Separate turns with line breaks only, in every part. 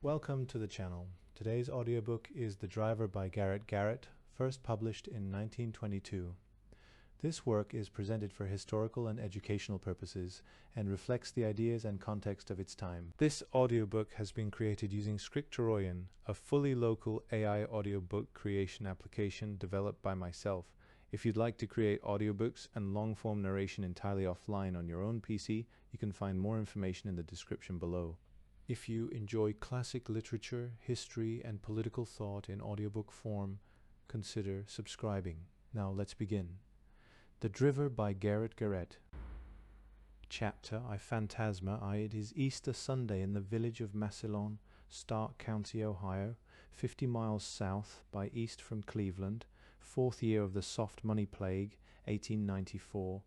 Welcome to the channel. Today's audiobook is The Driver by Garet Garrett, first published in 1922. This work is presented for historical and educational purposes and reflects the ideas and context of its time. This audiobook has been created using Scriptorion, a fully local AI audiobook creation application developed by myself. If you'd like to create audiobooks and long-form narration entirely offline on your own PC, you can find more information in the description below. If you enjoy classic literature, history, and political thought in audiobook form, consider subscribing. Now let's begin. The Driver by Garet Garrett. Chapter I Phantasma I. It is Easter Sunday in the village of Massillon, Stark County, Ohio, 50 miles south by east from Cleveland, 4th year of the soft money plague, 1894.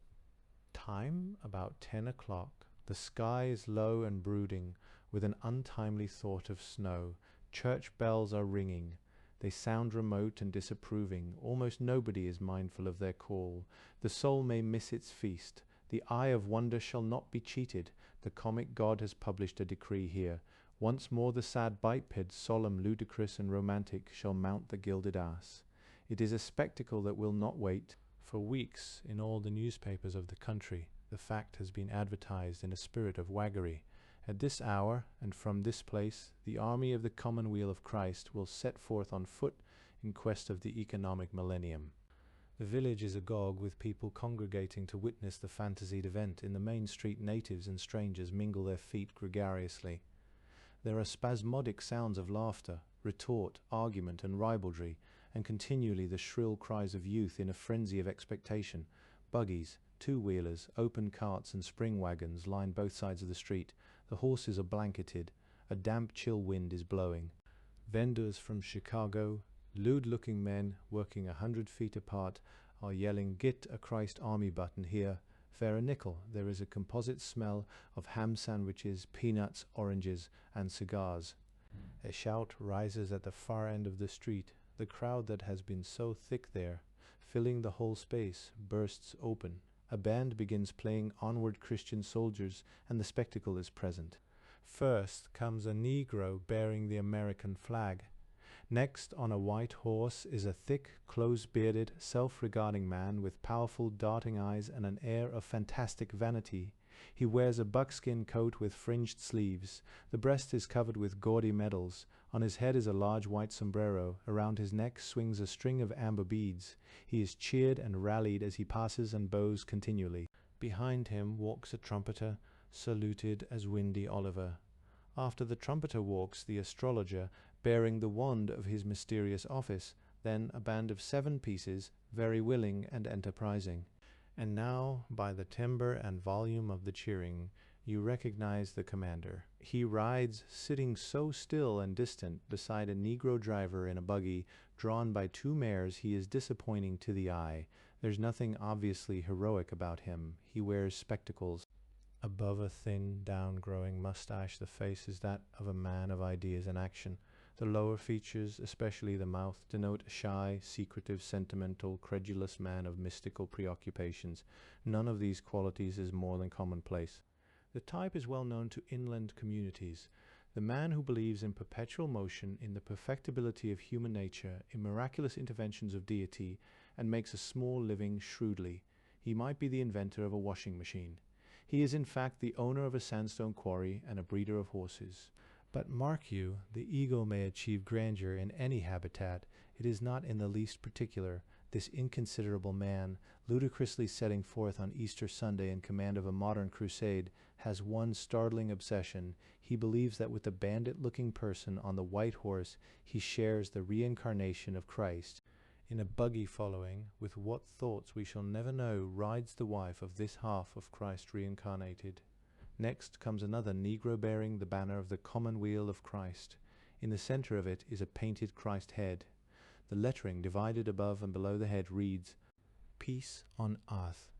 Time about 10 o'clock. The sky is low and brooding, with an untimely thought of snow. Church bells are ringing. They sound remote and disapproving. Almost nobody is mindful of their call. The soul may miss its feast. The eye of wonder shall not be cheated. The comic god has published a decree here. Once more the sad biped, solemn, ludicrous, and romantic, shall mount the gilded ass. It is a spectacle that will not wait. For weeks, in all the newspapers of the country, the fact has been advertised in a spirit of waggery. At this hour, and from this place, the army of the commonweal of Christ will set forth on foot in quest of the economic millennium. The village is agog with people congregating to witness the fantasied event. In the main street, natives and strangers mingle their feet gregariously. There are spasmodic sounds of laughter, retort, argument, and ribaldry, and continually the shrill cries of youth in a frenzy of expectation. Buggies, two-wheelers, open carts, and spring wagons line both sides of the street. The horses are blanketed. A damp, chill wind is blowing. Vendors from Chicago, lewd-looking men working 100 feet apart, are yelling, "Get a Christ Army button here. Fare a nickel." There is a composite smell of ham sandwiches, peanuts, oranges, and cigars. A shout rises at the far end of the street. The crowd that has been so thick there, filling the whole space, bursts open. A band begins playing Onward Christian Soldiers, and the spectacle is present. First comes a Negro bearing the American flag. Next, on a white horse, is a thick, close-bearded, self-regarding man with powerful, darting eyes and an air of fantastic vanity. He wears a buckskin coat with fringed sleeves. The breast is covered with gaudy medals. On his head is a large white sombrero. Around his neck swings a string of amber beads. He is cheered and rallied as he passes and bows continually. Behind him walks a trumpeter, saluted as Windy Oliver. After the trumpeter walks the astrologer, bearing the wand of his mysterious office, then a band of 7 pieces, very willing and enterprising. And now, by the timbre and volume of the cheering, you recognize the commander. He rides, sitting so still and distant, beside a Negro driver in a buggy, drawn by 2 mares. He is disappointing to the eye. There's nothing obviously heroic about him. He wears spectacles. Above a thin, down-growing mustache, the face is that of a man of ideas and action. The lower features, especially the mouth, denote a shy, secretive, sentimental, credulous man of mystical preoccupations. None of these qualities is more than commonplace. The type is well known to inland communities. The man who believes in perpetual motion, in the perfectibility of human nature, in miraculous interventions of deity, and makes a small living shrewdly. He might be the inventor of a washing machine. He is in fact the owner of a sandstone quarry and a breeder of horses. But mark you, the ego may achieve grandeur in any habitat. It is not in the least particular. This inconsiderable man, ludicrously setting forth on Easter Sunday in command of a modern crusade, has one startling obsession. He believes that with the bandit-looking person on the white horse, he shares the reincarnation of Christ. In a buggy following, with what thoughts we shall never know, rides the wife of this half of Christ reincarnated. Next comes another Negro bearing the banner of the commonweal of Christ. In the center of it is a painted Christ head. The lettering divided above and below the head reads, "Peace on earth,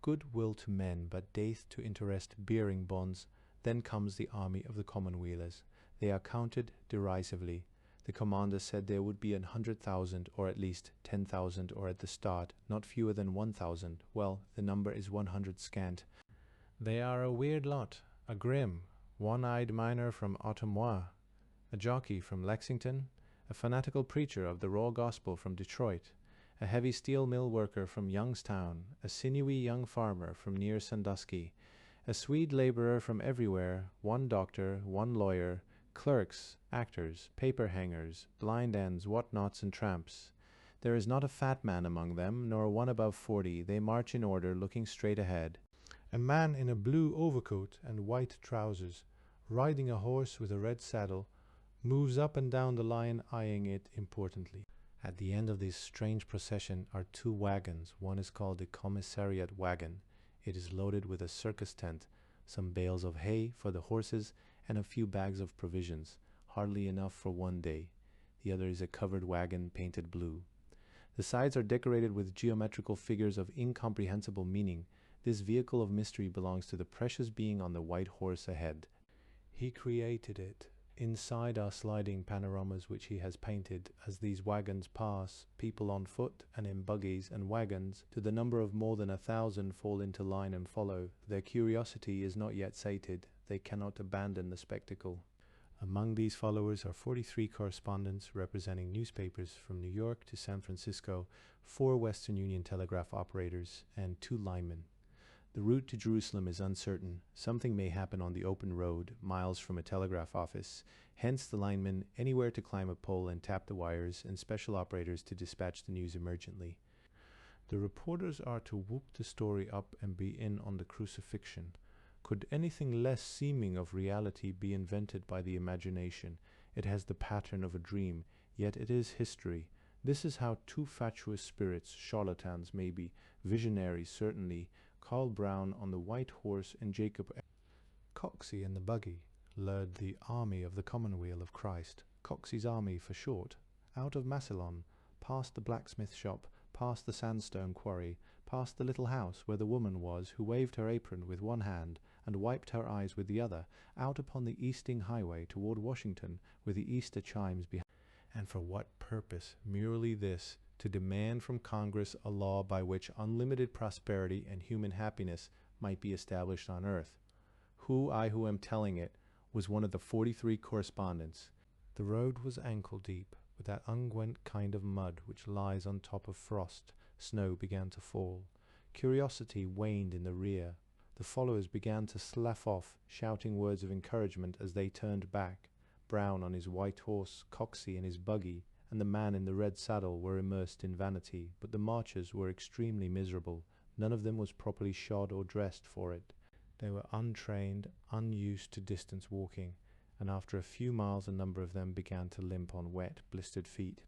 good will to men, but death to interest bearing bonds." Then comes the army of the commonwealers. They are counted derisively. The commander said there would be 100,000, or at least 10,000, or at the start, not fewer than 1,000. Well, the number is 100 scant. They are a weird lot, a grim, one-eyed miner from Ottawa, a jockey from Lexington, a fanatical preacher of the raw gospel from Detroit, a heavy steel mill worker from Youngstown, a sinewy young farmer from near Sandusky, a Swede laborer from everywhere, one doctor, one lawyer, clerks, actors, paper hangers, blind ends, whatnots, and tramps. There is not a fat man among them, nor one above 40. They march in order, looking straight ahead. A man in a blue overcoat and white trousers, riding a horse with a red saddle, moves up and down the line, eyeing it importantly. At the end of this strange procession are two wagons. One is called the commissariat wagon. It is loaded with a circus tent, some bales of hay for the horses, and a few bags of provisions, hardly enough for one day. The other is a covered wagon painted blue. The sides are decorated with geometrical figures of incomprehensible meaning. This vehicle of mystery belongs to the precious being on the white horse ahead. He created it. Inside are sliding panoramas which he has painted. As these wagons pass, people on foot and in buggies and wagons, to the number of more than 1,000, fall into line and follow. Their curiosity is not yet sated. They cannot abandon the spectacle. Among these followers are 43 correspondents representing newspapers from New York to San Francisco, 4 Western Union telegraph operators, and 2 linemen. The route to Jerusalem is uncertain. Something may happen on the open road, miles from a telegraph office. Hence the linemen anywhere to climb a pole and tap the wires, and special operators to dispatch the news emergently. The reporters are to whoop the story up and be in on the crucifixion. Could anything less seeming of reality be invented by the imagination? It has the pattern of a dream, yet it is history. This is how 2 fatuous spirits, charlatans maybe, visionaries certainly, Carl Brown on the white horse and Jacob Coxey in the buggy, lured the army of the Commonweal of Christ, Coxey's army for short, out of Massillon, past the blacksmith shop, past the sandstone quarry, past the little house where the woman was who waved her apron with one hand and wiped her eyes with the other, out upon the easting highway toward Washington with the Easter chimes behind. And for what purpose? Merely this, to demand from Congress a law by which unlimited prosperity and human happiness might be established on earth. Who am telling it, was one of the 43 correspondents. The road was ankle deep, with that unguent kind of mud which lies on top of frost. Snow began to fall. Curiosity waned in the rear. The followers began to slough off, shouting words of encouragement as they turned back. Brown on his white horse, Coxey in his buggy, and the man in the red saddle were immersed in vanity, but the marchers were extremely miserable. None of them was properly shod or dressed for it. They were untrained, unused to distance walking, and after a few miles a number of them began to limp on wet, blistered feet.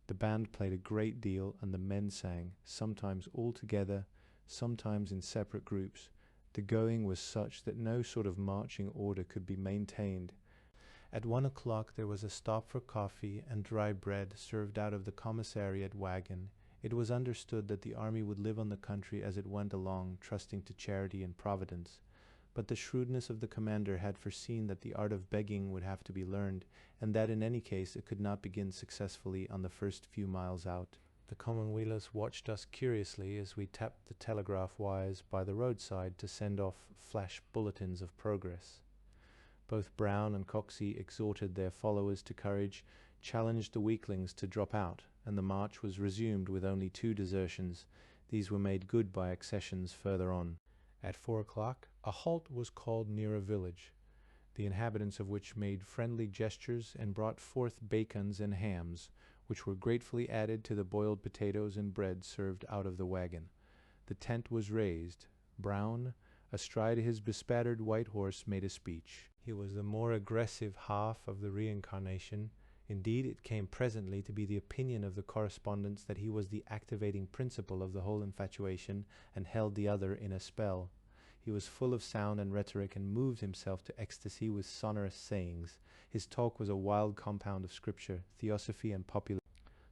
The band played a great deal, and the men sang, sometimes all together, sometimes in separate groups. The going was such that no sort of marching order could be maintained. At 1 o'clock there was a stop for coffee and dry bread served out of the commissariat wagon. It was understood that the army would live on the country as it went along, trusting to charity and providence. But the shrewdness of the commander had foreseen that the art of begging would have to be learned, and that in any case it could not begin successfully on the first few miles out. The Commonwealers watched us curiously as we tapped the telegraph wires by the roadside to send off flash bulletins of progress. Both Brown and Coxey exhorted their followers to courage, challenged the weaklings to drop out, and the march was resumed with only 2 desertions. These were made good by accessions further on. At 4 o'clock, a halt was called near a village, the inhabitants of which made friendly gestures and brought forth bacons and hams, which were gratefully added to the boiled potatoes and bread served out of the wagon. The tent was raised. Brown, astride his bespattered white horse, made a speech. He was the more aggressive half of the reincarnation. Indeed, it came presently to be the opinion of the correspondents that he was the activating principle of the whole infatuation and held the other in a spell. He was full of sound and rhetoric and moved himself to ecstasy with sonorous sayings. His talk was a wild compound of scripture, theosophy, and popular.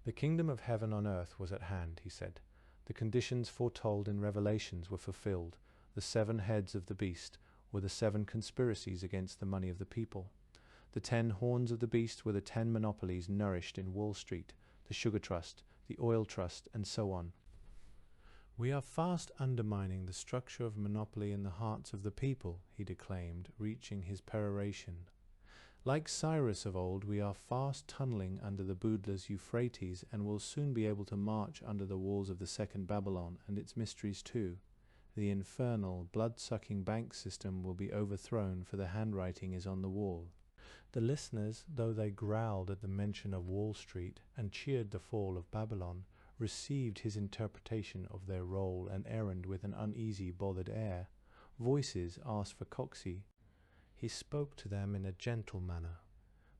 The kingdom of heaven on earth was at hand, he said. The conditions foretold in Revelations were fulfilled. The 7 heads of the beast were the 7 conspiracies against the money of the people. The 10 horns of the beast were the 10 monopolies nourished in Wall Street, the Sugar Trust, the Oil Trust, and so on. We are fast undermining the structure of monopoly in the hearts of the people, he declaimed, reaching his peroration. Like Cyrus of old, we are fast tunneling under the boundless Euphrates, and will soon be able to march under the walls of the second Babylon and its mysteries too. The infernal, blood-sucking bank system will be overthrown, for the handwriting is on the wall. The listeners, though they growled at the mention of Wall Street and cheered the fall of Babylon, received his interpretation of their role and errand with an uneasy, bothered air. Voices asked for Coxey. He spoke to them in a gentle manner,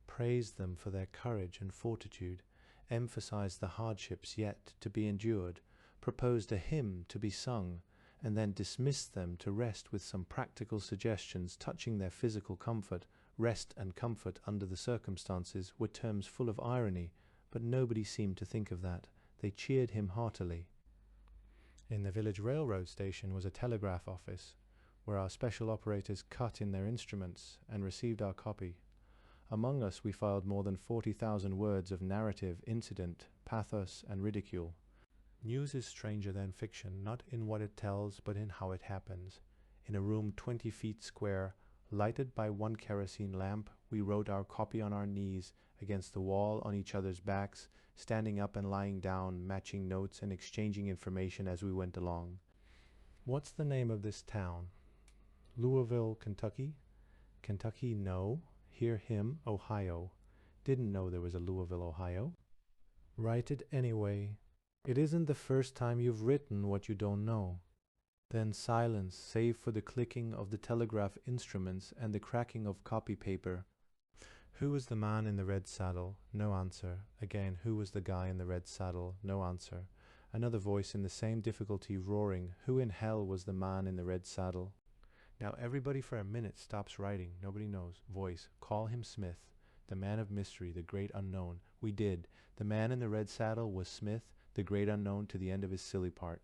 praised them for their courage and fortitude, emphasized the hardships yet to be endured, proposed a hymn to be sung, and then dismissed them to rest with some practical suggestions touching their physical comfort. Rest and comfort under the circumstances were terms full of irony, but nobody seemed to think of that. They cheered him heartily. In the village railroad station was a telegraph office, where our special operators cut in their instruments and received our copy. Among us we filed more than 40,000 words of narrative, incident, pathos, and ridicule. News is stranger than fiction, not in what it tells, but in how it happens. In a room 20 feet square, lighted by one kerosene lamp, we wrote our copy on our knees, against the wall on each other's backs, standing up and lying down, matching notes and exchanging information as we went along. What's the name of this town? Louisville, Kentucky? Kentucky, no. Hear him, Ohio. Didn't know there was a Louisville, Ohio. Write it anyway. It isn't the first time you've written what you don't know. Then silence, save for the clicking of the telegraph instruments and the cracking of copy paper. Who was the man in the red saddle? No answer. Again, who was the guy in the red saddle? No answer. Another voice in the same difficulty roaring, who in hell was the man in the red saddle? Now everybody for a minute stops writing. Nobody knows. Voice, call him Smith, the man of mystery, the great unknown. We did. The man in the red saddle was Smith, the great unknown to the end of his silly part.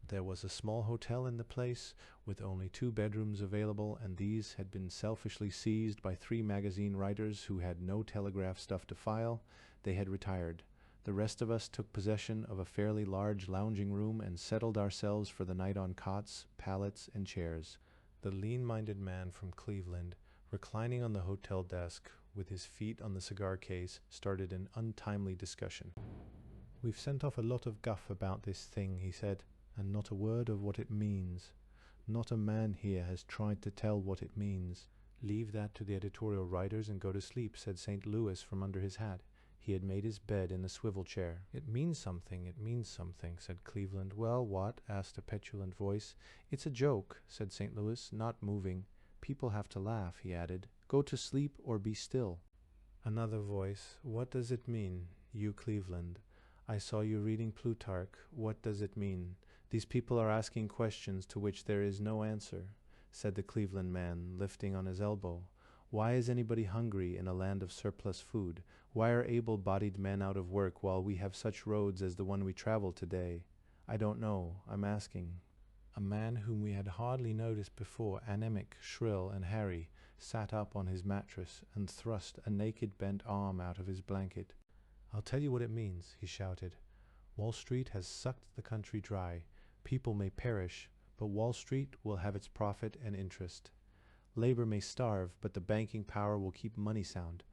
There was a small hotel in the place, with only 2 bedrooms available, and these had been selfishly seized by 3 magazine writers who had no telegraph stuff to file. They had retired. The rest of us took possession of a fairly large lounging room and settled ourselves for the night on cots, pallets, and chairs. The lean-minded man from Cleveland, reclining on the hotel desk with his feet on the cigar case, started an untimely discussion. "We've sent off a lot of guff about this thing," he said, "and not a word of what it means. Not a man here has tried to tell what it means." "Leave that to the editorial writers and go to sleep," said St. Louis from under his hat. He had made his bed in the swivel chair. "It means something, it means something," said Cleveland. "Well, what?" asked a petulant voice. "It's a joke," said St. Louis, not moving. "People have to laugh," he added. "Go to sleep or be still." Another voice. "What does it mean? You, Cleveland. I saw you reading Plutarch. What does it mean? These people are asking questions to which there is no answer," said the Cleveland man, lifting on his elbow. "Why is anybody hungry in a land of surplus food? Why are able-bodied men out of work while we have such roads as the one we travel today? I don't know. I'm asking." A man whom we had hardly noticed before, anemic, shrill, and hairy, sat up on his mattress and thrust a naked bent arm out of his blanket. "I'll tell you what it means," he shouted. "Wall Street has sucked the country dry. People may perish, but Wall Street will have its profit and interest. Labor may starve, but the banking power will keep money sound.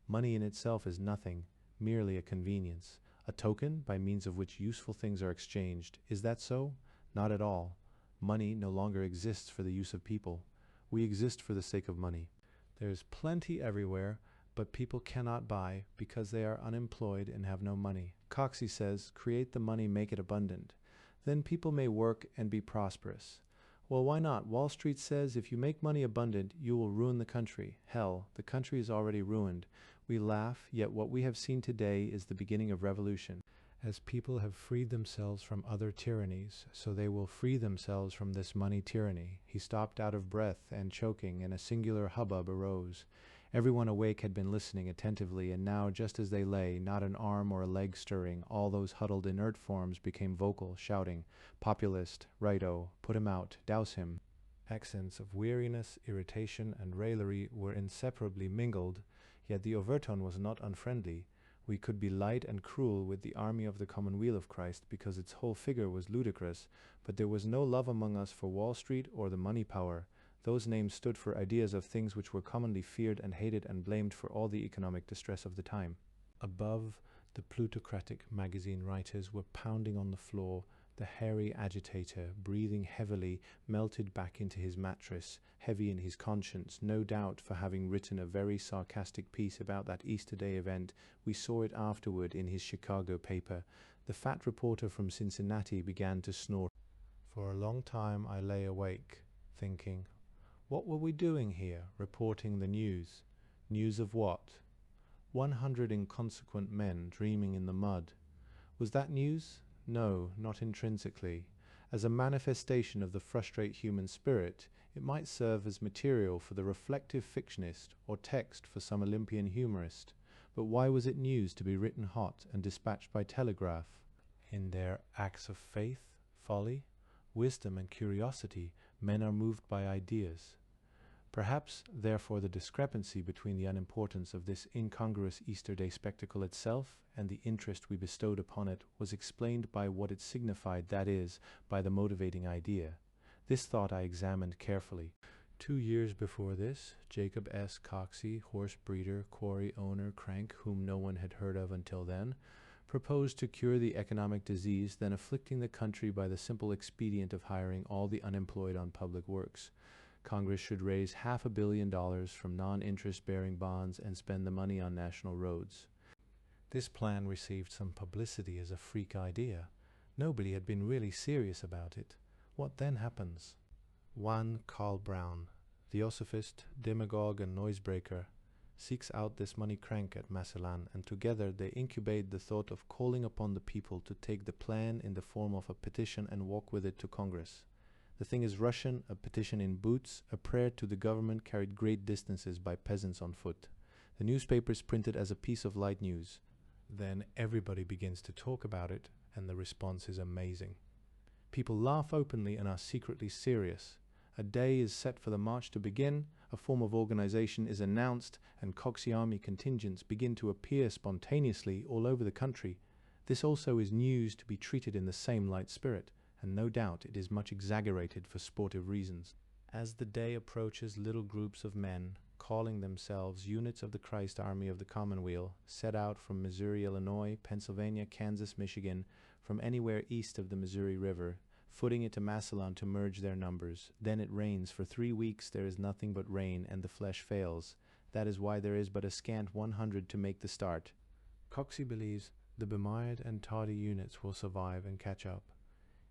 Money in itself is nothing, merely a convenience, a token by means of which useful things are exchanged. Is that so? Not at all. Money no longer exists for the use of people. We exist for the sake of money. There is plenty everywhere, but people cannot buy because they are unemployed and have no money. Coxey says, create the money, make it abundant. Then people may work and be prosperous. Well, why not? Wall Street says if you make money abundant, you will ruin the country. Hell, the country is already ruined. We laugh, yet what we have seen today is the beginning of revolution. As people have freed themselves from other tyrannies, so they will free themselves from this money tyranny." He stopped out of breath and choking, and a singular hubbub arose. Everyone awake had been listening attentively, and now, just as they lay, not an arm or a leg stirring, all those huddled inert forms became vocal, shouting, "Populist, righto, put him out, douse him." Accents of weariness, irritation, and raillery were inseparably mingled, yet the overtone was not unfriendly. We could be light and cruel with the army of the commonweal of Christ, because its whole figure was ludicrous, but there was no love among us for Wall Street or the money power. Those names stood for ideas of things which were commonly feared and hated and blamed for all the economic distress of the time. Above, the plutocratic magazine writers were pounding on the floor. The hairy agitator, breathing heavily, melted back into his mattress, heavy in his conscience, no doubt for having written a very sarcastic piece about that Easter Day event. We saw it afterward in his Chicago paper. The fat reporter from Cincinnati began to snore. For a long time I lay awake, thinking, what were we doing here, reporting the news? News of what? 100 inconsequent men dreaming in the mud. Was that news? No, not intrinsically. As a manifestation of the frustrate human spirit, it might serve as material for the reflective fictionist or text for some Olympian humorist. But why was it news to be written hot and dispatched by telegraph? In their acts of faith, folly, wisdom, and curiosity, men are moved by ideas. Perhaps, therefore, the discrepancy between the unimportance of this incongruous Easter Day spectacle itself and the interest we bestowed upon it was explained by what it signified, that is, by the motivating idea. This thought I examined carefully. 2 years before this, Jacob S. Coxey, horse breeder, quarry owner, crank, whom no one had heard of until then, proposed to cure the economic disease then afflicting the country by the simple expedient of hiring all the unemployed on public works. Congress should raise $500 million from non-interest-bearing bonds and spend the money on national roads. This plan received some publicity as a freak idea. Nobody had been really serious about it. What then happens? One Carl Brown, theosophist, demagogue, and noisebreaker, seeks out this money crank at Massillon, and together they incubate the thought of calling upon the people to take the plan in the form of a petition and walk with it to Congress. The thing is Russian, a petition in boots, a prayer to the government carried great distances by peasants on foot. The newspapers print it as a piece of light news. Then everybody begins to talk about it, and the response is amazing. People laugh openly and are secretly serious. A day is set for the march to begin, a form of organization is announced, and Coxey Army contingents begin to appear spontaneously all over the country. This also is news to be treated in the same light spirit, and no doubt it is much exaggerated for sportive reasons. As the day approaches, little groups of men, calling themselves units of the Christ Army of the Commonweal, set out from Missouri, Illinois, Pennsylvania, Kansas, Michigan, from anywhere east of the Missouri River, footing it to Massillon to merge their numbers. Then it rains. For 3 weeks there is nothing but rain, and the flesh fails. That is why there is but a scant 100 to make the start. Coxey believes the bemired and tardy units will survive and catch up.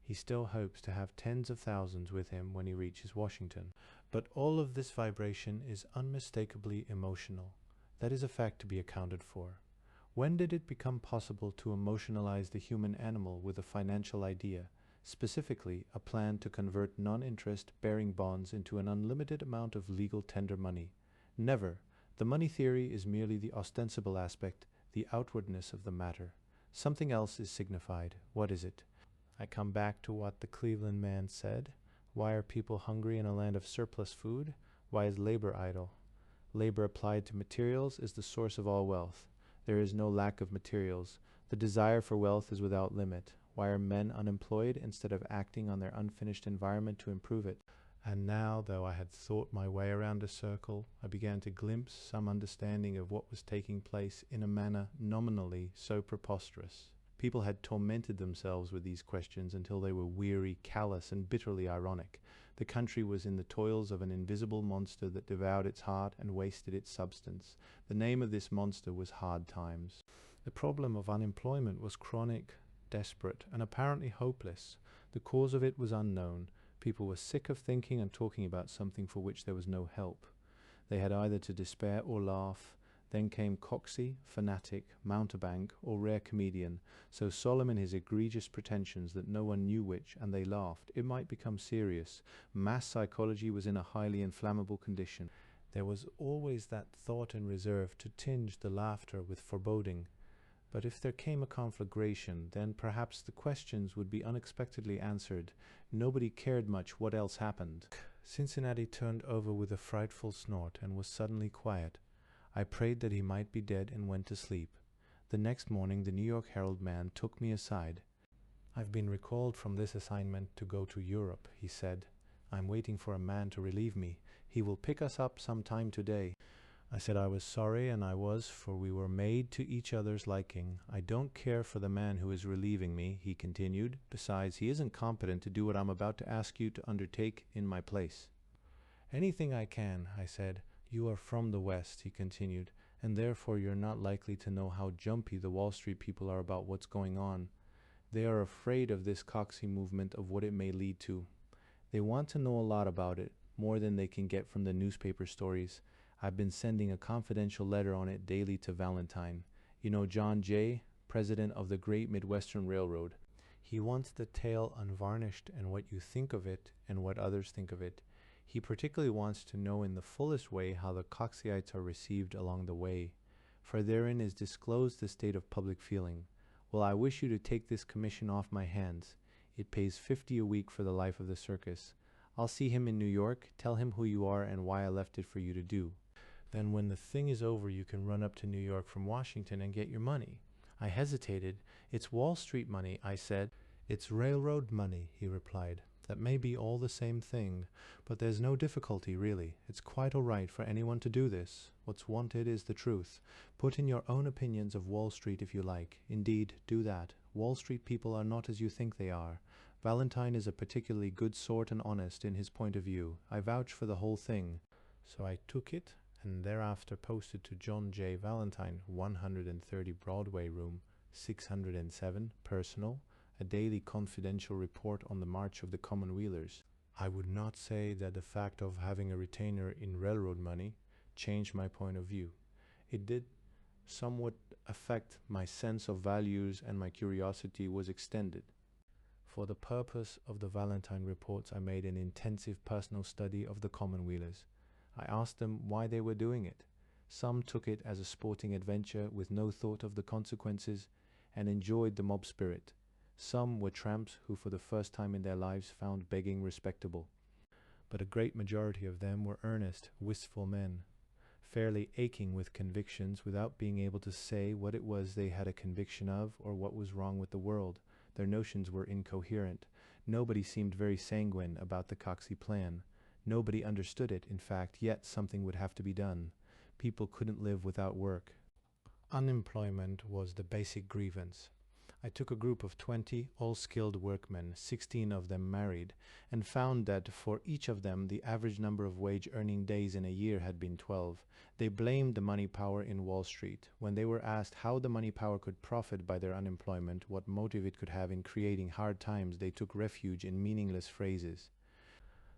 He still hopes to have tens of thousands with him when he reaches Washington. But all of this vibration is unmistakably emotional. That is a fact to be accounted for. When did it become possible to emotionalize the human animal with a financial idea, specifically a plan to convert non-interest-bearing bonds into an unlimited amount of legal tender money? Never. The money theory is merely the ostensible aspect, the outwardness of the matter. Something else is signified. What is it? I come back to what the Cleveland man said. Why are people hungry in a land of surplus food? Why is labor idle? Labor applied to materials is the source of all wealth. There is no lack of materials. The desire for wealth is without limit. Why are men unemployed instead of acting on their unfinished environment to improve it? And now, though I had thought my way around a circle, I began to glimpse some understanding of what was taking place in a manner nominally so preposterous. People had tormented themselves with these questions until they were weary, callous, and bitterly ironic. The country was in the toils of an invisible monster that devoured its heart and wasted its substance. The name of this monster was hard times. The problem of unemployment was chronic, desperate, and apparently hopeless. The cause of it was unknown. People were sick of thinking and talking about something for which there was no help. They had either to despair or laugh. Then came Coxey, fanatic, mountebank, or rare comedian, so solemn in his egregious pretensions that no one knew which, and they laughed. It might become serious. Mass psychology was in a highly inflammable condition. There was always that thought in reserve to tinge the laughter with foreboding. But if there came a conflagration, then perhaps the questions would be unexpectedly answered. Nobody cared much what else happened. Cincinnati turned over with a frightful snort and was suddenly quiet. I prayed that he might be dead and went to sleep. The next morning the New York Herald man took me aside. "I've been recalled from this assignment to go to Europe," he said. "I'm waiting for a man to relieve me. He will pick us up some time today." I said I was sorry, and I was, for we were made to each other's liking. "I don't care for the man who is relieving me," he continued. "Besides, he isn't competent to do what I'm about to ask you to undertake in my place." "Anything I can," I said. "You are from the West," he continued, "and therefore you're not likely to know how jumpy the Wall Street people are about what's going on. They are afraid of this Coxie movement, of what it may lead to. They want to know a lot about it, more than they can get from the newspaper stories. I've been sending a confidential letter on it daily to Valentine. You know John Jay, president of the Great Midwestern Railroad. He wants the tale unvarnished, and what you think of it and what others think of it. He particularly wants to know in the fullest way how the Coxieites are received along the way, for therein is disclosed the state of public feeling. Well, I wish you to take this commission off my hands. It pays $50 a week for the life of the circus. I'll see him in New York, tell him who you are and why I left it for you to do. Then when the thing is over, you can run up to New York from Washington and get your money." I hesitated. "It's Wall Street money," I said. "It's railroad money," he replied. "That may be all the same thing, but there's no difficulty, really. It's quite all right for anyone to do this. What's wanted is the truth. Put in your own opinions of Wall Street if you like. Indeed, do that. Wall Street people are not as you think they are. Valentine is a particularly good sort and honest in his point of view. I vouch for the whole thing." So I took it, and thereafter posted to John J. Valentine, 130 Broadway Room, 607, personal, a daily confidential report on the march of the commonwealers. I would not say that the fact of having a retainer in railroad money changed my point of view. It did somewhat affect my sense of values, and my curiosity was extended. For the purpose of the Valentine reports, I made an intensive personal study of the commonwealers. I asked them why they were doing it. Some took it as a sporting adventure with no thought of the consequences, and enjoyed the mob spirit. Some were tramps who for the first time in their lives found begging respectable. But a great majority of them were earnest, wistful men, fairly aching with convictions without being able to say what it was they had a conviction of or what was wrong with the world. Their notions were incoherent. Nobody seemed very sanguine about the Coxie plan. Nobody understood it, in fact, yet something would have to be done. People couldn't live without work. Unemployment was the basic grievance. I took a group of 20 all-skilled workmen, 16 of them married, and found that for each of them the average number of wage-earning days in a year had been 12. They blamed the money power in Wall Street. When they were asked how the money power could profit by their unemployment, what motive it could have in creating hard times, they took refuge in meaningless phrases.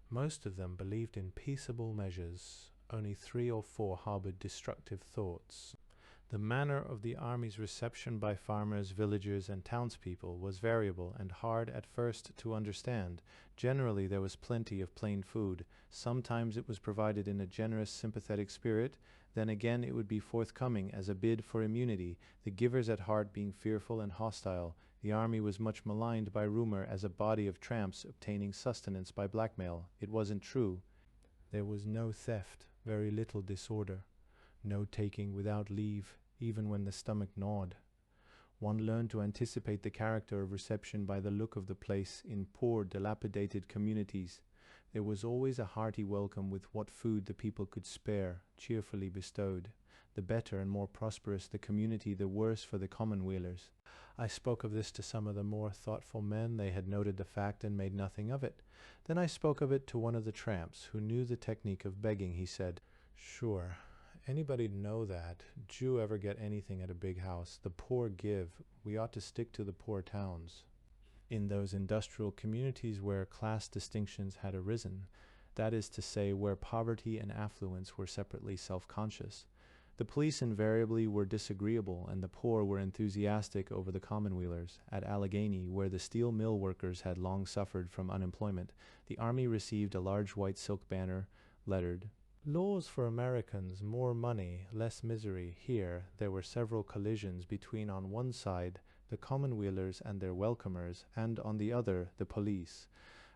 Most of them believed in peaceable measures. Only 3 or 4 harbored destructive thoughts. The manner of the army's reception by farmers, villagers, and townspeople was variable and hard at first to understand. Generally there was plenty of plain food. Sometimes it was provided in a generous, sympathetic spirit. Then again it would be forthcoming as a bid for immunity, the givers at heart being fearful and hostile. The army was much maligned by rumor as a body of tramps obtaining sustenance by blackmail. It wasn't true. There was no theft, very little disorder, no taking without leave, even when the stomach gnawed. One learned to anticipate the character of reception by the look of the place in poor, dilapidated communities. There was always a hearty welcome with what food the people could spare, cheerfully bestowed. The better and more prosperous the community, the worse for the commonwealers. I spoke of this to some of the more thoughtful men. They had noted the fact and made nothing of it. Then I spoke of it to one of the tramps, who knew the technique of begging. He said, "Sure, anybody'd know that. Jew ever get anything at a big house? The poor give. We ought to stick to the poor towns." In those industrial communities where class distinctions had arisen, that is to say, where poverty and affluence were separately self-conscious, the police invariably were disagreeable, and the poor were enthusiastic over the commonwealers. At Allegheny, where the steel mill workers had long suffered from unemployment, the army received a large white silk banner lettered, "Laws for Americans, more money, less misery." Here there were several collisions between, on one side, the commonwealers and their welcomers, and on the other, the police.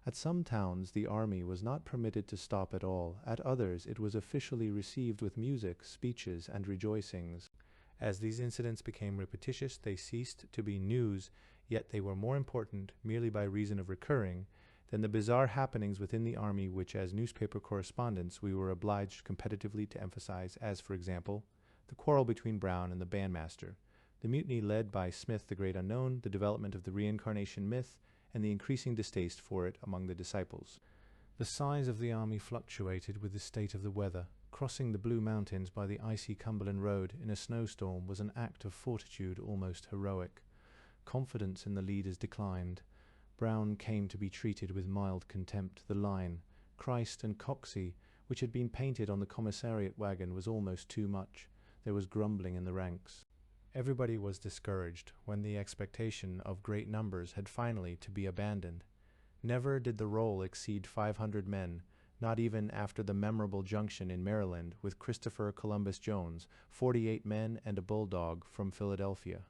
At some towns the army was not permitted to stop at all. At others it was officially received with music, speeches, and rejoicings. As these incidents became repetitious, they ceased to be news, yet they were more important, merely by reason of recurring, then the bizarre happenings within the army which as newspaper correspondents we were obliged competitively to emphasize, as for example, the quarrel between Brown and the bandmaster, the mutiny led by Smith the Great Unknown, the development of the reincarnation myth, and the increasing distaste for it among the disciples. The size of the army fluctuated with the state of the weather. Crossing the Blue Mountains by the icy Cumberland Road in a snowstorm was an act of fortitude almost heroic. Confidence in the leaders declined. Brown came to be treated with mild contempt. The line, "Christ and Coxey," which had been painted on the commissariat wagon, was almost too much. There was grumbling in the ranks. Everybody was discouraged when the expectation of great numbers had finally to be abandoned. Never did the roll exceed 500 men, not even after the memorable junction in Maryland with Christopher Columbus Jones, 48 men and a bulldog from Philadelphia.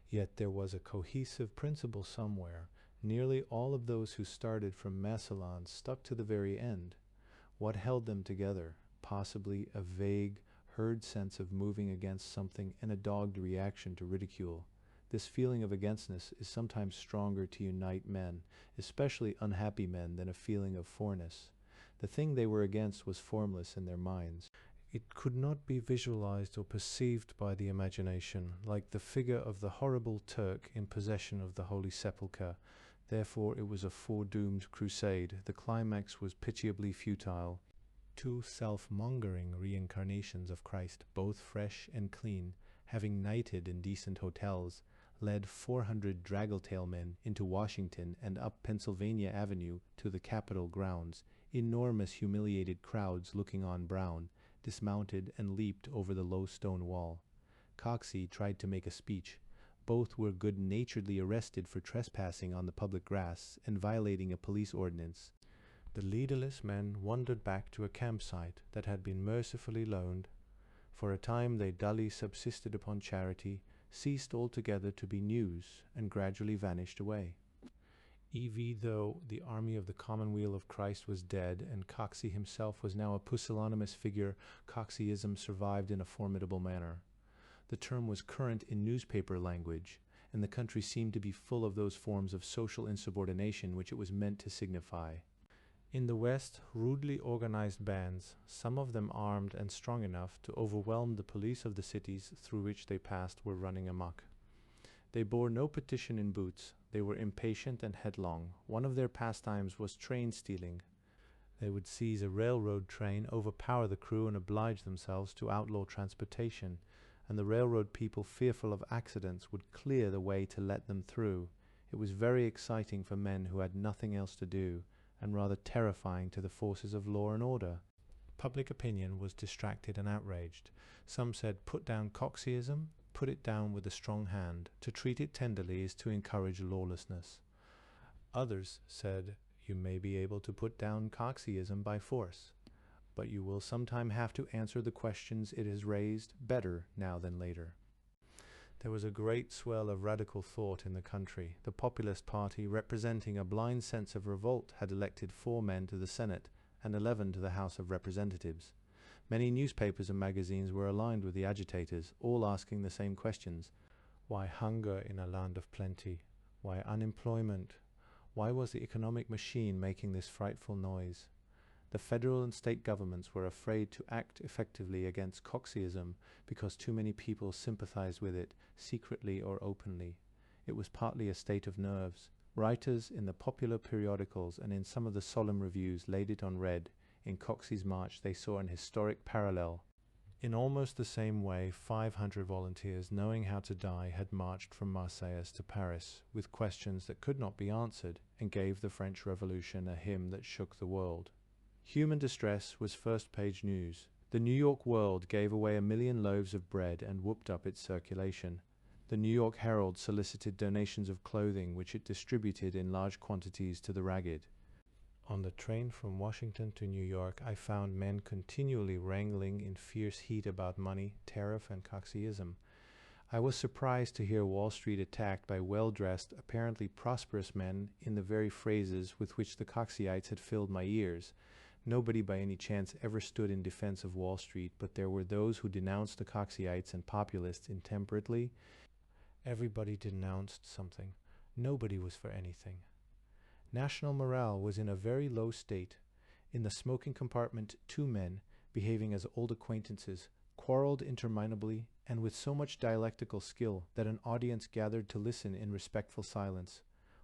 Yet there was a cohesive principle somewhere. Nearly all of those who started from Massillon stuck to the very end. What held them together? Possibly a vague, herd sense of moving against something and a dogged reaction to ridicule. This feeling of againstness is sometimes stronger to unite men, especially unhappy men, than a feeling of forness. The thing they were against was formless in their minds. It could not be visualized or perceived by the imagination, like the figure of the horrible Turk in possession of the Holy Sepulchre. Therefore it was a foredoomed crusade. The climax was pitiably futile. Two self-mongering reincarnations of Christ, both fresh and clean, having nighted in decent hotels, led 400 draggle-tail men into Washington and up Pennsylvania Avenue to the Capitol grounds. Enormous humiliated crowds looking on Brown, dismounted and leaped over the low stone wall. Coxey tried to make a speech. Both were good-naturedly arrested for trespassing on the public grass and violating a police ordinance. The leaderless men wandered back to a campsite that had been mercifully loaned. For a time they dully subsisted upon charity, ceased altogether to be news, and gradually vanished away. Though the army of the Commonweal of Christ was dead, and Coxey himself was now a pusillanimous figure, Coxeyism survived in a formidable manner. The term was current in newspaper language, and the country seemed to be full of those forms of social insubordination which it was meant to signify. In the West, rudely organized bands, some of them armed and strong enough to overwhelm the police of the cities through which they passed, were running amok. They bore no petition in boots. They were impatient and headlong. One of their pastimes was train stealing. They would seize a railroad train, overpower the crew, and oblige themselves to outlaw transportation, and the railroad people, fearful of accidents, would clear the way to let them through. It was very exciting for men who had nothing else to do, and rather terrifying to the forces of law and order. Public opinion was distracted and outraged. Some said, "Put down Coxeyism, put it down with a strong hand. To treat it tenderly is to encourage lawlessness." Others said, "You may be able to put down Coxeyism by force, but you will sometime have to answer the questions it has raised better now than later." There was a great swell of radical thought in the country. The Populist Party, representing a blind sense of revolt, had elected 4 men to the Senate and 11 to the House of Representatives. Many newspapers and magazines were aligned with the agitators, all asking the same questions. Why hunger in a land of plenty? Why unemployment? Why was the economic machine making this frightful noise? The federal and state governments were afraid to act effectively against Coxeyism because too many people sympathized with it, secretly or openly. It was partly a state of nerves. Writers in the popular periodicals and in some of the solemn reviews laid it on red. In Coxey's march they saw an historic parallel. In almost the same way, 500 volunteers, knowing how to die, had marched from Marseilles to Paris with questions that could not be answered, and gave the French Revolution a hymn that shook the world. Human distress was first-page news. The New York World gave away 1 million loaves of bread and whooped up its circulation. The New York Herald solicited donations of clothing, which it distributed in large quantities to the ragged. On the train from Washington to New York, I found men continually wrangling in fierce heat about money, tariff, and Coxeyism. I was surprised to hear Wall Street attacked by well-dressed, apparently prosperous men in the very phrases with which the Coxeyites had filled my ears. Nobody by any chance ever stood in defense of Wall Street, but there were those who denounced the Coxeyites and populists intemperately. Everybody denounced something. Nobody was for anything. National morale was in a very low state. In the smoking compartment, two men, behaving as old acquaintances, quarreled interminably and with so much dialectical skill that an audience gathered to listen in respectful silence.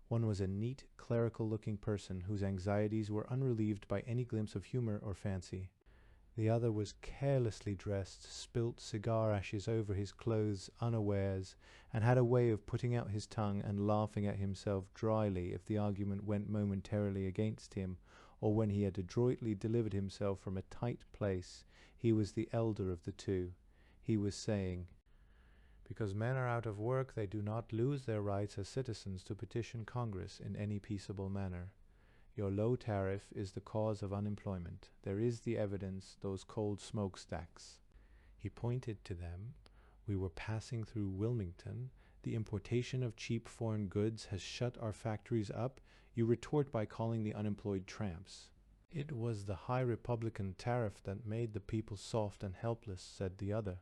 One was a neat, clerical-looking person whose anxieties were unrelieved by any glimpse of humor or fancy. The other was carelessly dressed, spilt cigar ashes over his clothes unawares, and had a way of putting out his tongue and laughing at himself dryly if the argument went momentarily against him, or when he had adroitly delivered himself from a tight place. He was the elder of the two. He was saying, "Because men are out of work, they do not lose their rights as citizens to petition Congress in any peaceable manner. Your low tariff is the cause of unemployment. There is the evidence, those cold smokestacks." He pointed to them. "We were passing through Wilmington. The importation of cheap foreign goods has shut our factories up. You retort by calling the unemployed tramps." "It was the high Republican tariff that made the people soft and helpless," said the other.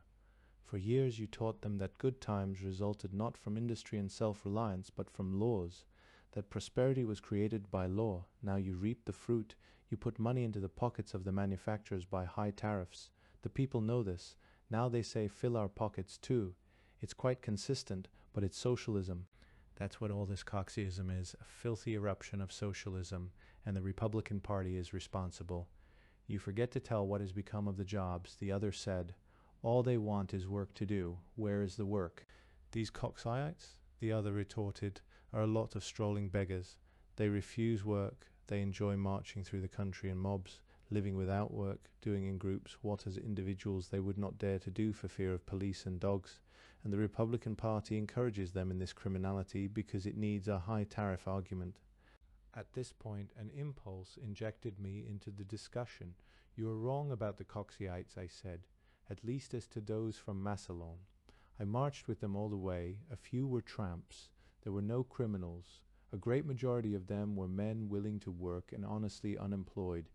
"For years you taught them that good times resulted not from industry and self-reliance, but from laws, that prosperity was created by law. Now you reap the fruit. You put money into the pockets of the manufacturers by high tariffs. The people know this. Now they say, 'Fill our pockets too.' It's quite consistent, but it's socialism." That's what all this Coxism is, a filthy eruption of socialism, and the Republican Party is responsible. "You forget to tell what has become of the jobs," the other said. "All they want is work to do. Where is the work?" "These Coxites," the other retorted, "are a lot of strolling beggars. They refuse work. They enjoy marching through the country in mobs, living without work, doing in groups what as individuals they would not dare to do for fear of police and dogs. And the Republican Party encourages them in this criminality because it needs a high tariff argument." At this point, an impulse injected me into the discussion. "You are wrong about the Coxyites," I said, "at least as to those from Massillon. I marched with them all the way. A few were tramps. There were no criminals. A great majority of them were men willing to work and honestly unemployed."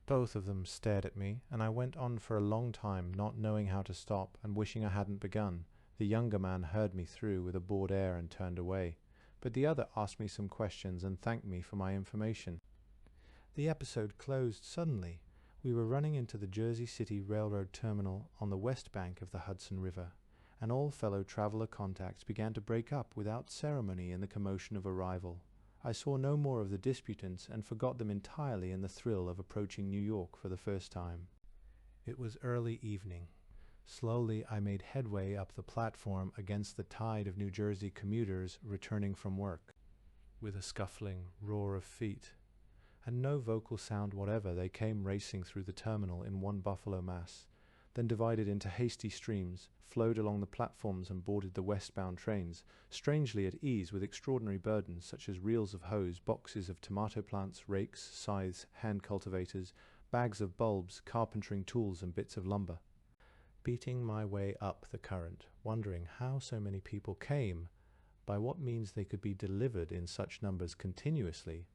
Both of them stared at me, and I went on for a long time, not knowing how to stop and wishing I hadn't begun. The younger man heard me through with a bored air and turned away, but the other asked me some questions and thanked me for my information. The episode closed suddenly. We were running into the Jersey City Railroad terminal on the west bank of the Hudson River, and all fellow traveler contacts began to break up without ceremony in the commotion of arrival. I saw no more of the disputants and forgot them entirely in the thrill of approaching New York for the first time. It was early evening. Slowly I made headway up the platform against the tide of New Jersey commuters returning from work. With a scuffling roar of feet, and no vocal sound whatever, they came racing through the terminal in one buffalo mass, then divided into hasty streams, flowed along the platforms and boarded the westbound trains, strangely at ease with extraordinary burdens such as reels of hose, boxes of tomato plants, rakes, scythes, hand cultivators, bags of bulbs, carpentering tools and bits of lumber. Beating my way up the current, wondering how so many people came, by what means they could be delivered in such numbers continuously,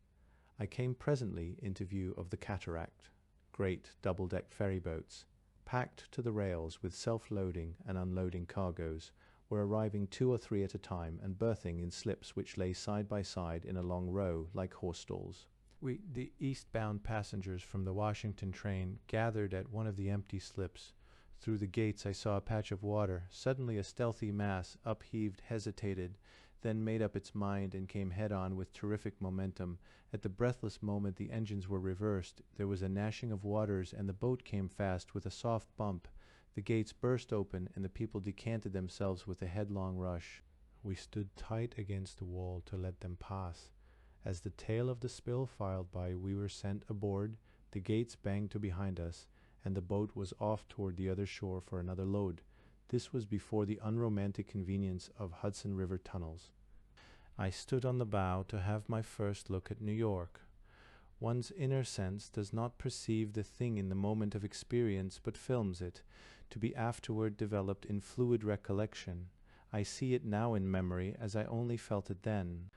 I came presently into view of the cataract. Great double-decked ferry boats, packed to the rails with self-loading and unloading cargoes, were arriving 2 or 3 at a time and berthing in slips which lay side by side in a long row like horse stalls. The eastbound passengers from the Washington train gathered at one of the empty slips. Through the gates I saw a patch of water. Suddenly a stealthy mass, upheaved, hesitated, then made up its mind and came head-on with terrific momentum. At the breathless moment the engines were reversed. There was a gnashing of waters, and the boat came fast with a soft bump. The gates burst open, and the people decanted themselves with a headlong rush. We stood tight against the wall to let them pass. As the tail of the spill filed by, we were sent aboard, the gates banged to behind us, and the boat was off toward the other shore for another load. This was before the unromantic convenience of Hudson River tunnels. I stood on the bow to have my first look at New York. One's inner sense does not perceive the thing in the moment of experience, but films it, to be afterward developed in fluid recollection. I see it now in memory as I only felt it then.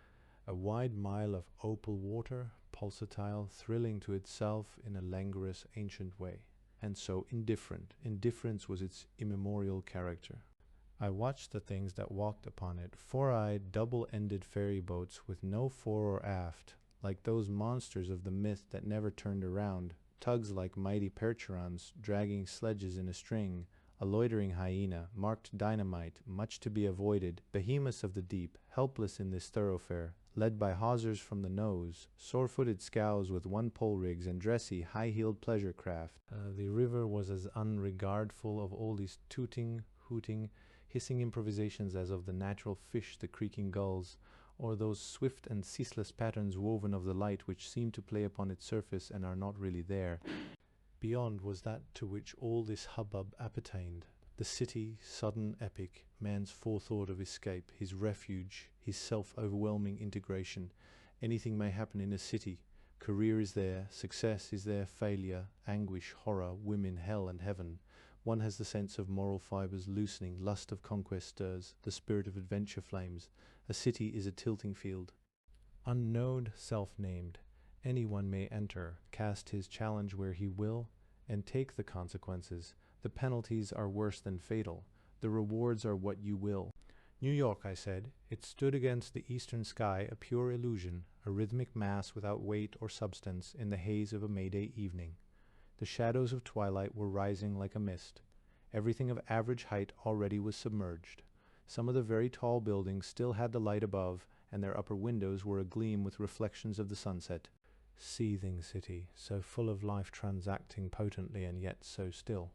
A wide mile of opal water, pulsatile, thrilling to itself in a languorous ancient way. And so indifferent. Indifference was its immemorial character. I watched the things that walked upon it, four-eyed, double-ended ferry boats with no fore or aft, like those monsters of the myth that never turned around, tugs like mighty percherons dragging sledges in a string, a loitering hyena, marked dynamite, much to be avoided, behemoths of the deep, helpless in this thoroughfare, led by hawsers from the nose, sore-footed scows with one-pole rigs and dressy, high-heeled pleasure craft. The river was as unregardful of all these tooting, hooting, hissing improvisations as of the natural fish, the creaking gulls, or those swift and ceaseless patterns woven of the light which seem to play upon its surface and are not really there. Beyond was that to which all this hubbub appertained, the city, sudden epic, man's forethought of escape, his refuge, his self-overwhelming integration. Anything may happen in a city. Career is there, success is there, failure, anguish, horror, women, hell and heaven. One has the sense of moral fibers loosening, lust of conquest stirs, the spirit of adventure flames. A city is a tilting field. Unknown, self-named. Anyone may enter, cast his challenge where he will, and take the consequences. The penalties are worse than fatal. The rewards are what you will. New York, I said. It stood against the eastern sky, a pure illusion, a rhythmic mass without weight or substance in the haze of a May-Day evening. The shadows of twilight were rising like a mist. Everything of average height already was submerged. Some of the very tall buildings still had the light above, and their upper windows were agleam with reflections of the sunset. Seething city, so full of life transacting potently and yet so still.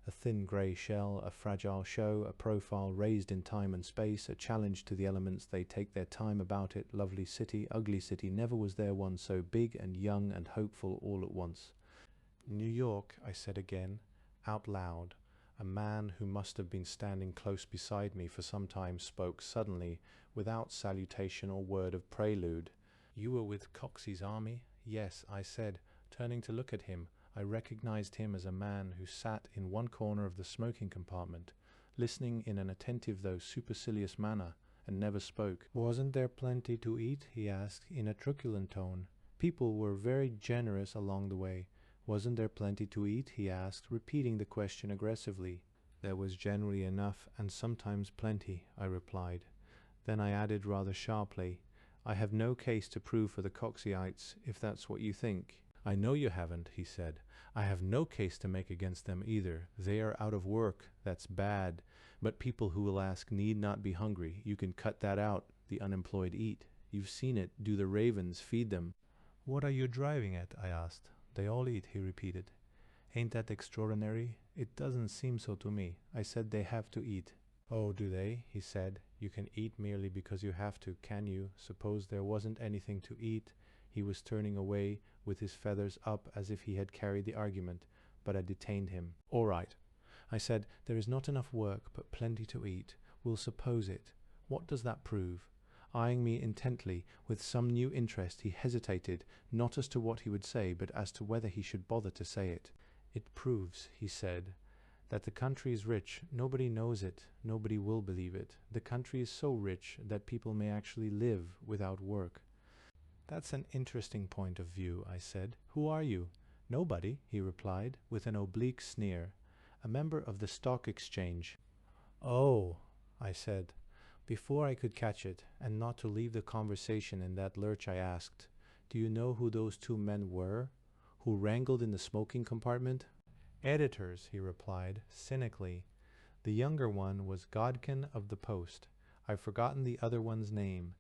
A thin grey shell, a fragile show, a profile raised in time and space, a challenge to the elements. They take their time about it. Lovely city, ugly city, never was there one so big and young and hopeful all at once. New York, I said again, out loud. A man who must have been standing close beside me for some time spoke suddenly, without salutation or word of prelude. You were with Coxey's army? Yes, I said, turning to look at him. I recognized him as a man who sat in one corner of the smoking compartment, listening in an attentive though supercilious manner, and never spoke. Wasn't there plenty to eat? He asked in a truculent tone. People were very generous along the way. Wasn't there plenty to eat? He asked, repeating the question aggressively. There was generally enough, and sometimes plenty, I replied. Then I added rather sharply, I have no case to prove for the Coxeyites, if that's what you think. I know you haven't, he said. I have no case to make against them either. They are out of work. That's bad. But people who will ask need not be hungry. You can cut that out. The unemployed eat. You've seen it. Do the ravens feed them? What are you driving at? I asked. They all eat, he repeated. Ain't that extraordinary? It doesn't seem so to me. I said they have to eat. Oh, do they? He said. You can eat merely because you have to, can you? Suppose there wasn't anything to eat. He was turning away with his feathers up as if he had carried the argument, but I detained him. All right. I said, there is not enough work, but plenty to eat. We'll suppose it. What does that prove? Eyeing me intently, with some new interest, he hesitated, not as to what he would say, but as to whether he should bother to say it. It proves, he said, that the country is rich. Nobody knows it. Nobody will believe it. The country is so rich that people may actually live without work. That's an interesting point of view, I said. Who are you? Nobody, he replied, with an oblique sneer. A member of the stock exchange. Oh, I said. Before I could catch it, and not to leave the conversation in that lurch, I asked, do you know who those two men were, who wrangled in the smoking compartment? Editors, he replied, cynically. The younger one was Godkin of the Post. I've forgotten the other one's name.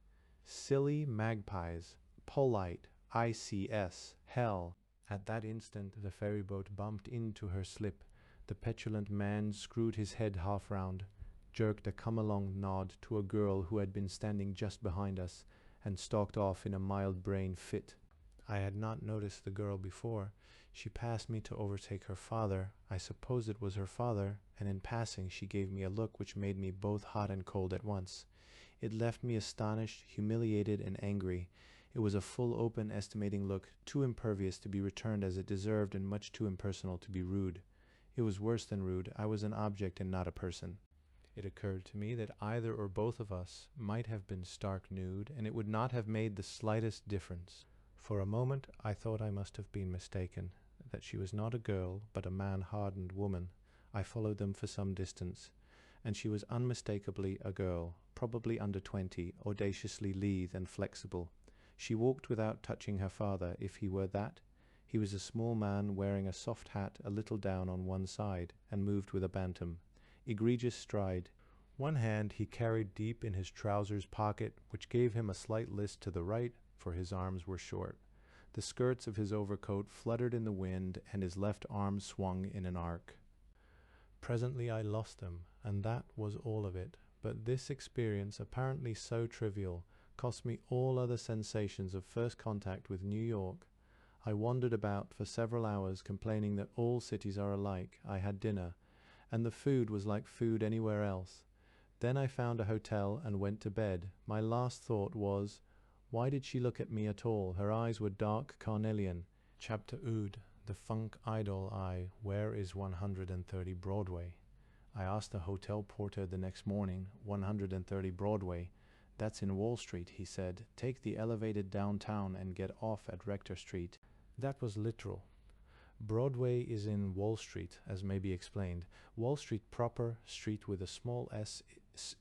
Silly magpies. Polite. ICS. Hell. At that instant the ferryboat bumped into her slip. The petulant man screwed his head half round, jerked a come-along nod to a girl who had been standing just behind us, and stalked off in a mild brain fit. I had not noticed the girl before. She passed me to overtake her father. I suppose it was her father, and in passing she gave me a look which made me both hot and cold at once. It left me astonished, humiliated, and angry. It was a full, open, estimating look, too impervious to be returned as it deserved and much too impersonal to be rude. It was worse than rude. I was an object and not a person. It occurred to me that either or both of us might have been stark nude, and it would not have made the slightest difference. For a moment I thought I must have been mistaken, that she was not a girl, but a man-hardened woman. I followed them for some distance, and she was unmistakably a girl, probably under 20, audaciously lithe and flexible. She walked without touching her father, if he were that. He was a small man wearing a soft hat a little down on one side, and moved with a bantam. Egregious stride. One hand he carried deep in his trousers pocket, which gave him a slight list to the right, for his arms were short. The skirts of his overcoat fluttered in the wind, and his left arm swung in an arc. Presently I lost him, and that was all of it. But this experience, apparently so trivial, cost me all other sensations of first contact with New York. I wandered about for several hours, complaining that all cities are alike. I had dinner, and the food was like food anywhere else. Then I found a hotel and went to bed. My last thought was, why did she look at me at all? Her eyes were dark carnelian. Chapter Oud, the funk idol eye, where is 130 Broadway? I asked the hotel porter the next morning. 130 Broadway. That's in Wall Street, he said. Take the elevated downtown and get off at Rector Street. That was literal. Broadway is in Wall Street, as may be explained. Wall Street proper, street with a small s,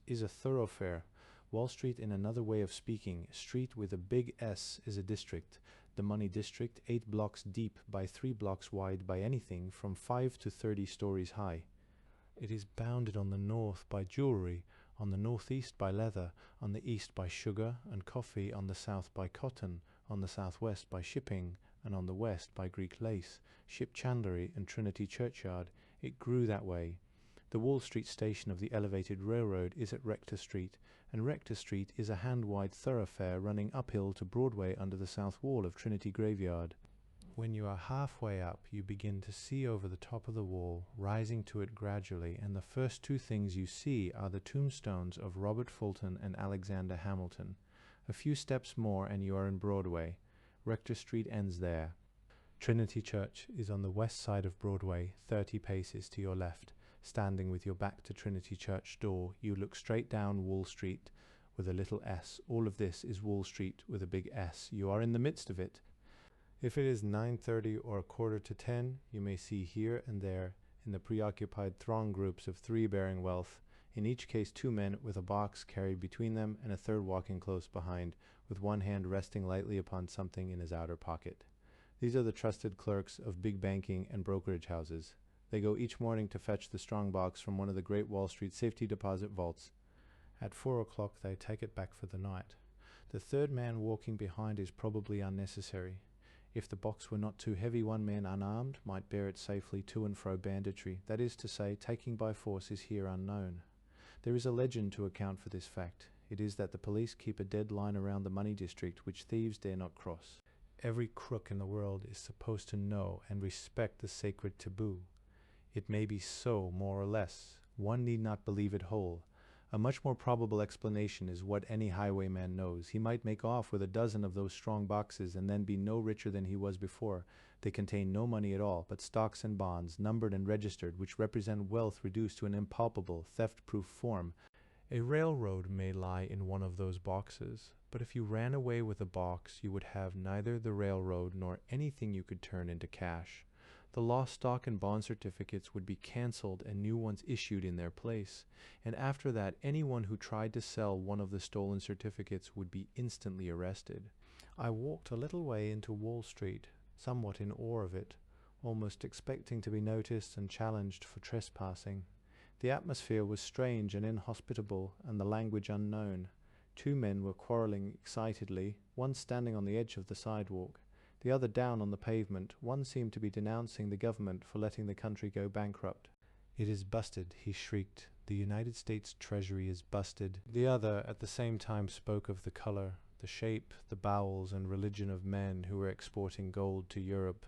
is a thoroughfare. Wall Street, in another way of speaking, street with a big S, is a district. The money district, 8 blocks deep by 3 blocks wide by anything from 5 to 30 stories high. It is bounded on the north by jewelry, on the northeast by leather, on the east by sugar and coffee, on the south by cotton, on the southwest by shipping, and on the west by Greek lace, ship chandlery, and Trinity Churchyard. It grew that way. The Wall Street station of the elevated railroad is at Rector Street, and Rector Street is a hand-wide thoroughfare running uphill to Broadway under the south wall of Trinity Graveyard. When you are halfway up, you begin to see over the top of the wall, rising to it gradually, and the first two things you see are the tombstones of Robert Fulton and Alexander Hamilton. A few steps more and you are in Broadway. Rector Street ends there. Trinity Church is on the west side of Broadway, 30 paces to your left. Standing with your back to Trinity Church door, you look straight down Wall Street with a little S. All of this is Wall Street with a big S. You are in the midst of it. If it is 9:30 or 9:45, you may see here and there in the preoccupied throng groups of 3 bearing wealth, in each case 2 men with a box carried between them and a third walking close behind, with one hand resting lightly upon something in his outer pocket. These are the trusted clerks of big banking and brokerage houses. They go each morning to fetch the strong box from one of the great Wall Street safety deposit vaults. At 4 o'clock they take it back for the night. The third man walking behind is probably unnecessary. If the box were not too heavy, one man unarmed might bear it safely to and fro banditry. That is to say, taking by force is here unknown. There is a legend to account for this fact. It is that the police keep a dead line around the money district which thieves dare not cross. Every crook in the world is supposed to know and respect the sacred taboo. It may be so, more or less. One need not believe it whole. A much more probable explanation is what any highwayman knows. He might make off with a dozen of those strong boxes and then be no richer than he was before. They contain no money at all, but stocks and bonds, numbered and registered, which represent wealth reduced to an impalpable, theft-proof form. A railroad may lie in one of those boxes, but if you ran away with a box, you would have neither the railroad nor anything you could turn into cash. The lost stock and bond certificates would be cancelled and new ones issued in their place, and after that anyone who tried to sell one of the stolen certificates would be instantly arrested. I walked a little way into Wall Street, somewhat in awe of it, almost expecting to be noticed and challenged for trespassing. The atmosphere was strange and inhospitable, and the language unknown. 2 men were quarrelling excitedly, one standing on the edge of the sidewalk, the other down on the pavement. One seemed to be denouncing the government for letting the country go bankrupt. "It is busted," he shrieked. "The United States Treasury is busted." The other at the same time spoke of the color, the shape, the bowels, and religion of men who were exporting gold to Europe.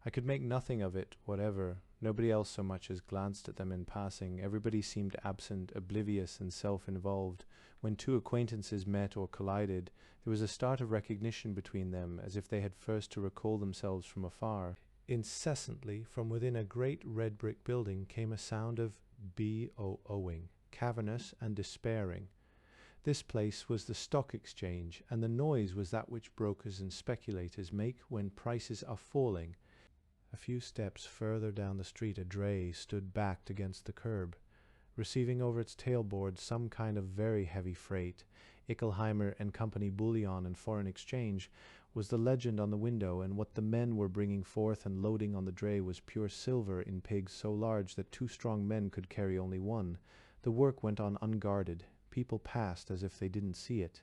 I could make nothing of it whatever. Nobody else so much as glanced at them in passing. Everybody seemed absent, oblivious, and self-involved. When 2 acquaintances met or collided, there was a start of recognition between them, as if they had first to recall themselves from afar. Incessantly, from within a great red brick building, came a sound of B-O-O-ing, cavernous and despairing. This place was the stock exchange, and the noise was that which brokers and speculators make when prices are falling. A few steps further down the street a dray stood backed against the curb, receiving over its tailboard some kind of very heavy freight. Ickelheimer and Company Bullion and Foreign Exchange, was the legend on the window, and what the men were bringing forth and loading on the dray was pure silver in pigs so large that 2 strong men could carry only one. The work went on unguarded. People passed as if they didn't see it.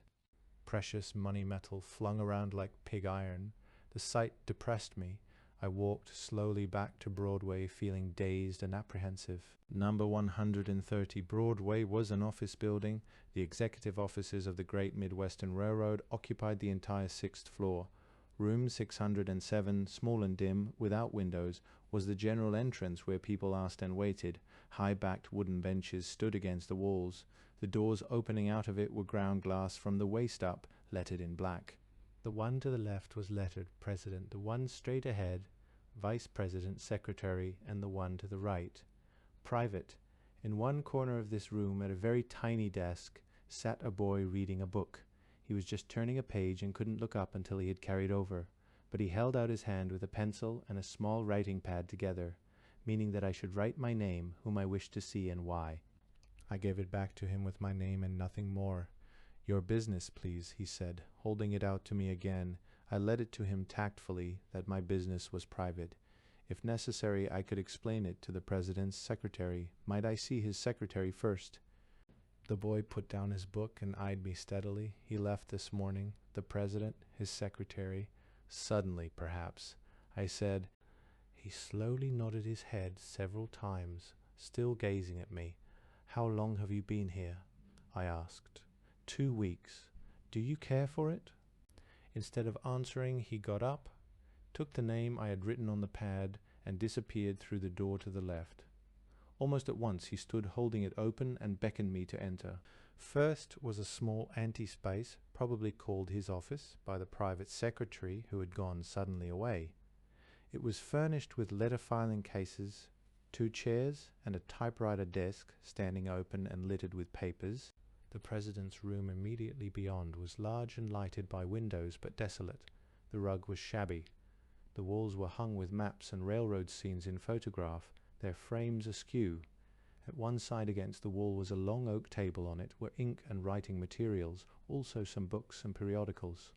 Precious money metal flung around like pig iron. The sight depressed me. I walked slowly back to Broadway, feeling dazed and apprehensive. Number 130 Broadway was an office building. The executive offices of the Great Midwestern Railroad occupied the entire 6th floor. Room 607, small and dim, without windows, was the general entrance where people asked and waited. High-backed wooden benches stood against the walls. The doors opening out of it were ground glass from the waist up, lettered in black. The one to the left was lettered President, the one straight ahead, Vice President, Secretary, and the one to the right, Private. In one corner of this room, at a very tiny desk, sat a boy reading a book. He was just turning a page and couldn't look up until he had carried over, but he held out his hand with a pencil and a small writing pad together, meaning that I should write my name, whom I wished to see, and why. I gave it back to him with my name and nothing more. "Your business, please," he said, holding it out to me again. I led it to him tactfully that my business was private. If necessary, I could explain it to the President's secretary. Might I see his secretary first? The boy put down his book and eyed me steadily. He left this morning. The President, his secretary. Suddenly, perhaps. I said. He slowly nodded his head several times, still gazing at me. "How long have you been here?" I asked. 2 weeks. "Do you care for it?" Instead of answering, he got up, took the name I had written on the pad, and disappeared through the door to the left. Almost at once he stood holding it open and beckoned me to enter. First was a small ante-space, probably called his office, by the private secretary who had gone suddenly away. It was furnished with letter filing cases, 2 chairs, and a typewriter desk standing open and littered with papers. The President's room immediately beyond was large and lighted by windows, but desolate. The rug was shabby. The walls were hung with maps and railroad scenes in photograph, their frames askew. At one side against the wall was a long oak table. On it were ink and writing materials, also some books and periodicals.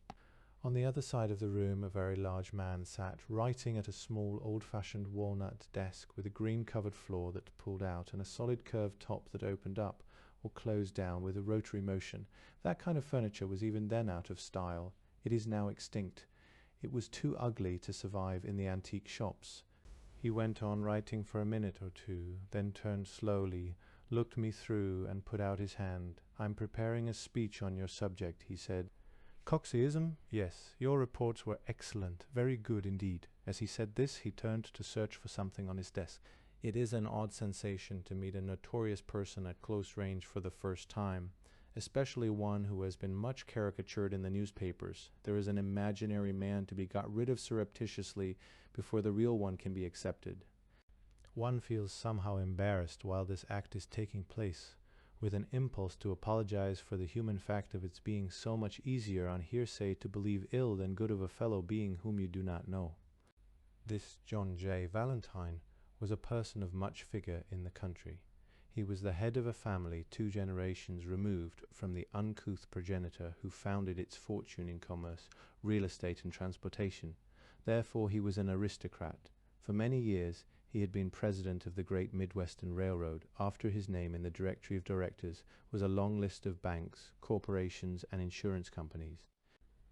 On the other side of the room a very large man sat, writing at a small old-fashioned walnut desk with a green-covered floor that pulled out and a solid curved top that opened up or closed down with a rotary motion. That kind of furniture was even then out of style. It is now extinct. It was too ugly to survive in the antique shops. He went on writing for a minute or two, then turned slowly, looked me through, and put out his hand. "I'm preparing a speech on your subject," he said. "Coxeyism? Yes, your reports were excellent, very good indeed." As he said this, he turned to search for something on his desk. It is an odd sensation to meet a notorious person at close range for the first time, especially one who has been much caricatured in the newspapers. There is an imaginary man to be got rid of surreptitiously before the real one can be accepted. One feels somehow embarrassed while this act is taking place, with an impulse to apologize for the human fact of its being so much easier on hearsay to believe ill than good of a fellow being whom you do not know. This John J. Valentine was a person of much figure in the country. He was the head of a family 2 generations removed from the uncouth progenitor who founded its fortune in commerce, real estate and transportation. Therefore he was an aristocrat. For many years he had been president of the Great Midwestern Railroad. After his name in the directory of directors was a long list of banks, corporations, and insurance companies.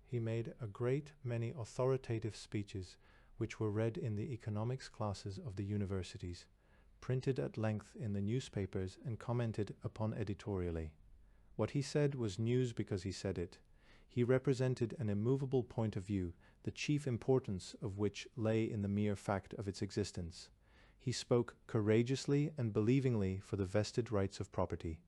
He made a great many authoritative speeches which were read in the economics classes of the universities, printed at length in the newspapers, and commented upon editorially. What he said was news because he said it. He represented an immovable point of view, the chief importance of which lay in the mere fact of its existence. He spoke courageously and believingly for the vested rights of property.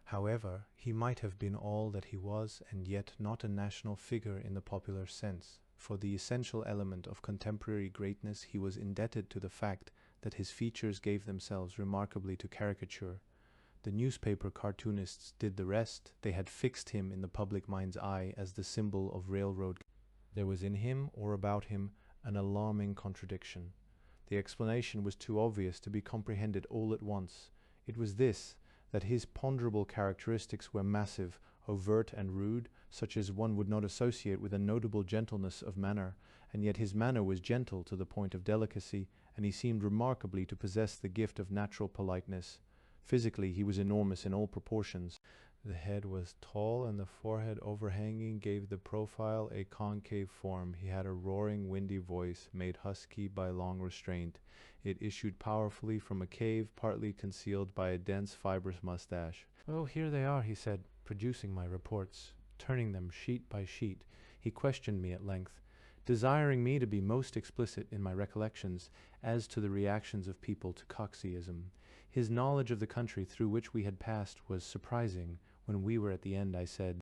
However, he might have been all that he was, and yet not a national figure in the popular sense. For the essential element of contemporary greatness he was indebted to the fact that his features gave themselves remarkably to caricature. The newspaper cartoonists did the rest. They had fixed him in the public mind's eye as the symbol of railroad. There was in him, or about him, an alarming contradiction. The explanation was too obvious to be comprehended all at once. It was this, that his ponderable characteristics were massive, overt and rude, such as one would not associate with a notable gentleness of manner, and yet his manner was gentle to the point of delicacy, and he seemed remarkably to possess the gift of natural politeness. Physically, he was enormous in all proportions. The head was tall, and the forehead overhanging gave the profile a concave form. He had a roaring, windy voice, made husky by long restraint. It issued powerfully from a cave, partly concealed by a dense, fibrous mustache. "Oh, here they are," he said, producing my reports, turning them sheet by sheet. He questioned me at length, desiring me to be most explicit in my recollections as to the reactions of people to Coxeyism. His knowledge of the country through which we had passed was surprising. When we were at the end, I said,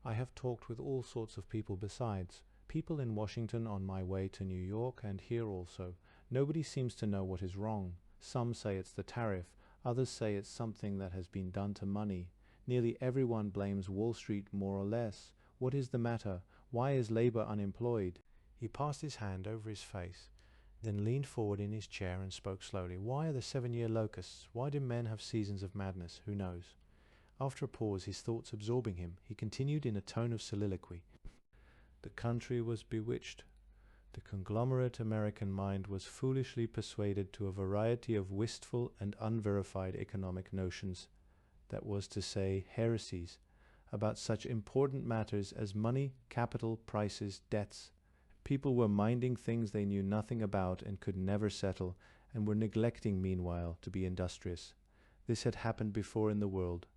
"I have talked with all sorts of people besides. People in Washington on my way to New York, and here also. Nobody seems to know what is wrong. Some say it's the tariff. Others say it's something that has been done to money. Nearly everyone blames Wall Street more or less. What is the matter? Why is labor unemployed?" He passed his hand over his face, then leaned forward in his chair and spoke slowly. "Why are the 7-year locusts? Why do men have seasons of madness? Who knows?" After a pause, his thoughts absorbing him, he continued in a tone of soliloquy. "The country was bewitched. The conglomerate American mind was foolishly persuaded to a variety of wistful and unverified economic notions, that was to say, heresies, about such important matters as money, capital, prices, debts. People were minding things they knew nothing about and could never settle, and were neglecting meanwhile to be industrious. This had happened before in the world.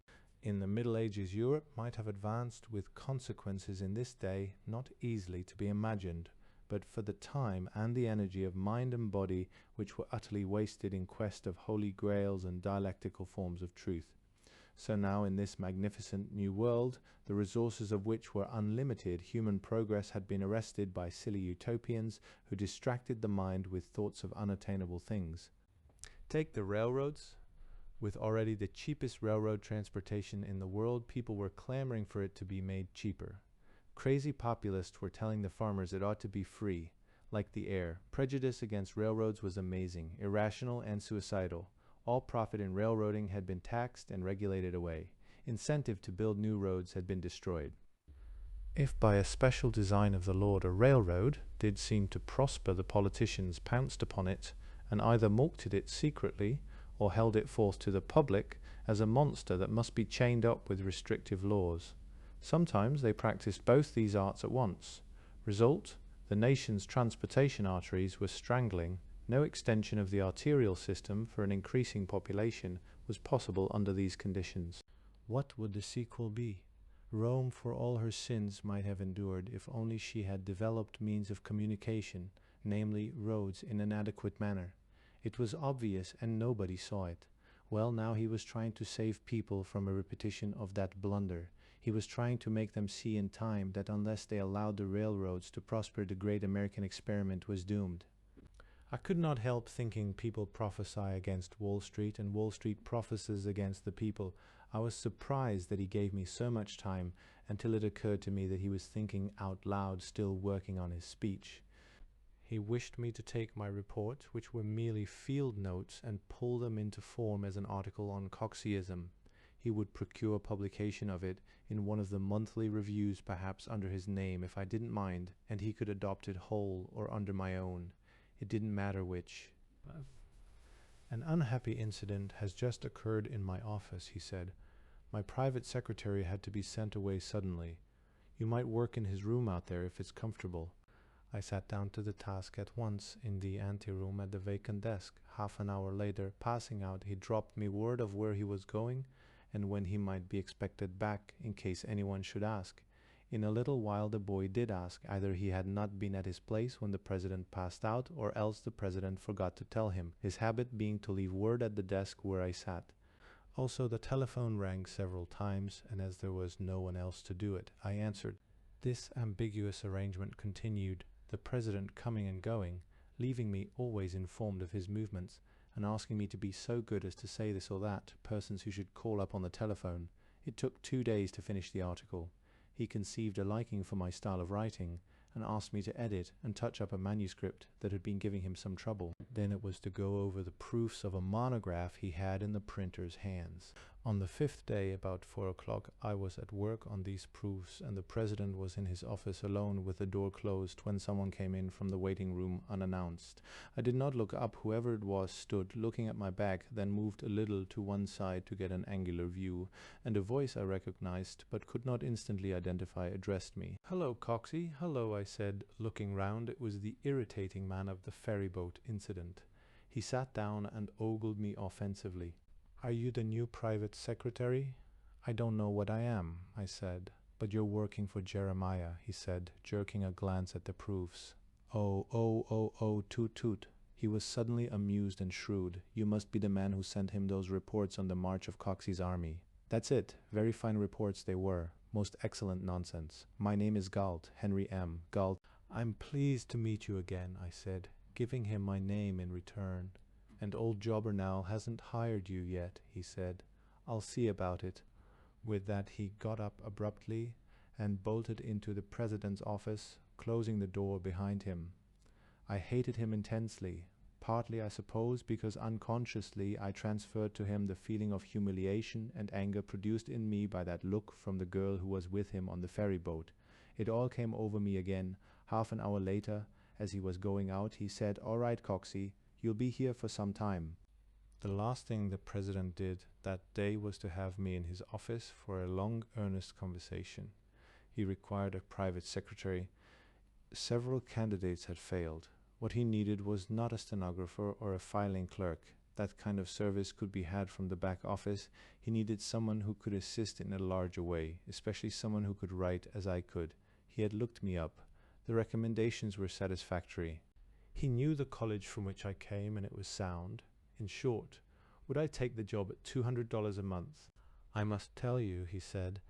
In the Middle Ages, Europe might have advanced with consequences in this day not easily to be imagined, but for the time and the energy of mind and body which were utterly wasted in quest of holy grails and dialectical forms of truth. So now in this magnificent new world, the resources of which were unlimited, human progress had been arrested by silly utopians who distracted the mind with thoughts of unattainable things. Take the railroads. With already the cheapest railroad transportation in the world, people were clamoring for it to be made cheaper. Crazy populists were telling the farmers it ought to be free, like the air. Prejudice against railroads was amazing, irrational, and suicidal. All profit in railroading had been taxed and regulated away. Incentive to build new roads had been destroyed. If by a special design of the Lord a railroad did seem to prosper, the politicians pounced upon it, and either mulcted it secretly, or held it forth to the public as a monster that must be chained up with restrictive laws. Sometimes they practiced both these arts at once. Result, the nation's transportation arteries were strangling. No extension of the arterial system for an increasing population was possible under these conditions. What would the sequel be? Rome, for all her sins, might have endured if only she had developed means of communication, namely roads, in an adequate manner. It was obvious and nobody saw it. Well, now he was trying to save people from a repetition of that blunder. He was trying to make them see in time that unless they allowed the railroads to prosper, the great American experiment was doomed. I could not help thinking people prophesy against Wall Street and Wall Street prophesies against the people. I was surprised that he gave me so much time until it occurred to me that he was thinking out loud, still working on his speech. He wished me to take my report, which were merely field notes, and pull them into form as an article on Coxeyism. He would procure publication of it in one of the monthly reviews, perhaps under his name if I didn't mind, and he could adopt it whole or under my own. It didn't matter which. "An unhappy incident has just occurred in my office," he said. "My private secretary had to be sent away suddenly. You might work in his room out there if it's comfortable." I sat down to the task at once in the anteroom at the vacant desk. Half an hour later, passing out, he dropped me word of where he was going and when he might be expected back, in case anyone should ask. In a little while the boy did ask. Either he had not been at his place when the president passed out, or else the president forgot to tell him, his habit being to leave word at the desk where I sat. Also the telephone rang several times, and as there was no one else to do it, I answered. This ambiguous arrangement continued, the president coming and going, leaving me always informed of his movements, and asking me to be so good as to say this or that to persons who should call up on the telephone. It took 2 days to finish the article. He conceived a liking for my style of writing, and asked me to edit and touch up a manuscript that had been giving him some trouble. Then it was to go over the proofs of a monograph he had in the printer's hands. On the fifth day, about 4 o'clock, I was at work on these proofs, and the president was in his office alone with the door closed when someone came in from the waiting room unannounced. I did not look up. Whoever it was stood looking at my back, then moved a little to one side to get an angular view, and a voice I recognized but could not instantly identify addressed me. "Hello, Coxey." "Hello," I said, looking round. It was the irritating man of the ferryboat incident. He sat down and ogled me offensively. "Are you the new private secretary?" "I don't know what I am," I said. "But you're working for Jeremiah," he said, jerking a glance at the proofs. Oh, toot toot. He was suddenly amused and shrewd. "You must be the man who sent him those reports on the march of Coxey's army." "That's it. Very fine reports they were. Most excellent nonsense. My name is Galt, Henry M. Galt." "I'm pleased to meet you again," I said, giving him my name in return. "And old Jobbernow hasn't hired you yet," he said. "I'll see about it." With that he got up abruptly and bolted into the president's office, closing the door behind him. I hated him intensely, partly I suppose because unconsciously I transferred to him the feeling of humiliation and anger produced in me by that look from the girl who was with him on the ferry boat. It all came over me again. Half an hour later, as he was going out, he said, "All right, Coxey, you'll be here for some time." The last thing the president did that day was to have me in his office for a long, earnest conversation. He required a private secretary. Several candidates had failed. What he needed was not a stenographer or a filing clerk. That kind of service could be had from the back office. He needed someone who could assist in a larger way, especially someone who could write as I could. He had looked me up. The recommendations were satisfactory. He knew the college from which I came, and it was sound. In short, would I take the job at $200 a month? "I must tell you," he said,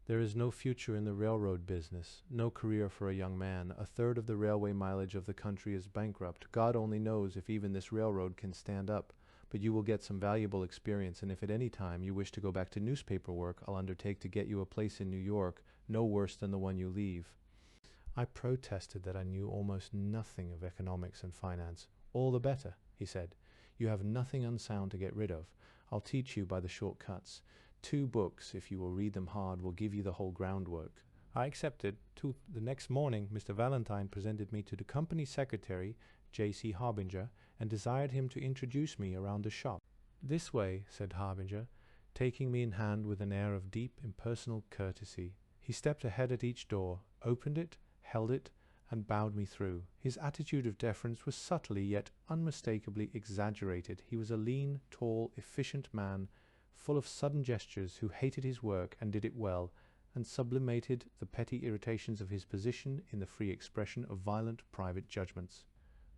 "there is no future in the railroad business, no career for a young man. A third of the railway mileage of the country is bankrupt. God only knows if even this railroad can stand up. But you will get some valuable experience, and if at any time you wish to go back to newspaper work, I'll undertake to get you a place in New York, no worse than the one you leave." I protested that I knew almost nothing of economics and finance. "All the better," he said. "You have nothing unsound to get rid of. I'll teach you by the short cuts. 2 books, if you will read them hard, will give you the whole groundwork." I accepted. The next morning, Mr. Valentine presented me to the company secretary, J.C. Harbinger, and desired him to introduce me around the shop. "This way," said Harbinger, taking me in hand with an air of deep, impersonal courtesy. He stepped ahead at each door, opened it, held it, and bowed me through. His attitude of deference was subtly yet unmistakably exaggerated. He was a lean, tall, efficient man, full of sudden gestures, who hated his work and did it well, and sublimated the petty irritations of his position in the free expression of violent private judgments.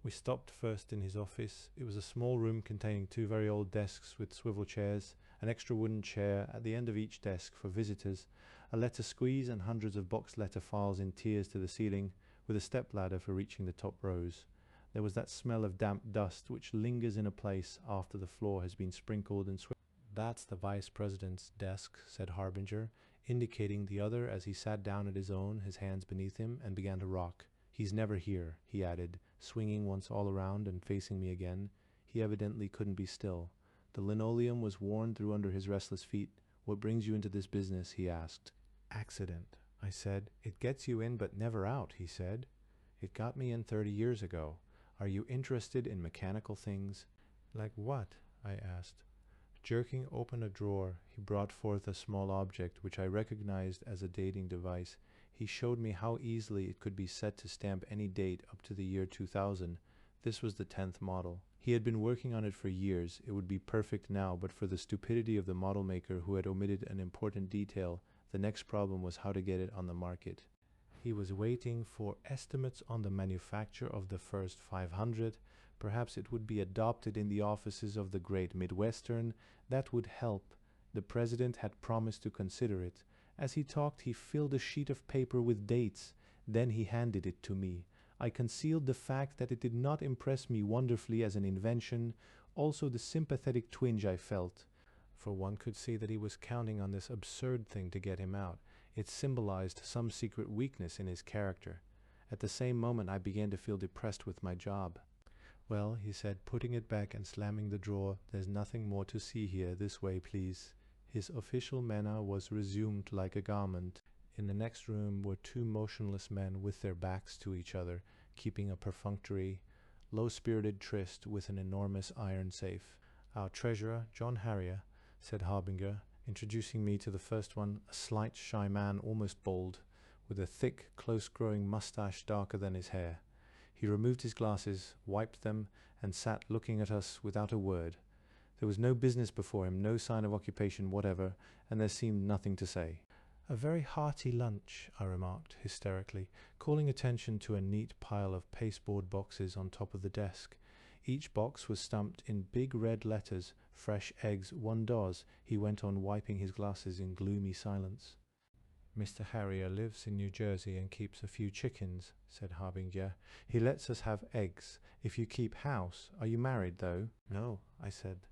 We stopped first in his office. It was a small room containing 2 very old desks with swivel chairs, an extra wooden chair at the end of each desk for visitors, a letter squeeze, and hundreds of box letter files in tiers to the ceiling, with a stepladder for reaching the top rows. There was that smell of damp dust which lingers in a place after the floor has been sprinkled and swept. "That's the vice president's desk," said Harbinger, indicating the other as he sat down at his own, his hands beneath him, and began to rock. "He's never here," he added, swinging once all around and facing me again. He evidently couldn't be still. The linoleum was worn through under his restless feet. "What brings you into this business?" he asked. "Accident," I said. "It gets you in but never out," he said. "It got me in 30 years ago. Are you interested in mechanical things?" "Like what?" I asked. Jerking open a drawer, he brought forth a small object which I recognized as a dating device. He showed me how easily it could be set to stamp any date up to the year 2000. This was the 10th model. He had been working on it for years. It would be perfect now, but for the stupidity of the model maker who had omitted an important detail. The next problem was how to get it on the market. He was waiting for estimates on the manufacture of the first 500. Perhaps it would be adopted in the offices of the Great Midwestern. That would help. The president had promised to consider it. As he talked, he filled a sheet of paper with dates. Then he handed it to me. I concealed the fact that it did not impress me wonderfully as an invention, also the sympathetic twinge I felt. For one could see that he was counting on this absurd thing to get him out. It symbolized some secret weakness in his character. At the same moment I began to feel depressed with my job. "Well," he said, putting it back and slamming the drawer, "there's nothing more to see here. This way, please." His official manner was resumed like a garment. In the next room were two motionless men with their backs to each other, keeping a perfunctory, low-spirited tryst with an enormous iron safe. "Our treasurer, John Harrier," said Harbinger, introducing me to the first one, a slight, shy man, almost bald, with a thick, close-growing moustache darker than his hair. He removed his glasses, wiped them, and sat looking at us without a word. There was no business before him, no sign of occupation whatever, and there seemed nothing to say. "A very hearty lunch," I remarked hysterically, calling attention to a neat pile of pasteboard boxes on top of the desk. Each box was stamped in big red letters, "Fresh eggs, $1." He went on wiping his glasses in gloomy silence. "Mr. Harrier lives in New Jersey and keeps a few chickens," said Harbinger. "He lets us have eggs. If you keep house, are you married, though?" "No," I said.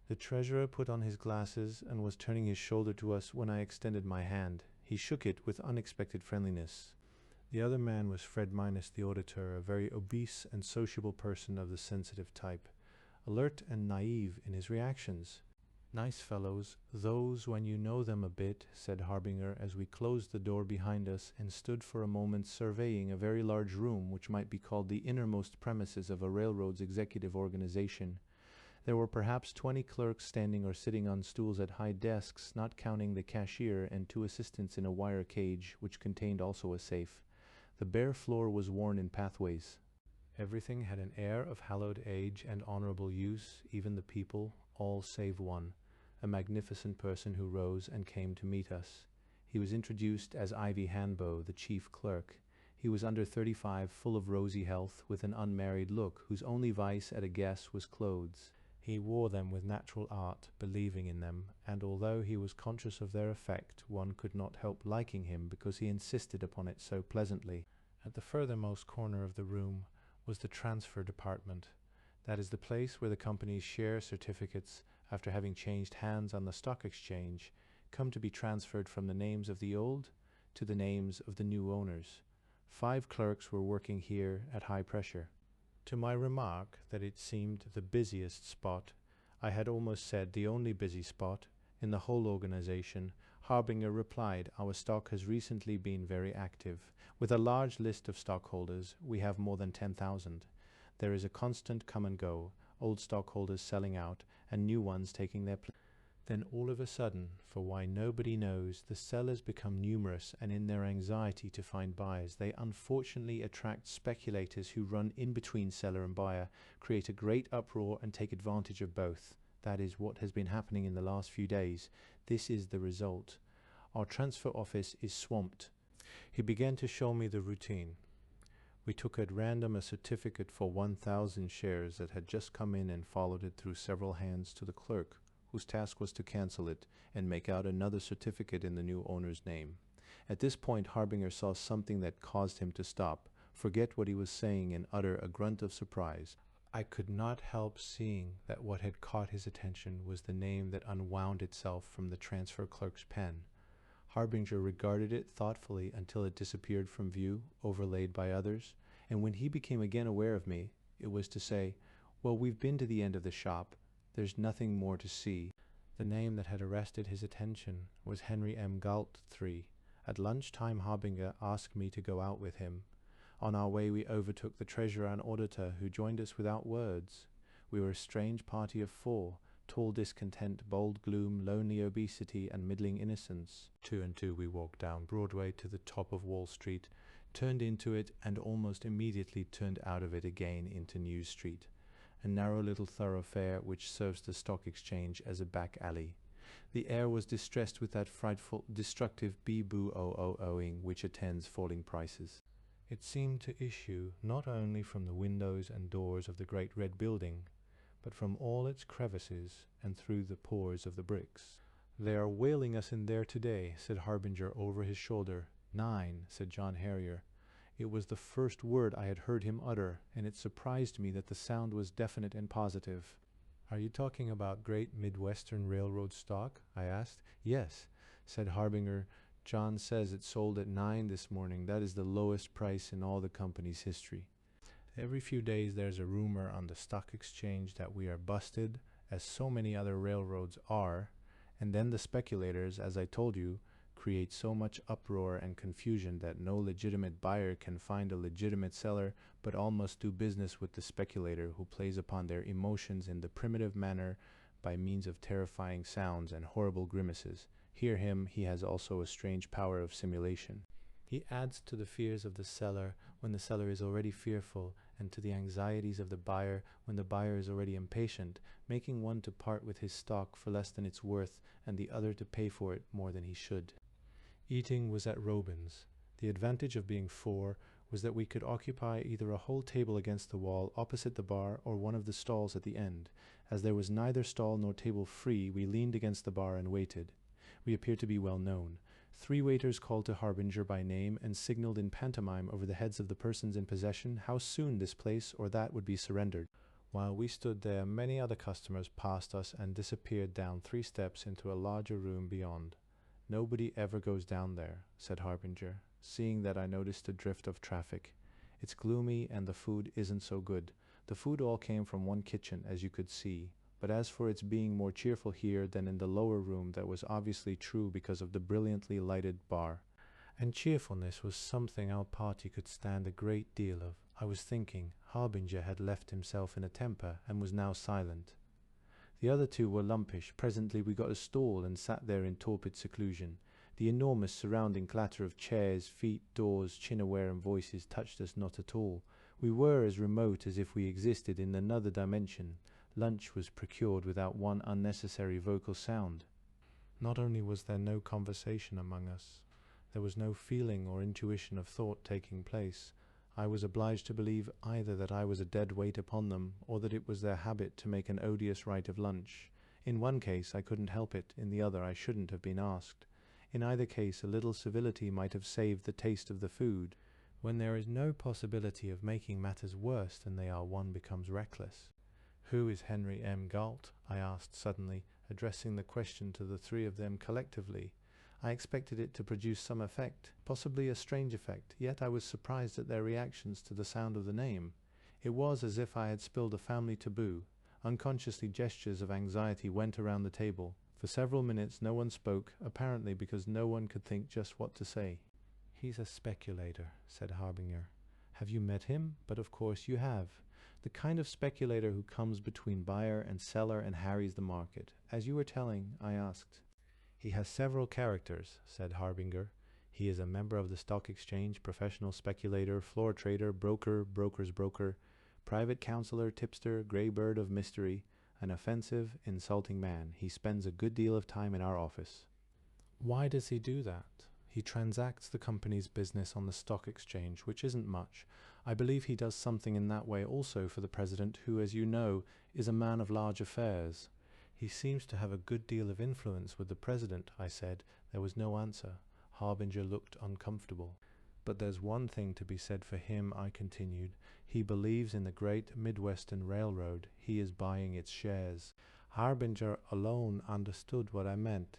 The treasurer put on his glasses and was turning his shoulder to us when I extended my hand. He shook it with unexpected friendliness. The other man was Fred Minus, the auditor, a very obese and sociable person of the sensitive type, alert and naive in his reactions. "Nice fellows, those, when you know them a bit," said Harbinger as we closed the door behind us and stood for a moment surveying a very large room which might be called the innermost premises of a railroad's executive organization. There were perhaps 20 clerks standing or sitting on stools at high desks, not counting the cashier and 2 assistants in a wire cage, which contained also a safe. The bare floor was worn in pathways. Everything had an air of hallowed age and honorable use, even the people, all save one, a magnificent person who rose and came to meet us. He was introduced as Ivy Hanbo, the chief clerk. He was under 35, full of rosy health, with an unmarried look, whose only vice at a guess was clothes. He wore them with natural art, believing in them, and although he was conscious of their effect, one could not help liking him because he insisted upon it so pleasantly. At the furthermost corner of the room was the transfer department. That is the place where the company's share certificates, after having changed hands on the stock exchange, come to be transferred from the names of the old to the names of the new owners. 5 clerks were working here at high pressure. To my remark that it seemed the busiest spot, I had almost said the only busy spot, in the whole organization, Harbinger replied, "Our stock has recently been very active. With a large list of stockholders, we have more than 10,000. There is a constant come and go, old stockholders selling out, and new ones taking their place. Then all of a sudden, for why nobody knows, the sellers become numerous, and in their anxiety to find buyers, they unfortunately attract speculators who run in between seller and buyer, create a great uproar, and take advantage of both. That is what has been happening in the last few days. This is the result. Our transfer office is swamped." He began to show me the routine. We took at random a certificate for 1,000 shares that had just come in and followed it through several hands to the clerk, whose task was to cancel it and make out another certificate in the new owner's name. At this point Harbinger saw something that caused him to stop, forget what he was saying, and utter a grunt of surprise. I could not help seeing that what had caught his attention was the name that unwound itself from the transfer clerk's pen. Harbinger regarded it thoughtfully until it disappeared from view, overlaid by others, and when he became again aware of me, it was to say, "Well, we've been to the end of the shop. There's nothing more to see." The name that had arrested his attention was Henry M. Galt III. At lunchtime Harbinger asked me to go out with him. On our way we overtook the treasurer and auditor, who joined us without words. We were a strange party of 4, tall discontent, bold gloom, lonely obesity, and middling innocence. 2 and 2 we walked down Broadway to the top of Wall Street, turned into it, and almost immediately turned out of it again into New Street, a narrow little thoroughfare which serves the stock exchange as a back alley. The air was distressed with that frightful, destructive bee-boo-oh-oh-ohing which attends falling prices. It seemed to issue not only from the windows and doors of the great red building, but from all its crevices and through the pores of the bricks. "They are whaling us in there today," said Harbinger over his shoulder. 9, said John Harrier. It was the first word I had heard him utter, and it surprised me that the sound was definite and positive. "Are you talking about Great Midwestern Railroad stock?" I asked. "Yes," said Harbinger. "John says it sold at 9 this morning. That is the lowest price in all the company's history. Every few days there's a rumor on the stock exchange that we are busted, as so many other railroads are, And then the speculators, as I told you, create so much uproar and confusion that no legitimate buyer can find a legitimate seller, but all must do business with the speculator who plays upon their emotions in the primitive manner by means of terrifying sounds and horrible grimaces. Hear him, he has also a strange power of simulation. He adds to the fears of the seller when the seller is already fearful, and to the anxieties of the buyer when the buyer is already impatient, making one to part with his stock for less than its worth, and the other to pay for it more than he should. Eating was at Robin's. The advantage of being four was that we could occupy either a whole table against the wall opposite the bar or one of the stalls at the end. As there was neither stall nor table free, we leaned against the bar and waited. We appeared to be well known. 3 waiters called to Harbinger by name and signaled in pantomime over the heads of the persons in possession how soon this place or that would be surrendered. While we stood there, many other customers passed us and disappeared down 3 steps into a larger room beyond. "Nobody ever goes down there," said Harbinger, seeing that I noticed a drift of traffic. "It's gloomy and the food isn't so good. The food all came from one kitchen, as you could see. But as for its being more cheerful here than in the lower room, that was obviously true because of the brilliantly lighted bar. And cheerfulness was something our party could stand a great deal of. I was thinking, Harbinger had left himself in a temper and was now silent. The other 2 were lumpish. Presently we got a stall and sat there in torpid seclusion. The enormous surrounding clatter of chairs, feet, doors, chinaware and voices touched us not at all. We were as remote as if we existed in another dimension. Lunch was procured without one unnecessary vocal sound. Not only was there no conversation among us, there was no feeling or intuition of thought taking place. I was obliged to believe either that I was a dead weight upon them, or that it was their habit to make an odious rite of lunch. In one case I couldn't help it, in the other I shouldn't have been asked. In either case a little civility might have saved the taste of the food. When there is no possibility of making matters worse than they are, one becomes reckless. "Who is Henry M. Galt?" I asked suddenly, addressing the question to the 3 of them collectively. I expected it to produce some effect, possibly a strange effect, yet I was surprised at their reactions to the sound of the name. It was as if I had spilled a family taboo. Unconsciously gestures of anxiety went around the table. For several minutes no one spoke, apparently because no one could think just what to say. "He's a speculator," said Harbinger. "Have you met him? But of course you have. The kind of speculator who comes between buyer and seller and harries the market. As you were telling," I asked. "He has several characters," said Harbinger. "He is a member of the stock exchange, professional speculator, floor trader, broker, broker's broker, private counselor, tipster, grey bird of mystery, an offensive, insulting man. He spends a good deal of time in our office." "Why does he do that?" "He transacts the company's business on the stock exchange, which isn't much. I believe he does something in that way also for the president, who, as you know, is a man of large affairs." "He seems to have a good deal of influence with the president," I said. There was no answer. Harbinger looked uncomfortable. "But there's one thing to be said for him," I continued. "He believes in the great Midwestern Railroad. He is buying its shares." Harbinger alone understood what I meant.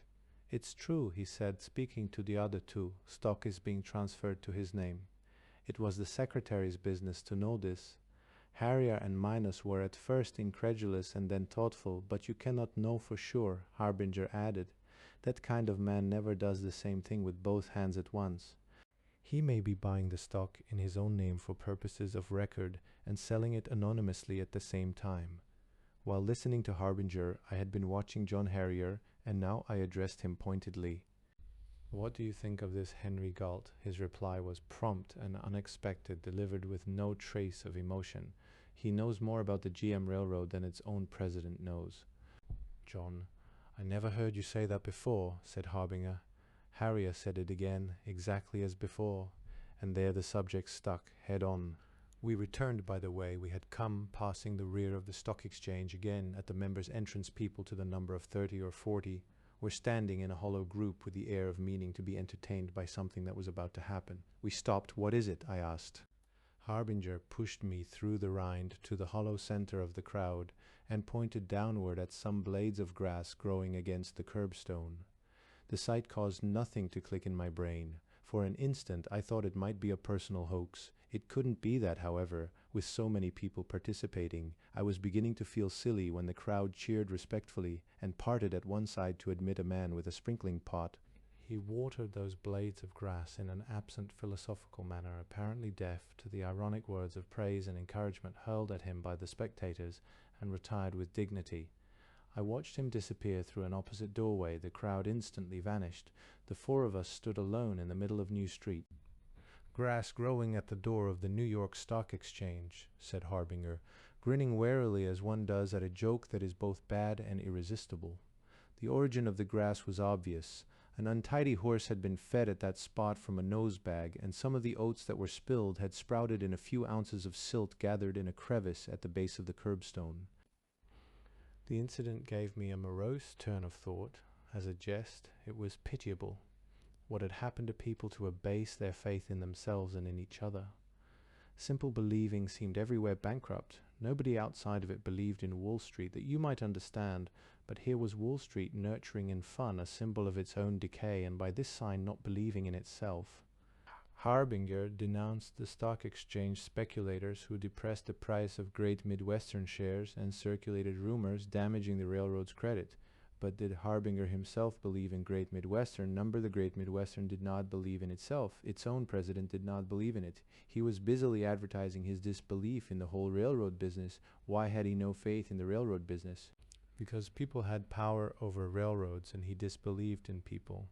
"It's true," he said, speaking to the other 2. "Stock is being transferred to his name." It was the secretary's business to know this. Harrier and Minus were at first incredulous and then thoughtful. "But you cannot know for sure," Harbinger added. "That kind of man never does the same thing with both hands at once. He may be buying the stock in his own name for purposes of record and selling it anonymously at the same time." While listening to Harbinger, I had been watching John Harrier, and now I addressed him pointedly. "What do you think of this Henry Galt?" His reply was prompt and unexpected, delivered with no trace of emotion. "He knows more about the GM Railroad than its own president knows." "John, I never heard you say that before," said Harbinger. Harrier said it again, exactly as before, and there the subject stuck, head on. We returned by the way we had come, passing the rear of the stock exchange again at the members' entrance. People to the number of 30 or 40 were standing in a hollow group with the air of meaning to be entertained by something that was about to happen. We stopped. "What is it?" I asked. Harbinger pushed me through the rind to the hollow center of the crowd and pointed downward at some blades of grass growing against the curbstone. The sight caused nothing to click in my brain. For an instant I thought it might be a personal hoax. It couldn't be that, however, with so many people participating. I was beginning to feel silly when the crowd cheered respectfully and parted at one side to admit a man with a sprinkling pot. He watered those blades of grass in an absent philosophical manner, apparently deaf to the ironic words of praise and encouragement hurled at him by the spectators, and retired with dignity. I watched him disappear through an opposite doorway. The crowd instantly vanished. The four of us stood alone in the middle of New Street. "Grass growing at the door of the New York Stock Exchange," said Harbinger, grinning warily as one does at a joke that is both bad and irresistible. The origin of the grass was obvious. An untidy horse had been fed at that spot from a nose-bag, and some of the oats that were spilled had sprouted in a few ounces of silt gathered in a crevice at the base of the curbstone. The incident gave me a morose turn of thought. As a jest, it was pitiable. What had happened to people to abase their faith in themselves and in each other? Simple believing seemed everywhere bankrupt. Nobody outside of it believed in Wall Street, that you might understand, but here was Wall Street nurturing in fun a symbol of its own decay, and by this sign not believing in itself. Harbinger denounced the stock exchange speculators who depressed the price of great Midwestern shares and circulated rumors damaging the railroad's credit. But did Harbinger himself believe in Great Midwestern? Number the Great Midwestern did not believe in itself. Its own president did not believe in it. He was busily advertising his disbelief in the whole railroad business. Why had he no faith in the railroad business? Because people had power over railroads, and he disbelieved in people.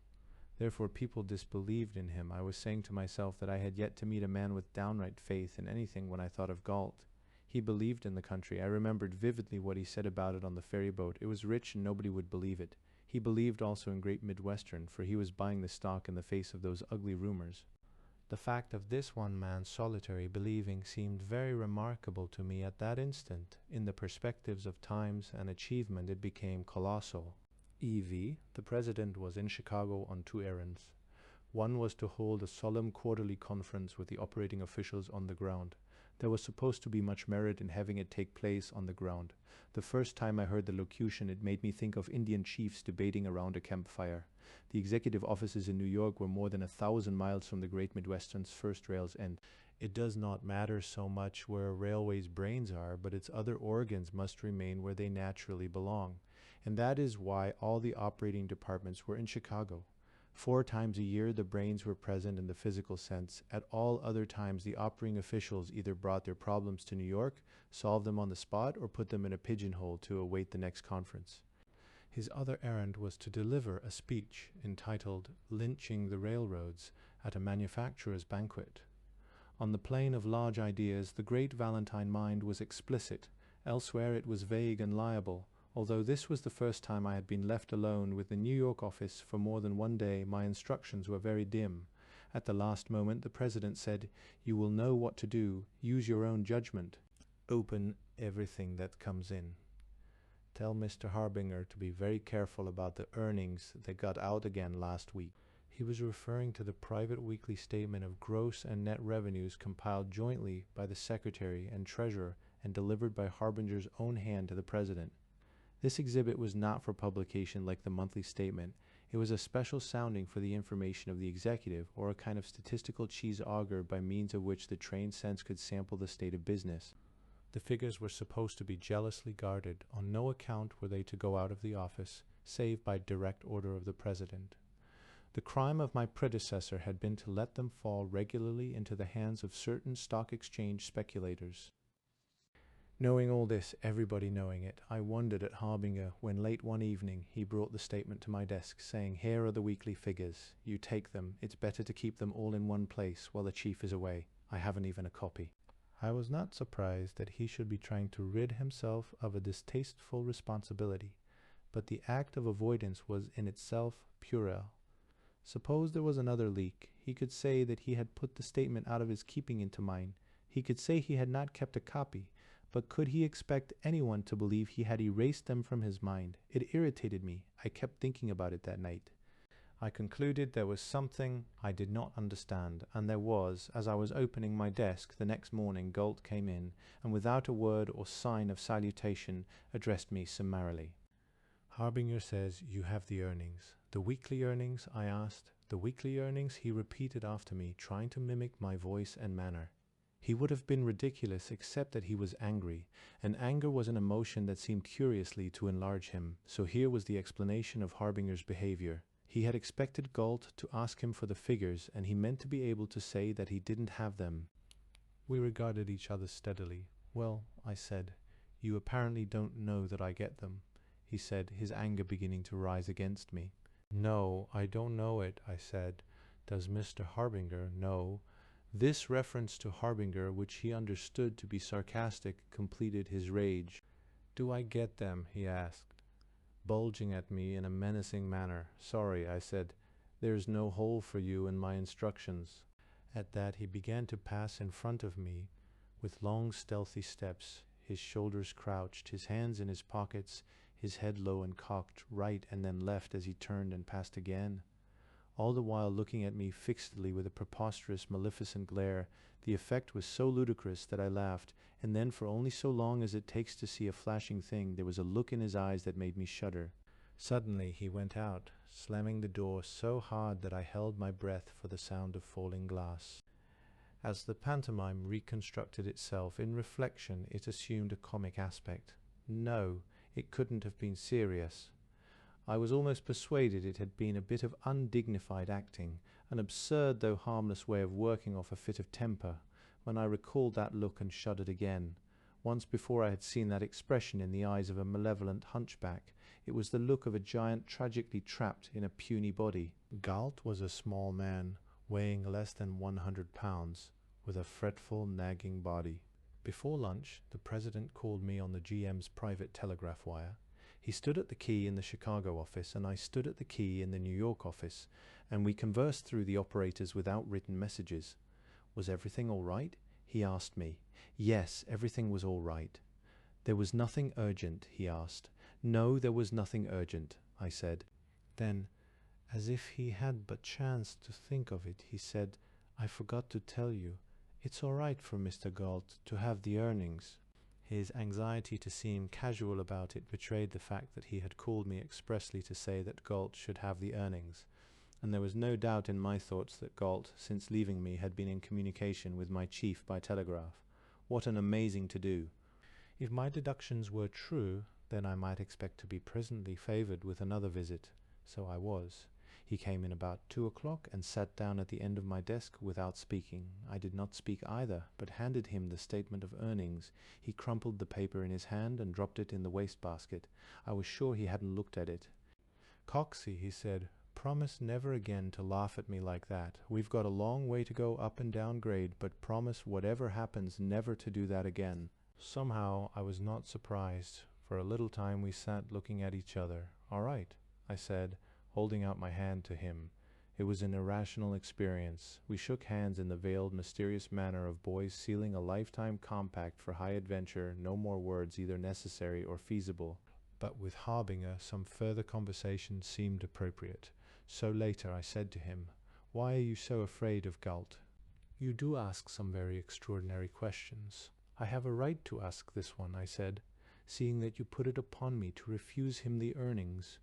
Therefore people disbelieved in him. I was saying to myself that I had yet to meet a man with downright faith in anything when I thought of Galt. He believed in the country. I remembered vividly what he said about it on the ferry boat. It was rich and nobody would believe it. He believed also in Great Midwestern, for he was buying the stock in the face of those ugly rumors. The fact of this one man's solitary believing seemed very remarkable to me at that instant. In the perspectives of times and achievement it became colossal. E.V., the president, was in Chicago on two errands. One was to hold a solemn quarterly conference with the operating officials on the ground. There was supposed to be much merit in having it take place on the ground. The first time I heard the locution, it made me think of Indian chiefs debating around a campfire. The executive offices in New York were more than 1,000 miles from the Great Midwestern's first rail's end. It does not matter so much where a railway's brains are, but its other organs must remain where they naturally belong. And that is why all the operating departments were in Chicago. 4 times a year the brains were present in the physical sense. At all other times the operating officials either brought their problems to New York, solved them on the spot, or put them in a pigeonhole to await the next conference. His other errand was to deliver a speech entitled "Lynching the Railroads" at a manufacturer's banquet. On the plane of large ideas the great Valentine mind was explicit. Elsewhere it was vague and liable. Although this was the first time I had been left alone with the New York office for more than one day, my instructions were very dim. At the last moment the president said, "You will know what to do. Use your own judgment. Open everything that comes in. Tell Mr. Harbinger to be very careful about the earnings that got out again last week." He was referring to the private weekly statement of gross and net revenues compiled jointly by the secretary and treasurer and delivered by Harbinger's own hand to the president. This exhibit was not for publication like the monthly statement. It was a special sounding for the information of the executive, or a kind of statistical cheese auger by means of which the trained sense could sample the state of business. The figures were supposed to be jealously guarded. On no account were they to go out of the office, save by direct order of the president. The crime of my predecessor had been to let them fall regularly into the hands of certain stock exchange speculators. Knowing all this, everybody knowing it, I wondered at Harbinger when late one evening he brought the statement to my desk, saying, "Here are the weekly figures. You take them. It's better to keep them all in one place while the chief is away. I haven't even a copy." I was not surprised that he should be trying to rid himself of a distasteful responsibility, but the act of avoidance was in itself puerile. Suppose there was another leak. He could say that he had put the statement out of his keeping into mine. He could say he had not kept a copy. But could he expect anyone to believe he had erased them from his mind? It irritated me. I kept thinking about it that night. I concluded there was something I did not understand, and there was. As I was opening my desk the next morning, Galt came in, and without a word or sign of salutation addressed me summarily. "Harbinger says you have the earnings." "The weekly earnings?" I asked. "The weekly earnings?" he repeated after me, trying to mimic my voice and manner. He would have been ridiculous except that he was angry, and anger was an emotion that seemed curiously to enlarge him. So here was the explanation of Harbinger's behavior. He had expected Galt to ask him for the figures, and he meant to be able to say that he didn't have them. We regarded each other steadily. "Well," I said, "you apparently don't know that I get them," he said, his anger beginning to rise against me. "No, I don't know it," I said. "Does Mr. Harbinger know?" This reference to Harbinger, which he understood to be sarcastic, completed his rage. "Do I get them?" he asked, bulging at me in a menacing manner. "Sorry," I said. "There's no hole for you in my instructions." At that he began to pass in front of me with long stealthy steps, his shoulders crouched, his hands in his pockets, his head low and cocked right and then left as he turned and passed again, all the while looking at me fixedly with a preposterous, maleficent glare. The effect was so ludicrous that I laughed, and then for only so long as it takes to see a flashing thing, there was a look in his eyes that made me shudder. Suddenly he went out, slamming the door so hard that I held my breath for the sound of falling glass. As the pantomime reconstructed itself, in reflection it assumed a comic aspect. No, it couldn't have been serious. I was almost persuaded it had been a bit of undignified acting, an absurd though harmless way of working off a fit of temper, when I recalled that look and shuddered again. Once before I had seen that expression in the eyes of a malevolent hunchback. It was the look of a giant tragically trapped in a puny body. Galt was a small man, weighing less than 100 pounds, with a fretful, nagging body. Before lunch, the president called me on the GM's private telegraph wire. He stood at the key in the Chicago office, and I stood at the key in the New York office, and we conversed through the operators without written messages. Was everything all right? He asked me. Yes, everything was all right. There was nothing urgent, he asked. No, there was nothing urgent, I said. Then, as if he had but chanced to think of it, he said, "I forgot to tell you. It's all right for Mr. Galt to have the earnings." His anxiety to seem casual about it betrayed the fact that he had called me expressly to say that Galt should have the earnings, and there was no doubt in my thoughts that Galt, since leaving me, had been in communication with my chief by telegraph. What an amazing to-do! If my deductions were true, then I might expect to be presently favored with another visit. So I was. He came in about 2 o'clock and sat down at the end of my desk without speaking. I did not speak either, but handed him the statement of earnings. He crumpled the paper in his hand and dropped it in the wastebasket. I was sure he hadn't looked at it. "Coxey," he said, "promise never again to laugh at me like that. We've got a long way to go up and down grade, but promise whatever happens never to do that again." Somehow I was not surprised. For a little time we sat looking at each other. "All right," I said, holding out my hand to him. It was an irrational experience. We shook hands in the veiled, mysterious manner of boys sealing a lifetime compact for high adventure, no more words either necessary or feasible. But with Harbinger some further conversation seemed appropriate. So later I said to him, "Why are you so afraid of Galt? You do ask some very extraordinary questions." "I have a right to ask this one," I said, "seeing that you put it upon me to refuse him the earnings.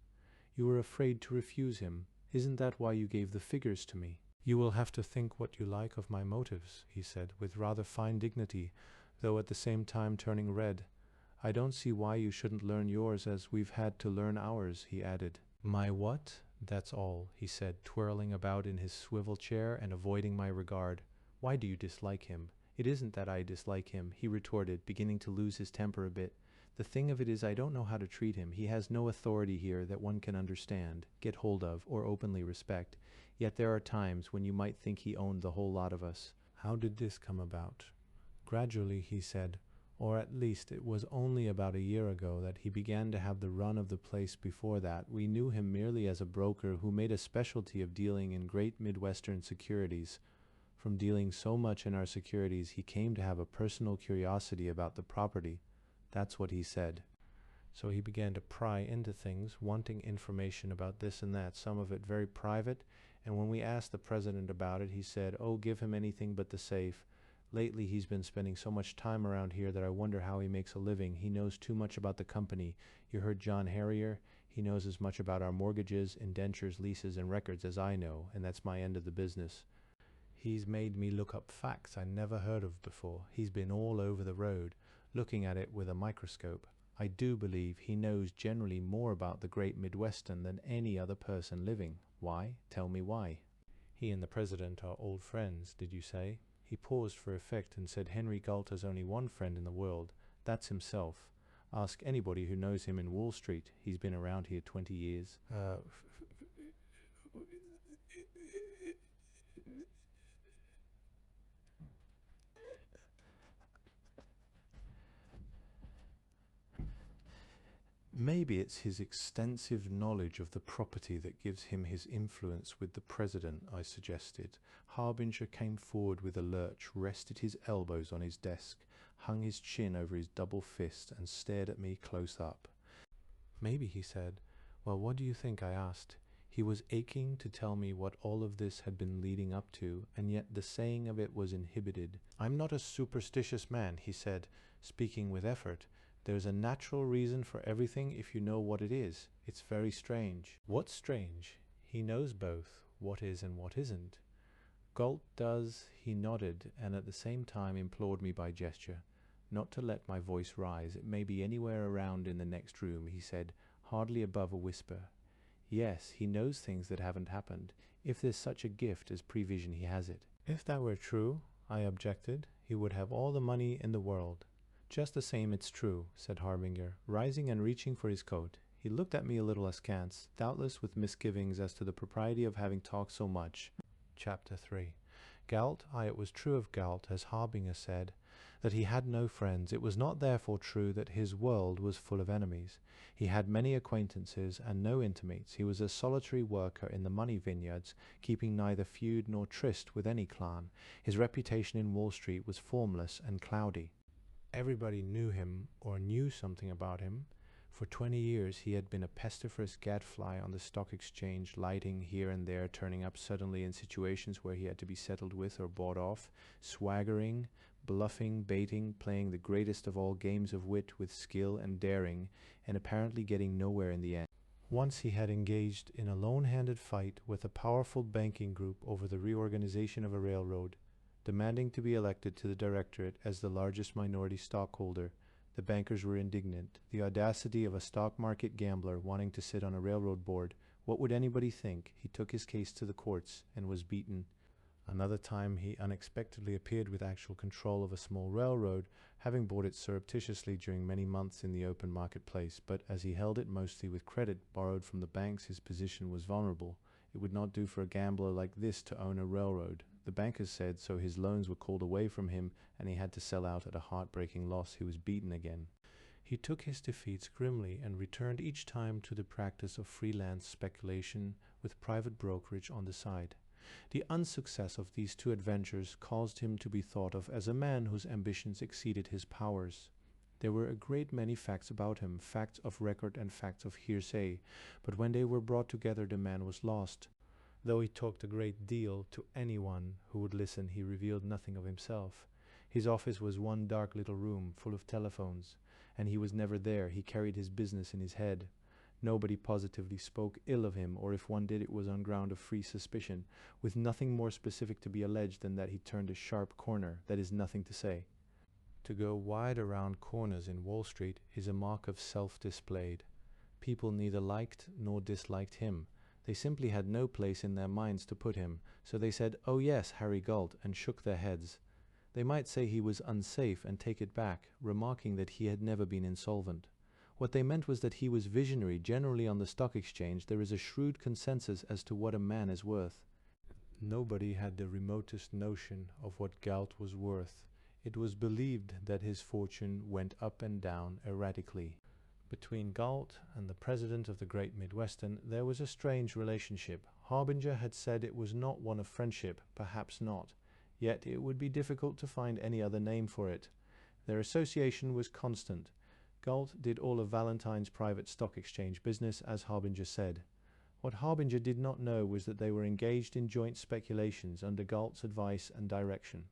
You were afraid to refuse him. Isn't that why you gave the figures to me?" "You will have to think what you like of my motives," he said, with rather fine dignity, though at the same time turning red. "I don't see why you shouldn't learn yours as we've had to learn ours," he added. "My what? That's all," he said, twirling about in his swivel chair and avoiding my regard. "Why do you dislike him?" "It isn't that I dislike him," he retorted, beginning to lose his temper a bit. "The thing of it is I don't know how to treat him. He has no authority here that one can understand, get hold of, or openly respect. Yet there are times when you might think he owned the whole lot of us." "How did this come about?" "Gradually," he said, "or at least it was only about a year ago that he began to have the run of the place. Before that, we knew him merely as a broker who made a specialty of dealing in great Midwestern securities. From dealing so much in our securities, he came to have a personal curiosity about the property. That's what he said. So he began to pry into things, wanting information about this and that, some of it very private, and when we asked the president about it, he said, 'Oh, give him anything but the safe.' Lately he's been spending so much time around here that I wonder how he makes a living. He knows too much about the company. You heard John Harrier? He knows as much about our mortgages, indentures, leases, and records as I know, and that's my end of the business." He's made me look up facts I never heard of before. He's been all over the road, looking at it with a microscope. I do believe he knows generally more about the Great Midwestern than any other person living. Why? Tell me why. He and the president are old friends, did you say? He paused for effect and said Henry Galt has only one friend in the world. That's himself. Ask anybody who knows him in Wall Street. He's been around here 20 years. Maybe it's his extensive knowledge of the property that gives him his influence with the president, I suggested. Harbinger came forward with a lurch, rested his elbows on his desk, hung his chin over his double fist, and stared at me close up. Maybe, he said. Well, what do you think? I asked. He was aching to tell me what all of this had been leading up to, and yet the saying of it was inhibited. I'm not a superstitious man, he said, speaking with effort. There's a natural reason for everything if you know what it is. It's very strange. What's strange? He knows both, what is and what isn't. Galt does, he nodded, and at the same time implored me by gesture not to let my voice rise. It may be anywhere around in the next room, he said, hardly above a whisper. Yes, he knows things that haven't happened. If there's such a gift as prevision, he has it. If that were true, I objected, he would have all the money in the world. Just the same it's true, said Harbinger, rising and reaching for his coat. He looked at me a little askance, doubtless with misgivings as to the propriety of having talked so much. Chapter 3. Galt, it was true of Galt, as Harbinger said, that he had no friends. It was not therefore true that his world was full of enemies. He had many acquaintances and no intimates. He was a solitary worker in the money vineyards, keeping neither feud nor tryst with any clan. His reputation in Wall Street was formless and cloudy. Everybody knew him or knew something about him. For 20 years he had been a pestiferous gadfly on the stock exchange, lighting here and there, turning up suddenly in situations where he had to be settled with or bought off, swaggering, bluffing, baiting, playing the greatest of all games of wit with skill and daring, and apparently getting nowhere in the end. Once he had engaged in a lone-handed fight with a powerful banking group over the reorganization of a railroad, demanding to be elected to the directorate as the largest minority stockholder. The bankers were indignant. The audacity of a stock market gambler wanting to sit on a railroad board. What would anybody think? He took his case to the courts and was beaten. Another time he unexpectedly appeared with actual control of a small railroad, having bought it surreptitiously during many months in the open marketplace, but as he held it mostly with credit borrowed from the banks, his position was vulnerable. It would not do for a gambler like this to own a railroad. The bankers said so. His loans were called away from him and he had to sell out at a heartbreaking loss. He was beaten again. He took his defeats grimly and returned each time to the practice of freelance speculation with private brokerage on the side. The unsuccess of these two adventures caused him to be thought of as a man whose ambitions exceeded his powers. There were a great many facts about him, facts of record and facts of hearsay, but when they were brought together the man was lost. Though he talked a great deal to anyone who would listen, he revealed nothing of himself. His office was one dark little room full of telephones, and he was never there. He carried his business in his head. Nobody positively spoke ill of him, or if one did, it was on ground of free suspicion, with nothing more specific to be alleged than that he turned a sharp corner. That is nothing to say. To go wide around corners in Wall Street is a mark of self-displayed. People neither liked nor disliked him. They simply had no place in their minds to put him, so they said, "Oh yes, Harry Galt," and shook their heads. They might say he was unsafe and take it back, remarking that he had never been insolvent. What they meant was that he was visionary. Generally on the stock exchange there is a shrewd consensus as to what a man is worth. Nobody had the remotest notion of what Galt was worth. It was believed that his fortune went up and down erratically. Between Galt and the president of the Great Midwestern there was a strange relationship. Harbinger had said it was not one of friendship, perhaps not, yet it would be difficult to find any other name for it. Their association was constant. Galt did all of Valentine's private stock exchange business, as Harbinger said. What Harbinger did not know was that they were engaged in joint speculations under Galt's advice and direction.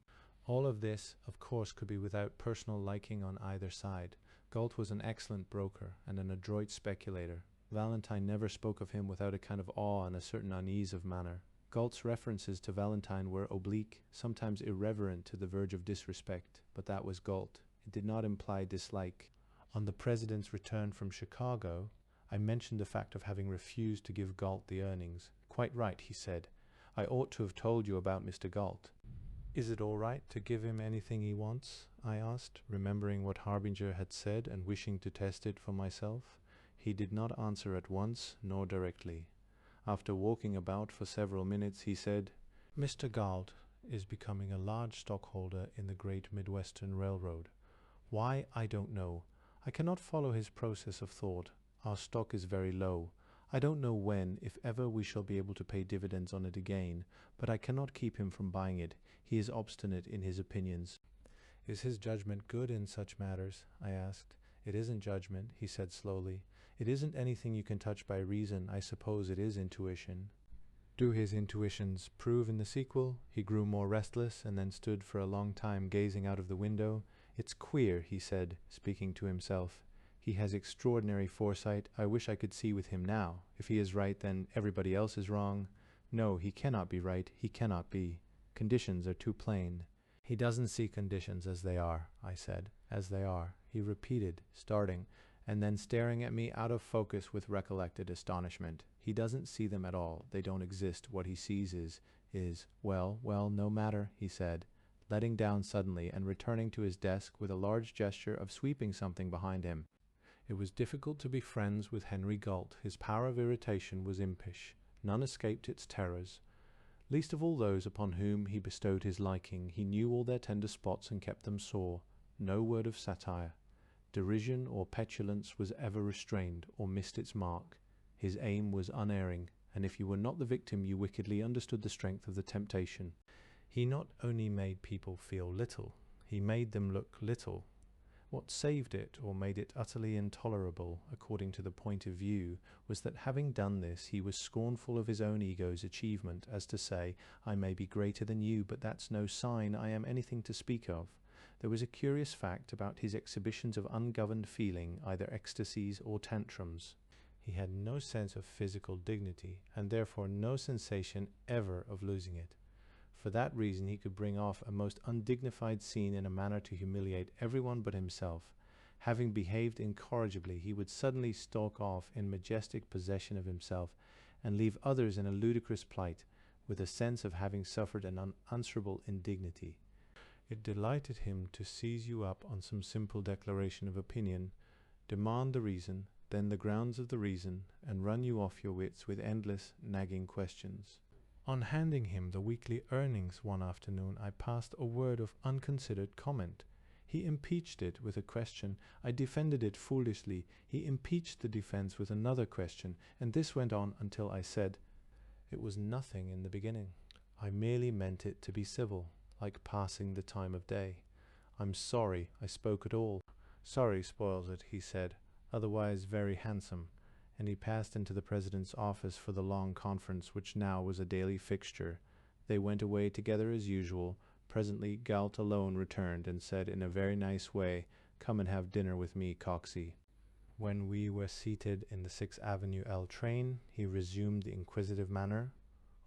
All of this, of course, could be without personal liking on either side. Galt was an excellent broker and an adroit speculator. Valentine never spoke of him without a kind of awe and a certain unease of manner. Galt's references to Valentine were oblique, sometimes irreverent to the verge of disrespect, but that was Galt. It did not imply dislike. On the president's return from Chicago, I mentioned the fact of having refused to give Galt the earnings. "Quite right," he said. "I ought to have told you about Mr. Galt." "Is it all right to give him anything he wants?" I asked, remembering what Harbinger had said and wishing to test it for myself. He did not answer at once, nor directly. After walking about for several minutes, he said, "Mr. Galt is becoming a large stockholder in the Great Midwestern Railroad. Why, I don't know. I cannot follow his process of thought. Our stock is very low. I don't know when, if ever, we shall be able to pay dividends on it again, but I cannot keep him from buying it. He is obstinate in his opinions." "Is his judgment good in such matters?" I asked. "It isn't judgment," he said slowly. "It isn't anything you can touch by reason. I suppose it is intuition." "Do his intuitions prove in the sequel?" He grew more restless and then stood for a long time gazing out of the window. "It's queer," he said, speaking to himself. "He has extraordinary foresight. I wish I could see with him now. If he is right, then everybody else is wrong. No, he cannot be right. He cannot be. Conditions are too plain." "He doesn't see conditions as they are," I said. "As they are," he repeated, starting, and then staring at me out of focus with recollected astonishment. "He doesn't see them at all. They don't exist. What he sees well, no matter," he said, letting down suddenly and returning to his desk with a large gesture of sweeping something behind him. It was difficult to be friends with Henry Galt. His power of irritation was impish. None escaped its terrors. Least of all those upon whom he bestowed his liking. He knew all their tender spots and kept them sore. No word of satire, derision, or petulance was ever restrained or missed its mark. His aim was unerring, and if you were not the victim, you wickedly understood the strength of the temptation. He not only made people feel little, he made them look little. What saved it, or made it utterly intolerable, according to the point of view, was that having done this, he was scornful of his own ego's achievement, as to say, "I may be greater than you, but that's no sign I am anything to speak of." There was a curious fact about his exhibitions of ungoverned feeling, either ecstasies or tantrums. He had no sense of physical dignity, and therefore no sensation ever of losing it. For that reason he could bring off a most undignified scene in a manner to humiliate everyone but himself. Having behaved incorrigibly, he would suddenly stalk off in majestic possession of himself, and leave others in a ludicrous plight, with a sense of having suffered an unanswerable indignity. It delighted him to seize you up on some simple declaration of opinion, demand the reason, then the grounds of the reason, and run you off your wits with endless, nagging questions. On handing him the weekly earnings one afternoon, I passed a word of unconsidered comment. He impeached it with a question. I defended it foolishly. He impeached the defense with another question, and this went on until I said, "It was nothing in the beginning. I merely meant it to be civil, like passing the time of day. I'm sorry I spoke at all." "Sorry spoils it," he said, "otherwise very handsome." And he passed into the president's office for the long conference, which now was a daily fixture. They went away together as usual. Presently Galt alone returned and said in a very nice way, "Come and have dinner with me, Coxey." When we were seated in the 6th Avenue L train, he resumed the inquisitive manner.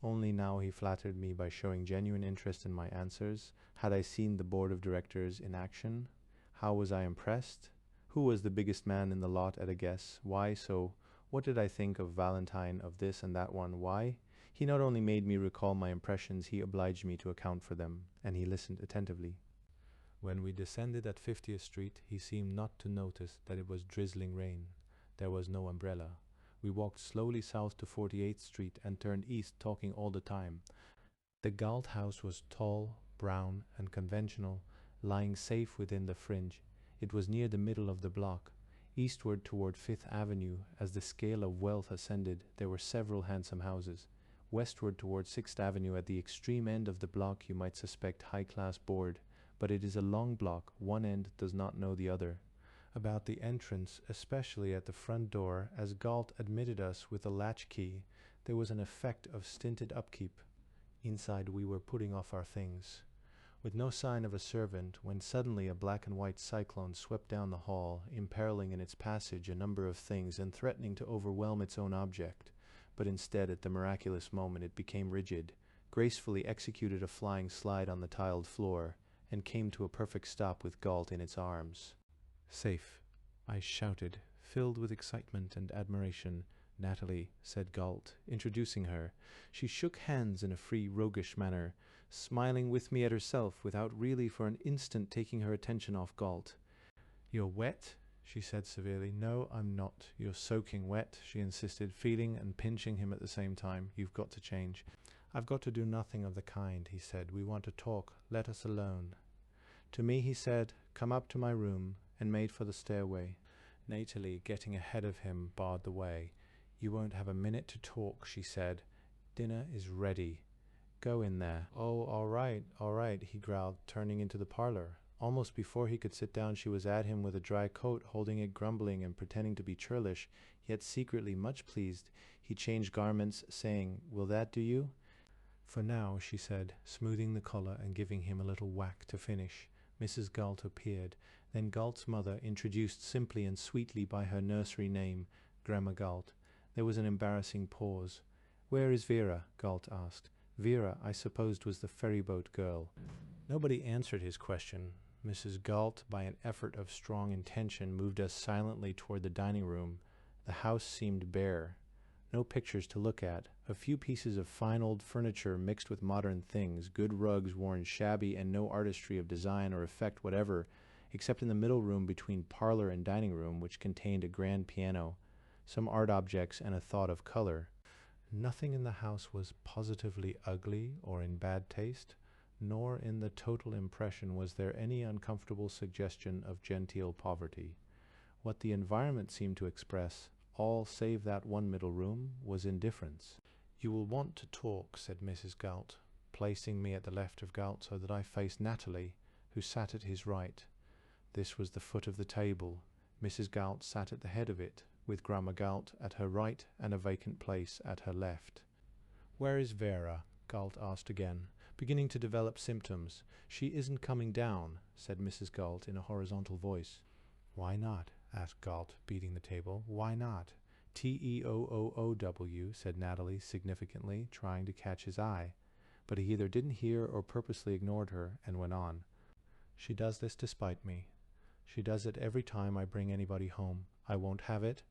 Only now he flattered me by showing genuine interest in my answers. Had I seen the board of directors in action? How was I impressed? Who was the biggest man in the lot at a guess? Why so? What did I think of Valentine, of this and that one? Why? He not only made me recall my impressions, he obliged me to account for them, and he listened attentively. When we descended at 50th Street, he seemed not to notice that it was drizzling rain. There was no umbrella. We walked slowly south to 48th Street and turned east, talking all the time. The Galt house was tall, brown, and conventional, lying safe within the fringe. It was near the middle of the block. Eastward toward 5th Avenue, as the scale of wealth ascended, there were several handsome houses. Westward toward 6th Avenue, at the extreme end of the block, you might suspect high-class board, but it is a long block. One end does not know the other. About the entrance, especially at the front door, as Galt admitted us with a latchkey, there was an effect of stinted upkeep. Inside we were putting off our things, with no sign of a servant, when suddenly a black and white cyclone swept down the hall, imperiling in its passage a number of things and threatening to overwhelm its own object. but instead at the miraculous moment it became rigid, gracefully executed a flying slide on the tiled floor, and came to a perfect stop with Galt in its arms. "Safe," I shouted, filled with excitement and admiration. "Natalie," said Galt, introducing her. She shook hands in a free, roguish manner, smiling with me at herself without really for an instant taking her attention off Galt. "You're wet?" she said severely. "No, I'm not. You're soaking wet," she insisted, feeling and pinching him at the same time. "You've got to change." "I've got to do nothing of the kind," he said. "We want to talk. Let us alone." To me he said, "Come up to my room," and made for the stairway. Natalie, getting ahead of him, barred the way. "You won't have a minute to talk," she said. "Dinner is ready. Go in there." "Oh, all right," he growled, turning into the parlor. Almost before he could sit down she was at him with a dry coat, holding it, grumbling and pretending to be churlish, yet secretly much pleased. He changed garments, saying, "Will that do you?" "For now," she said, smoothing the collar and giving him a little whack to finish. Mrs. Galt appeared. Then Galt's mother, introduced simply and sweetly by her nursery name, Grandma Galt. There was an embarrassing pause. "Where is Vera?" Galt asked. Vera, I supposed, was the ferryboat girl. Nobody answered his question. Mrs. Galt, by an effort of strong intention, moved us silently toward the dining room. The house seemed bare. No pictures to look at. A few pieces of fine old furniture mixed with modern things, good rugs worn shabby, and no artistry of design or effect whatever, except in the middle room between parlor and dining room, which contained a grand piano, some art objects, and a thought of color. Nothing in the house was positively ugly or in bad taste, nor in the total impression was there any uncomfortable suggestion of genteel poverty. What the environment seemed to express, all save that one middle room, was indifference. "You will want to talk," said Mrs. Galt, placing me at the left of Galt so that I faced Natalie, who sat at his right. This was the foot of the table. Mrs. Galt sat at the head of it, with Grandma Galt at her right and a vacant place at her left. "Where is Vera?" Galt asked again, beginning to develop symptoms. "She isn't coming down," said Mrs. Galt in a horizontal voice. "Why not?" asked Galt, beating the table. "Why not?" "Teoow," said Natalie significantly, trying to catch his eye. But he either didn't hear or purposely ignored her, and went on. "She does this to spite me. She does it every time I bring anybody home. I won't have it.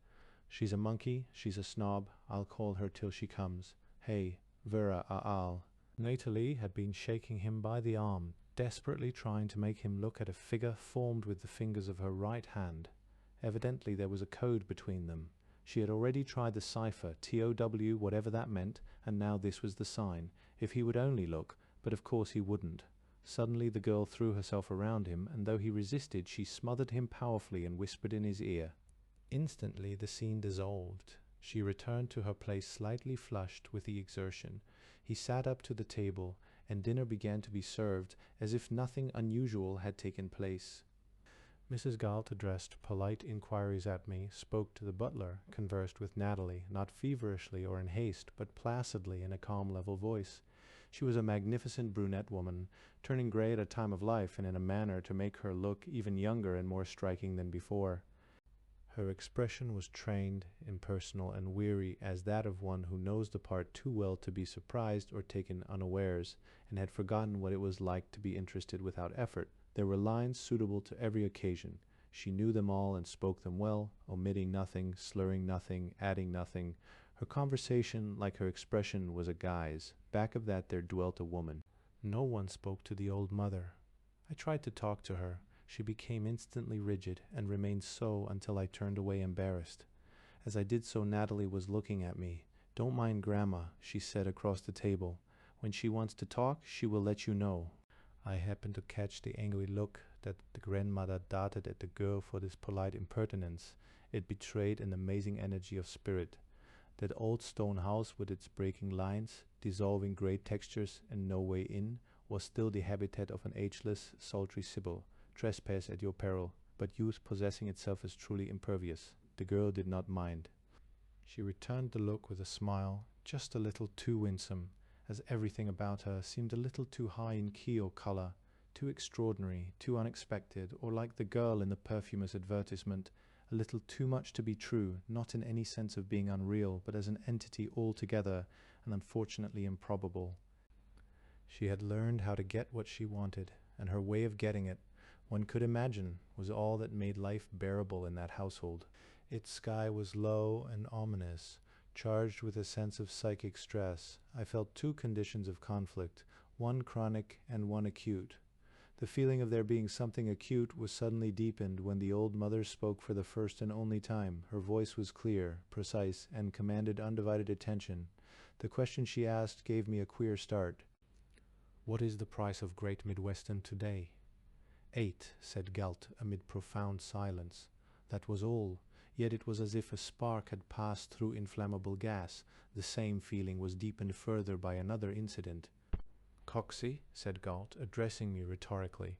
She's a monkey, she's a snob. I'll call her till she comes. Hey, Vera Aal." Natalie had been shaking him by the arm, desperately trying to make him look at a figure formed with the fingers of her right hand. Evidently there was a code between them. She had already tried the cipher, TOW, whatever that meant, and now this was the sign. If he would only look, but of course he wouldn't. Suddenly the girl threw herself around him, and though he resisted, she smothered him powerfully and whispered in his ear. Instantly the scene dissolved. She returned to her place slightly flushed with the exertion. He sat up to the table, and dinner began to be served as if nothing unusual had taken place. Mrs. Galt addressed polite inquiries at me, spoke to the butler, conversed with Natalie, not feverishly or in haste, but placidly in a calm, level voice. She was a magnificent brunette woman, turning gray at a time of life and in a manner to make her look even younger and more striking than before. Her expression was trained, impersonal, and weary as that of one who knows the part too well to be surprised or taken unawares, and had forgotten what it was like to be interested without effort. There were lines suitable to every occasion. She knew them all and spoke them well, omitting nothing, slurring nothing, adding nothing. Her conversation, like her expression, was a guise. Back of that there dwelt a woman. No one spoke to the old mother. I tried to talk to her. She became instantly rigid, and remained so until I turned away embarrassed. As I did so, Natalie was looking at me. "Don't mind Grandma," she said across the table. "When she wants to talk, she will let you know." I happened to catch the angry look that the grandmother darted at the girl for this polite impertinence. It betrayed an amazing energy of spirit. That old stone house with its breaking lines, dissolving grey textures and no way in, was still the habitat of an ageless, sultry sibyl. Trespass at your peril, but youth possessing itself is truly impervious. The girl did not mind. She returned the look with a smile, just a little too winsome, as everything about her seemed a little too high in key or color, too extraordinary, too unexpected, or like the girl in the perfumer's advertisement, a little too much to be true, not in any sense of being unreal, but as an entity altogether and unfortunately improbable. She had learned how to get what she wanted, and her way of getting it, one could imagine, was all that made life bearable in that household. Its sky was low and ominous, charged with a sense of psychic stress. I felt two conditions of conflict, one chronic and one acute. The feeling of there being something acute was suddenly deepened when the old mother spoke for the first and only time. Her voice was clear, precise, and commanded undivided attention. The question she asked gave me a queer start. "What is the price of Great Midwestern today?" "8," said Galt amid profound silence. That was all, yet it was as if a spark had passed through inflammable gas. The same feeling was deepened further by another incident. "Coxey," said Galt, addressing me rhetorically,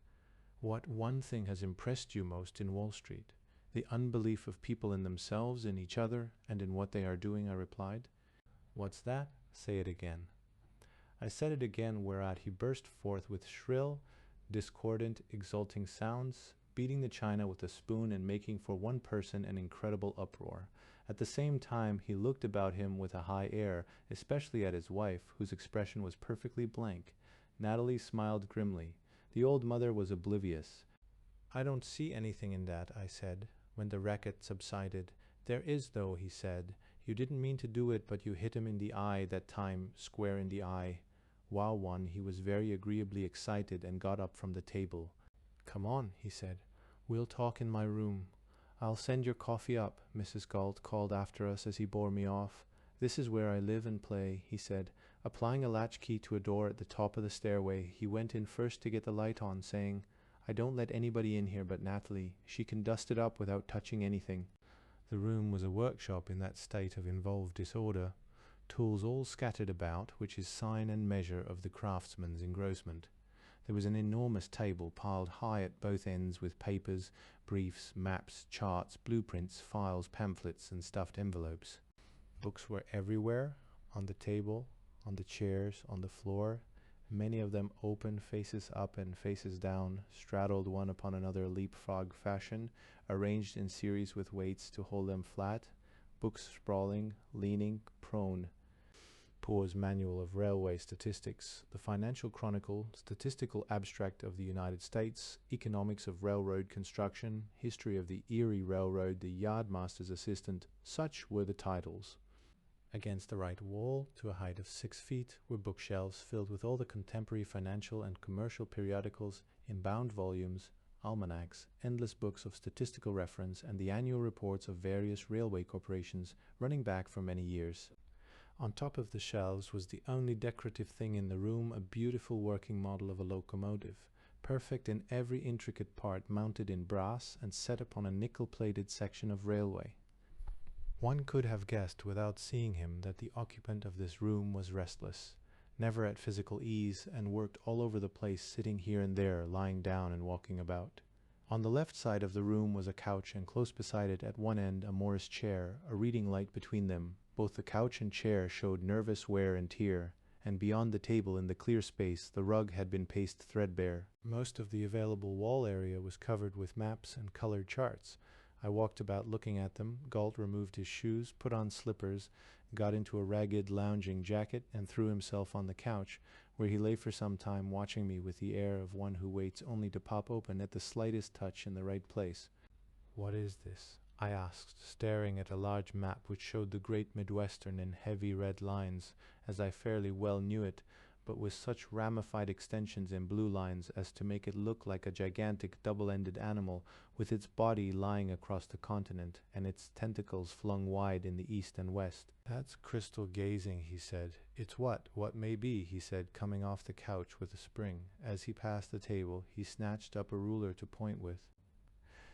"what one thing has impressed you most in Wall Street?" "The unbelief of people in themselves, in each other, and in what they are doing," I replied. "What's that? Say it again." I said it again, whereat he burst forth with shrill, discordant, exulting sounds, beating the china with a spoon and making for one person an incredible uproar. At the same time he looked about him with a high air, especially at his wife, whose expression was perfectly blank. Natalie smiled grimly. The old mother was oblivious. "I don't see anything in that," I said, when the racket subsided. "There is, though," he said. "You didn't mean to do it, but you hit him in the eye that time, square in the eye." Wow one, he was very agreeably excited and got up from the table. "Come on," he said. "We'll talk in my room." "I'll send your coffee up," Mrs. Galt called after us as he bore me off. "This is where I live and play," he said. Applying a latchkey to a door at the top of the stairway, he went in first to get the light on, saying, "I don't let anybody in here but Natalie. She can dust it up without touching anything." The room was a workshop in that state of involved disorder, tools all scattered about, which is sign and measure of the craftsman's engrossment. There was an enormous table piled high at both ends with papers, briefs, maps, charts, blueprints, files, pamphlets, and stuffed envelopes. Books were everywhere, on the table, on the chairs, on the floor, many of them open, faces up and faces down, straddled one upon another leapfrog fashion, arranged in series with weights to hold them flat, books sprawling, leaning, prone. Poor's Manual of Railway Statistics, the Financial Chronicle, Statistical Abstract of the United States, Economics of Railroad Construction, History of the Erie Railroad, the Yardmaster's Assistant, such were the titles. Against the right wall, to a height of 6 feet, were bookshelves filled with all the contemporary financial and commercial periodicals in bound volumes, almanacs, endless books of statistical reference, and the annual reports of various railway corporations running back for many years. On top of the shelves was the only decorative thing in the room, a beautiful working model of a locomotive, perfect in every intricate part, mounted in brass and set upon a nickel-plated section of railway. One could have guessed without seeing him that the occupant of this room was restless, never at physical ease, and worked all over the place, sitting here and there, lying down and walking about. On the left side of the room was a couch, and close beside it at one end a Morris chair, a reading light between them. Both the couch and chair showed nervous wear and tear, and beyond the table in the clear space the rug had been pasted threadbare. Most of the available wall area was covered with maps and colored charts. I walked about looking at them. Galt removed his shoes, put on slippers, got into a ragged lounging jacket, and threw himself on the couch, where he lay for some time watching me with the air of one who waits only to pop open at the slightest touch in the right place. "What is this?" I asked, staring at a large map which showed the Great Midwestern in heavy red lines, as I fairly well knew it, but with such ramified extensions in blue lines as to make it look like a gigantic double-ended animal, with its body lying across the continent, and its tentacles flung wide in the east and west. "That's crystal gazing," he said. "It's what? What may be?" he said, coming off the couch with a spring. As he passed the table, he snatched up a ruler to point with.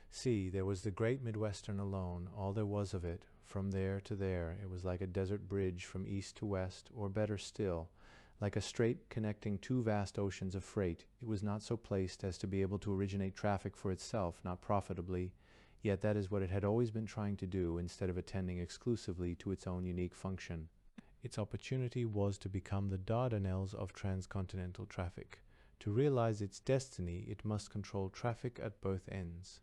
See, there was the Great Midwestern alone, all there was of it. From there to there, it was like a desert bridge from east to west, or better still, like a strait connecting two vast oceans of freight. It was not so placed as to be able to originate traffic for itself, not profitably, yet that is what it had always been trying to do, instead of attending exclusively to its own unique function. Its opportunity was to become the Dardanelles of transcontinental traffic. To realize its destiny, it must control traffic at both ends.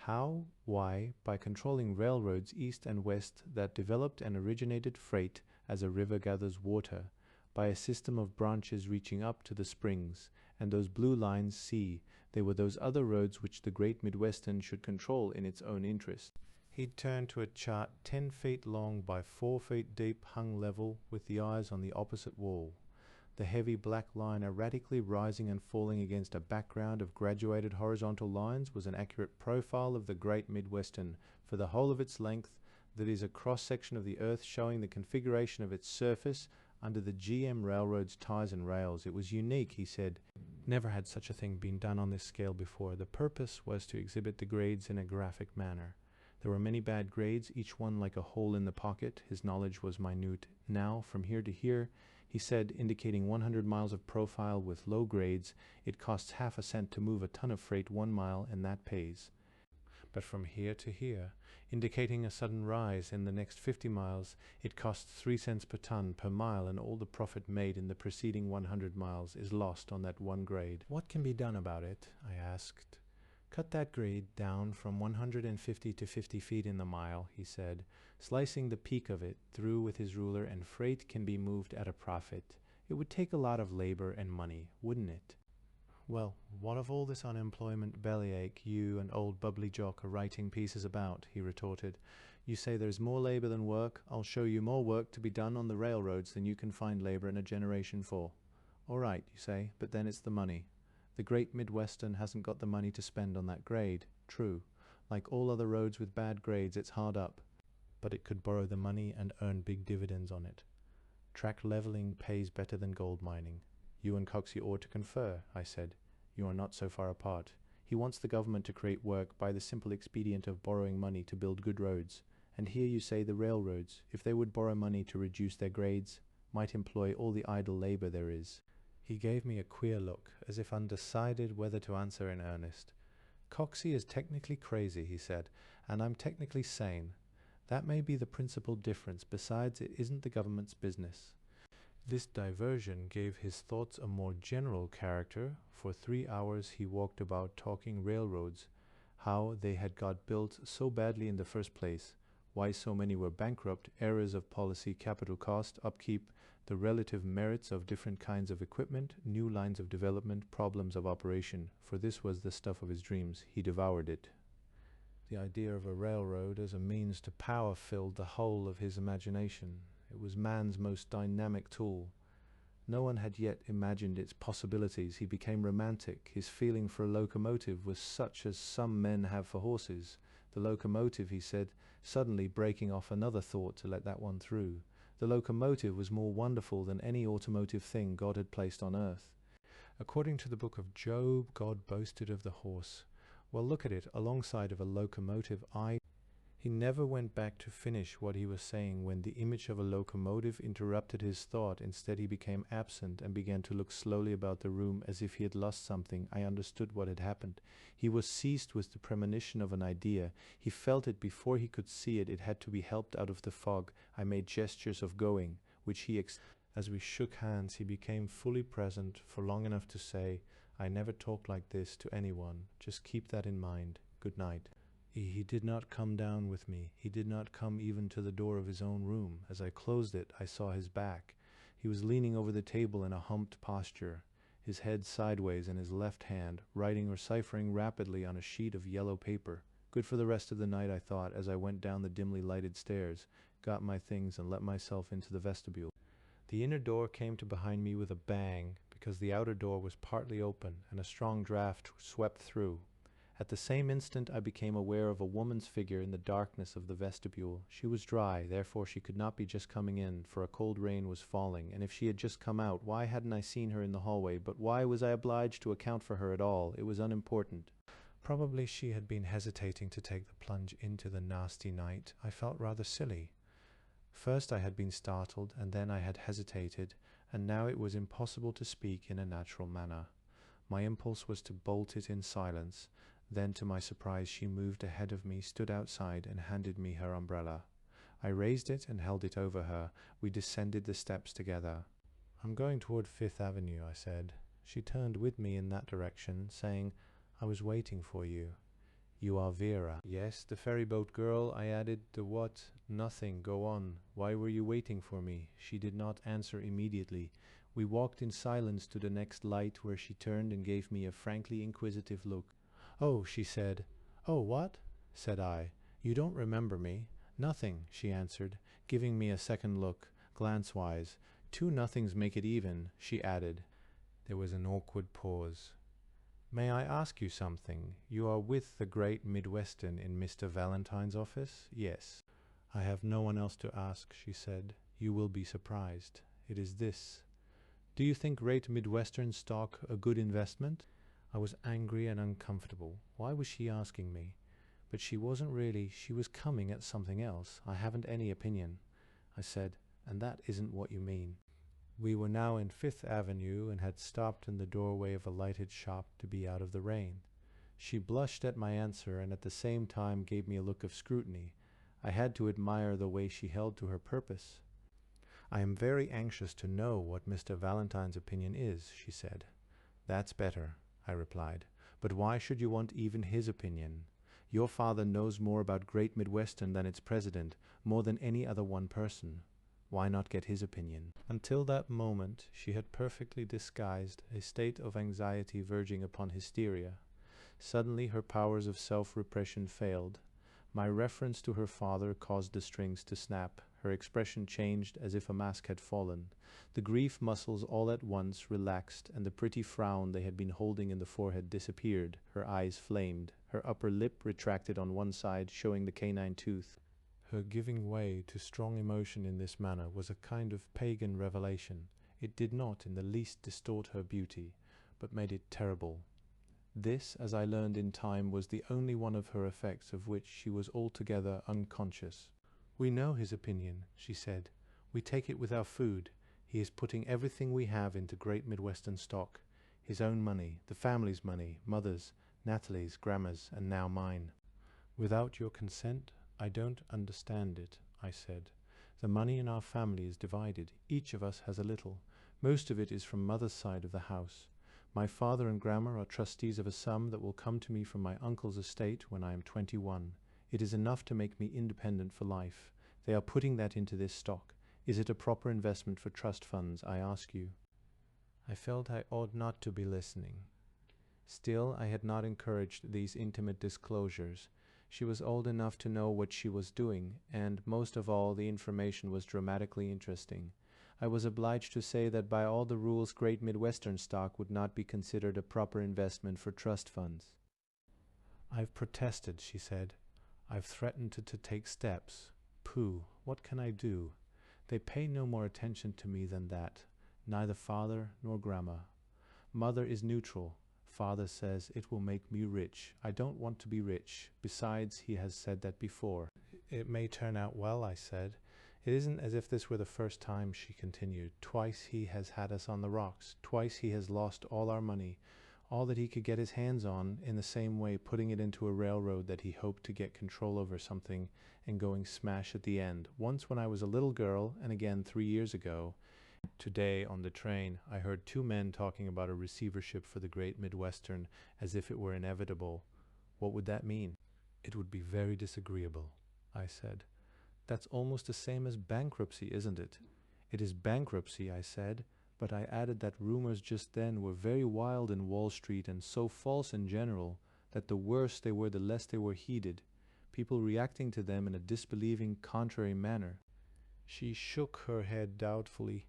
How? Why? By controlling railroads east and west that developed and originated freight as a river gathers water, by a system of branches reaching up to the springs, and those blue lines, see, they were those other roads which the great Midwestern should control in its own interest. He'd turned to a chart 10 feet long by 4 feet deep, hung level, with the eyes on the opposite wall. The heavy black line erratically rising and falling against a background of graduated horizontal lines was an accurate profile of the great Midwestern for the whole of its length, that is a cross-section of the earth showing the configuration of its surface under the GM Railroad's ties and rails. It was unique, he said. Never had such a thing been done on this scale before. The purpose was to exhibit the grades in a graphic manner. There were many bad grades, each one like a hole in the pocket. His knowledge was minute. Now, from here to here, he said, indicating 100 miles of profile with low grades, it costs half a cent to move a ton of freight 1 mile, and that pays. But from here to here, indicating a sudden rise in the next 50 miles, it costs 3 cents per ton per mile, and all the profit made in the preceding 100 miles is lost on that one grade. What can be done about it? I asked. Cut that grade down from 150 to 50 feet in the mile, he said, slicing the peak of it through with his ruler, and freight can be moved at a profit. It would take a lot of labor and money, wouldn't it? Well, what of all this unemployment bellyache you and old bubbly jock are writing pieces about? He retorted. You say there's more labor than work. I'll show you more work to be done on the railroads than you can find labor in a generation for. All right, you say, but then it's the money. The great Midwestern hasn't got the money to spend on that grade. True. Like all other roads with bad grades, it's hard up. But it could borrow the money and earn big dividends on it. Track leveling pays better than gold mining. You and Coxey ought to confer, I said. You are not so far apart. He wants the government to create work by the simple expedient of borrowing money to build good roads. And here you say the railroads, if they would borrow money to reduce their grades, might employ all the idle labor there is. He gave me a queer look, as if undecided whether to answer in earnest. Coxey is technically crazy, he said, and I'm technically sane. That may be the principal difference. Besides, it isn't the government's business. This diversion gave his thoughts a more general character. For 3 hours he walked about talking railroads, how they had got built so badly in the first place, why so many were bankrupt, errors of policy, capital cost, upkeep, the relative merits of different kinds of equipment, new lines of development, problems of operation, for this was the stuff of his dreams. He devoured it. The idea of a railroad as a means to power filled the whole of his imagination. It was man's most dynamic tool. No one had yet imagined its possibilities. He became romantic. His feeling for a locomotive was such as some men have for horses. The locomotive, he said, suddenly breaking off another thought to let that one through. The locomotive was more wonderful than any automotive thing God had placed on earth. According to the book of Job, God boasted of the horse. Well, look at it, alongside of a locomotive, He never went back to finish what he was saying when the image of a locomotive interrupted his thought. Instead, he became absent and began to look slowly about the room as if he had lost something. I understood what had happened. He was seized with the premonition of an idea. He felt it before he could see it. It had to be helped out of the fog. I made gestures of going, which he as we shook hands, he became fully present for long enough to say, I never talked like this to anyone. Just keep that in mind. Good night. He did not come down with me. He did not come even to the door of his own room. As I closed it, I saw his back. He was leaning over the table in a humped posture, his head sideways in his left hand, writing or ciphering rapidly on a sheet of yellow paper. Good for the rest of the night, I thought, as I went down the dimly lighted stairs, got my things, and let myself into the vestibule. The inner door came to behind me with a bang, because the outer door was partly open, and a strong draught swept through. At the same instant I became aware of a woman's figure in the darkness of the vestibule. She was dry, therefore she could not be just coming in, for a cold rain was falling, and if she had just come out, why hadn't I seen her in the hallway? But why was I obliged to account for her at all? It was unimportant. Probably she had been hesitating to take the plunge into the nasty night. I felt rather silly. First I had been startled, and then I had hesitated, and now it was impossible to speak in a natural manner. My impulse was to bolt it in silence. Then, to my surprise, she moved ahead of me, stood outside, and handed me her umbrella. I raised it and held it over her. We descended the steps together. I'm going toward Fifth Avenue, I said. She turned with me in that direction, saying, I was waiting for you. You are Vera. Yes, the ferryboat girl, I added. The what? Nothing. Go on. Why were you waiting for me? She did not answer immediately. We walked in silence to the next light, where she turned and gave me a frankly inquisitive look. Oh, she said. Oh, what? Said I. You don't remember me? Nothing, she answered, giving me a second look, glance-wise. Two nothings make it even, she added. There was an awkward pause. May I ask you something? You are with the Great Midwestern in Mr. Valentine's office? Yes. I have no one else to ask, she said. You will be surprised. It is this. Do you think Great Midwestern stock a good investment? I was angry and uncomfortable. Why was she asking me? But she wasn't really. She was coming at something else. I haven't any opinion. I said, and that isn't what you mean. We were now in Fifth Avenue and had stopped in the doorway of a lighted shop to be out of the rain. She blushed at my answer and at the same time gave me a look of scrutiny. I had to admire the way she held to her purpose. I am very anxious to know what Mr. Valentine's opinion is, she said. That's better, I replied. But why should you want even his opinion? Your father knows more about Great Midwestern than its president, more than any other one person. Why not get his opinion? Until that moment, she had perfectly disguised a state of anxiety verging upon hysteria. Suddenly, her powers of self-repression failed. My reference to her father caused the strings to snap. Her expression changed as if a mask had fallen. The grief muscles all at once relaxed, and the pretty frown they had been holding in the forehead disappeared. Her eyes flamed. Her upper lip retracted on one side, showing the canine tooth. Her giving way to strong emotion in this manner was a kind of pagan revelation. It did not in the least distort her beauty, but made it terrible. This, as I learned in time, was the only one of her effects of which she was altogether unconscious. We know his opinion, she said. We take it with our food. He is putting everything we have into Great Midwestern stock. His own money, the family's money, mother's, Natalie's, Grandma's, and now mine. Without your consent, I don't understand it, I said. The money in our family is divided. Each of us has a little. Most of it is from Mother's side of the house. My father and Grandma are trustees of a sum that will come to me from my uncle's estate when I am 21. It is enough to make me independent for life. They are putting that into this stock. Is it a proper investment for trust funds, I ask you? I felt I ought not to be listening. Still, I had not encouraged these intimate disclosures. She was old enough to know what she was doing, and, most of all, the information was dramatically interesting. I was obliged to say that by all the rules Great Midwestern stock would not be considered a proper investment for trust funds. I've protested, she said. I've threatened to take steps. Pooh, what can I do? They pay no more attention to me than that, neither father nor Grandma. Mother is neutral. Father says it will make me rich. I don't want to be rich. Besides, he has said that before. It may turn out well, I said. It isn't as if this were the first time, she continued. Twice he has had us on the rocks. Twice he has lost all our money, all that he could get his hands on, in the same way putting it into a railroad that he hoped to get control over something and going smash at the end. Once when I was a little girl, and again 3 years ago, today on the train, I heard two men talking about a receivership for the Great Midwestern as if it were inevitable. What would that mean? It would be very disagreeable, I said. That's almost the same as bankruptcy, isn't it? It is bankruptcy, I said, but I added that rumors just then were very wild in Wall Street and so false in general that the worse they were, the less they were heeded, people reacting to them in a disbelieving, contrary manner. She shook her head doubtfully.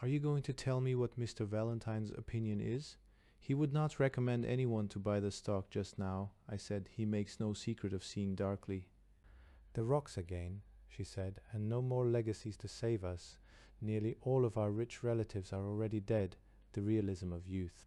Are you going to tell me what Mr. Valentine's opinion is? He would not recommend anyone to buy the stock just now, I said. He makes no secret of seeing darkly. The rocks again, she said, and no more legacies to save us. Nearly all of our rich relatives are already dead, the realism of youth.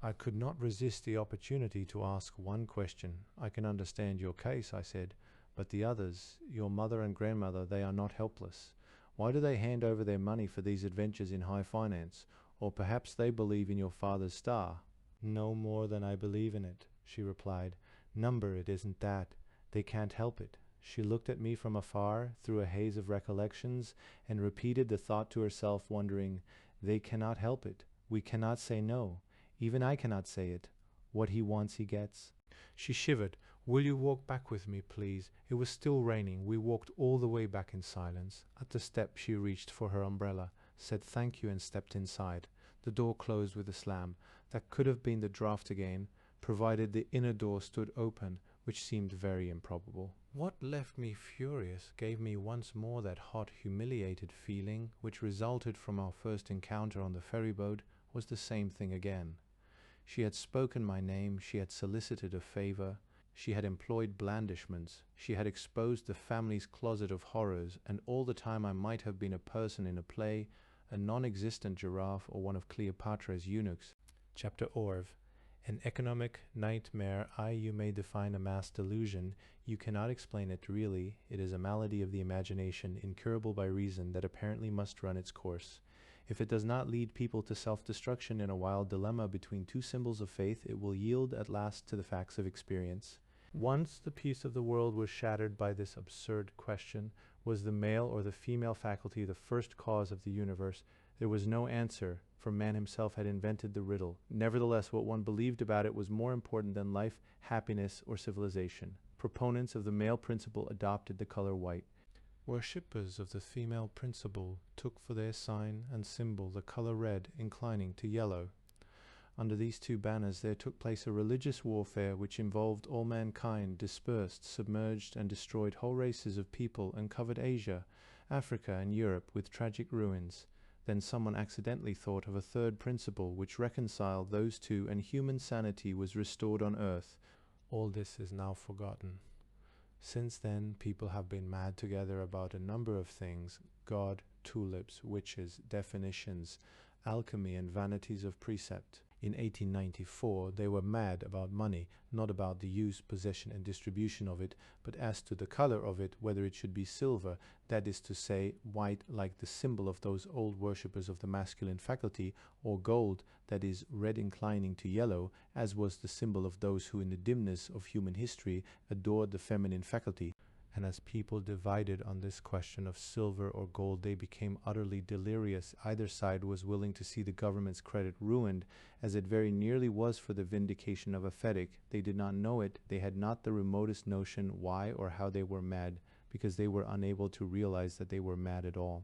I could not resist the opportunity to ask one question. I can understand your case, I said, but the others, your mother and grandmother, they are not helpless. Why do they hand over their money for these adventures in high finance? Or perhaps they believe in your father's star. No more than I believe in it, she replied. Number, it isn't that. They can't help it. She looked at me from afar, through a haze of recollections, and repeated the thought to herself, wondering, they cannot help it. We cannot say no. Even I cannot say it. What he wants he gets. She shivered. "Will you walk back with me, please?" It was still raining. We walked all the way back in silence. At the step she reached for her umbrella, said thank you and stepped inside. The door closed with a slam. That could have been the draft again, provided the inner door stood open, which seemed very improbable. What left me furious, gave me once more that hot, humiliated feeling which resulted from our first encounter on the ferryboat, was the same thing again. She had spoken my name, she had solicited a favor, she had employed blandishments, she had exposed the family's closet of horrors, and all the time I might have been a person in a play, a non-existent giraffe, or one of Cleopatra's eunuchs. Chapter Orv. An economic nightmare. You may define a mass delusion. You cannot explain it really. It is a malady of the imagination, incurable by reason, that apparently must run its course. If it does not lead people to self-destruction in a wild dilemma between two symbols of faith, it will yield at last to the facts of experience. Once the peace of the world was shattered by this absurd question, was the male or the female faculty the first cause of the universe? There was no answer, for man himself had invented the riddle. Nevertheless, what one believed about it was more important than life, happiness, or civilization. Proponents of the male principle adopted the color white. Worshippers of the female principle took for their sign and symbol the color red, inclining to yellow. Under these two banners there took place a religious warfare which involved all mankind, dispersed, submerged, and destroyed whole races of people, and covered Asia, Africa, and Europe with tragic ruins. Then someone accidentally thought of a third principle which reconciled those two, and human sanity was restored on earth. All this is now forgotten. Since then, people have been mad together about a number of things: God, tulips, witches, definitions, alchemy, and vanities of precept. In 1894, they were mad about money, not about the use, possession, and distribution of it, but as to the color of it, whether it should be silver, that is to say, white like the symbol of those old worshippers of the masculine faculty, or gold, that is, red inclining to yellow, as was the symbol of those who in the dimness of human history adored the feminine faculty. And as people divided on this question of silver or gold, they became utterly delirious. Either side was willing to see the government's credit ruined, as it very nearly was for the vindication of a fetic. They did not know it. They had not the remotest notion why or how they were mad, because they were unable to realize that they were mad at all.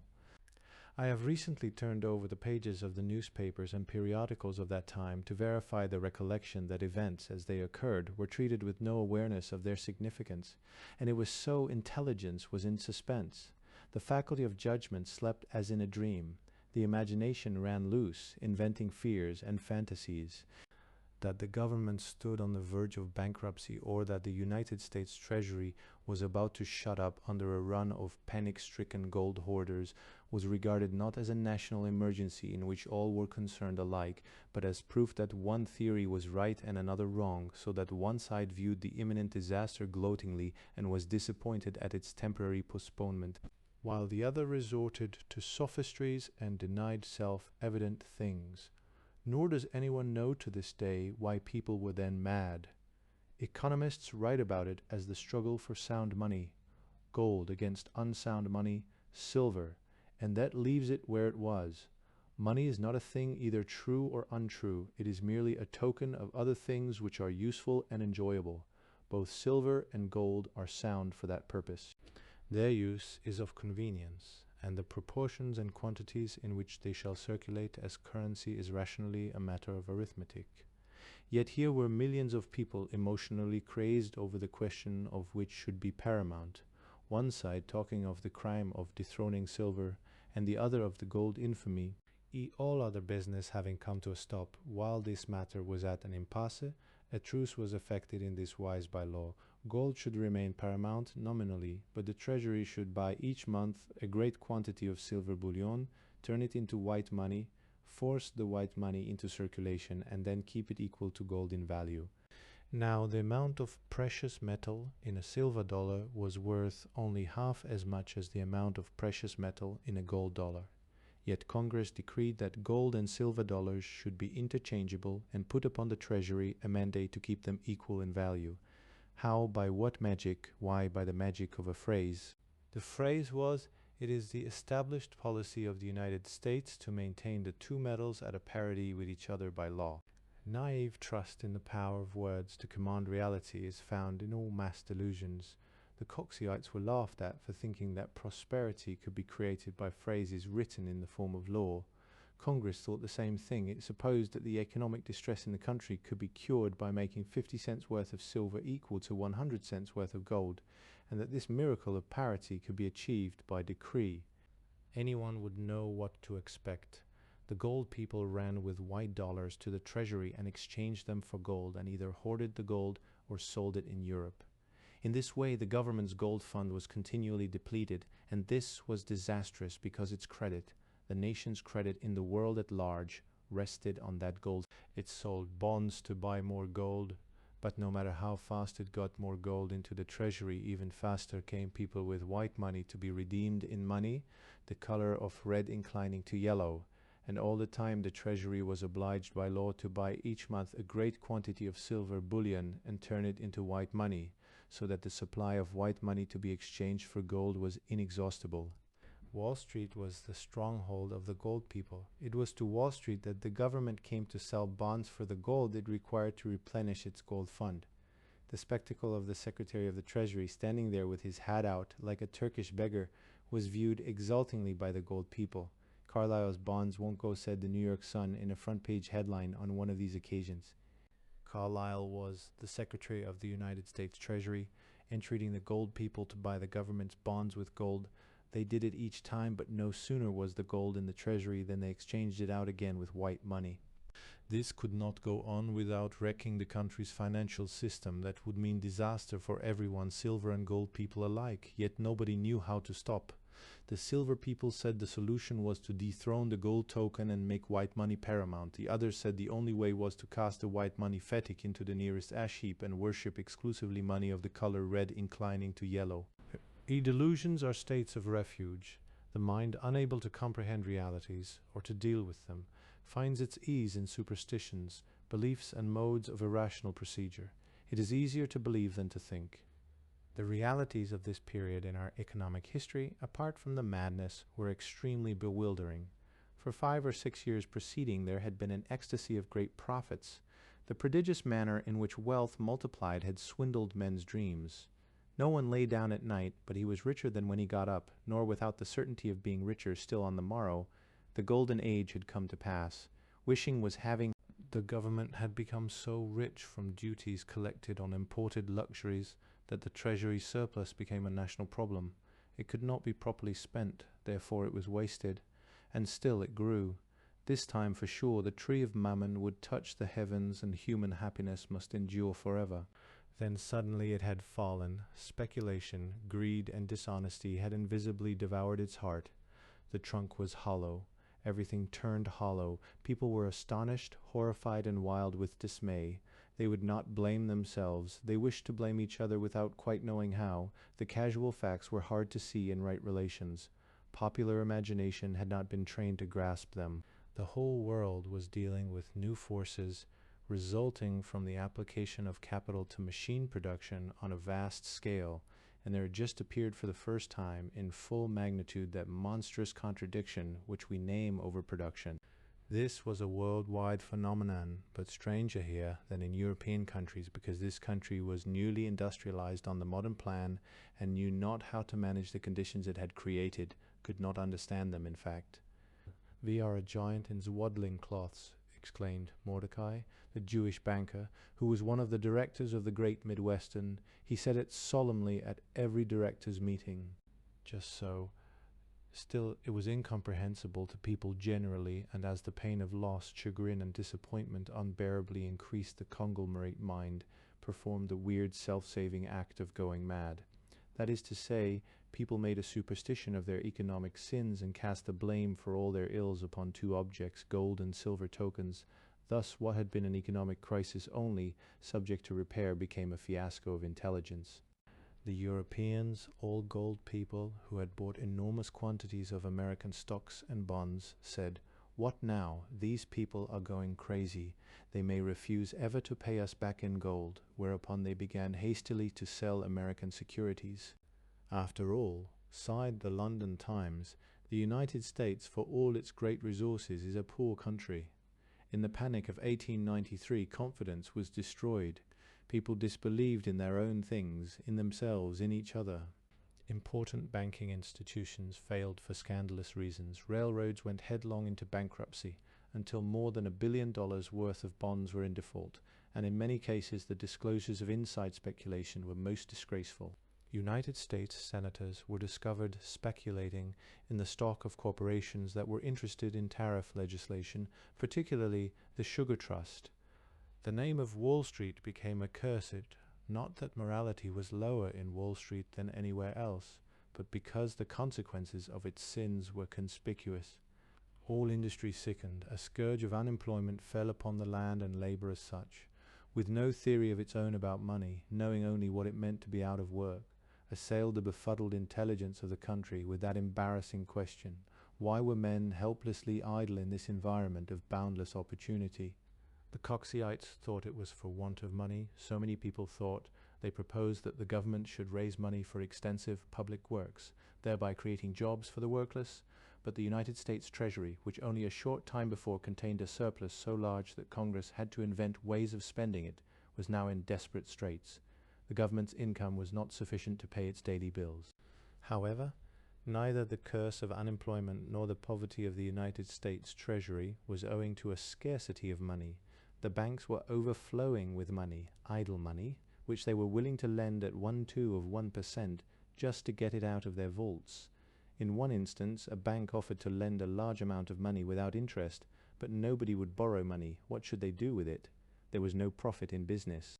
I have recently turned over the pages of the newspapers and periodicals of that time to verify the recollection that events, as they occurred, were treated with no awareness of their significance, and it was so intelligence was in suspense. The faculty of judgment slept as in a dream. The imagination ran loose, inventing fears and fantasies. That the government stood on the verge of bankruptcy, or that the United States Treasury was about to shut up under a run of panic-stricken gold hoarders, was regarded not as a national emergency in which all were concerned alike, but as proof that one theory was right and another wrong, so that one side viewed the imminent disaster gloatingly and was disappointed at its temporary postponement, while the other resorted to sophistries and denied self-evident things. Nor does anyone know to this day why people were then mad. Economists write about it as the struggle for sound money, gold against unsound money, silver, and that leaves it where it was. Money is not a thing either true or untrue. It is merely a token of other things which are useful and enjoyable. Both silver and gold are sound for that purpose. Their use is of convenience, and the proportions and quantities in which they shall circulate as currency is rationally a matter of arithmetic. Yet here were millions of people emotionally crazed over the question of which should be paramount, one side talking of the crime of dethroning silver, and the other of the gold infamy, all other business having come to a stop. While this matter was at an impasse, a truce was effected in this wise by law. Gold should remain paramount nominally, but the treasury should buy each month a great quantity of silver bullion, turn it into white money, force the white money into circulation, and then keep it equal to gold in value. Now, the amount of precious metal in a silver dollar was worth only half as much as the amount of precious metal in a gold dollar. Yet Congress decreed that gold and silver dollars should be interchangeable and put upon the treasury a mandate to keep them equal in value. How, by what magic? Why, by the magic of a phrase. The phrase was, "It is the established policy of the United States to maintain the two metals at a parity with each other by law." Naive trust in the power of words to command reality is found in all mass delusions. The Coxyites were laughed at for thinking that prosperity could be created by phrases written in the form of law. Congress thought the same thing. It supposed that the economic distress in the country could be cured by making 50 cents worth of silver equal to 100 cents worth of gold, and that this miracle of parity could be achieved by decree. Anyone would know what to expect. The gold people ran with white dollars to the treasury and exchanged them for gold, and either hoarded the gold or sold it in Europe. In this way, the government's gold fund was continually depleted, and this was disastrous because its credit, the nation's credit in the world at large, rested on that gold. It sold bonds to buy more gold, but no matter how fast it got more gold into the treasury, even faster came people with white money to be redeemed in money, the color of red inclining to yellow. And all the time the treasury was obliged by law to buy each month a great quantity of silver bullion and turn it into white money, so that the supply of white money to be exchanged for gold was inexhaustible. Wall Street was the stronghold of the gold people. It was to Wall Street that the government came to sell bonds for the gold it required to replenish its gold fund. The spectacle of the Secretary of the Treasury standing there with his hat out like a Turkish beggar was viewed exultingly by the gold people. Carlyle's bonds won't go, said the New York Sun in a front-page headline on one of these occasions. Carlyle was the Secretary of the United States Treasury, entreating the gold people to buy the government's bonds with gold. They did it each time, but no sooner was the gold in the treasury than they exchanged it out again with white money. This could not go on without wrecking the country's financial system. That would mean disaster for everyone, silver and gold people alike, yet nobody knew how to stop. The silver people said the solution was to dethrone the gold token and make white money paramount. The others said the only way was to cast the white money fetish into the nearest ash heap and worship exclusively money of the color red inclining to yellow. Delusions are states of refuge. The mind, unable to comprehend realities or to deal with them, finds its ease in superstitions, beliefs and modes of irrational procedure. It is easier to believe than to think. The realities of this period in our economic history, apart from the madness, were extremely bewildering. For 5 or 6 years preceding, there had been an ecstasy of great profits. The prodigious manner in which wealth multiplied had swindled men's dreams. No one lay down at night, but he was richer than when he got up, nor without the certainty of being richer still on the morrow. The golden age had come to pass. Wishing was having. The government had become so rich from duties collected on imported luxuries that the treasury surplus became a national problem. It could not be properly spent, therefore it was wasted, and still it grew. This time for sure the tree of mammon would touch the heavens and human happiness must endure forever. Then suddenly it had fallen. Speculation, greed, and dishonesty had invisibly devoured its heart. The trunk was hollow. Everything turned hollow. People were astonished, horrified, and wild with dismay. They would not blame themselves. They wished to blame each other without quite knowing how. The casual facts were hard to see in right relations. Popular imagination had not been trained to grasp them. The whole world was dealing with new forces resulting from the application of capital to machine production on a vast scale, and there had just appeared for the first time in full magnitude that monstrous contradiction which we name overproduction. This was a worldwide phenomenon, but stranger here than in European countries, because this country was newly industrialized on the modern plan and knew not how to manage the conditions it had created, could not understand them, in fact. "We are a giant in swaddling cloths," exclaimed Mordecai, the Jewish banker, who was one of the directors of the Great Midwestern. He said it solemnly at every directors' meeting. Just so. Still, it was incomprehensible to people generally, and as the pain of loss, chagrin, and disappointment unbearably increased, the conglomerate mind performed the weird self-saving act of going mad. That is to say, people made a superstition of their economic sins and cast the blame for all their ills upon two objects, gold and silver tokens. Thus, what had been an economic crisis only, subject to repair, became a fiasco of intelligence. The Europeans, all gold people, who had bought enormous quantities of American stocks and bonds, said, "What now? These people are going crazy. They may refuse ever to pay us back in gold," whereupon they began hastily to sell American securities. After all, sighed the London Times, the United States, for all its great resources, is a poor country. In the panic of 1893, confidence was destroyed. People disbelieved in their own things, in themselves, in each other. Important banking institutions failed for scandalous reasons. Railroads went headlong into bankruptcy until more than $1 billion worth of bonds were in default, and in many cases the disclosures of inside speculation were most disgraceful. United States senators were discovered speculating in the stock of corporations that were interested in tariff legislation, particularly the Sugar Trust. The name of Wall Street became accursed, not that morality was lower in Wall Street than anywhere else, but because the consequences of its sins were conspicuous. All industry sickened. A scourge of unemployment fell upon the land and labor as such. With no theory of its own about money, knowing only what it meant to be out of work, assailed the befuddled intelligence of the country with that embarrassing question: why were men helplessly idle in this environment of boundless opportunity? The Coxeyites thought it was for want of money. So many people thought. They proposed that the government should raise money for extensive public works, thereby creating jobs for the workless. But the United States Treasury, which only a short time before contained a surplus so large that Congress had to invent ways of spending it, was now in desperate straits. The government's income was not sufficient to pay its daily bills. However, neither the curse of unemployment nor the poverty of the United States Treasury was owing to a scarcity of money. The banks were overflowing with money, idle money, which they were willing to lend at 1/2% just to get it out of their vaults. In one instance, a bank offered to lend a large amount of money without interest, but nobody would borrow money. What should they do with it? There was no profit in business.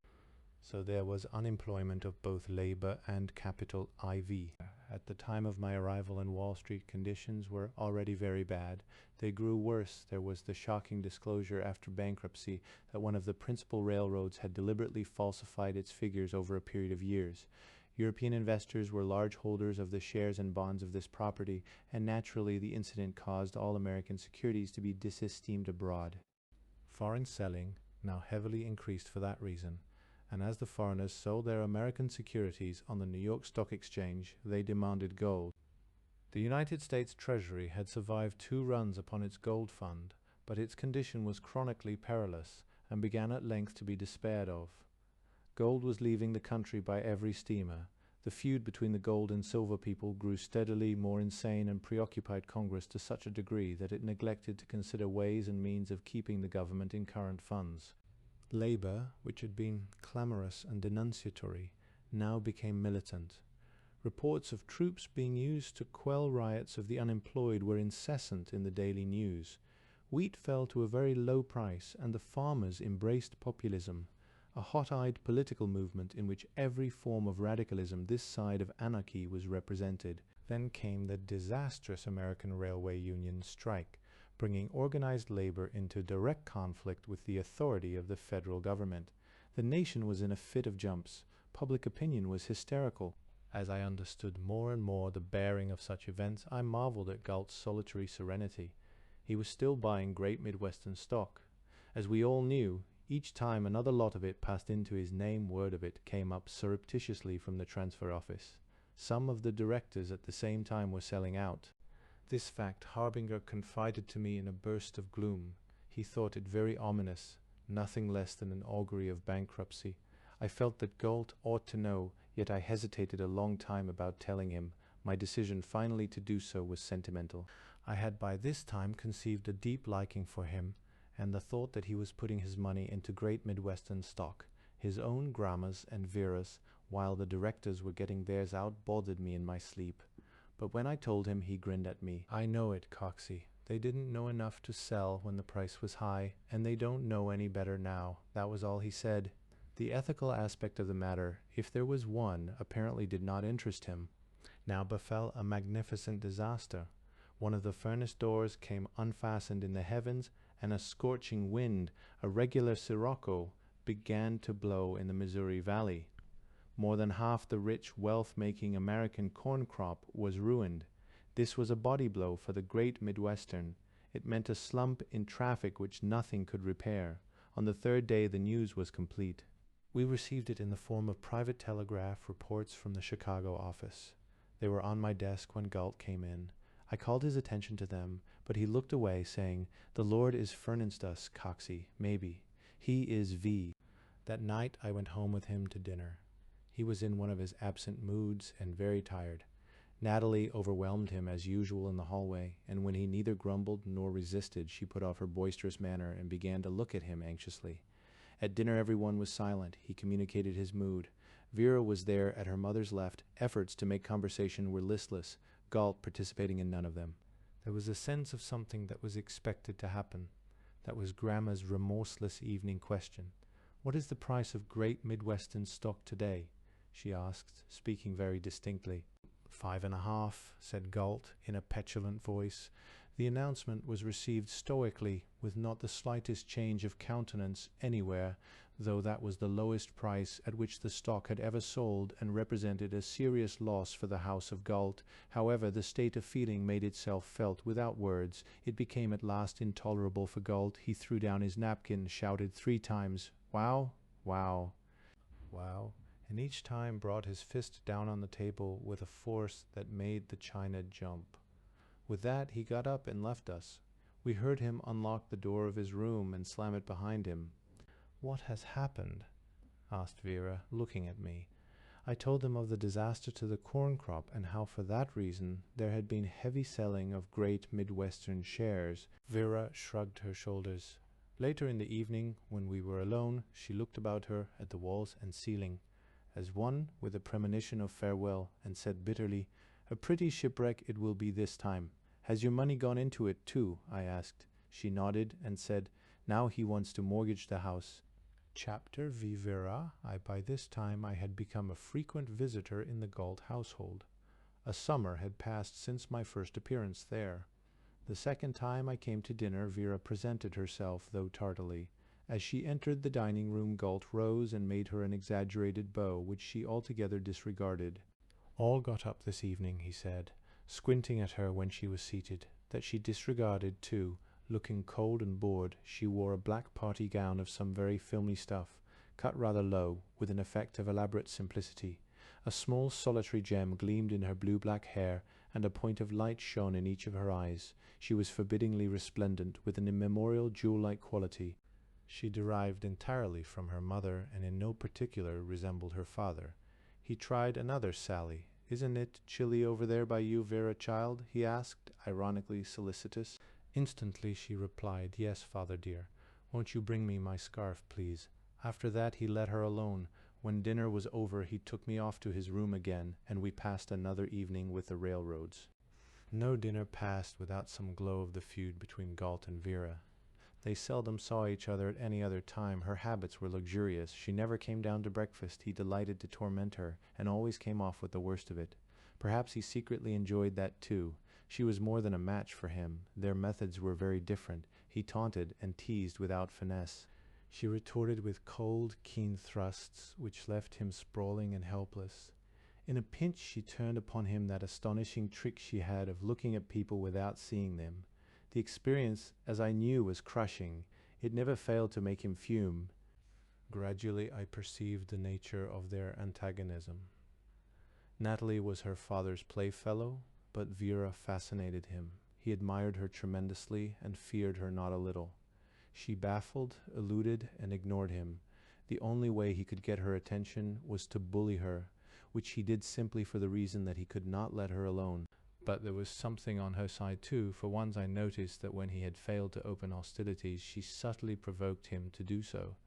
So there was unemployment of both labor and capital IV. At the time of my arrival in Wall Street, conditions were already very bad. They grew worse. There was the shocking disclosure after bankruptcy that one of the principal railroads had deliberately falsified its figures over a period of years. European investors were large holders of the shares and bonds of this property, and naturally the incident caused all American securities to be disesteemed abroad. Foreign selling now heavily increased for that reason, and as the foreigners sold their American securities on the New York Stock Exchange, they demanded gold. The United States Treasury had survived 2 runs upon its gold fund, but its condition was chronically perilous, and began at length to be despaired of. Gold was leaving the country by every steamer. The feud between the gold and silver people grew steadily more insane and preoccupied Congress to such a degree that it neglected to consider ways and means of keeping the government in current funds. Labor, which had been clamorous and denunciatory, now became militant. Reports of troops being used to quell riots of the unemployed were incessant in the daily news. Wheat fell to a very low price, and the farmers embraced populism, a hot-eyed political movement in which every form of radicalism this side of anarchy was represented. Then came the disastrous American Railway Union strike, bringing organized labor into direct conflict with the authority of the federal government. The nation was in a fit of jumps. Public opinion was hysterical. As I understood more and more the bearing of such events, I marveled at Galt's solitary serenity. He was still buying Great Midwestern stock. As we all knew, each time another lot of it passed into his name, word of it came up surreptitiously from the transfer office. Some of the directors at the same time were selling out. This fact Harbinger confided to me in a burst of gloom. He thought it very ominous, nothing less than an augury of bankruptcy. I felt that Galt ought to know, yet I hesitated a long time about telling him. My decision finally to do so was sentimental. I had by this time conceived a deep liking for him, and the thought that he was putting his money into Great Midwestern stock, his own Grammas and Veras, while the directors were getting theirs out, bothered me in my sleep. But when I told him, he grinned at me. "I know it, Coxey. They didn't know enough to sell when the price was high, and they don't know any better now." That was all he said. The ethical aspect of the matter, if there was one, apparently did not interest him. Now befell a magnificent disaster. One of the furnace doors came unfastened in the heavens, and a scorching wind, a regular sirocco, began to blow in the Missouri Valley. More than half the rich, wealth-making American corn crop was ruined. This was a body blow for the Great Midwestern. It meant a slump in traffic which nothing could repair. On the 3rd day the news was complete. We received it in the form of private telegraph reports from the Chicago office. They were on my desk when Galt came in. I called his attention to them, but he looked away, saying, "The Lord is furnanced us, Coxey, maybe. He is V." That night I went home with him to dinner. He was in one of his absent moods and very tired. Natalie overwhelmed him as usual in the hallway, and when he neither grumbled nor resisted, she put off her boisterous manner and began to look at him anxiously. At dinner everyone was silent. He communicated his mood. Vera was there at her mother's left. Efforts to make conversation were listless, Galt participating in none of them. There was a sense of something that was expected to happen. That was Grandma's remorseless evening question. "What is the price of great Midwestern stock today?" she asked, speaking very distinctly. "5.5", said Galt in a petulant voice. The announcement was received stoically, with not the slightest change of countenance anywhere, though that was the lowest price at which the stock had ever sold, and represented a serious loss for the house of Galt. However, the state of feeling made itself felt without words. It became at last intolerable for Galt. He threw down his napkin, shouted 3 times, "Wow, wow, wow," and each time brought his fist down on the table with a force that made the china jump. With that he got up and left us. We heard him unlock the door of his room and slam it behind him. "What has happened?" asked Vera, looking at me. I told them of the disaster to the corn crop, and how for that reason there had been heavy selling of great Midwestern shares. Vera shrugged her shoulders. Later in the evening, when we were alone, she looked about her at the walls and ceiling, as one with a premonition of farewell, and said bitterly, "A pretty shipwreck it will be this time." "Has your money gone into it too?" I asked. She nodded and said, "Now he wants to mortgage the house." Chapter V. Vera. By this time I had become a frequent visitor in the Galt household. A summer had passed since my first appearance there. The second time I came to dinner, Vera presented herself, though tardily. As she entered the dining room, Galt rose and made her an exaggerated bow, which she altogether disregarded. "All got up this evening," he said, squinting at her when she was seated. That she disregarded, too. Looking cold and bored, she wore a black party gown of some very filmy stuff, cut rather low, with an effect of elaborate simplicity. A small solitary gem gleamed in her blue-black hair, and a point of light shone in each of her eyes. She was forbiddingly resplendent, with an immemorial jewel-like quality. She derived entirely from her mother, and in no particular resembled her father. He tried another sally. "Isn't it chilly over there by you, Vera, child?" he asked, ironically solicitous. Instantly she replied, "Yes, father dear. Won't you bring me my scarf, please?" After that he let her alone. When dinner was over he took me off to his room again, and we passed another evening with the railroads. No dinner passed without some glow of the feud between Galt and Vera. They seldom saw each other at any other time. Her habits were luxurious. She never came down to breakfast. He delighted to torment her, and always came off with the worst of it. Perhaps he secretly enjoyed that too. She was more than a match for him. Their methods were very different. He taunted and teased without finesse. She retorted with cold, keen thrusts, which left him sprawling and helpless. In a pinch she turned upon him that astonishing trick she had of looking at people without seeing them. The experience, as I knew, was crushing. It never failed to make him fume. Gradually I perceived the nature of their antagonism. Natalie was her father's playfellow, but Vera fascinated him. He admired her tremendously and feared her not a little. She baffled, eluded, and ignored him. The only way he could get her attention was to bully her, which he did simply for the reason that he could not let her alone. But there was something on her side too. For once I noticed that when he had failed to open hostilities, she subtly provoked him to do so.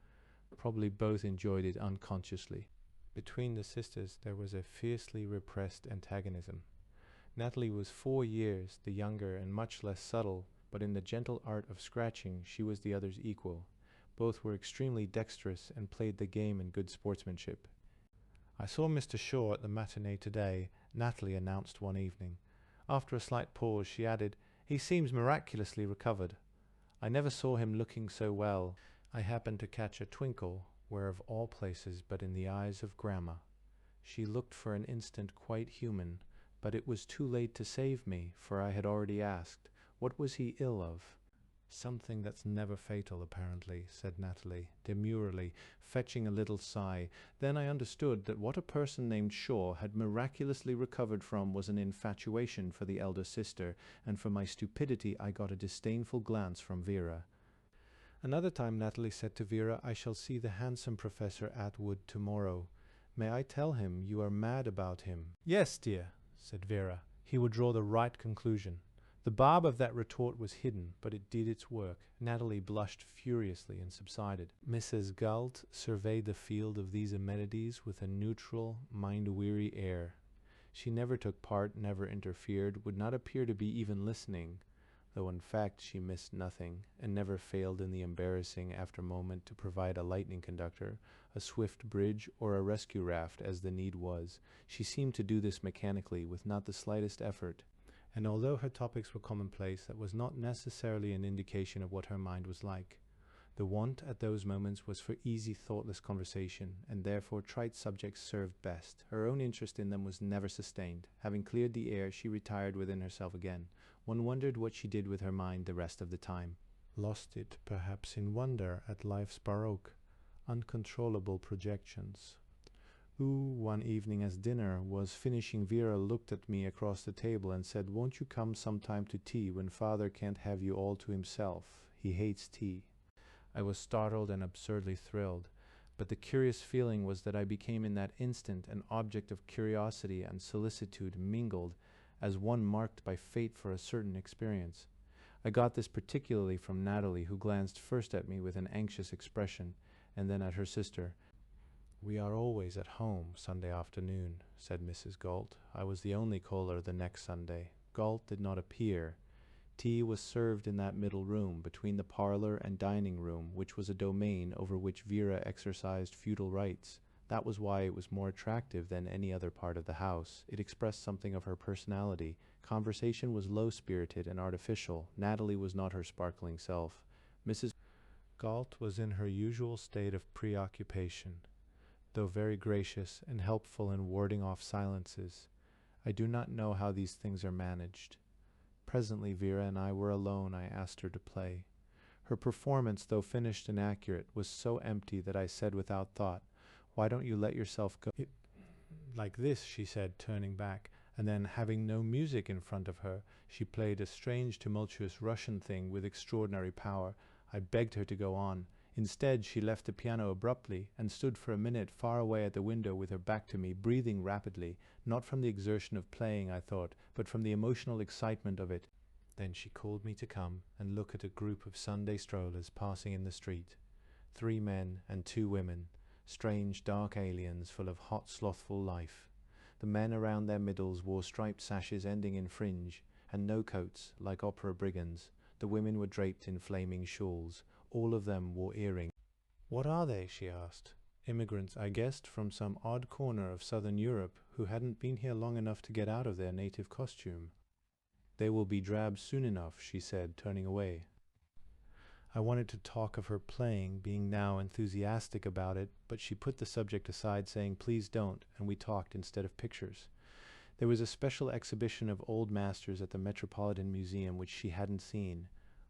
Probably both enjoyed it unconsciously. Between the sisters there was a fiercely repressed antagonism. Natalie was 4 years the younger and much less subtle, but in the gentle art of scratching she was the other's equal. Both were extremely dexterous and played the game in good sportsmanship. "I saw Mr. Shaw at the matinee today," Natalie announced one evening. After a slight pause she added, "He seems miraculously recovered. I never saw him looking so well." I happened to catch a twinkle, where of all places but in the eyes of Grandma. She looked for an instant quite human, but it was too late to save me, for I had already asked, "What was he ill of?" Something that's never fatal, apparently, said Natalie, demurely, fetching a little sigh. Then I understood that what a person named Shaw had miraculously recovered from was an infatuation for the elder sister, and for my stupidity I got a disdainful glance from Vera. Another time Natalie said to Vera, I shall see the handsome Professor Atwood tomorrow. May I tell him you are mad about him? Yes, dear, said Vera. He would draw the right conclusion. The barb of that retort was hidden, but it did its work. Natalie blushed furiously and subsided. Mrs. Galt surveyed the field of these amenities with a neutral, mind-weary air. She never took part, never interfered, would not appear to be even listening, though in fact she missed nothing, and never failed in the embarrassing after moment to provide a lightning conductor, a swift bridge, or a rescue raft as the need was. She seemed to do this mechanically, with not the slightest effort. And although her topics were commonplace, that was not necessarily an indication of what her mind was like. The want at those moments was for easy, thoughtless conversation, and therefore trite subjects served best. Her own interest in them was never sustained. Having cleared the air, she retired within herself again. One wondered what she did with her mind the rest of the time. Lost it, perhaps, in wonder at life's baroque, uncontrollable projections. One evening as dinner was finishing, Vera looked at me across the table and said, Won't you come sometime to tea when father can't have you all to himself? He hates tea. I was startled and absurdly thrilled, but the curious feeling was that I became in that instant an object of curiosity and solicitude mingled, as one marked by fate for a certain experience. I got this particularly from Natalie, who glanced first at me with an anxious expression, and then at her sister. We are always at home Sunday afternoon, said Mrs. Galt. I was the only caller the next Sunday. Galt did not appear. Tea was served in that middle room, between the parlor and dining room, which was a domain over which Vera exercised feudal rights. That was why it was more attractive than any other part of the house. It expressed something of her personality. Conversation was low-spirited and artificial. Natalie was not her sparkling self. Mrs. Galt was in her usual state of preoccupation, though very gracious and helpful in warding off silences. I do not know how these things are managed. Presently Vera and I were alone. I asked her to play. Her performance, though finished and accurate, was so empty that I said without thought, Why don't you let yourself go? Like this, she said, turning back, and then, having no music in front of her, she played a strange, tumultuous Russian thing with extraordinary power. I begged her to go on. Instead, she left the piano abruptly and stood for a minute far away at the window with her back to me, breathing rapidly, not from the exertion of playing, I thought, but from the emotional excitement of it. Then she called me to come and look at a group of Sunday strollers passing in the street. 3 men and 2 women, strange, dark aliens full of hot, slothful life. The men around their middles wore striped sashes ending in fringe, and no coats, like opera brigands. The women were draped in flaming shawls. All of them wore earrings. What are they? She asked. Immigrants, I guessed, from some odd corner of southern Europe who hadn't been here long enough to get out of their native costume. They will be drab soon enough, she said, turning away. I wanted to talk of her playing, being now enthusiastic about it, but she put the subject aside, saying, Please don't, and we talked instead of pictures. There was a special exhibition of old masters at the Metropolitan Museum which she hadn't seen.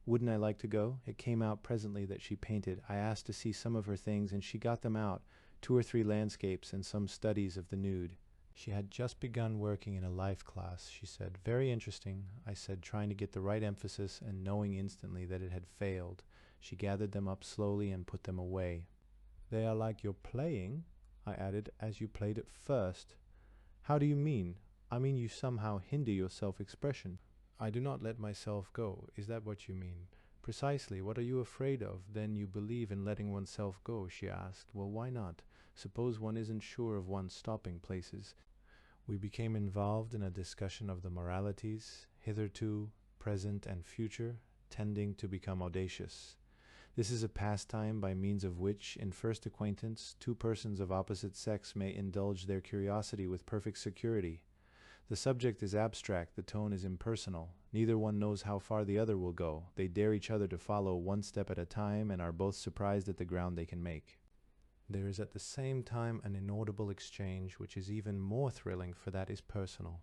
Wouldn't I like to go? It came out presently that she painted. I asked to see some of her things, and she got them out, 2 or 3 landscapes and some studies of the nude. She had just begun working in a life class, she said. Very interesting, I said, trying to get the right emphasis and knowing instantly that it had failed. She gathered them up slowly and put them away. They are like your playing, I added, as you played at first. How do you mean? I mean you somehow hinder your self-expression. I do not let myself go. Is that what you mean? Precisely. What are you afraid of? Then you believe in letting oneself go, she asked. Well, why not? Suppose one isn't sure of one's stopping places. We became involved in a discussion of the moralities, hitherto, present, and future, tending to become audacious. This is a pastime by means of which, in first acquaintance, 2 persons of opposite sex may indulge their curiosity with perfect security. The subject is abstract, the tone is impersonal. Neither one knows how far the other will go. They dare each other to follow 1 step at a time and are both surprised at the ground they can make. There is at the same time an inaudible exchange which is even more thrilling, for that is personal.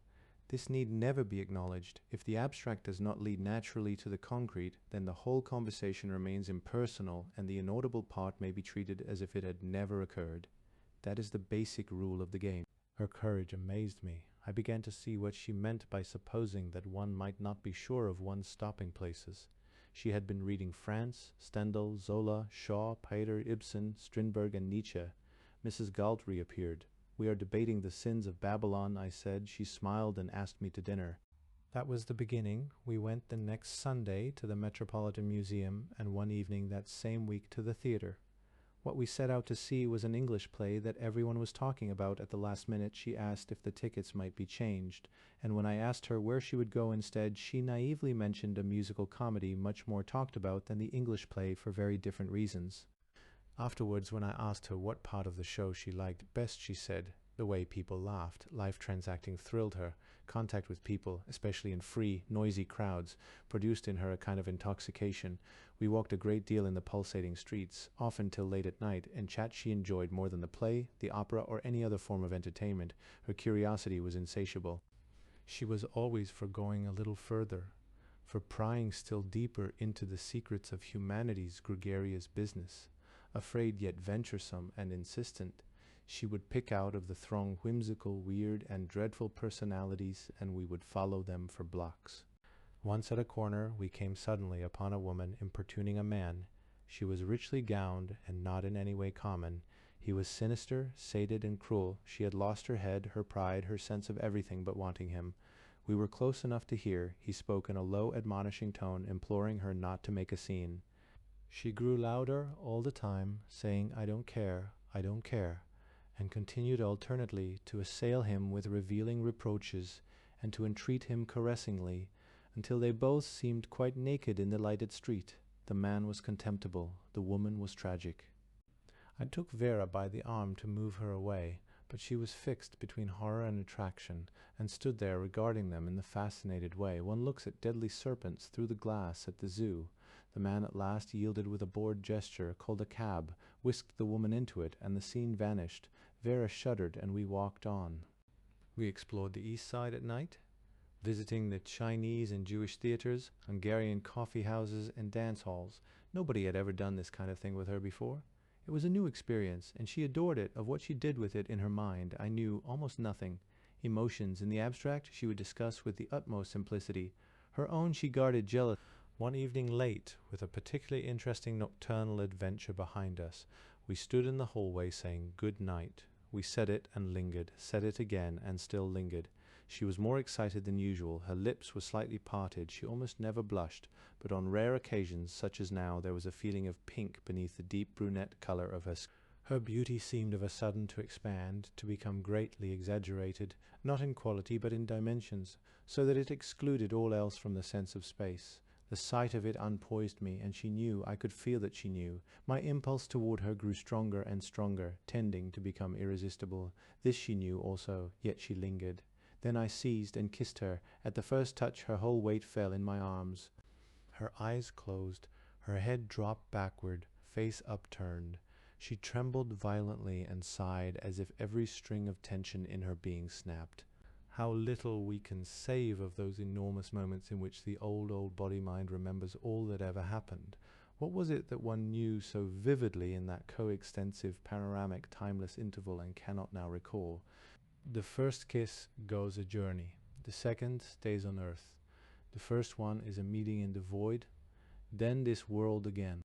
This need never be acknowledged. If the abstract does not lead naturally to the concrete, then the whole conversation remains impersonal, and the inaudible part may be treated as if it had never occurred. That is the basic rule of the game. Her courage amazed me. I began to see what she meant by supposing that one might not be sure of one's stopping places. She had been reading France, Stendhal, Zola, Shaw, Pater, Ibsen, Strindberg, and Nietzsche. Mrs. Galt reappeared. "We are debating the sins of Babylon," I said. She smiled and asked me to dinner. That was the beginning. We went the next Sunday to the Metropolitan Museum, and one evening that same week to the theatre. What we set out to see was an English play that everyone was talking about. At the last minute she asked if the tickets might be changed, and when I asked her where she would go instead, she naively mentioned a musical comedy much more talked about than the English play for very different reasons. Afterwards, when I asked her what part of the show she liked best, she said, the way people laughed. Life transacting thrilled her. Contact with people, especially in free, noisy crowds, produced in her a kind of intoxication. We walked a great deal in the pulsating streets, often till late at night, and chat she enjoyed more than the play, the opera, or any other form of entertainment. Her curiosity was insatiable. She was always for going a little further, for prying still deeper into the secrets of humanity's gregarious business. Afraid yet venturesome and insistent, she would pick out of the throng whimsical, weird, and dreadful personalities, and we would follow them for blocks. Once at a corner, we came suddenly upon a woman importuning a man. She was richly gowned, and not in any way common. He was sinister, sated, and cruel. She had lost her head, her pride, her sense of everything but wanting him. We were close enough to hear. He spoke in a low, admonishing tone, imploring her not to make a scene. She grew louder all the time, saying, "I don't care, I don't care," and continued alternately to assail him with revealing reproaches and to entreat him caressingly, until they both seemed quite naked in the lighted street. The man was contemptible, the woman was tragic. I took Vera by the arm to move her away, but she was fixed between horror and attraction, and stood there regarding them in the fascinated way one looks at deadly serpents through the glass at the zoo. The man at last yielded with a bored gesture, called a cab, whisked the woman into it, and the scene vanished. Vera shuddered, and we walked on. We explored the East Side at night, visiting the Chinese and Jewish theaters, Hungarian coffee houses, and dance halls. Nobody had ever done this kind of thing with her before. It was a new experience, and she adored it. Of what she did with it in her mind, I knew almost nothing. Emotions, in the abstract, she would discuss with the utmost simplicity. Her own she guarded jealously. One evening late, with a particularly interesting nocturnal adventure behind us, we stood in the hallway saying good night. We said it and lingered, said it again and still lingered. She was more excited than usual. Her lips were slightly parted. She almost never blushed, but on rare occasions, such as now, there was a feeling of pink beneath the deep brunette color of her skin. Her beauty seemed of a sudden to expand, to become greatly exaggerated, not in quality but in dimensions, so that it excluded all else from the sense of space. The sight of it unpoised me, and she knew, I could feel that she knew. My impulse toward her grew stronger and stronger, tending to become irresistible. This she knew also, yet she lingered. Then I seized and kissed her. At the first touch her whole weight fell in my arms. Her eyes closed, her head dropped backward, face upturned. She trembled violently and sighed as if every string of tension in her being snapped. How little we can save of those enormous moments in which the old body-mind remembers all that ever happened. What was it that one knew so vividly in that coextensive, panoramic, timeless interval and cannot now recall? The first kiss goes a journey. The second stays on earth. The first one is a meeting in the void, then this world again.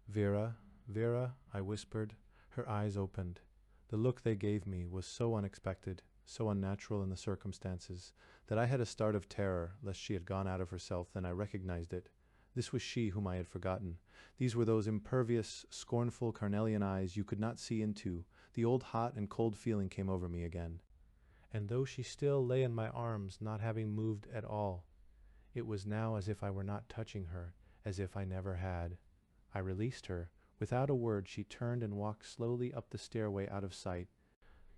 "Vera, Vera," I whispered. Her eyes opened. The look they gave me was so unexpected, so unnatural in the circumstances, that I had a start of terror lest she had gone out of herself. Then I recognized it. This was she whom I had forgotten. These were those impervious, scornful, carnelian eyes you could not see into. The old hot and cold feeling came over me again. And though she still lay in my arms, not having moved at all, it was now as if I were not touching her, as if I never had. I released her. Without a word she turned and walked slowly up the stairway out of sight.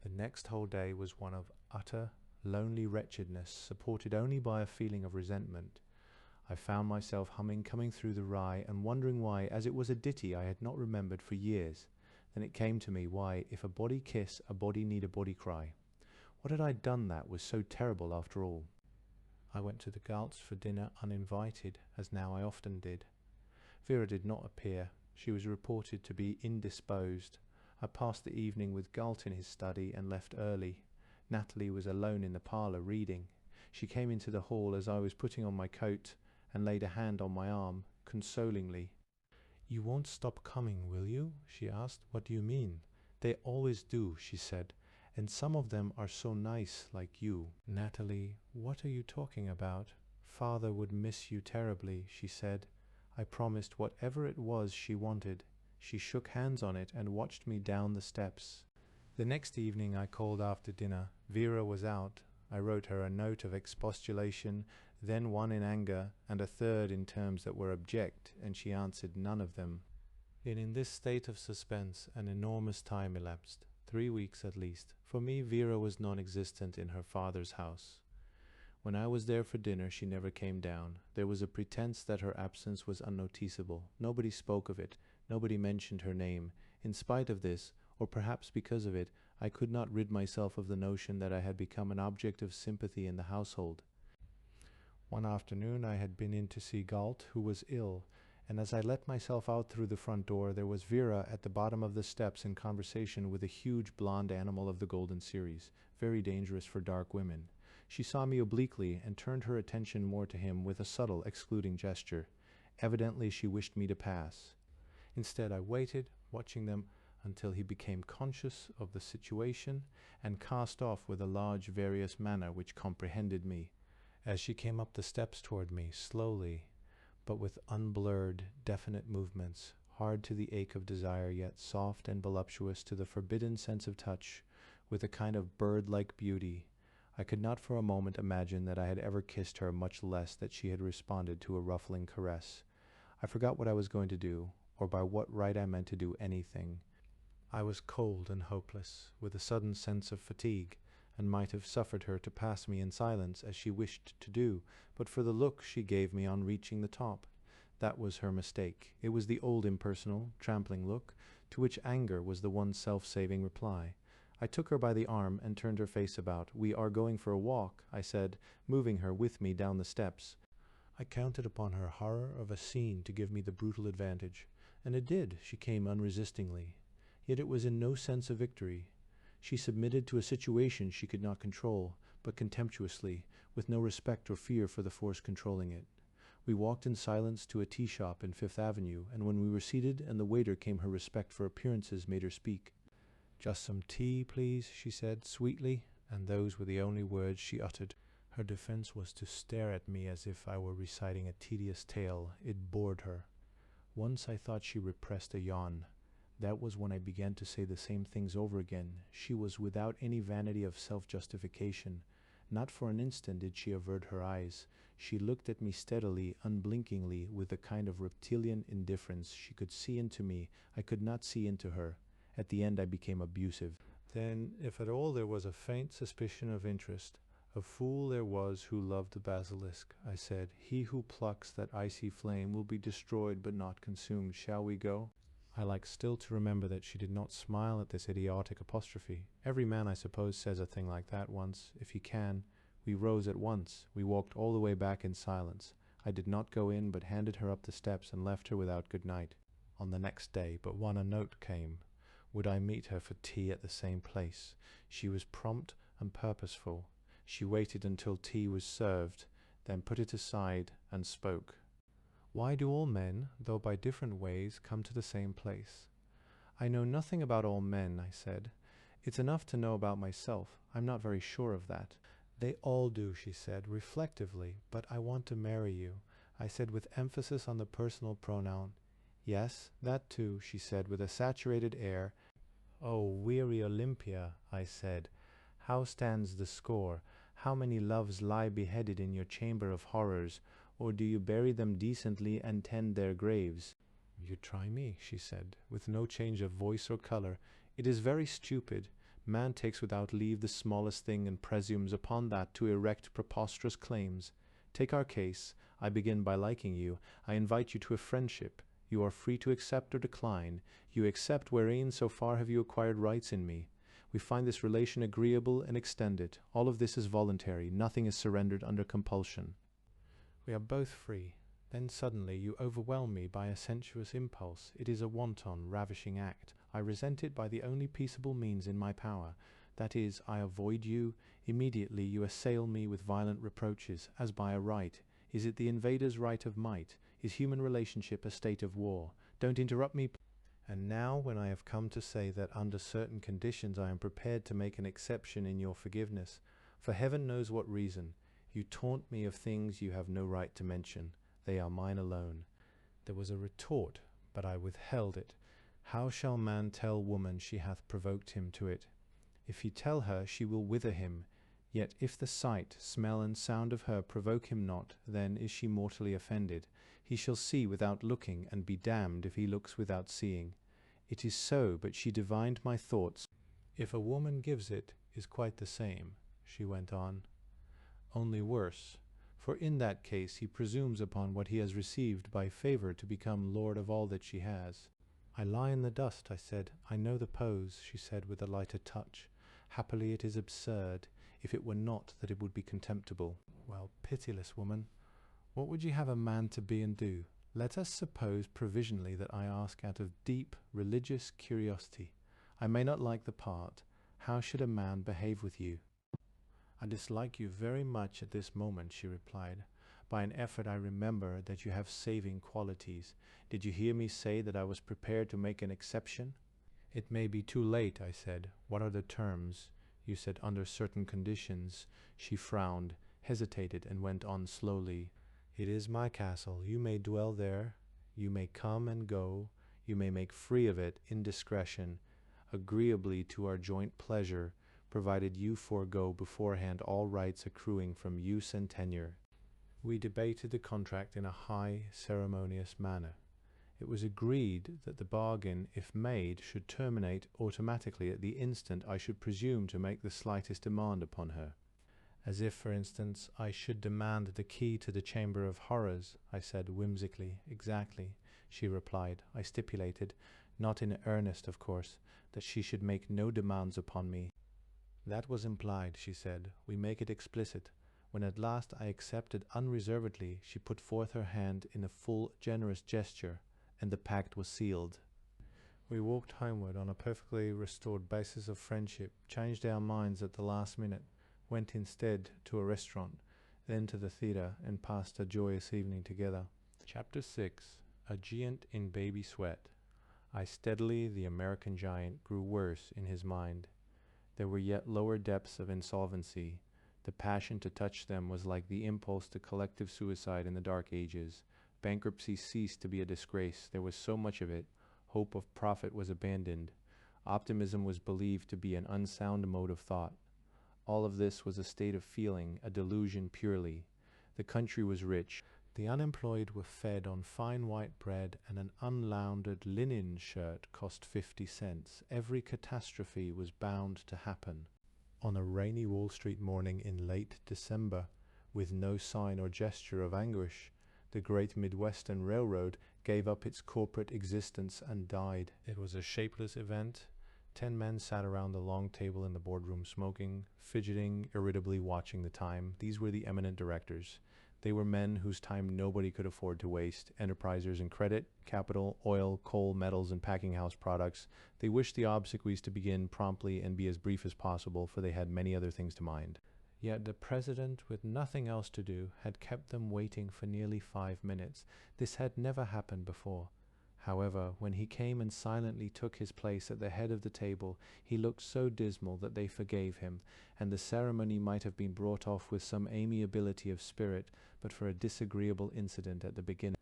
The next whole day was one of utter, lonely wretchedness, supported only by a feeling of resentment. I found myself humming Coming Through the Rye, and wondering why, as it was a ditty I had not remembered for years. Then it came to me why, if a body kiss, a body need a body cry. What had I done that was so terrible after all? I went to the Galts for dinner uninvited, as now I often did. Vera did not appear. She was reported to be indisposed. I passed the evening with Galt in his study and left early. Natalie was alone in the parlour reading. She came into the hall as I was putting on my coat and laid a hand on my arm, consolingly. "You won't stop coming, will you?" she asked. "What do you mean?" "They always do," she said. "And some of them are so nice, like you." "Natalie, what are you talking about?" "Father would miss you terribly," she said. I promised whatever it was she wanted. She shook hands on it and watched me down the steps. The next evening I called after dinner. Vera was out. I wrote her a note of expostulation, then one in anger, and a third in terms that were abject, and she answered none of them. In this state of suspense, an enormous time elapsed, 3 weeks at least. For me, Vera was non-existent in her father's house. When I was there for dinner, she never came down. There was a pretense that her absence was unnoticeable. Nobody spoke of it. Nobody mentioned her name. In spite of this, or perhaps because of it, I could not rid myself of the notion that I had become an object of sympathy in the household. One afternoon I had been in to see Galt, who was ill, and as I let myself out through the front door, there was Vera at the bottom of the steps in conversation with a huge blonde animal of the golden series, very dangerous for dark women. She saw me obliquely and turned her attention more to him with a subtle, excluding gesture. Evidently she wished me to pass. Instead, I waited, watching them until he became conscious of the situation and cast off with a large, various manner which comprehended me. As she came up the steps toward me, slowly, but with unblurred, definite movements, hard to the ache of desire, yet soft and voluptuous to the forbidden sense of touch, with a kind of bird-like beauty, I could not for a moment imagine that I had ever kissed her, much less that she had responded to a ruffling caress. I forgot what I was going to do, or by what right I meant to do anything. I was cold and hopeless, with a sudden sense of fatigue, and might have suffered her to pass me in silence, as she wished to do, but for the look she gave me on reaching the top. That was her mistake. It was the old impersonal, trampling look, to which anger was the one self-saving reply. I took her by the arm and turned her face about. "We are going for a walk," I said, moving her with me down the steps. I counted upon her horror of a scene to give me the brutal advantage, and it did. She came unresistingly. Yet it was in no sense a victory. She submitted to a situation she could not control, but contemptuously, with no respect or fear for the force controlling it. We walked in silence to a tea shop in Fifth Avenue, and when we were seated and the waiter came, her respect for appearances made her speak. "Just some tea, please," she said sweetly, and those were the only words she uttered. Her defense was to stare at me as if I were reciting a tedious tale. It bored her. Once I thought she repressed a yawn. That was when I began to say the same things over again. She was without any vanity of self-justification. Not for an instant did she avert her eyes. She looked at me steadily, unblinkingly, with a kind of reptilian indifference. She could see into me. I could not see into her. At the end I became abusive. Then, if at all there was a faint suspicion of interest, "A fool there was who loved the basilisk," I said. "He who plucks that icy flame will be destroyed but not consumed. Shall we go?" I like still to remember that she did not smile at this idiotic apostrophe. Every man, I suppose, says a thing like that once, if he can. We rose at once. We walked all the way back in silence. I did not go in, but handed her up the steps and left her without good night. On the next day, but one, a note came. Would I meet her for tea at the same place? She was prompt and purposeful. She waited until tea was served, then put it aside and spoke. "Why do all men, though by different ways, come to the same place?" "I know nothing about all men," I said. "It's enough to know about myself. I'm not very sure of that." "They all do," she said, reflectively. "But I want to marry you," I said, with emphasis on the personal pronoun. "Yes, that too," she said, with a saturated air. "Oh, weary Olympia," I said, "how stands the score? How many loves lie beheaded in your chamber of horrors? Or do you bury them decently and tend their graves?" "You try me," she said, with no change of voice or color. "It is very stupid. Man takes without leave the smallest thing and presumes upon that to erect preposterous claims. Take our case. I begin by liking you. I invite you to a friendship. You are free to accept or decline. You accept wherein so far have you acquired rights in me. We find this relation agreeable and extend it. All of this is voluntary. Nothing is surrendered under compulsion. We are both free. Then suddenly you overwhelm me by a sensuous impulse. It is a wanton, ravishing act. I resent it by the only peaceable means in my power. That is, I avoid you. Immediately you assail me with violent reproaches, as by a right. Is it the invader's right of might? Is human relationship a state of war? Don't interrupt me. And now, when I have come to say that under certain conditions I am prepared to make an exception in your forgiveness, for heaven knows what reason, you taunt me of things you have no right to mention. They are mine alone. There was a retort, but I withheld it. How shall man tell woman she hath provoked him to it? If he tell her, she will wither him. Yet if the sight, smell, and sound of her provoke him not, then is she mortally offended. He shall see without looking, and be damned if he looks without seeing. It is so, but she divined my thoughts. If a woman gives it, is quite the same, she went on. Only worse, for in that case he presumes upon what he has received by favor to become lord of all that she has. I lie in the dust, I said. I know the pose, she said with a lighter touch. Happily it is absurd. If it were not, that it would be contemptible. Well, pitiless woman, what would you have a man to be and do? Let us suppose provisionally that I ask out of deep religious curiosity. I may not like the part. How should a man behave with you? I dislike you very much at this moment, she replied. By an effort I remember that you have saving qualities. Did you hear me say that I was prepared to make an exception? It may be too late, I said. What are the terms? You said under certain conditions. She frowned, hesitated, and went on slowly. It is my castle. You may dwell there. You may come and go. You may make free of it in discretion, agreeably to our joint pleasure, provided you forego beforehand all rights accruing from use and tenure. We debated the contract in a high, ceremonious manner. It was agreed that the bargain, if made, should terminate automatically at the instant I should presume to make the slightest demand upon her. As if, for instance, I should demand the key to the Chamber of Horrors, I said whimsically. Exactly, she replied. I stipulated, not in earnest, of course, that she should make no demands upon me. That was implied, she said. We make it explicit. When at last I accepted unreservedly, she put forth her hand in a full, generous gesture, and the pact was sealed. We walked homeward on a perfectly restored basis of friendship, changed our minds at the last minute, went instead to a restaurant, then to the theatre, and passed a joyous evening together. Chapter 6. A Giant in Baby Sweat. I steadily, the American giant, grew worse in his mind. There were yet lower depths of insolvency. The passion to touch them was like the impulse to collective suicide in the Dark Ages. Bankruptcy ceased to be a disgrace. There was so much of it. Hope of profit was abandoned. Optimism was believed to be an unsound mode of thought. All of this was a state of feeling, a delusion purely. The country was rich. The unemployed were fed on fine white bread, and an unlaundered linen shirt cost 50 cents. Every catastrophe was bound to happen. On a rainy Wall Street morning in late December, with no sign or gesture of anguish, the Great Midwestern Railroad gave up its corporate existence and died. It was a shapeless event. 10 men sat around the long table in the boardroom smoking, fidgeting, irritably watching the time. These were the eminent directors. They were men whose time nobody could afford to waste, enterprisers in credit, capital, oil, coal, metals, and packing house products. They wished the obsequies to begin promptly and be as brief as possible, for they had many other things to mind. Yet the president, with nothing else to do, had kept them waiting for nearly 5 minutes. This had never happened before. However, when he came and silently took his place at the head of the table, he looked so dismal that they forgave him, and the ceremony might have been brought off with some amiability of spirit, but for a disagreeable incident at the beginning.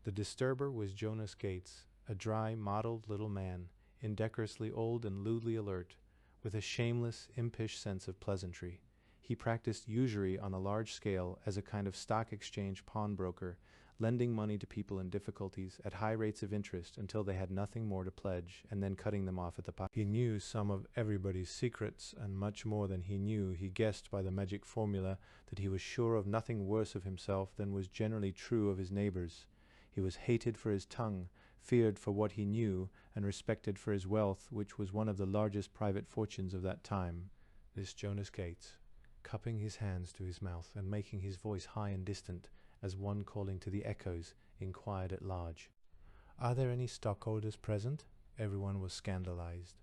The disturber was Jonas Gates, a dry, mottled little man, indecorously old and lewdly alert, with a shameless, impish sense of pleasantry. He practiced usury on a large scale as a kind of stock exchange pawnbroker, lending money to people in difficulties at high rates of interest until they had nothing more to pledge, and then cutting them off at the pocket. He knew some of everybody's secrets, and much more than he knew. He guessed by the magic formula that he was sure of nothing worse of himself than was generally true of his neighbors. He was hated for his tongue, feared for what he knew, and respected for his wealth, which was one of the largest private fortunes of that time. This Jonas Gates, cupping his hands to his mouth and making his voice high and distant, as one calling to the echoes, inquired at large, "Are there any stockholders present?" Everyone was scandalized.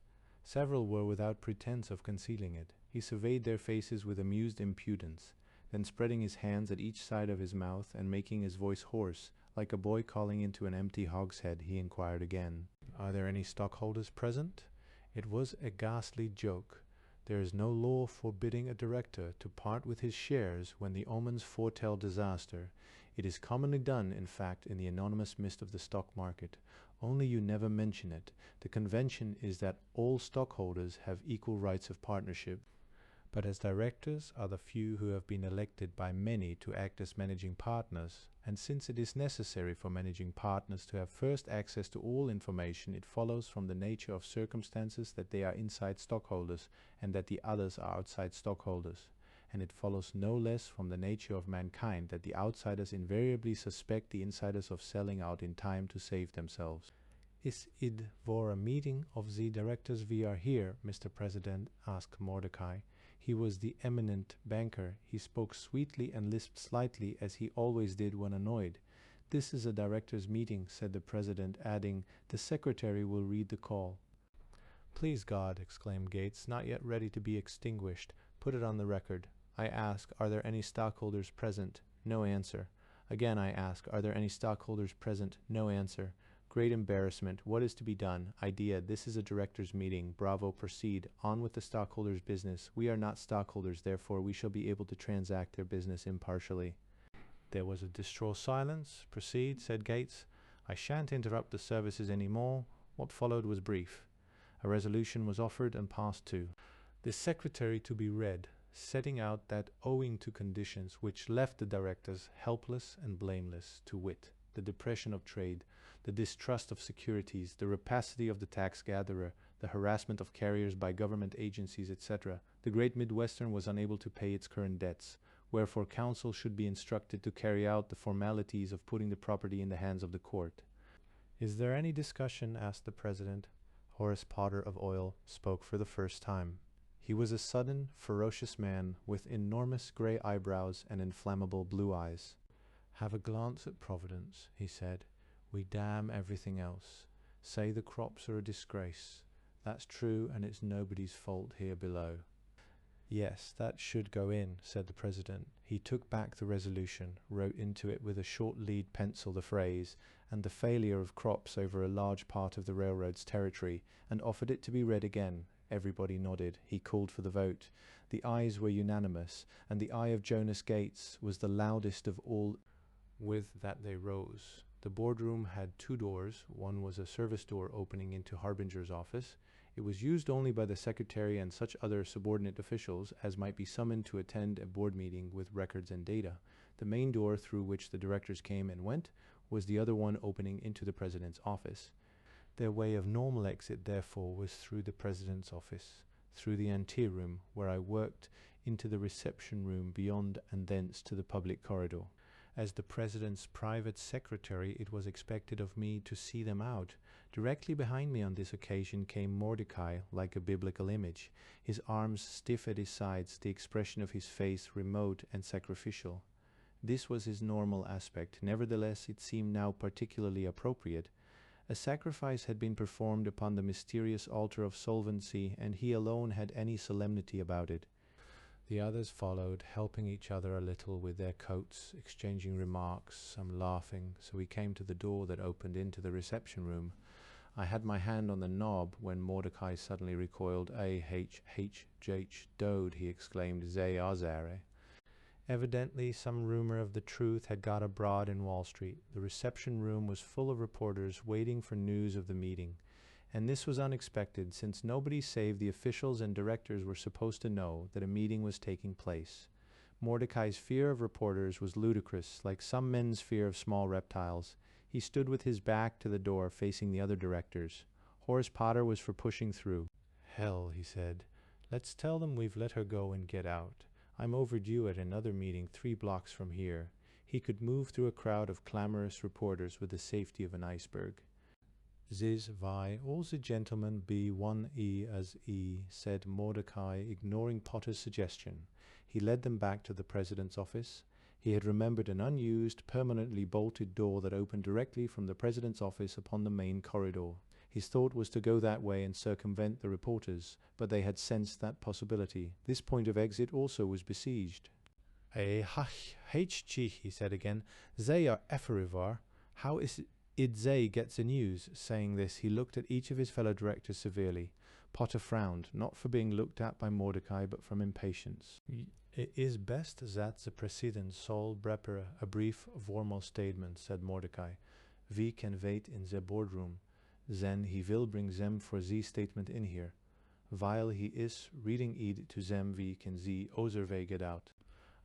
Several were without pretense of concealing it. He surveyed their faces with amused impudence. Then spreading his hands at each side of his mouth and making his voice hoarse, like a boy calling into an empty hogshead, he inquired again, "Are there any stockholders present?" It was a ghastly joke. There is no law forbidding a director to part with his shares when the omens foretell disaster. It is commonly done, in fact, in the anonymous mist of the stock market. Only you never mention it. The convention is that all stockholders have equal rights of partnership. But as directors are the few who have been elected by many to act as managing partners, and since it is necessary for managing partners to have first access to all information, it follows from the nature of circumstances that they are inside stockholders and that the others are outside stockholders. And it follows no less from the nature of mankind that the outsiders invariably suspect the insiders of selling out in time to save themselves. "Is it for a meeting of the directors we are here, Mr. President?" asked Mordecai. He was the eminent banker. He spoke sweetly and lisped slightly, as he always did when annoyed. "This is a directors' meeting," said the president, adding, "The secretary will read the call." "Please God," exclaimed Gates, not yet ready to be extinguished, "put it on the record. I ask, are there any stockholders present? No answer. Again I ask, are there any stockholders present? No answer. Great embarrassment. What is to be done? Idea. This is a directors' meeting. Bravo. Proceed. On with the stockholders' business. We are not stockholders, therefore we shall be able to transact their business impartially." There was a distraught silence. "Proceed," said Gates. "I shan't interrupt the services any more." What followed was brief. A resolution was offered and passed to the secretary to be read, setting out that owing to conditions which left the directors helpless and blameless, to wit, the depression of trade, the distrust of securities, the rapacity of the tax gatherer, the harassment of carriers by government agencies, etc., the great Midwestern was unable to pay its current debts, wherefore counsel should be instructed to carry out the formalities of putting the property in the hands of the court. "Is there any discussion?" asked the president. Horace Potter of Oil spoke for the first time. He was a sudden, ferocious man with enormous gray eyebrows and inflammable blue eyes. "Have a glance at Providence," he said. "We damn everything else. Say the crops are a disgrace. That's true, and it's nobody's fault here below." "Yes, that should go in," said the president. He took back the resolution, wrote into it with a short lead pencil the phrase, "and the failure of crops over a large part of the railroad's territory," and offered it to be read again. Everybody nodded. He called for the vote. The ayes were unanimous, and the eye of Jonas Gates was the loudest of all. With that they rose. The boardroom had two doors. One was a service door opening into Harbinger's office. It was used only by the secretary and such other subordinate officials as might be summoned to attend a board meeting with records and data. The main door through which the directors came and went was the other one opening into the president's office. Their way of normal exit, therefore, was through the president's office, through the anteroom, where I worked, into the reception room beyond, and thence to the public corridor. As the president's private secretary, it was expected of me to see them out. Directly behind me on this occasion came Mordecai, like a biblical image, his arms stiff at his sides, the expression of his face remote and sacrificial. This was his normal aspect. Nevertheless, it seemed now particularly appropriate. A sacrifice had been performed upon the mysterious altar of solvency, and he alone had any solemnity about it. The others followed, helping each other a little with their coats, exchanging remarks, some laughing, so we came to the door that opened into the reception room. I had my hand on the knob when Mordecai suddenly recoiled. "H. Dode," he exclaimed, "Zay Azare." Evidently some rumor of the truth had got abroad in Wall Street. The reception room was full of reporters waiting for news of the meeting. And this was unexpected, since nobody save the officials and directors were supposed to know that a meeting was taking place. Mordecai's fear of reporters was ludicrous, like some men's fear of small reptiles. He stood with his back to the door, facing the other directors. Horace Potter was for pushing through. "Hell," he said. "Let's tell them we've let her go and get out. I'm overdue at another meeting 3 blocks from here." He could move through a crowd of clamorous reporters with the safety of an iceberg. Ziz vi, all the gentlemen be one e as e, said Mordecai, ignoring Potter's suggestion. He led them back to the president's office. He had remembered an unused, permanently bolted door that opened directly from the president's office upon the main corridor. His thought was to go that way and circumvent the reporters, but they had sensed that possibility. This point of exit also was besieged. HG, he said again. They are everywhere. How is it they get the news? Saying this, he looked at each of his fellow directors severely. Potter frowned, not for being looked at by Mordecai, but from impatience. It is best that the president soll prepare a brief formal statement, said Mordecai. We can wait in the boardroom. Then he will bring them for the statement in here. While he is reading it to them, we can the other way get out.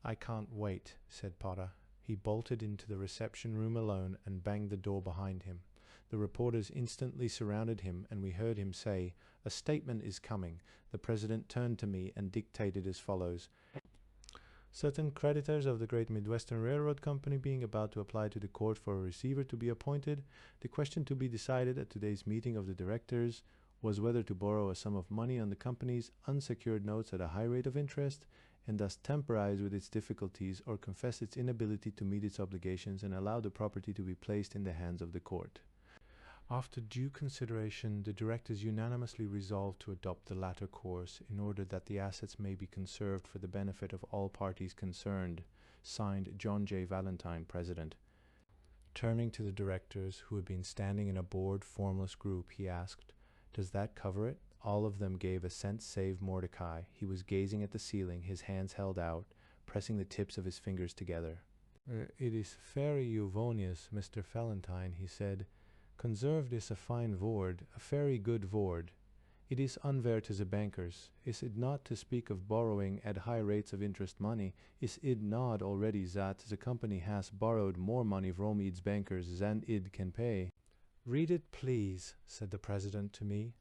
I can't wait, said Potter. He bolted into the reception room alone and banged the door behind him. The reporters instantly surrounded him, and we heard him say, "A statement is coming." The president turned to me and dictated as follows. Certain creditors of the Great Midwestern Railroad Company being about to apply to the court for a receiver to be appointed, the question to be decided at today's meeting of the directors was whether to borrow a sum of money on the company's unsecured notes at a high rate of interest, and thus temporize with its difficulties or confess its inability to meet its obligations and allow the property to be placed in the hands of the court. After due consideration, the directors unanimously resolved to adopt the latter course in order that the assets may be conserved for the benefit of all parties concerned. Signed, John J. Valentine, President. Turning to the directors, who had been standing in a bored, formless group, he asked, "Does that cover it?" All of them gave assent save Mordecai. He was gazing at the ceiling, his hands held out, pressing the tips of his fingers together. It is very euphonious, Mr. Valentine, he said. Conserved is a fine word, a very good word. It is unfair to the bankers. Is it not to speak of borrowing at high rates of interest money? Is it not already that the company has borrowed more money from its bankers than it can pay? Read it, please, said the president to me.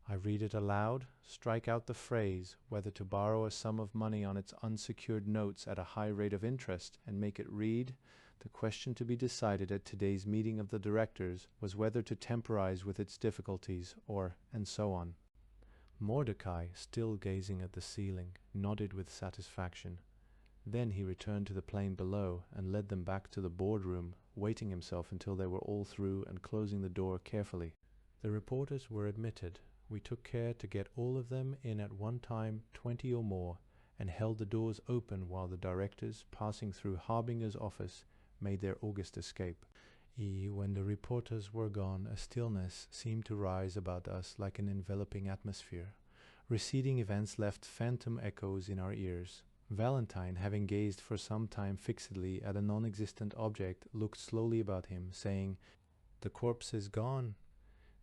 I read it aloud, strike out the phrase, whether to borrow a sum of money on its unsecured notes at a high rate of interest, and make it read, the question to be decided at today's meeting of the directors was whether to temporize with its difficulties, or, and so on. Mordecai, still gazing at the ceiling, nodded with satisfaction. Then he returned to the plane below and led them back to the boardroom, waiting himself until they were all through and closing the door carefully. The reporters were admitted. We took care to get all of them in at one time, 20 or more, and held the doors open while the directors, passing through Harbinger's office, made their august escape. When the reporters were gone, a stillness seemed to rise about us like an enveloping atmosphere. Receding events left phantom echoes in our ears. Valentine, having gazed for some time fixedly at a non-existent object, looked slowly about him, saying, "The corpse is gone."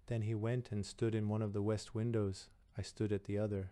Then he went and stood in one of the west windows. I stood at the other.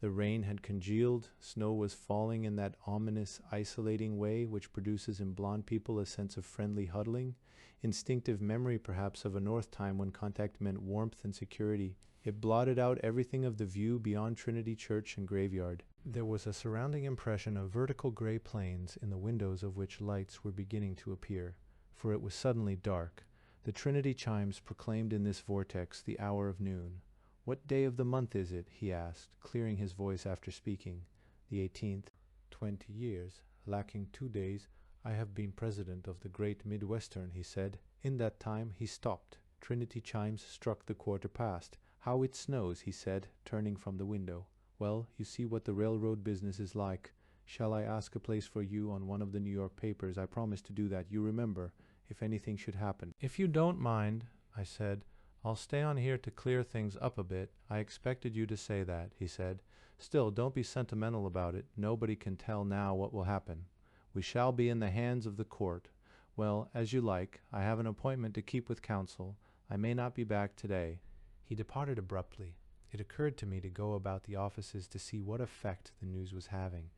The rain had congealed. Snow was falling in that ominous, isolating way which produces in blond people a sense of friendly huddling. Instinctive memory, perhaps, of a North time when contact meant warmth and security. It blotted out everything of the view beyond Trinity Church and graveyard. There was a surrounding impression of vertical gray plains in the windows of which lights were beginning to appear, for it was suddenly dark. The Trinity chimes proclaimed in this vortex the hour of noon. "What day of the month is it?" he asked, clearing his voice after speaking. "The 18th. 20 years, lacking 2 days, I have been president of the Great Midwestern," he said. In that time he stopped. Trinity chimes struck the quarter past. "How it snows," he said, turning from the window. "Well, you see what the railroad business is like. Shall I ask a place for you on one of the New York papers? I promised to do that, you remember, if anything should happen." "If you don't mind," I said, "I'll stay on here to clear things up a bit." "I expected you to say that," he said. "Still, don't be sentimental about it. Nobody can tell now what will happen. We shall be in the hands of the court. Well, as you like. I have an appointment to keep with counsel. I may not be back today." He departed abruptly. It occurred to me to go about the offices to see what effect the news was having.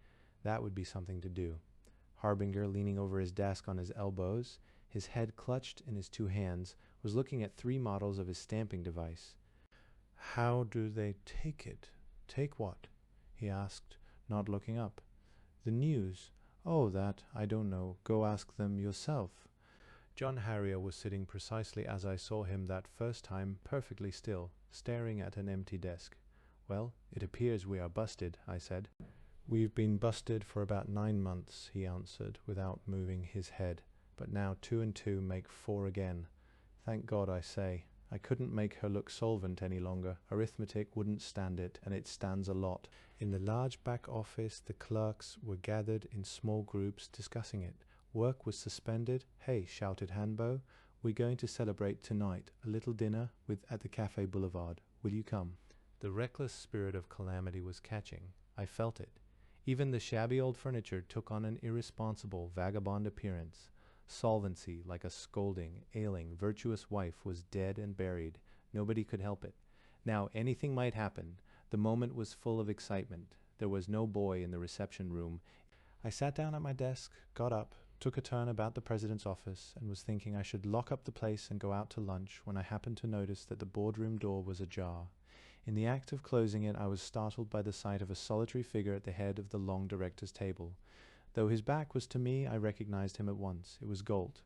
That would be something to do. Harbinger, leaning over his desk on his elbows, his head clutched in his 2 hands, was looking at 3 models of his stamping device. "How do they take it?" "Take what?" he asked, not looking up. "The news." "Oh, that, I don't know. Go ask them yourself." John Harrier was sitting precisely as I saw him that first time, perfectly still, staring at an empty desk. "Well, it appears we are busted," I said. "We've been busted for about 9 months," he answered, without moving his head. "But now 2 and 2 make 4 again. Thank God, I say. I couldn't make her look solvent any longer. Arithmetic wouldn't stand it, and it stands a lot." In the large back office, the clerks were gathered in small groups discussing it. Work was suspended. "Hey," shouted Hanbo, "we're going to celebrate tonight. A little dinner at the Café Boulevard. Will you come?" The reckless spirit of calamity was catching. I felt it. Even the shabby old furniture took on an irresponsible, vagabond appearance. Solvency, like a scolding, ailing, virtuous wife, was dead and buried. Nobody could help it. Now anything might happen. The moment was full of excitement. There was no boy in the reception room. I sat down at my desk, got up, took a turn about the president's office, and was thinking I should lock up the place and go out to lunch when I happened to notice that the boardroom door was ajar. In the act of closing it, I was startled by the sight of a solitary figure at the head of the long director's table. Though his back was to me, I recognized him at once. It was Galt.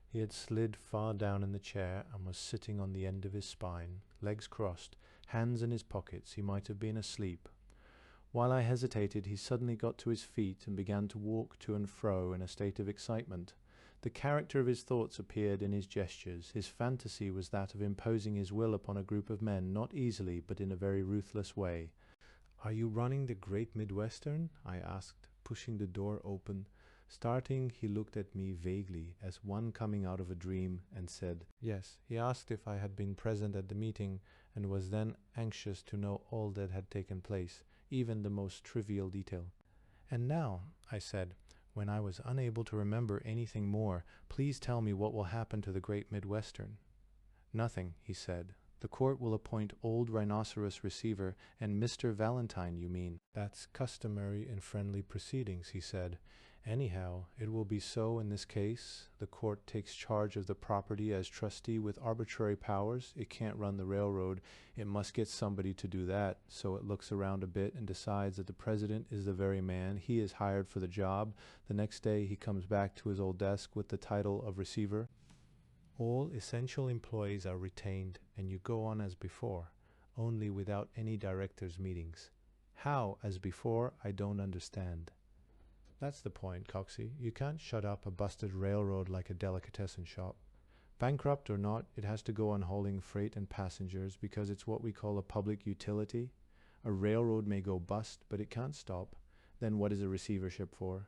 He had slid far down in the chair and was sitting on the end of his spine, legs crossed, hands in his pockets. He might have been asleep. While I hesitated, he suddenly got to his feet and began to walk to and fro in a state of excitement. The character of his thoughts appeared in his gestures. His fantasy was that of imposing his will upon a group of men, not easily, but in a very ruthless way. "Are you running the Great Midwestern?" I asked, pushing the door open. Starting, he looked at me vaguely, as one coming out of a dream, and said, "Yes." He asked if I had been present at the meeting, and was then anxious to know all that had taken place, even the most trivial detail. "And now," I said, when I was unable to remember anything more, "please tell me what will happen to the Great Midwestern." "Nothing," he said. "The court will appoint old rhinoceros receiver and Mr. Valentine, you mean." "That's customary in friendly proceedings," he said. "Anyhow, it will be so in this case. The court takes charge of the property as trustee with arbitrary powers. It can't run the railroad. It must get somebody to do that. So it looks around a bit and decides that the president is the very man. He is hired for the job. The next day he comes back to his old desk with the title of receiver. All essential employees are retained, and you go on as before, only without any directors' meetings. How, as before, I don't understand." "That's the point, Coxey. You can't shut up a busted railroad like a delicatessen shop. Bankrupt or not, it has to go on hauling freight and passengers because it's what we call a public utility. A railroad may go bust, but it can't stop. Then what is a receivership for?"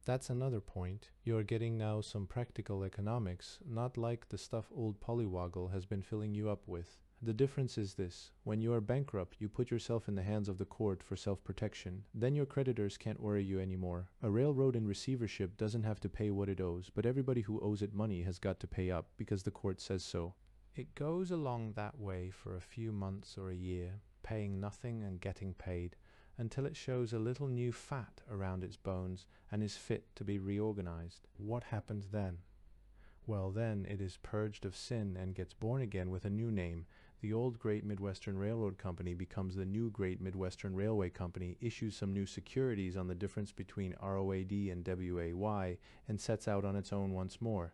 "That's another point. You are getting now some practical economics, not like the stuff old Pollywoggle has been filling you up with. The difference is this: when you are bankrupt, you put yourself in the hands of the court for self-protection. Then your creditors can't worry you anymore. A railroad in receivership doesn't have to pay what it owes, but everybody who owes it money has got to pay up, because the court says so. It goes along that way for a few months or a year, paying nothing and getting paid, until it shows a little new fat around its bones and is fit to be reorganized. What happens then? Well, then it is purged of sin and gets born again with a new name. The old Great Midwestern Railroad Company becomes the new Great Midwestern Railway Company, issues some new securities on the difference between ROAD and WAY, and sets out on its own once more.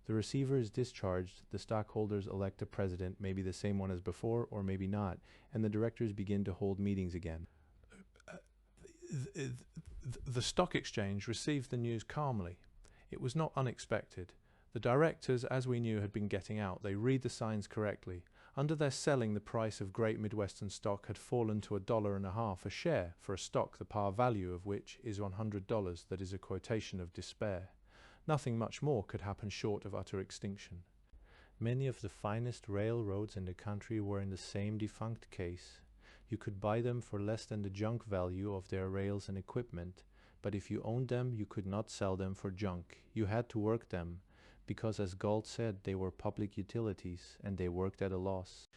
The receiver is discharged, the stockholders elect a president, maybe the same one as before, or maybe not, and the directors begin to hold meetings again. The stock exchange received the news calmly. It was not unexpected. The directors, as we knew, had been getting out. They read the signs correctly. Under their selling, the price of Great Midwestern stock had fallen to $1.50 a share for a stock the par value of which is $100. That is a quotation of despair. Nothing much more could happen short of utter extinction. Many of the finest railroads in the country were in the same defunct case. You could buy them for less than the junk value of their rails and equipment, but if you owned them, you could not sell them for junk. You had to work them, because as Galt said, they were public utilities, and they worked at a loss.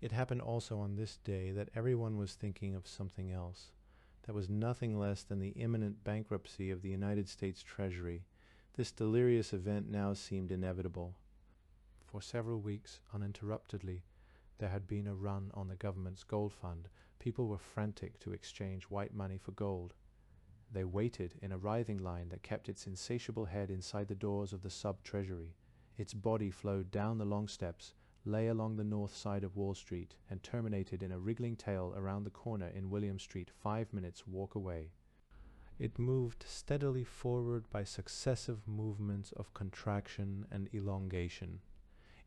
It happened also on this day that everyone was thinking of something else. That was nothing less than the imminent bankruptcy of the United States Treasury. This delirious event now seemed inevitable. For several weeks, uninterruptedly, there had been a run on the government's gold fund. People were frantic to exchange white money for gold. They waited in a writhing line that kept its insatiable head inside the doors of the sub-treasury. Its body flowed down the long steps, lay along the north side of Wall Street, and terminated in a wriggling tail around the corner in William Street 5 minutes' walk away. It moved steadily forward by successive movements of contraction and elongation.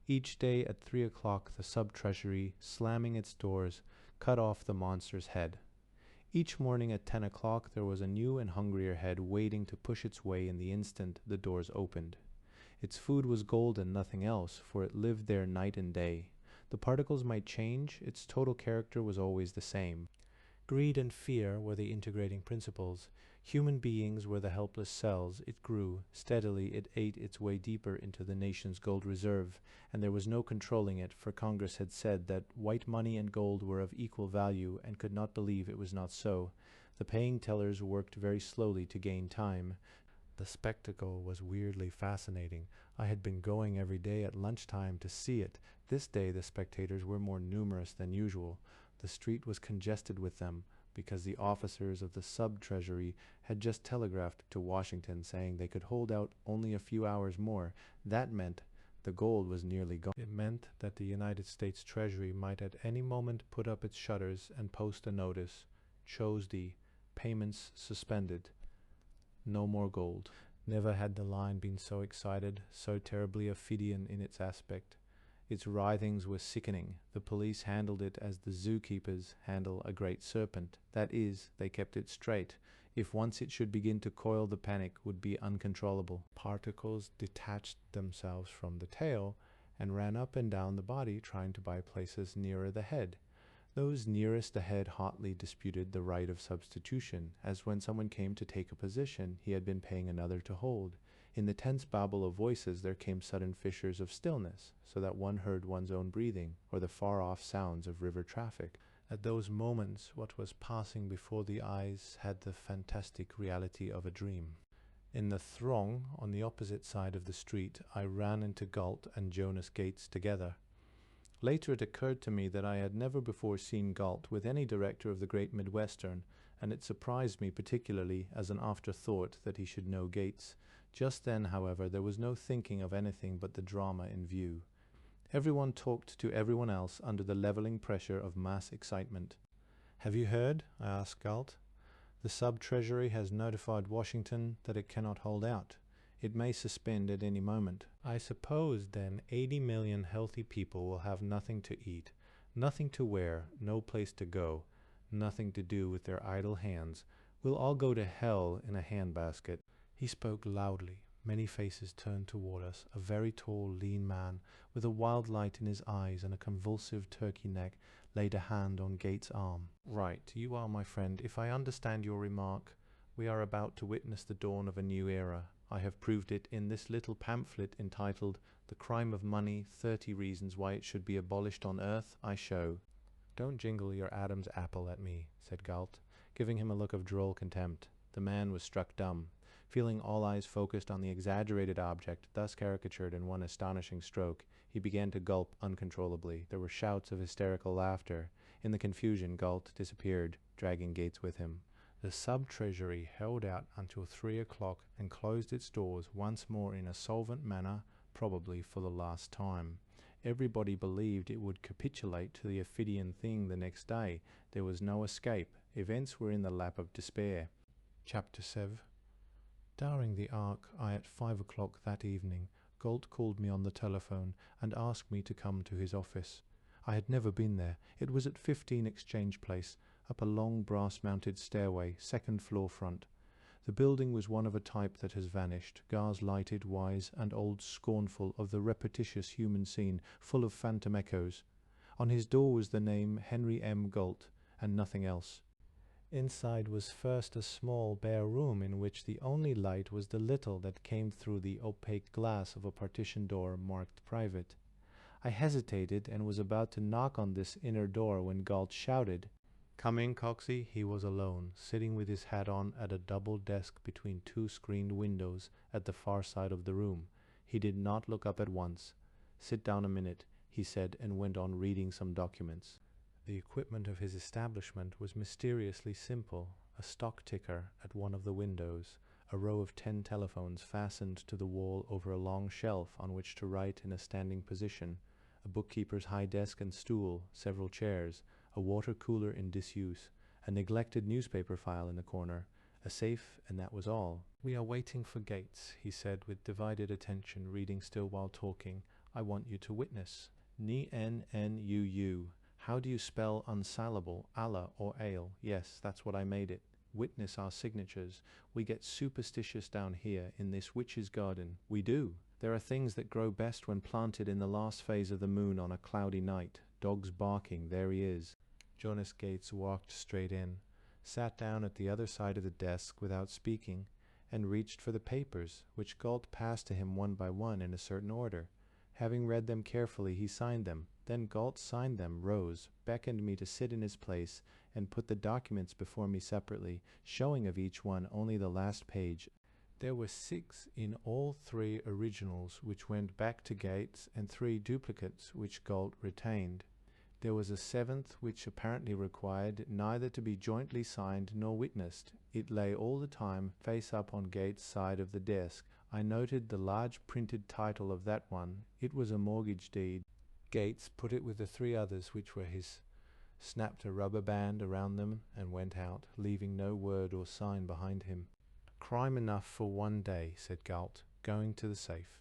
Each day at 3 o'clock the sub-treasury, slamming its doors, cut off the monster's head. Each morning at 10 o'clock there was a new and hungrier head waiting to push its way in the instant the doors opened. Its food was gold and nothing else, for it lived there night and day. The particles might change, its total character was always the same. Greed and fear were the integrating principles. Human beings were the helpless cells. It grew. Steadily it ate its way deeper into the nation's gold reserve, and there was no controlling it, for Congress had said that white money and gold were of equal value, and could not believe it was not so. The paying tellers worked very slowly to gain time. The spectacle was weirdly fascinating. I had been going every day at lunchtime to see it. This day the spectators were more numerous than usual. The street was congested with them, because the officers of the sub-treasury had just telegraphed to Washington saying they could hold out only a few hours more. That meant the gold was nearly gone. It meant that the United States Treasury might at any moment put up its shutters and post a notice, chose the payments suspended. No more gold. Never had the line been so excited, so terribly Ophidian in its aspect. Its writhings were sickening. The police handled it as the zookeepers handle a great serpent. That is, they kept it straight. If once it should begin to coil, the panic would be uncontrollable. Particles detached themselves from the tail and ran up and down the body, trying to buy places nearer the head. Those nearest the head hotly disputed the right of substitution, as when someone came to take a position he had been paying another to hold. In the tense babble of voices there came sudden fissures of stillness, so that one heard one's own breathing, or the far-off sounds of river traffic. At those moments what was passing before the eyes had the fantastic reality of a dream. In the throng on the opposite side of the street I ran into Galt and Jonas Gates together. Later it occurred to me that I had never before seen Galt with any director of the Great Midwestern, and it surprised me particularly as an afterthought that he should know Gates. Just then, however, there was no thinking of anything but the drama in view. Everyone talked to everyone else under the leveling pressure of mass excitement. "Have you heard?" I asked Galt. "The sub-treasury has notified Washington that it cannot hold out. It may suspend at any moment. I suppose, then, 80 million healthy people will have nothing to eat, nothing to wear, no place to go, nothing to do with their idle hands. We'll all go to hell in a handbasket." He spoke loudly. Many faces turned toward us. A very tall, lean man, with a wild light in his eyes and a convulsive turkey neck, laid a hand on Gates' arm. "Right, you are my friend. If I understand your remark, we are about to witness the dawn of a new era. I have proved it in this little pamphlet entitled The Crime of Money, 30 Reasons Why It Should Be Abolished on Earth, I show." "Don't jingle your Adam's apple at me," said Galt, giving him a look of droll contempt. The man was struck dumb. Feeling all eyes focused on the exaggerated object, thus caricatured in one astonishing stroke, he began to gulp uncontrollably. There were shouts of hysterical laughter. In the confusion, Galt disappeared, dragging Gates with him. The sub-treasury held out until 3 o'clock and closed its doors once more in a solvent manner, probably for the last time. Everybody believed it would capitulate to the Ophidian thing the next day. There was no escape. Events were in the lap of despair. Chapter 7. During the arc, at 5 o'clock that evening, Galt called me on the telephone and asked me to come to his office. I had never been there. It was at 15 Exchange Place, up a long brass-mounted stairway, second floor front. The building was one of a type that has vanished, gas-lighted, wise, and old, scornful of the repetitious human scene, full of phantom echoes. On his door was the name Henry M. Galt, and nothing else. Inside was first a small, bare room in which the only light was the little that came through the opaque glass of a partition door marked private. I hesitated and was about to knock on this inner door when Galt shouted, "Come in, Coxey." He was alone, sitting with his hat on at a double desk between two screened windows at the far side of the room. He did not look up at once. "Sit down a minute," he said, and went on reading some documents. The equipment of his establishment was mysteriously simple: a stock ticker at one of the windows, a row of 10 telephones fastened to the wall over a long shelf on which to write in a standing position, a bookkeeper's high desk and stool, several chairs, a water cooler in disuse, a neglected newspaper file in the corner, a safe, and that was all. "We are waiting for Gates," he said with divided attention, reading still while talking. "I want you to witness." N-N-U-U. How do you spell unsalable? Allah or ale? Yes, that's what I made it. Witness our signatures. We get superstitious down here in this witch's garden. We do. There are things that grow best when planted in the last phase of the moon on a cloudy night. Dogs barking, there he is. Jonas Gates walked straight in, sat down at the other side of the desk without speaking, and reached for the papers, which Galt passed to him one by one in a certain order. Having read them carefully, he signed them. Then Galt signed them, rose, beckoned me to sit in his place, and put the documents before me separately, showing of each one only the last page. There were 6 in all, 3 originals which went back to Gates, and 3 duplicates which Galt retained. There was a 7th which apparently required neither to be jointly signed nor witnessed. It lay all the time face up on Gates' side of the desk. I noted the large printed title of that one. It was a mortgage deed. Gates put it with the 3 others which were his, snapped a rubber band around them, and went out, leaving no word or sign behind him. "Crime enough for one day," said Galt, going to the safe.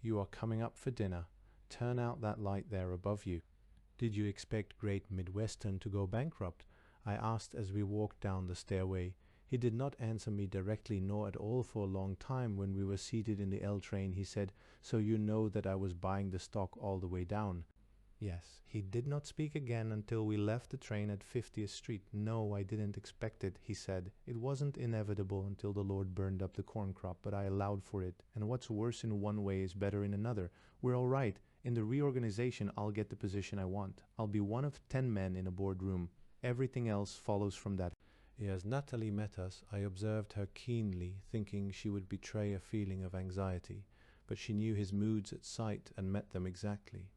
"You are coming up for dinner. Turn out that light there above you." "Did you expect Great Midwestern to go bankrupt?" I asked as we walked down the stairway. He did not answer me directly nor at all for a long time. When we were seated in the L train, he said, "So you know that I was buying the stock all the way down?" Yes. He did not speak again until we left the train at 50th Street. "No, I didn't expect it," he said. "It wasn't inevitable until the Lord burned up the corn crop, but I allowed for it. And what's worse in one way is better in another. We're all right. In the reorganization, I'll get the position I want. I'll be one of 10 men in a boardroom. Everything else follows from that." As Natalie met us, I observed her keenly, thinking she would betray a feeling of anxiety, but she knew his moods at sight and met them exactly.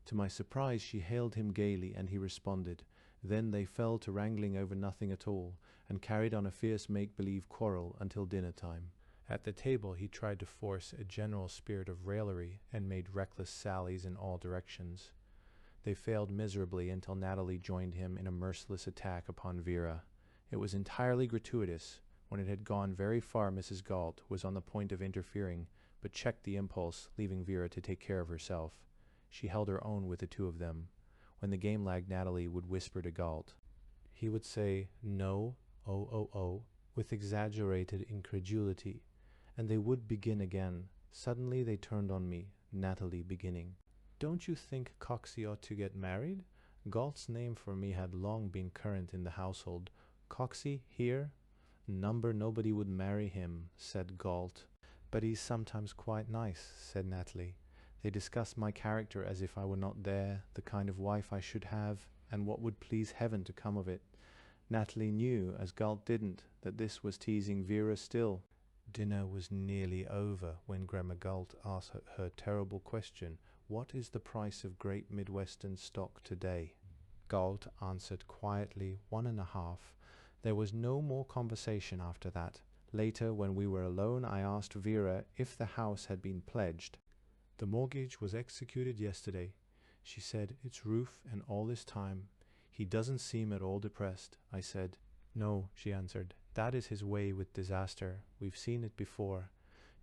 To my surprise, she hailed him gaily, and he responded. Then they fell to wrangling over nothing at all, and carried on a fierce make-believe quarrel until dinner-time. At the table he tried to force a general spirit of raillery, and made reckless sallies in all directions. They failed miserably until Natalie joined him in a merciless attack upon Vera. It was entirely gratuitous. When it had gone very far, Mrs. Galt was on the point of interfering, but checked the impulse, leaving Vera to take care of herself. She held her own with the 2 of them. When the game lagged, Natalie would whisper to Galt. He would say, "No, oh," with exaggerated incredulity, and they would begin again. Suddenly they turned on me, Natalie beginning. "Don't you think Coxey ought to get married?" Galt's name for me had long been current in the household. "Coxey, here? Nobody would marry him," said Galt. "But he's sometimes quite nice," said Natalie. They discussed my character as if I were not there, the kind of wife I should have, and what would please heaven to come of it. Natalie knew, as Galt didn't, that this was teasing Vera still. Dinner was nearly over when Grandma Galt asked her terrible question, "What is the price of Great Midwestern stock today?" Galt answered quietly, 1.5. There was no more conversation after that. Later, when we were alone, I asked Vera if the house had been pledged. "The mortgage was executed yesterday," she said. "Its roof, and all this time. He doesn't seem at all depressed," I said. "No," she answered. "That is his way with disaster. We've seen it before.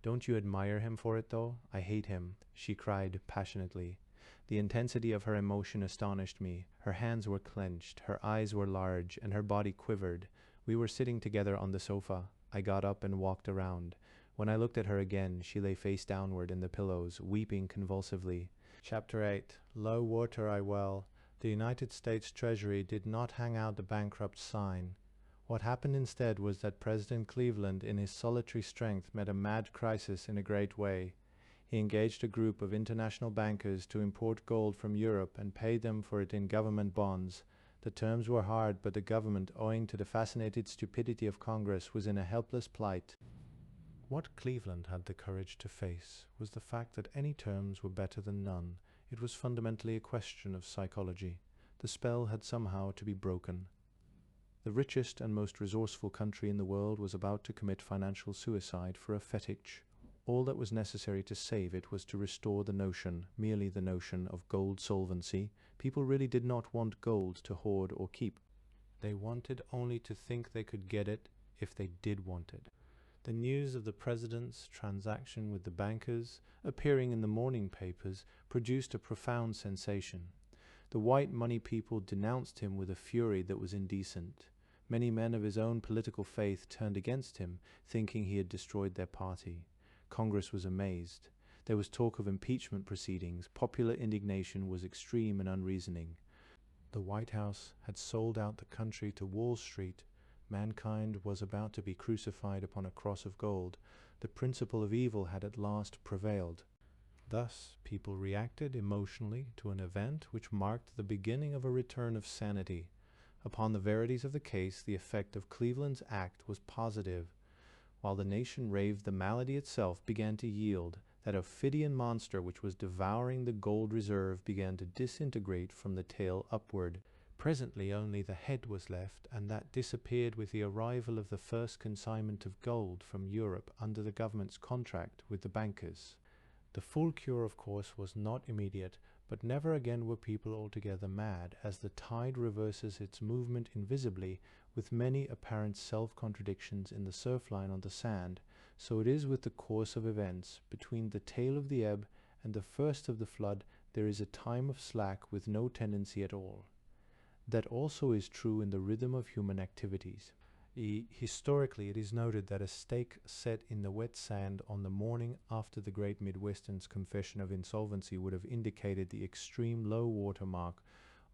Don't you admire him for it, though? I hate him," she cried passionately. The intensity of her emotion astonished me. Her hands were clenched, her eyes were large, and her body quivered. We were sitting together on the sofa. I got up and walked around. When I looked at her again, she lay face downward in the pillows, weeping convulsively. Chapter 8. Low water I well. The United States Treasury did not hang out the bankrupt sign. What happened instead was that President Cleveland, in his solitary strength, met a mad crisis in a great way. He engaged a group of international bankers to import gold from Europe and pay them for it in government bonds. The terms were hard, but the government, owing to the fascinated stupidity of Congress, was in a helpless plight. What Cleveland had the courage to face was the fact that any terms were better than none. It was fundamentally a question of psychology. The spell had somehow to be broken. The richest and most resourceful country in the world was about to commit financial suicide for a fetich. All that was necessary to save it was to restore the notion, merely the notion, of gold solvency. People really did not want gold to hoard or keep. They wanted only to think they could get it if they did want it. The news of the president's transaction with the bankers, appearing in the morning papers, produced a profound sensation. The white money people denounced him with a fury that was indecent. Many men of his own political faith turned against him, thinking he had destroyed their party. Congress was amazed. There was talk of impeachment proceedings. Popular indignation was extreme and unreasoning. The White House had sold out the country to Wall Street. Mankind was about to be crucified upon a cross of gold. The principle of evil had at last prevailed. Thus, people reacted emotionally to an event which marked the beginning of a return of sanity. Upon the verities of the case, the effect of Cleveland's act was positive. While the nation raved, the malady itself began to yield. That ophidian monster which was devouring the gold reserve began to disintegrate from the tail upward. Presently only the head was left, and that disappeared with the arrival of the first consignment of gold from Europe under the government's contract with the bankers. The full cure, of course, was not immediate, but never again were people altogether mad, as the tide reverses its movement invisibly, with many apparent self-contradictions in the surf-line on the sand. So it is with the course of events. Between the tail of the ebb and the first of the flood there is a time of slack with no tendency at all. That also is true in the rhythm of human activities. Historically, it is noted that a stake set in the wet sand on the morning after the Great Midwestern's confession of insolvency would have indicated the extreme low water mark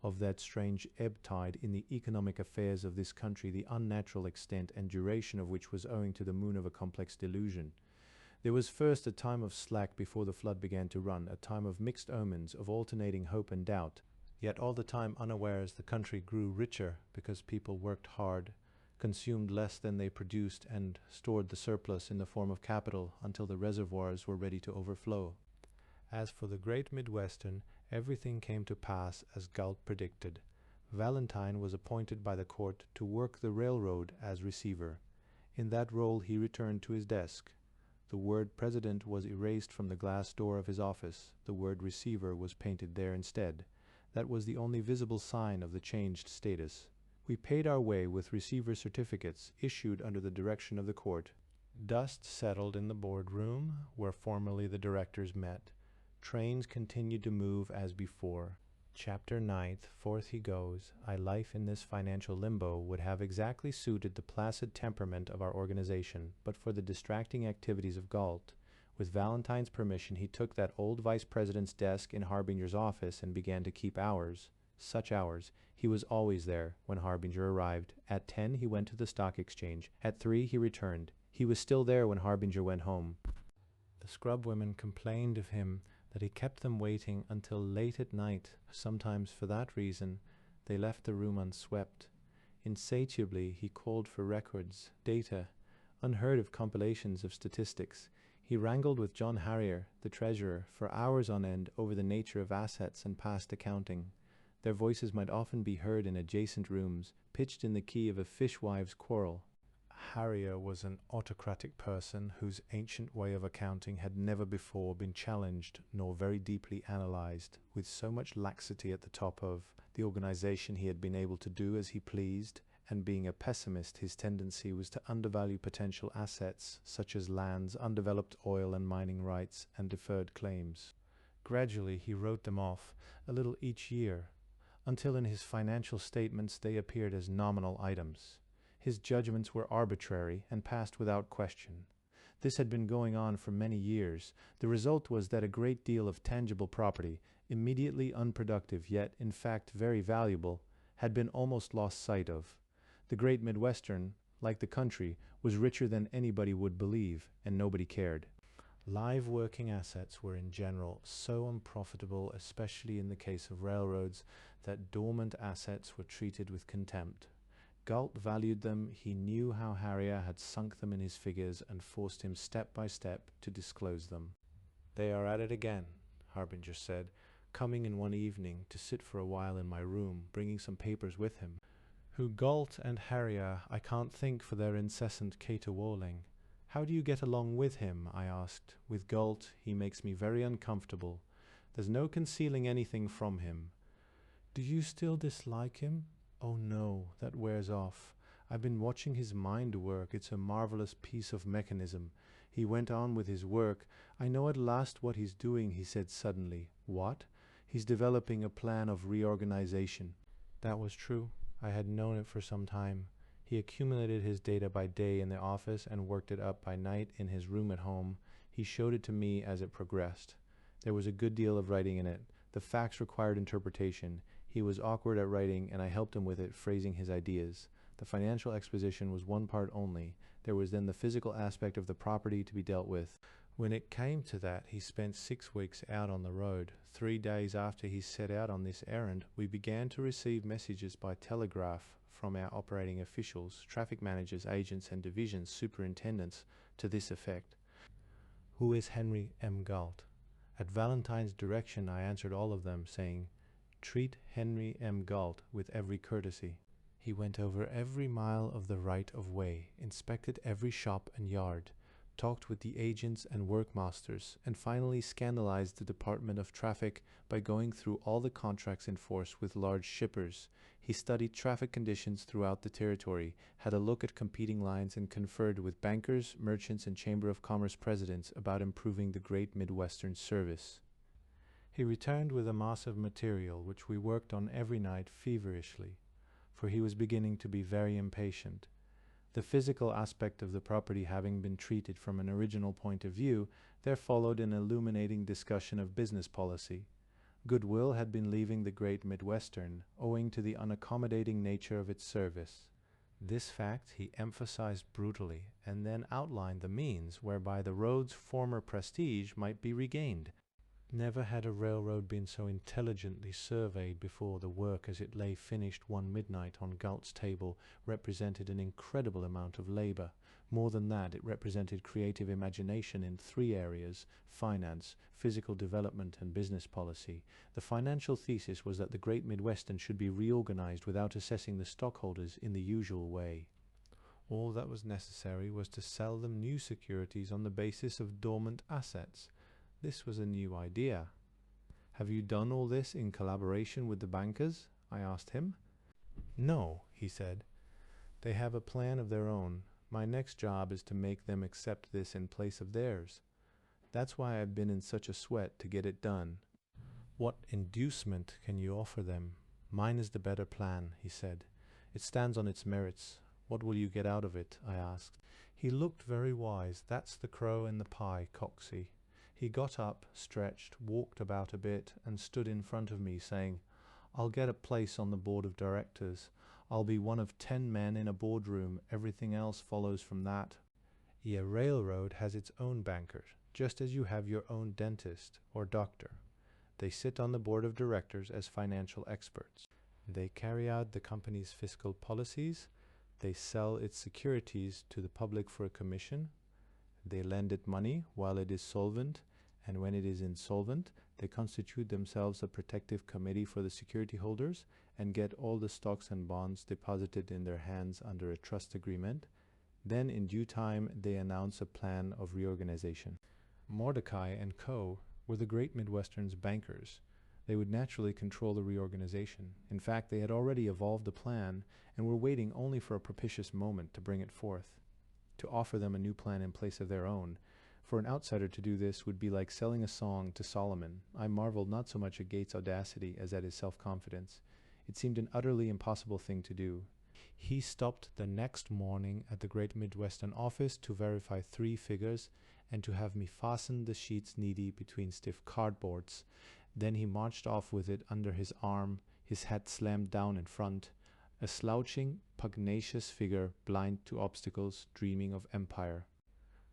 of that strange ebb tide in the economic affairs of this country, the unnatural extent and duration of which was owing to the moon of a complex delusion. There was first a time of slack before the flood began to run, a time of mixed omens, of alternating hope and doubt. Yet all the time unawares the country grew richer because people worked hard, consumed less than they produced, and stored the surplus in the form of capital until the reservoirs were ready to overflow. As for the Great Midwestern, everything came to pass as Galt predicted. Valentine was appointed by the court to work the railroad as receiver. In that role he returned to his desk. The word president was erased from the glass door of his office. The word receiver was painted there instead. That was the only visible sign of the changed status. We paid our way with receiver certificates issued under the direction of the court. Dust settled in the boardroom where formerly the directors met. Trains continued to move as before. Chapter 9th, Forth He Goes, A Life in This Financial Limbo, would have exactly suited the placid temperament of our organization, but for the distracting activities of Galt. With Valentine's permission, he took that old vice president's desk in Harbinger's office and began to keep hours. Such hours. He was always there when Harbinger arrived. At 10 he went to the stock exchange. At 3 he returned. He was still there when Harbinger went home. The scrub women complained of him that he kept them waiting until late at night. Sometimes for that reason they left the room unswept. Insatiably he called for records, data, unheard of compilations of statistics. He wrangled with John Harrier, the treasurer, for hours on end over the nature of assets and past accounting. Their voices might often be heard in adjacent rooms, pitched in the key of a fishwives' quarrel. Harrier was an autocratic person whose ancient way of accounting had never before been challenged nor very deeply analyzed. With so much laxity at the top of the organization, he had been able to do as he pleased, and being a pessimist, his tendency was to undervalue potential assets such as lands, undeveloped oil and mining rights, and deferred claims. Gradually he wrote them off, a little each year, until in his financial statements they appeared as nominal items. His judgments were arbitrary and passed without question. This had been going on for many years. The result was that a great deal of tangible property, immediately unproductive yet in fact very valuable, had been almost lost sight of. The Great Midwestern, like the country, was richer than anybody would believe, and nobody cared. Live working assets were in general so unprofitable, especially in the case of railroads, that dormant assets were treated with contempt. Galt valued them. He knew how Harrier had sunk them in his figures and forced him step by step to disclose them. "They are at it again," Harbinger said, coming in one evening to sit for a while in my room, bringing some papers with him. Who Galt and Harrier I can't think for their incessant caterwauling. How do you get along with him? I asked. With Galt he makes me very uncomfortable. There's no concealing anything from him. Do you still dislike him? Oh no, that wears off. I've been watching his mind work. It's a marvelous piece of mechanism. He went on with his work. I know at last what he's doing, he said suddenly. What? He's developing a plan of reorganization. That was true. I had known it for some time. He accumulated his data by day in the office and worked it up by night in his room at home. He showed it to me as it progressed. There was a good deal of writing in it. The facts required interpretation. He was awkward at writing, and I helped him with it, phrasing his ideas. The financial exposition was one part only. There was then the physical aspect of the property to be dealt with. When it came to that, he spent 6 weeks out on the road. 3 days after he set out on this errand, we began to receive messages by telegraph from our operating officials, traffic managers, agents, and division superintendents to this effect. Who is Henry M. Galt? At Valentine's direction, I answered all of them, saying, treat Henry M. Galt with every courtesy. He went over every mile of the right-of-way, inspected every shop and yard, talked with the agents and workmasters, and finally scandalized the Department of Traffic by going through all the contracts in force with large shippers. He studied traffic conditions throughout the territory, had a look at competing lines, and conferred with bankers, merchants, and Chamber of Commerce presidents about improving the Great Midwestern service. He returned with a mass of material, which we worked on every night feverishly, for he was beginning to be very impatient. The physical aspect of the property having been treated from an original point of view, there followed an illuminating discussion of business policy. Goodwill had been leaving the Great Midwestern, owing to the unaccommodating nature of its service. This fact he emphasized brutally, and then outlined the means whereby the road's former prestige might be regained. Never had a railroad been so intelligently surveyed before. The work as it lay finished one midnight on Galt's table represented an incredible amount of labor. More than that, it represented creative imagination in 3 areas: finance, physical development, and business policy. The financial thesis was that the Great Midwestern should be reorganized without assessing the stockholders in the usual way. All that was necessary was to sell them new securities on the basis of dormant assets. This was a new idea. Have you done all this in collaboration with the bankers? I asked him. No, he said. They have a plan of their own. My next job is to make them accept this in place of theirs. That's why I've been in such a sweat to get it done. What inducement can you offer them? Mine is the better plan, he said. It stands on its merits. What will you get out of it? I asked. He looked very wise. That's the crow in the pie, Coxey. He got up, stretched, walked about a bit, and stood in front of me, saying, I'll get a place on the board of directors. I'll be one of 10 men in a boardroom. Everything else follows from that. A railroad has its own bankers, just as you have your own dentist or doctor. They sit on the board of directors as financial experts. They carry out the company's fiscal policies. They sell its securities to the public for a commission. They lend it money while it is solvent, and when it is insolvent, they constitute themselves a protective committee for the security holders and get all the stocks and bonds deposited in their hands under a trust agreement. Then in due time, they announce a plan of reorganization. Mordecai and Co. were the Great Midwestern's bankers. They would naturally control the reorganization. In fact, they had already evolved a plan and were waiting only for a propitious moment to bring it forth, to offer them a new plan in place of their own. For an outsider to do this would be like selling a song to Solomon. I marveled not so much at Gates' audacity as at his self-confidence. It seemed an utterly impossible thing to do. He stopped the next morning at the Great Midwestern office to verify 3 figures and to have me fasten the sheets neatly between stiff cardboards. Then he marched off with it under his arm, his hat slammed down in front, a slouching, pugnacious figure, blind to obstacles, dreaming of empire.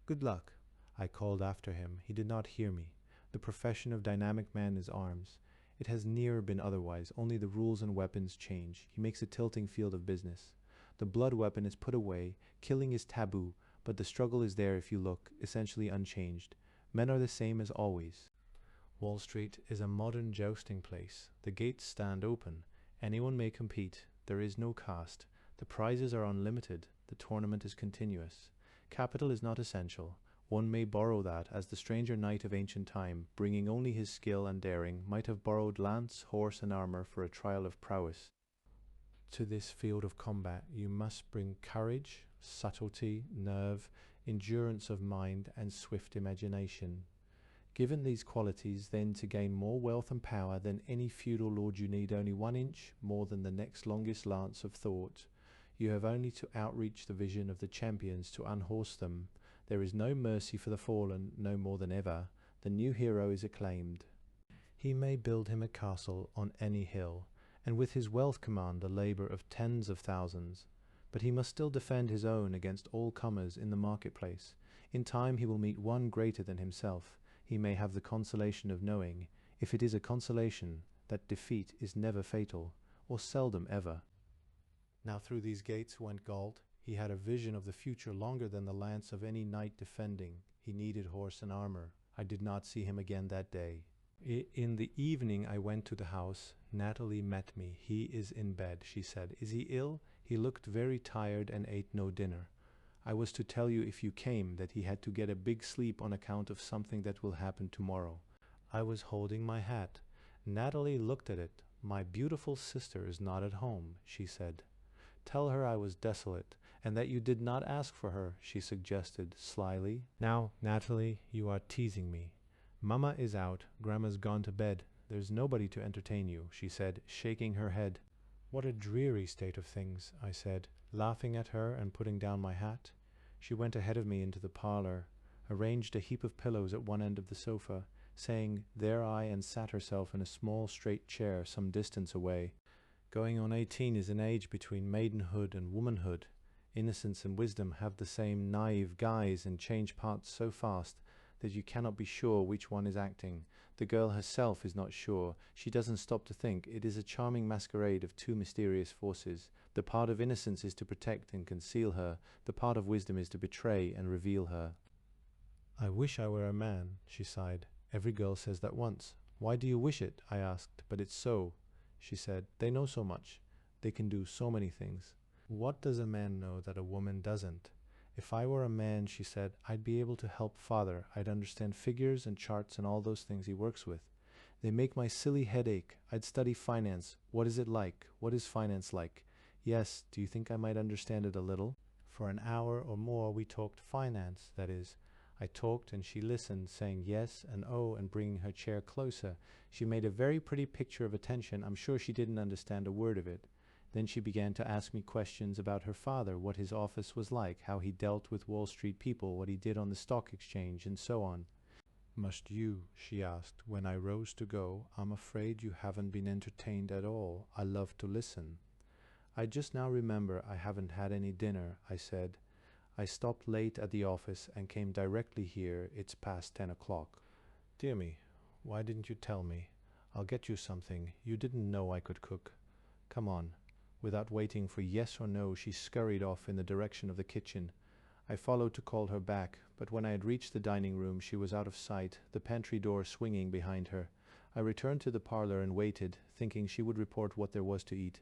Good luck, I called after him. He did not hear me. The profession of dynamic man is arms. It has never been otherwise, only the rules and weapons change. He makes a tilting field of business. The blood weapon is put away, killing is taboo, but the struggle is there if you look, essentially unchanged. Men are the same as always. Wall Street is a modern jousting place. The gates stand open. Anyone may compete. There is no caste. The prizes are unlimited. The tournament is continuous. Capital is not essential. One may borrow that, as the stranger knight of ancient time, bringing only his skill and daring, might have borrowed lance, horse, and armor for a trial of prowess. To this field of combat you must bring courage, subtlety, nerve, endurance of mind, and swift imagination. Given these qualities, then, to gain more wealth and power than any feudal lord, you need only 1 inch more than the next longest lance of thought. You have only to outreach the vision of the champions to unhorse them. There is no mercy for the fallen, no more than ever. The new hero is acclaimed. He may build him a castle on any hill, and with his wealth command the labor of tens of thousands. But he must still defend his own against all comers in the marketplace. In time he will meet one greater than himself. He may have the consolation of knowing, if it is a consolation, that defeat is never fatal, or seldom ever. Now through these gates went Galt. He had a vision of the future longer than the lance of any knight defending. He needed horse and armor. I did not see him again that day. In the evening I went to the house. Natalie met me. He is in bed, she said. Is he ill? He looked very tired and ate no dinner. I was to tell you if you came that he had to get a big sleep on account of something that will happen tomorrow. I was holding my hat. Natalie looked at it. My beautiful sister is not at home, she said. Tell her I was desolate, and that you did not ask for her, she suggested slyly. Now, Natalie, you are teasing me. Mamma is out, Grandma's gone to bed. There's nobody to entertain you, she said, shaking her head. What a dreary state of things, I said, laughing at her and putting down my hat. She went ahead of me into the parlor, arranged a heap of pillows at one end of the sofa, saying "there I," and sat herself in a small straight chair some distance away. Going on 18 is an age between maidenhood and womanhood. Innocence and wisdom have the same naive guise and change parts so fast that you cannot be sure which one is acting. The girl herself is not sure. She doesn't stop to think. It is a charming masquerade of two mysterious forces. The part of innocence is to protect and conceal her. The part of wisdom is to betray and reveal her. I wish I were a man, she sighed. Every girl says that once. Why do you wish it? I asked. But it's so, she said. They know so much. They can do so many things. What does a man know that a woman doesn't? If I were a man, she said, I'd be able to help father. I'd understand figures and charts and all those things he works with. They make my silly head ache. I'd study finance. What is it like? What is finance like? Yes, do you think I might understand it a little? For an hour or more we talked finance, that is. I talked and she listened, saying yes and oh and bringing her chair closer. She made a very pretty picture of attention. I'm sure she didn't understand a word of it. Then she began to ask me questions about her father, what his office was like, how he dealt with Wall Street people, what he did on the stock exchange, and so on. Must you, she asked, when I rose to go, I'm afraid you haven't been entertained at all. I love to listen. I just now remember I haven't had any dinner, I said. I stopped late at the office and came directly here. It's past 10 o'clock. Dear me, why didn't you tell me? I'll get you something. You didn't know I could cook. Come on. Without waiting for yes or no, she scurried off in the direction of the kitchen. I followed to call her back, but when I had reached the dining room, she was out of sight, the pantry door swinging behind her. I returned to the parlor and waited, thinking she would report what there was to eat.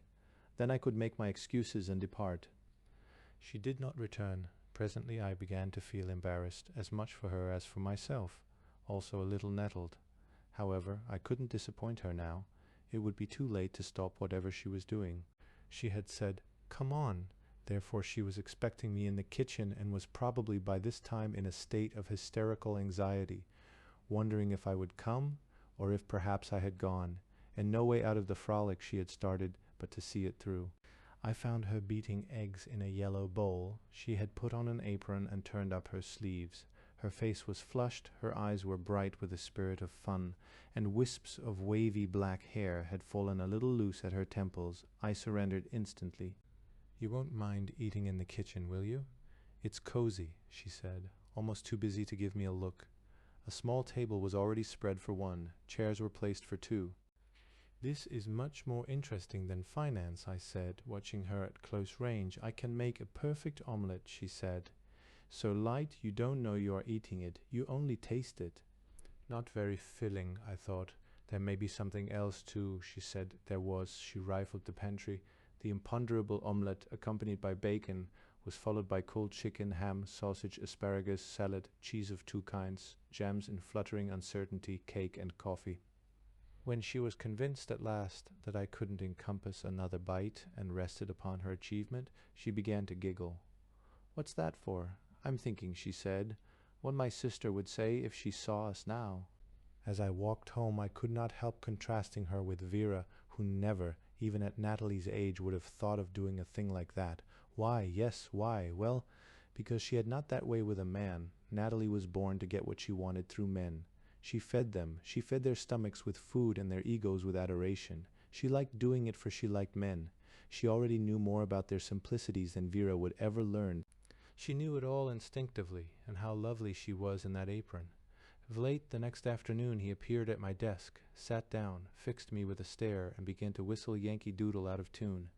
Then I could make my excuses and depart. She did not return. Presently I began to feel embarrassed, as much for her as for myself, also a little nettled. However, I couldn't disappoint her now. It would be too late to stop whatever she was doing. She had said, "Come on." Therefore she was expecting me in the kitchen and was probably by this time in a state of hysterical anxiety, wondering if I would come or if perhaps I had gone, and no way out of the frolic she had started but to see it through. I found her beating eggs in a yellow bowl. She had put on an apron and turned up her sleeves. Her face was flushed, her eyes were bright with a spirit of fun, and wisps of wavy black hair had fallen a little loose at her temples. I surrendered instantly. "You won't mind eating in the kitchen, will you? It's cozy," she said, almost too busy to give me a look. A small table was already spread for one. Chairs were placed for two. "This is much more interesting than finance," I said, watching her at close range. "I can make a perfect omelette," she said. "So light you don't know you are eating it. You only taste it." Not very filling, I thought. There may be something else too, she said. There was. She rifled the pantry. The imponderable omelette, accompanied by bacon, was followed by cold chicken, ham, sausage, asparagus, salad, cheese of two kinds, jams in fluttering uncertainty, cake and coffee. When she was convinced at last that I couldn't encompass another bite and rested upon her achievement, she began to giggle. "What's that for? I'm thinking," she said, "what my sister would say if she saw us now." As I walked home, I could not help contrasting her with Vera, who never, even at Natalie's age, would have thought of doing a thing like that. Why? Yes, why? Well, because she had not that way with a man. Natalie was born to get what she wanted through men. She fed them. She fed their stomachs with food and their egos with adoration. She liked doing it for she liked men. She already knew more about their simplicities than Vera would ever learn. She knew it all instinctively, and how lovely she was in that apron. Of late, the next afternoon, he appeared at my desk, sat down, fixed me with a stare, and began to whistle Yankee Doodle out of tune.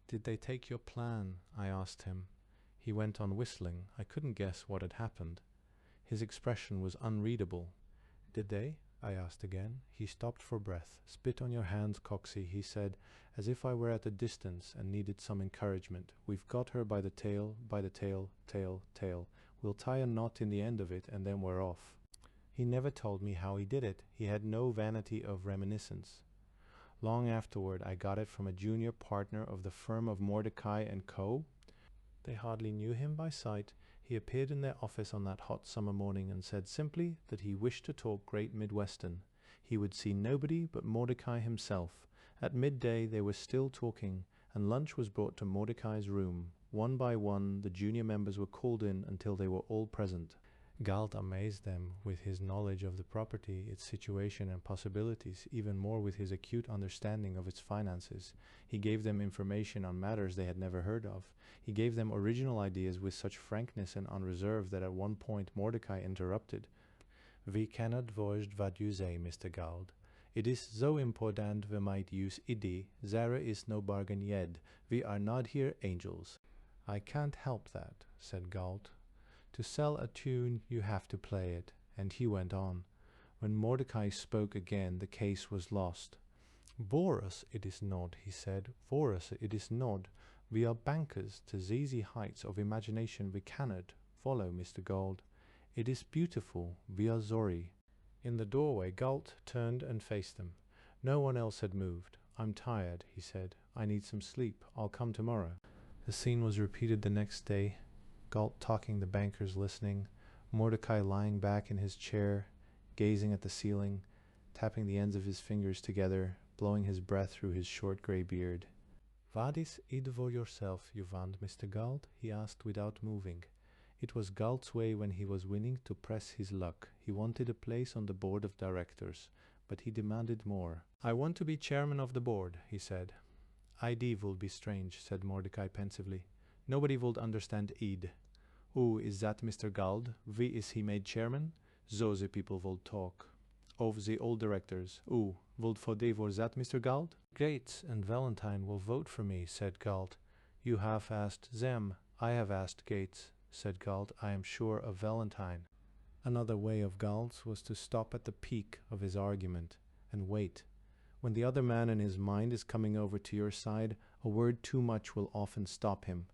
"Did they take your plan?" I asked him. He went on whistling. I couldn't guess what had happened. His expression was unreadable. "Did they?" I asked again. He stopped for breath. "Spit on your hands, Coxey," he said, as if I were at a distance and needed some encouragement. "We've got her by the tail, tail. We'll tie a knot in the end of it, and then we're off." He never told me how he did it. He had no vanity of reminiscence. Long afterward, I got it from a junior partner of the firm of Mordecai & Co. They hardly knew him by sight. He appeared in their office on that hot summer morning and said simply that he wished to talk Great Midwestern. He would see nobody but Mordecai himself. At midday they were still talking, and lunch was brought to Mordecai's room. One by one, the junior members were called in until they were all present. Galt amazed them with his knowledge of the property, its situation and possibilities, even more with his acute understanding of its finances. He gave them information on matters they had never heard of. He gave them original ideas with such frankness and unreserve that at one point Mordecai interrupted. "We cannot voice what you say, Mr. Galt. It is so important we might use idee. There is no bargain yet. We are not here angels." "I can't help that," said Galt. "To sell a tune you have to play it." And he went on. When Mordecai spoke again, the case was lost. "For us it is not," he said. "For us it is not. We are bankers to easy heights of imagination we cannot follow, Mr. Galt. It is beautiful. We are sorry." In the doorway, Galt turned and faced them. No one else had moved. "I'm tired," he said. "I need some sleep. I'll come tomorrow." The scene was repeated the next day. Galt talking, the bankers listening, Mordecai lying back in his chair, gazing at the ceiling, tapping the ends of his fingers together, blowing his breath through his short grey beard. "What is it for yourself you want, Mr. Galt?" he asked without moving. It was Galt's way when he was winning to press his luck. He wanted a place on the board of directors, but he demanded more. "I want to be chairman of the board," he said. "ID would be strange," said Mordecai pensively. "Nobody would understand id. Oh, is that Mr. Galt? Wie is he made chairman? So the people will talk. Of the old directors. Oh, would for they for that Mr. Galt? Gates and Valentine will vote for me," said Galt. "You have asked them. I have asked Gates," said Galt. "I am sure of Valentine." Another way of Galt's was to stop at the peak of his argument and wait. When the other man in his mind is coming over to your side, a word too much will often stop him.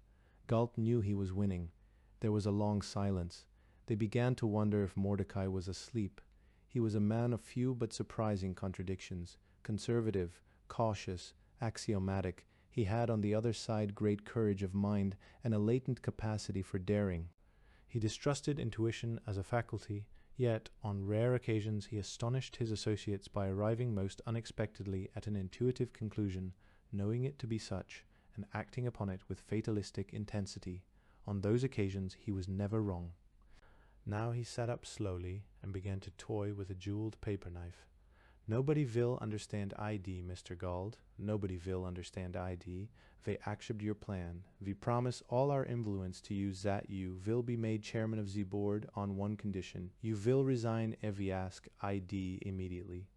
Galt knew he was winning. There was a long silence. They began to wonder if Mordecai was asleep. He was a man of few but surprising contradictions. Conservative, cautious, axiomatic, he had on the other side great courage of mind and a latent capacity for daring. He distrusted intuition as a faculty, yet on rare occasions he astonished his associates by arriving most unexpectedly at an intuitive conclusion, knowing it to be such, and acting upon it with fatalistic intensity. On those occasions he was never wrong. Now he sat up slowly and began to toy with a jeweled paper knife. "Nobody will understand ID, Mr. Galt. Nobody will understand ID. We accept your plan. We promise all our influence to you that you will be made chairman of the board on one condition. You will resign if we ask ID immediately."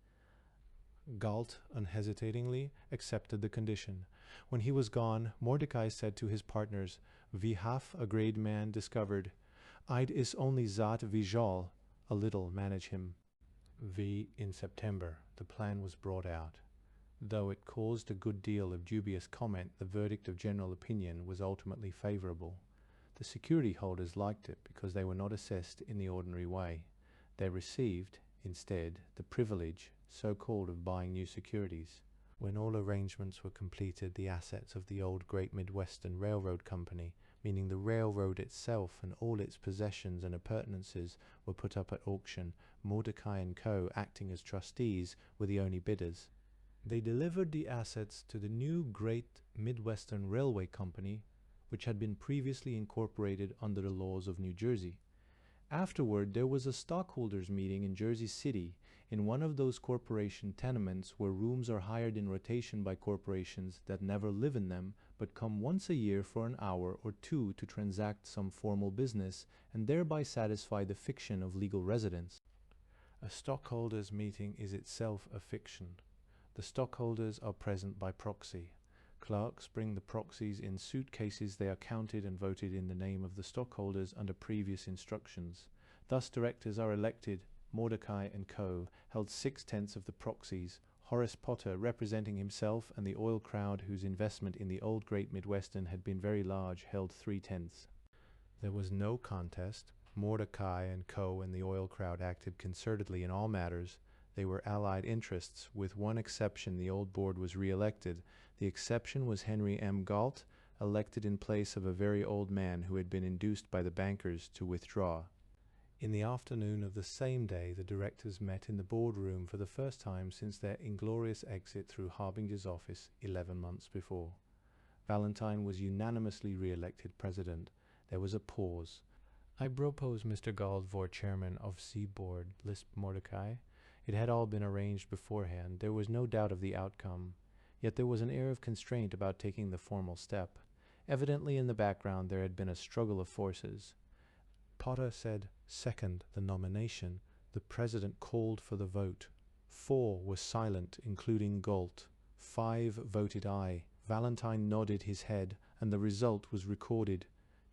Galt unhesitatingly accepted the condition. When he was gone, Mordecai said to his partners, "We have a great man discovered. It is only that we shall a little manage him." In September, the plan was brought out. Though it caused a good deal of dubious comment, the verdict of general opinion was ultimately favorable. The security holders liked it because they were not assessed in the ordinary way. They received, instead, the privilege, so called, of buying new securities. When all arrangements were completed, the assets of the old Great Midwestern Railroad Company, meaning the railroad itself and all its possessions and appurtenances, were put up at auction. Mordecai & Co., acting as trustees, were the only bidders. They delivered the assets to the new Great Midwestern Railway Company, which had been previously incorporated under the laws of New Jersey. Afterward, there was a stockholders' meeting in Jersey City, in one of those corporation tenements where rooms are hired in rotation by corporations that never live in them, but come once a year for an hour or two to transact some formal business and thereby satisfy the fiction of legal residence. A stockholders' meeting is itself a fiction. The stockholders are present by proxy. Clerks bring the proxies in suitcases. They are counted and voted in the name of the stockholders under previous instructions. Thus directors are elected. Mordecai & Co. held 6/10 of the proxies. Horace Potter, representing himself and the oil crowd whose investment in the old Great Midwestern had been very large, held 3/10. There was no contest. Mordecai & Co. and the oil crowd acted concertedly in all matters. They were allied interests. With one exception, the old board was re-elected. The exception was Henry M. Galt, elected in place of a very old man who had been induced by the bankers to withdraw. In the afternoon of the same day, the directors met in the boardroom for the first time since their inglorious exit through Harbinger's office 11 months before. Valentine was unanimously re-elected president. There was a pause. "I propose Mr. Galt for chairman of Seaboard," lisped Mordecai. It had all been arranged beforehand. There was no doubt of the outcome. Yet there was an air of constraint about taking the formal step. Evidently in the background there had been a struggle of forces. Potter said, "Second the nomination." The president called for the vote. 4 were silent, including Galt. 5 voted aye. Valentine nodded his head, and the result was recorded.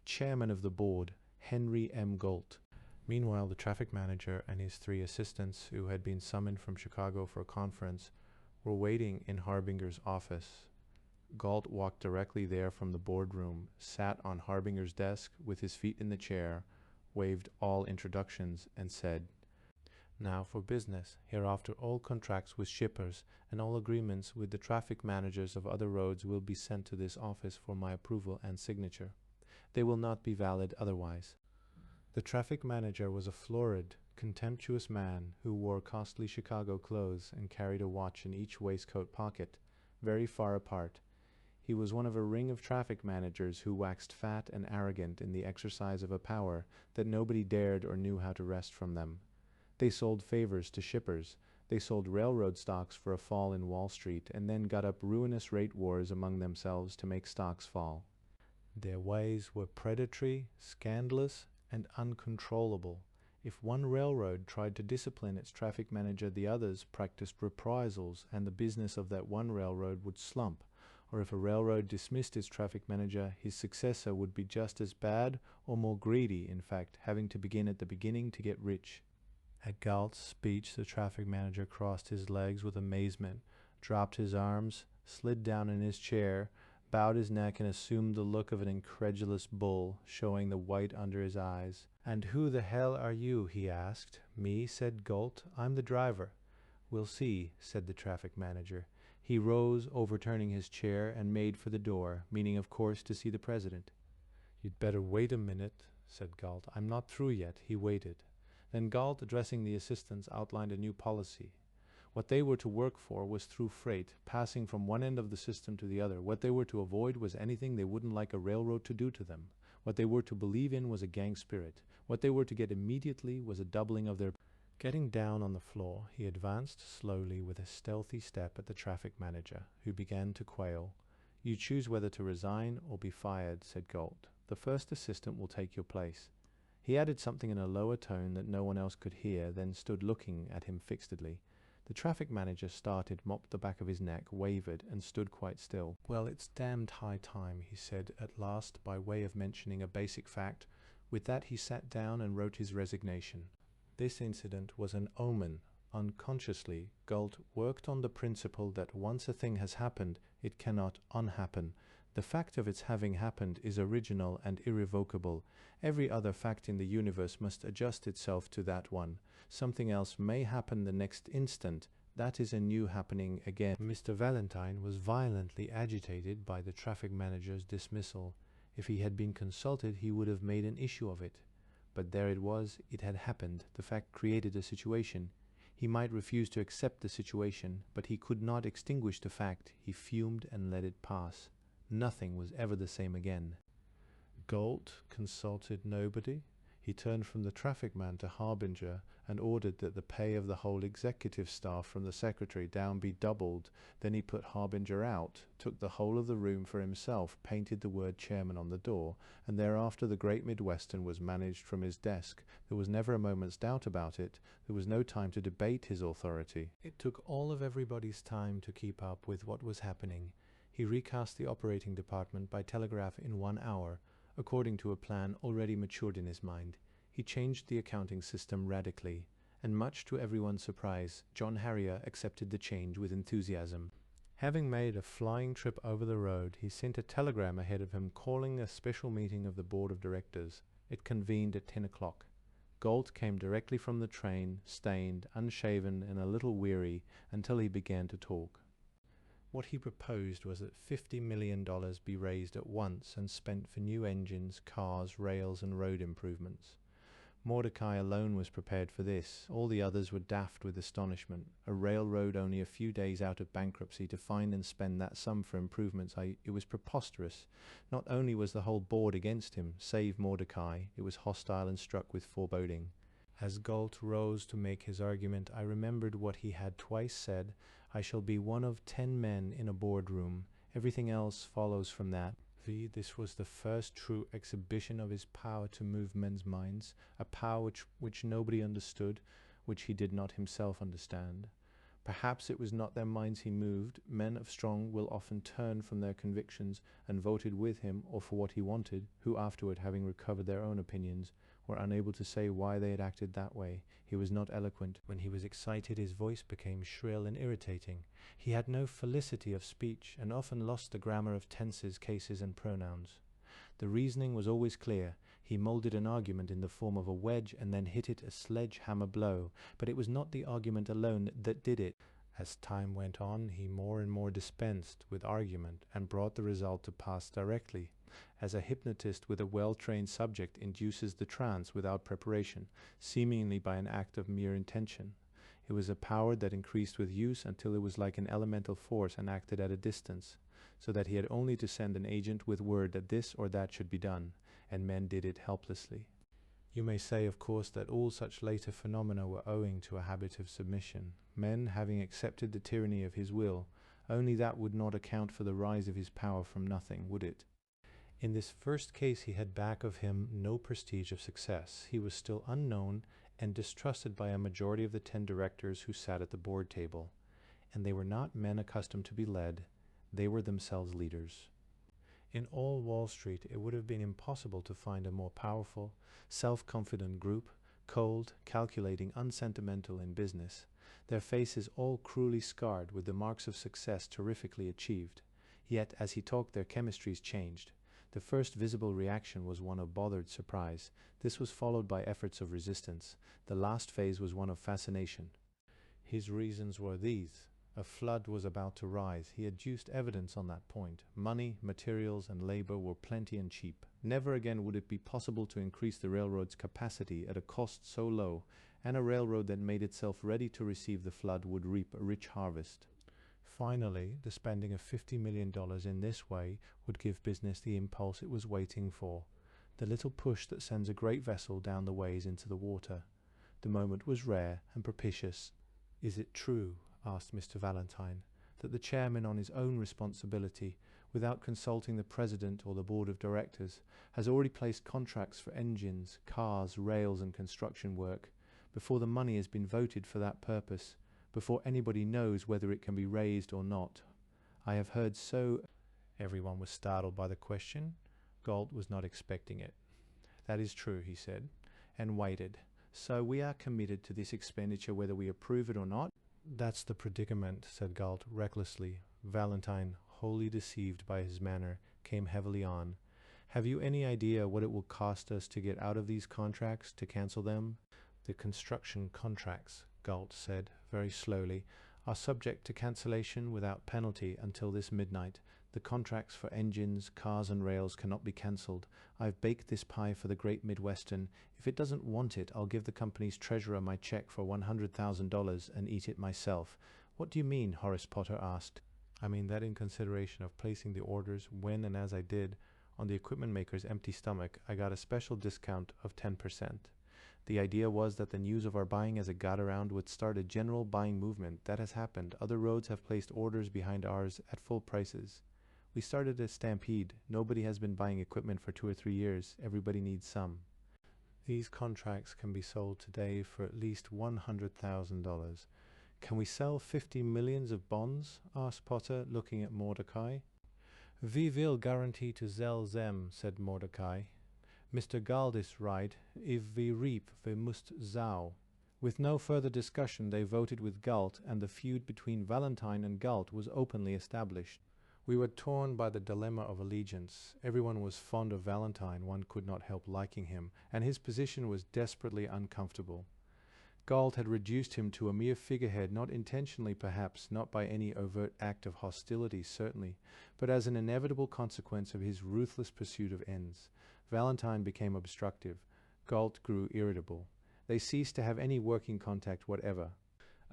Chairman of the board, Henry M. Galt. Meanwhile, the traffic manager and his 3 assistants, who had been summoned from Chicago for a conference, were waiting in Harbinger's office. Galt walked directly there from the boardroom, sat on Harbinger's desk with his feet in the chair, waived all introductions, and said, "Now for business. Hereafter all contracts with shippers and all agreements with the traffic managers of other roads will be sent to this office for my approval and signature. They will not be valid otherwise." The traffic manager was a florid, contemptuous man who wore costly Chicago clothes and carried a watch in each waistcoat pocket, very far apart. He was one of a ring of traffic managers who waxed fat and arrogant in the exercise of a power that nobody dared or knew how to wrest from them. They sold favors to shippers. They sold railroad stocks for a fall in Wall Street, and then got up ruinous rate wars among themselves to make stocks fall. Their ways were predatory, scandalous, and uncontrollable. If one railroad tried to discipline its traffic manager, the others practiced reprisals, and the business of that one railroad would slump. Or if a railroad dismissed its traffic manager, his successor would be just as bad, or more greedy, in fact, having to begin at the beginning to get rich. At Galt's speech, the traffic manager crossed his legs with amazement, dropped his arms, slid down in his chair, bowed his neck, and assumed the look of an incredulous bull, showing the white under his eyes. "And who the hell are you?" he asked. "Me," said Galt. "I'm the driver." "We'll see," said the traffic manager. He rose, overturning his chair, and made for the door, meaning of course to see the president. "You'd better wait a minute," said Galt. "I'm not through yet." He waited. Then Galt, addressing the assistants, outlined a new policy. What they were to work for was through freight, passing from one end of the system to the other. What they were to avoid was anything they wouldn't like a railroad to do to them. What they were to believe in was a gang spirit. What they were to get immediately was a doubling of their... Getting down on the floor, he advanced slowly with a stealthy step at the traffic manager, who began to quail. "You choose whether to resign or be fired," said Galt. "The first assistant will take your place." He added something in a lower tone that no one else could hear, then stood looking at him fixedly. The traffic manager started, mopped the back of his neck, wavered, and stood quite still. "Well, it's damned high time," he said at last, by way of mentioning a basic fact. With that he sat down and wrote his resignation. This incident was an omen. Unconsciously, Galt worked on the principle that once a thing has happened, it cannot unhappen. The fact of its having happened is original and irrevocable. Every other fact in the universe must adjust itself to that one. Something else may happen the next instant. That is a new happening again. Mr. Valentine was violently agitated by the traffic manager's dismissal. If he had been consulted, he would have made an issue of it. But there it was, it had happened. The fact created a situation. He might refuse to accept the situation, but he could not extinguish the fact. He fumed and let it pass. Nothing was ever the same again. Galt consulted nobody. He turned from the traffic man to Harbinger and ordered that the pay of the whole executive staff from the secretary down be doubled. Then he put Harbinger out, took the whole of the room for himself, painted the word chairman on the door, and thereafter the Great Midwestern was managed from his desk. There was never a moment's doubt about it. There was no time to debate his authority. It took all of everybody's time to keep up with what was happening. He recast the operating department by telegraph in 1 hour, according to a plan already matured in his mind. He changed the accounting system radically, and much to everyone's surprise, John Harrier accepted the change with enthusiasm. Having made a flying trip over the road, he sent a telegram ahead of him calling a special meeting of the board of directors. It convened at 10 o'clock. Galt came directly from the train, stained, unshaven, and a little weary, until he began to talk. What he proposed was that $50 million be raised at once and spent for new engines, cars, rails, and road improvements. Mordecai alone was prepared for this. All the others were daft with astonishment. A railroad only a few days out of bankruptcy to find and spend that sum for improvements, it was preposterous. Not only was the whole board against him, save Mordecai, it was hostile and struck with foreboding. As Galt rose to make his argument, I remembered what he had twice said: I shall be one of 10 men in a boardroom. Everything else follows from that. This was the first true exhibition of his power to move men's minds, a power which nobody understood, which he did not himself understand. Perhaps it was not their minds he moved. Men of strong will often turn from their convictions and voted with him or for what he wanted, who afterward, having recovered their own opinions, were unable to say why they had acted that way. He was not eloquent. When he was excited, his voice became shrill and irritating. He had no felicity of speech, and often lost the grammar of tenses, cases, and pronouns. The reasoning was always clear. He moulded an argument in the form of a wedge and then hit it a sledge-hammer blow. But it was not the argument alone that did it. As time went on, he more and more dispensed with argument and brought the result to pass directly, as a hypnotist with a well-trained subject induces the trance without preparation, seemingly by an act of mere intention. It was a power that increased with use until it was like an elemental force and acted at a distance, so that he had only to send an agent with word that this or that should be done, and men did it helplessly. You may say, of course, that all such later phenomena were owing to a habit of submission, men having accepted the tyranny of his will. Only that would not account for the rise of his power from nothing, would it? In this first case he had back of him no prestige of success. He was still unknown and distrusted by a majority of the 10 directors who sat at the board table. And they were not men accustomed to be led. They were themselves leaders. In all Wall Street it would have been impossible to find a more powerful, self-confident group, cold, calculating, unsentimental in business, their faces all cruelly scarred with the marks of success terrifically achieved. Yet as he talked their chemistries changed. The first visible reaction was one of bothered surprise. This was followed by efforts of resistance. The last phase was one of fascination. His reasons were these. A flood was about to rise. He adduced evidence on that point. Money, materials, and labor were plenty and cheap. Never again would it be possible to increase the railroad's capacity at a cost so low, and a railroad that made itself ready to receive the flood would reap a rich harvest. Finally, the spending of $50 million in this way would give business the impulse it was waiting for, the little push that sends a great vessel down the ways into the water. The moment was rare and propitious. Is it true, asked Mr. Valentine, that the chairman on his own responsibility, without consulting the president or the board of directors, has already placed contracts for engines, cars, rails, and construction work, before the money has been voted for that purpose, before anybody knows whether it can be raised or not? I have heard so. Everyone was startled by the question. Galt was not expecting it. That is true, he said, and waited. So we are committed to this expenditure whether we approve it or not. That's the predicament, said Galt recklessly. Valentine, wholly deceived by his manner, came heavily on. Have you any idea what it will cost us to get out of these contracts, to cancel them? The construction contracts, Galt said very slowly, are subject to cancellation without penalty until this midnight. The contracts for engines, cars and rails cannot be cancelled. I've baked this pie for the Great Midwestern. If it doesn't want it, I'll give the company's treasurer my check for $100,000 and eat it myself. What do you mean? Horace Potter asked. I mean that in consideration of placing the orders when and as I did on the equipment maker's empty stomach, I got a special discount of 10%. The idea was that the news of our buying as it got around would start a general buying movement. That has happened. Other roads have placed orders behind ours at full prices. We started a stampede. Nobody has been buying equipment for 2 or 3 years. Everybody needs some. These contracts can be sold today for at least $100,000. Can we sell 50 millions of bonds? Asked Potter, looking at Mordecai. We will guarantee to sell them, said Mordecai. Mr. Galt is right. If we reap, we must sow. With no further discussion, they voted with Galt, and the feud between Valentine and Galt was openly established. We were torn by the dilemma of allegiance. Everyone was fond of Valentine, one could not help liking him, and his position was desperately uncomfortable. Galt had reduced him to a mere figurehead, not intentionally perhaps, not by any overt act of hostility certainly, but as an inevitable consequence of his ruthless pursuit of ends. Valentine became obstructive. Galt grew irritable. They ceased to have any working contact whatever.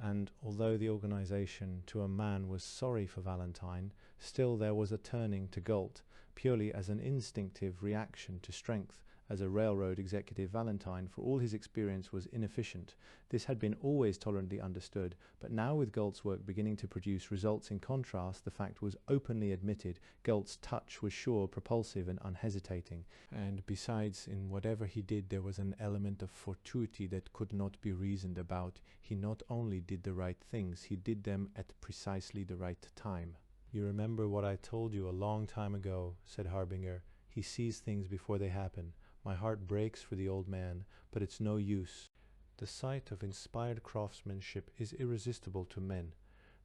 And although the organization to a man was sorry for Valentine, still there was a turning to Galt, purely as an instinctive reaction to strength. As a railroad executive, Valentine, for all his experience, was inefficient. This had been always tolerantly understood, but now with Galt's work beginning to produce results in contrast, the fact was openly admitted. Galt's touch was sure, propulsive and unhesitating, and besides, in whatever he did there was an element of fortuity that could not be reasoned about. He not only did the right things, he did them at precisely the right time. You remember what I told you a long time ago, said Harbinger. He sees things before they happen. My heart breaks for the old man, but it's no use. The sight of inspired craftsmanship is irresistible to men.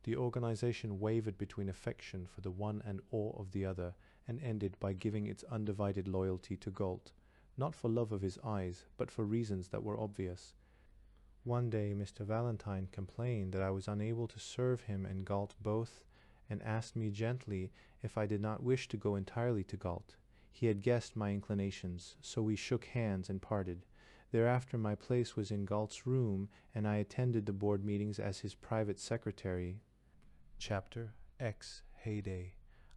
The organization wavered between affection for the one and awe of the other, and ended by giving its undivided loyalty to Galt, not for love of his eyes, but for reasons that were obvious. One day Mr. Valentine complained that I was unable to serve him and Galt both, and asked me gently if I did not wish to go entirely to Galt. He had guessed my inclinations, so we shook hands and parted. Thereafter my place was in Galt's room, and I attended the board meetings as his private secretary. Chapter X Heyday.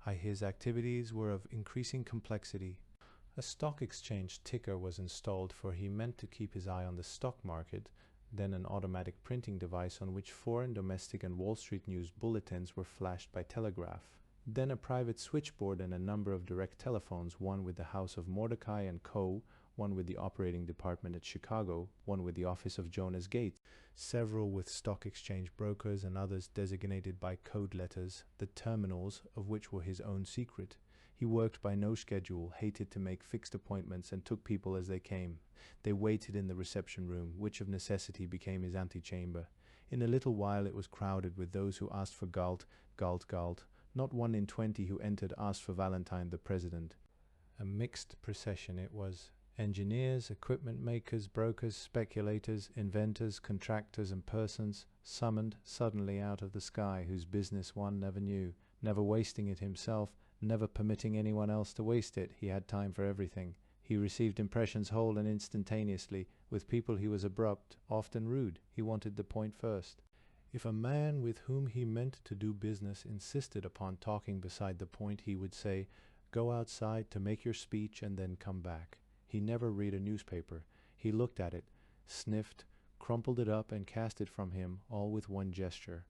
His activities were of increasing complexity. A stock exchange ticker was installed, for he meant to keep his eye on the stock market, then an automatic printing device on which foreign, domestic and Wall Street news bulletins were flashed by telegraph. Then a private switchboard and a number of direct telephones, one with the House of Mordecai and Co., one with the operating department at Chicago, one with the office of Jonas Gates, several with stock exchange brokers and others designated by code letters, the terminals of which were his own secret. He worked by no schedule, hated to make fixed appointments, and took people as they came. They waited in the reception room, which of necessity became his antechamber. In a little while it was crowded with those who asked for Galt, Galt, Galt. Not 1 in 20 who entered asked for Valentine the President. A mixed procession it was. Engineers, equipment makers, brokers, speculators, inventors, contractors and persons summoned suddenly out of the sky, whose business one never knew, never wasting it himself, never permitting anyone else to waste it. He had time for everything. He received impressions whole and instantaneously. With people he was abrupt, often rude. He wanted the point first. If a man with whom he meant to do business insisted upon talking beside the point, he would say, "Go outside to make your speech and then come back." He never read a newspaper. He looked at it, sniffed, crumpled it up and cast it from him, all with one gesture.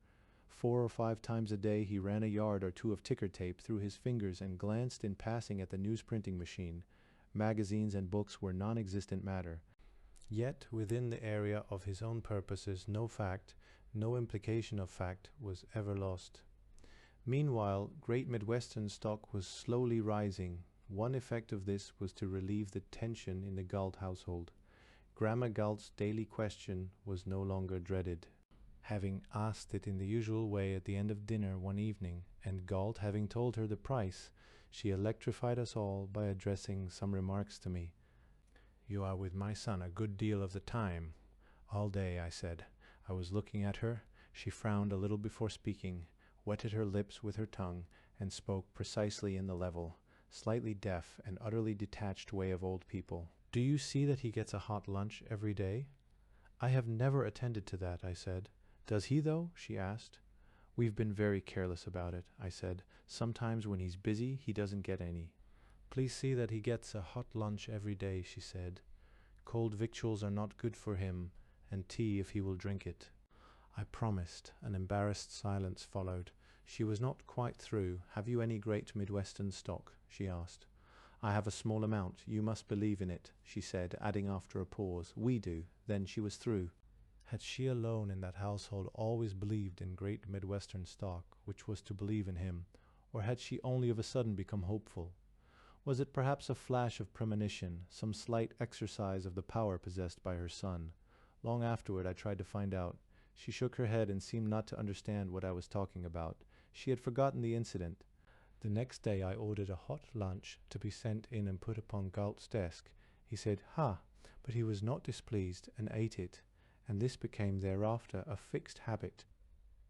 4 or 5 times a day he ran a yard or two of ticker tape through his fingers and glanced in passing at the news-printing machine. Magazines and books were non-existent matter. Yet within the area of his own purposes no fact, no implication of fact, was ever lost. Meanwhile, Great Midwestern stock was slowly rising. One effect of this was to relieve the tension in the Galt household. Grandma Galt's daily question was no longer dreaded. Having asked it in the usual way at the end of dinner one evening, and Galt having told her the price, she electrified us all by addressing some remarks to me. "You are with my son a good deal of the time." "All day," I said. I was looking at her. She frowned a little before speaking, wetted her lips with her tongue, and spoke precisely in the level, slightly deaf and utterly detached way of old people. "Do you see that he gets a hot lunch every day?" "I have never attended to that," I said. "Does he, though?" she asked. "We've been very careless about it," I said. "Sometimes when he's busy, he doesn't get any." "Please see that he gets a hot lunch every day," she said. "Cold victuals are not good for him, and tea if he will drink it." I promised. An embarrassed silence followed. She was not quite through. "Have you any Great Midwestern stock?" she asked. "I have a small amount. You must believe in it," she said, adding after a pause, "We do." Then she was through. Had she alone in that household always believed in Great Midwestern stock, which was to believe in him, or had she only of a sudden become hopeful? Was it perhaps a flash of premonition, some slight exercise of the power possessed by her son? Long afterward I tried to find out. She shook her head and seemed not to understand what I was talking about. She had forgotten the incident. The next day I ordered a hot lunch to be sent in and put upon Galt's desk. He said, "Ha!" but he was not displeased, and ate it, and this became thereafter a fixed habit.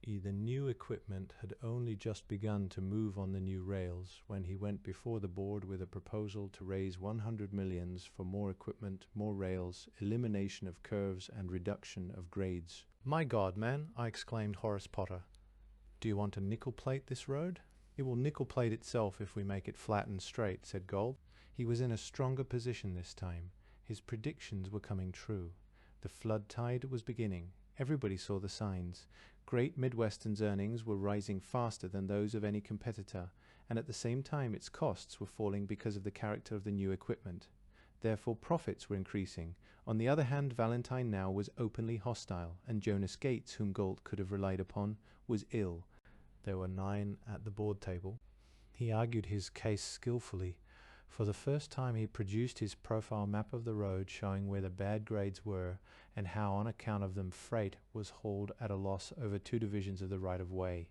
The new equipment had only just begun to move on the new rails when he went before the board with a proposal to raise 100 millions for more equipment, more rails, elimination of curves, and reduction of grades. "My God, man," I exclaimed, Horace Potter. "Do you want to nickel plate this road?" "It will nickel plate itself if we make it flat and straight," said Galt. He was in a stronger position this time. His predictions were coming true. The flood tide was beginning. Everybody saw the signs. Great Midwestern's earnings were rising faster than those of any competitor, and at the same time its costs were falling because of the character of the new equipment. Therefore profits were increasing. On the other hand, Valentine now was openly hostile, and Jonas Gates, whom Galt could have relied upon, was ill. There were 9 at the board table. He argued his case skillfully. For the first time he produced his profile map of the road, showing where the bad grades were, and how on account of them freight was hauled at a loss over 2 divisions of the right-of-way.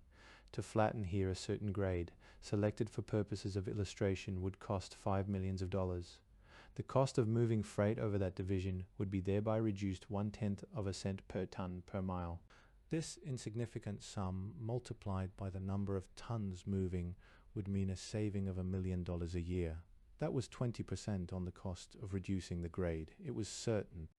To flatten here a certain grade, selected for purposes of illustration, would cost $5 million. The cost of moving freight over that division would be thereby reduced 1/10 of a cent per ton per mile. This insignificant sum, multiplied by the number of tons moving, would mean a saving of $1 million a year. That was 20% on the cost of reducing the grade. It was certain.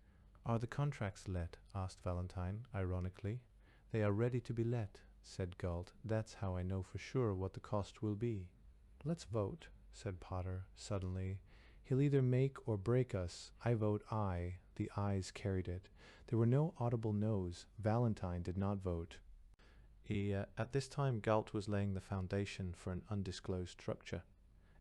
"Are the contracts let?" asked Valentine, ironically. "They are ready to be let," said Galt. "That's how I know for sure what the cost will be." "Let's vote," said Potter, suddenly. "He'll either make or break us. I vote aye." The ayes carried it. There were no audible noes. Valentine did not vote. At this time Galt was laying the foundation for an undisclosed structure.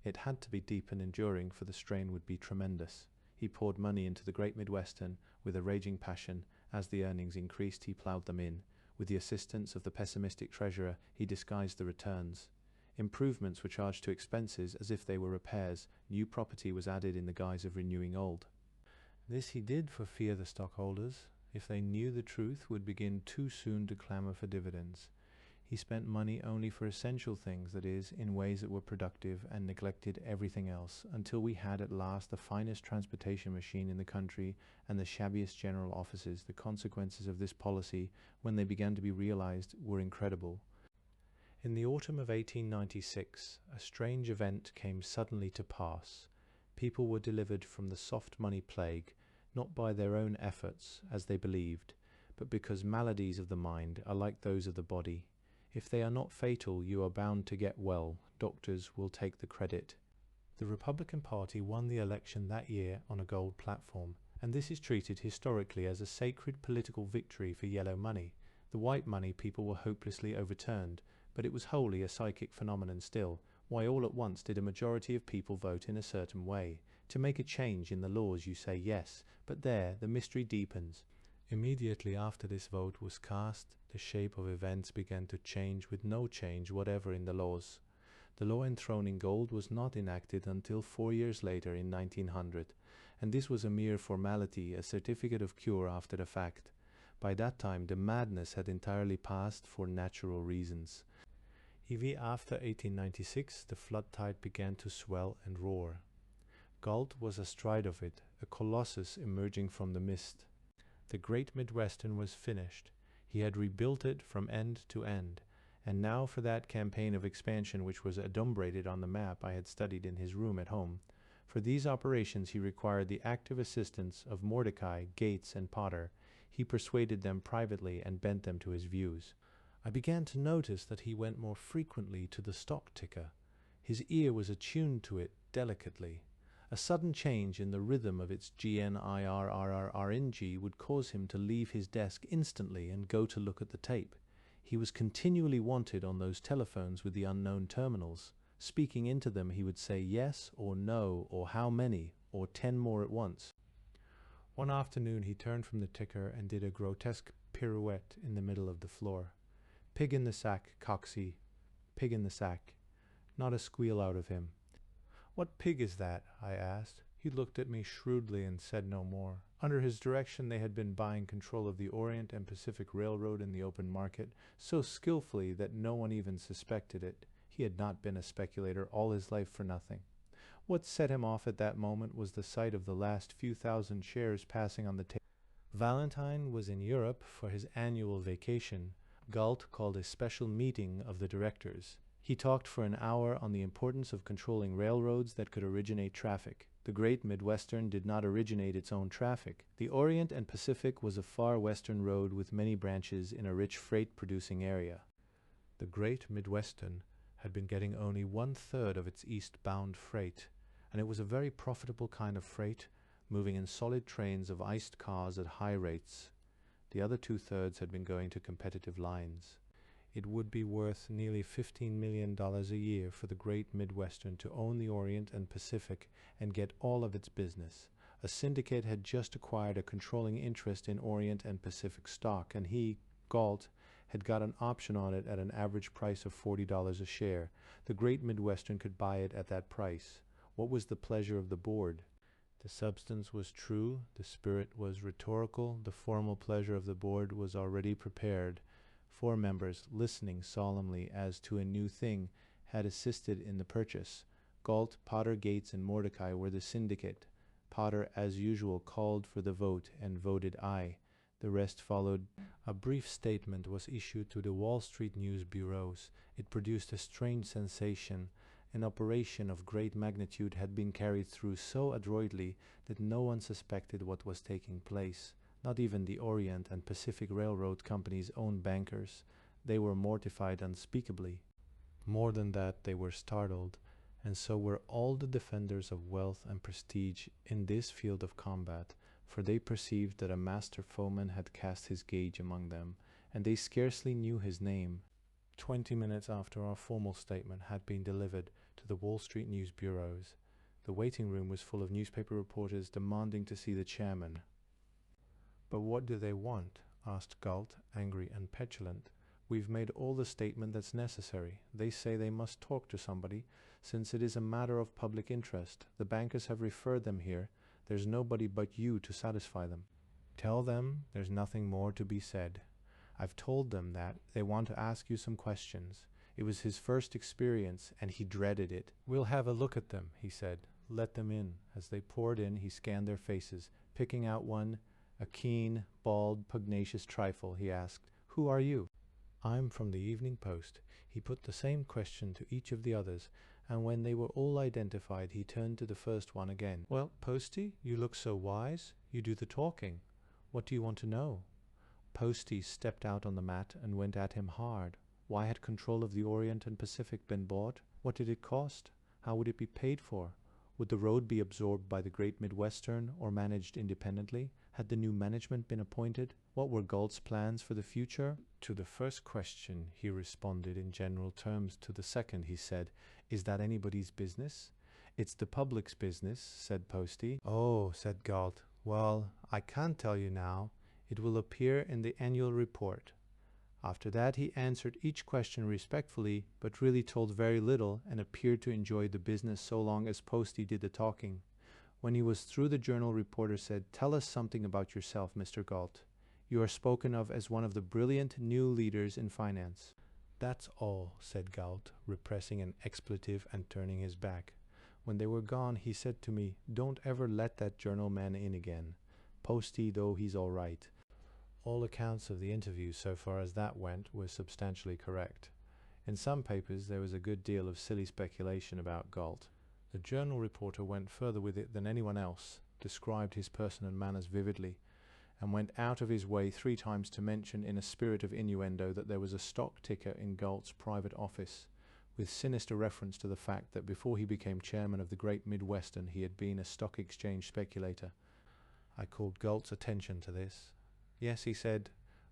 It had to be deep and enduring, for the strain would be tremendous. He poured money into the Great Midwestern with a raging passion. As the earnings increased, he ploughed them in. With the assistance of the pessimistic treasurer, he disguised the returns. Improvements were charged to expenses as if they were repairs. New property was added in the guise of renewing old. This he did for fear the stockholders, if they knew the truth, would begin too soon to clamour for dividends. He spent money only for essential things, that is, in ways that were productive, and neglected everything else, until we had at last the finest transportation machine in the country and the shabbiest general offices. The consequences of this policy, when they began to be realized, were incredible. In the autumn of 1896, a strange event came suddenly to pass. People were delivered from the soft money plague, not by their own efforts, as they believed, but because maladies of the mind are like those of the body. If they are not fatal, you are bound to get well. Doctors will take the credit. The Republican Party won the election that year on a gold platform, and this is treated historically as a sacred political victory for yellow money. The white money people were hopelessly overturned, but it was wholly a psychic phenomenon still. Why all at once did a majority of people vote in a certain way? To make a change in the laws you say yes, but there the mystery deepens. Immediately after this vote was cast, the shape of events began to change with no change whatever in the laws. The law enthroning gold was not enacted until 4 years later, in 1900, and this was a mere formality, a certificate of cure after the fact. By that time, the madness had entirely passed for natural reasons. Even after 1896, the flood tide began to swell and roar. Galt was astride of it, a colossus emerging from the mist. The great Midwestern was finished. He had rebuilt it from end to end. And now for that campaign of expansion which was adumbrated on the map I had studied in his room at home. For these operations he required the active assistance of Mordecai, Gates, and Potter. He persuaded them privately and bent them to his views. I began to notice that he went more frequently to the stock ticker. His ear was attuned to it delicately. A sudden change in the rhythm of its GNIRRRNG would cause him to leave his desk instantly and go to look at the tape. He was continually wanted on those telephones with the unknown terminals. Speaking into them, he would say yes or no or how many or 10 more at once. One afternoon he turned from the ticker and did a grotesque pirouette in the middle of the floor. Pig in the sack, Coxey. Pig in the sack. Not a squeal out of him. What pig is that? I asked. He looked at me shrewdly and said no more. Under his direction they had been buying control of the Orient and Pacific Railroad in the open market, so skillfully that no one even suspected it. He had not been a speculator all his life for nothing. What set him off at that moment was the sight of the last few thousand shares passing on the table. Valentine was in Europe for his annual vacation. Galt called a special meeting of the directors. He talked for an hour on the importance of controlling railroads that could originate traffic. The Great Midwestern did not originate its own traffic. The Orient and Pacific was a far western road with many branches in a rich freight-producing area. The Great Midwestern had been getting only 1/3 of its eastbound freight, and it was a very profitable kind of freight, moving in solid trains of iced cars at high rates. The other 2/3 had been going to competitive lines. It would be worth nearly $15 million a year for the Great Midwestern to own the Orient and Pacific and get all of its business. A syndicate had just acquired a controlling interest in Orient and Pacific stock, and he, Galt, had got an option on it at an average price of $40 a share. The Great Midwestern could buy it at that price. What was the pleasure of the board? The substance was true, the spirit was rhetorical, the formal pleasure of the board was already prepared. 4 members, listening solemnly as to a new thing, had assisted in the purchase. Galt, Potter, Gates, and Mordecai were the syndicate. Potter, as usual, called for the vote and voted aye. The rest followed. A brief statement was issued to the Wall Street news bureaus. It produced a strange sensation. An operation of great magnitude had been carried through so adroitly that no one suspected what was taking place. Not even the Orient and Pacific Railroad Company's own bankers. They were mortified unspeakably. More than that, they were startled, and so were all the defenders of wealth and prestige in this field of combat, for they perceived that a master foeman had cast his gage among them, and they scarcely knew his name. 20 minutes after our formal statement had been delivered to the Wall Street news bureaus, the waiting room was full of newspaper reporters demanding to see the chairman. "But what do they want?" asked Galt, angry and petulant. "We've made all the statement that's necessary. They say they must talk to somebody, since it is a matter of public interest. The bankers have referred them here. There's nobody but you to satisfy them." "Tell them there's nothing more to be said. I've told them that they want to ask you some questions." It was his first experience, and he dreaded it. "We'll have a look at them," he said. "Let them in." As they poured in, he scanned their faces. Picking out one, a keen, bald, pugnacious trifle, he asked, "Who are you?" "I'm from the Evening Post." He put the same question to each of the others, and when they were all identified, he turned to the first one again. "Well, Posty, you look so wise. You do the talking. What do you want to know?" Posty stepped out on the mat and went at him hard. Why had control of the Orient and Pacific been bought? What did it cost? How would it be paid for? Would the road be absorbed by the Great Midwestern or managed independently? Had the new management been appointed? What were Galt's plans for the future? To the first question, he responded in general terms. To the second, he said, "Is that anybody's business?" "It's the public's business," said Posty. "Oh," said Galt. "Well, I can't tell you now. It will appear in the annual report." After that he answered each question respectfully, but really told very little and appeared to enjoy the business so long as Posty did the talking. When he was through, the journal reporter said, "Tell us something about yourself, Mr. Galt. You are spoken of as one of the brilliant new leaders in finance." "That's all," said Galt, repressing an expletive and turning his back. When they were gone, he said to me, "Don't ever let that journal man in again. Posty though he's all right." All accounts of the interview, so far as that went, were substantially correct. In some papers there was a good deal of silly speculation about Galt. The journal reporter went further with it than anyone else, described his person and manners vividly, and went out of his way 3 times to mention in a spirit of innuendo that there was a stock ticker in Galt's private office, with sinister reference to the fact that before he became chairman of the Great Midwestern he had been a stock exchange speculator. I called Galt's attention to this. "Yes," he said,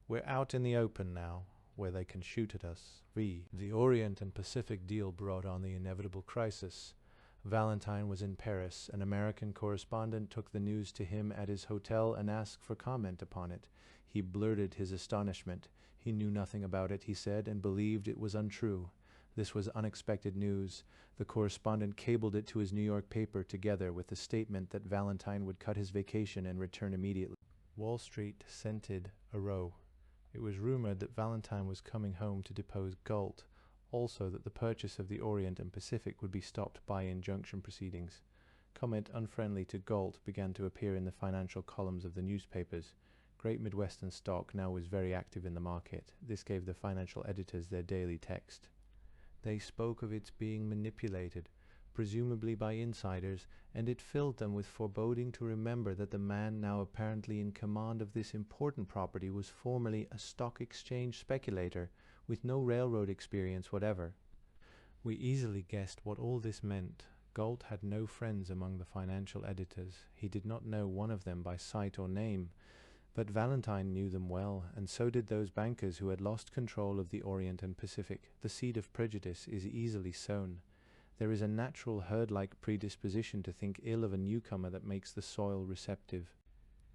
"we're out in the open now, where they can shoot at us. The Orient and Pacific deal brought on the inevitable crisis. Valentine was in Paris. An American correspondent took the news to him at his hotel and asked for comment upon it. He blurted his astonishment. He knew nothing about it, he said, and believed it was untrue. This was unexpected news. The correspondent cabled it to his New York paper together with the statement that Valentine would cut his vacation and return immediately." Wall Street scented a row. It was rumored that Valentine was coming home to depose Galt, also that the purchase of the Orient and Pacific would be stopped by injunction proceedings. Comment unfriendly to Galt began to appear in the financial columns of the newspapers. Great Midwestern stock now was very active in the market. This gave the financial editors their daily text. They spoke of its being manipulated, presumably by insiders, and it filled them with foreboding to remember that the man now apparently in command of this important property was formerly a stock exchange speculator, with no railroad experience whatever. We easily guessed what all this meant. Galt had no friends among the financial editors. He did not know one of them by sight or name, but Valentine knew them well, and so did those bankers who had lost control of the Orient and Pacific. The seed of prejudice is easily sown. There is a natural herd-like predisposition to think ill of a newcomer that makes the soil receptive.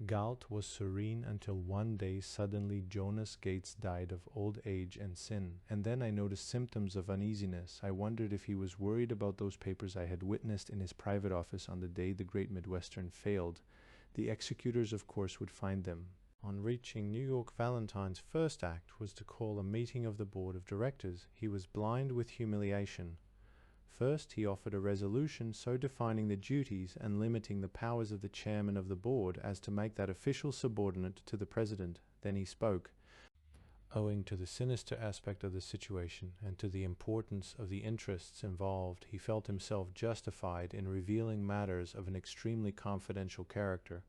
Galt was serene until one day suddenly Jonas Gates died of old age and sin, and then I noticed symptoms of uneasiness. I wondered if he was worried about those papers I had witnessed in his private office on the day the Great Midwestern failed. The executors, of course, would find them. On reaching New York, Valentine's first act was to call a meeting of the board of directors. He was blind with humiliation. First, he offered a resolution so defining the duties and limiting the powers of the chairman of the board as to make that official subordinate to the president. Then he spoke. Owing to the sinister aspect of the situation and to the importance of the interests involved, he felt himself justified in revealing matters of an extremely confidential character.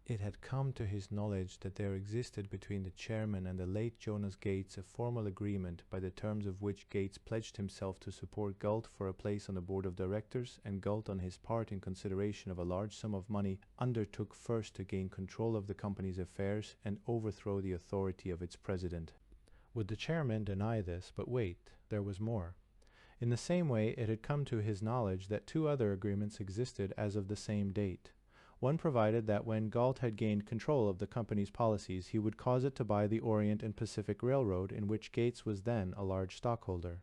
It had come to his knowledge that there existed between the chairman and the late Jonas Gates a formal agreement by the terms of which Gates pledged himself to support Galt for a place on the board of directors, and Galt on his part, in consideration of a large sum of money, undertook first to gain control of the company's affairs and overthrow the authority of its president. Would the chairman deny this? But wait, there was more. In the same way, it had come to his knowledge that 2 other agreements existed as of the same date. One provided that when Galt had gained control of the company's policies, he would cause it to buy the Orient and Pacific Railroad, in which Gates was then a large stockholder.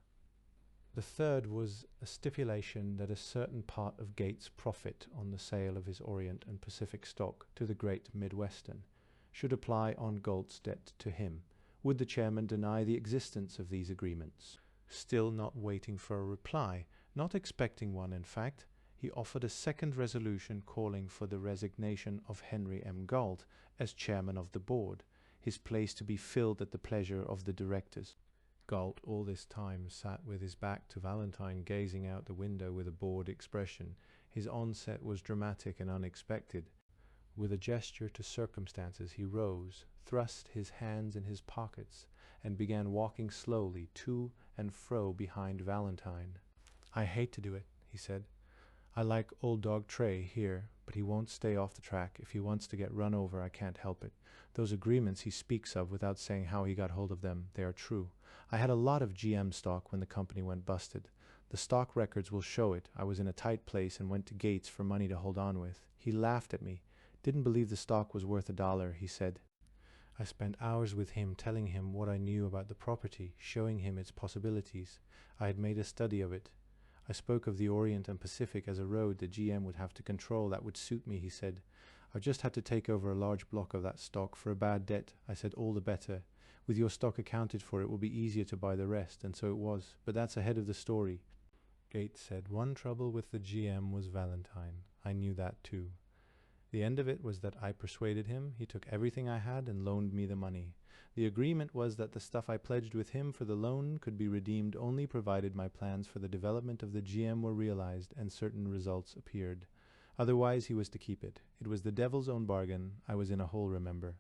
The third was a stipulation that a certain part of Gates' profit on the sale of his Orient and Pacific stock to the Great Midwestern should apply on Galt's debt to him. Would the chairman deny the existence of these agreements? Still not waiting for a reply, not expecting one in fact, he offered a second resolution calling for the resignation of Henry M. Galt as chairman of the board, his place to be filled at the pleasure of the directors. Galt all this time sat with his back to Valentine, gazing out the window with a bored expression. His onset was dramatic and unexpected. With a gesture to circumstances he rose, thrust his hands in his pockets, and began walking slowly to and fro behind Valentine. "I hate to do it," he said. "I like old dog Tray here, but he won't stay off the track. If he wants to get run over, I can't help it. Those agreements he speaks of without saying how he got hold of them, they are true. I had a lot of GM stock when the company went busted. The stock records will show it. I was in a tight place and went to Gates for money to hold on with. He laughed at me. Didn't believe the stock was worth $1, he said. I spent hours with him telling him what I knew about the property, showing him its possibilities. I had made a study of it. I I spoke of the Orient and Pacific as a road the GM would have to control that would suit me, he said. I've just had to take over a large block of that stock for a bad debt. I said, all the better. With your stock accounted for, it will be easier to buy the rest, and so it was. But that's ahead of the story. Gates said, one trouble with the GM was Valentine. I knew that too. The end of it was that I persuaded him. He took everything I had and loaned me the money. The agreement was that the stuff I pledged with him for the loan could be redeemed only provided my plans for the development of the GM were realized and certain results appeared. Otherwise, he was to keep it. It was the devil's own bargain. I was in a hole, remember.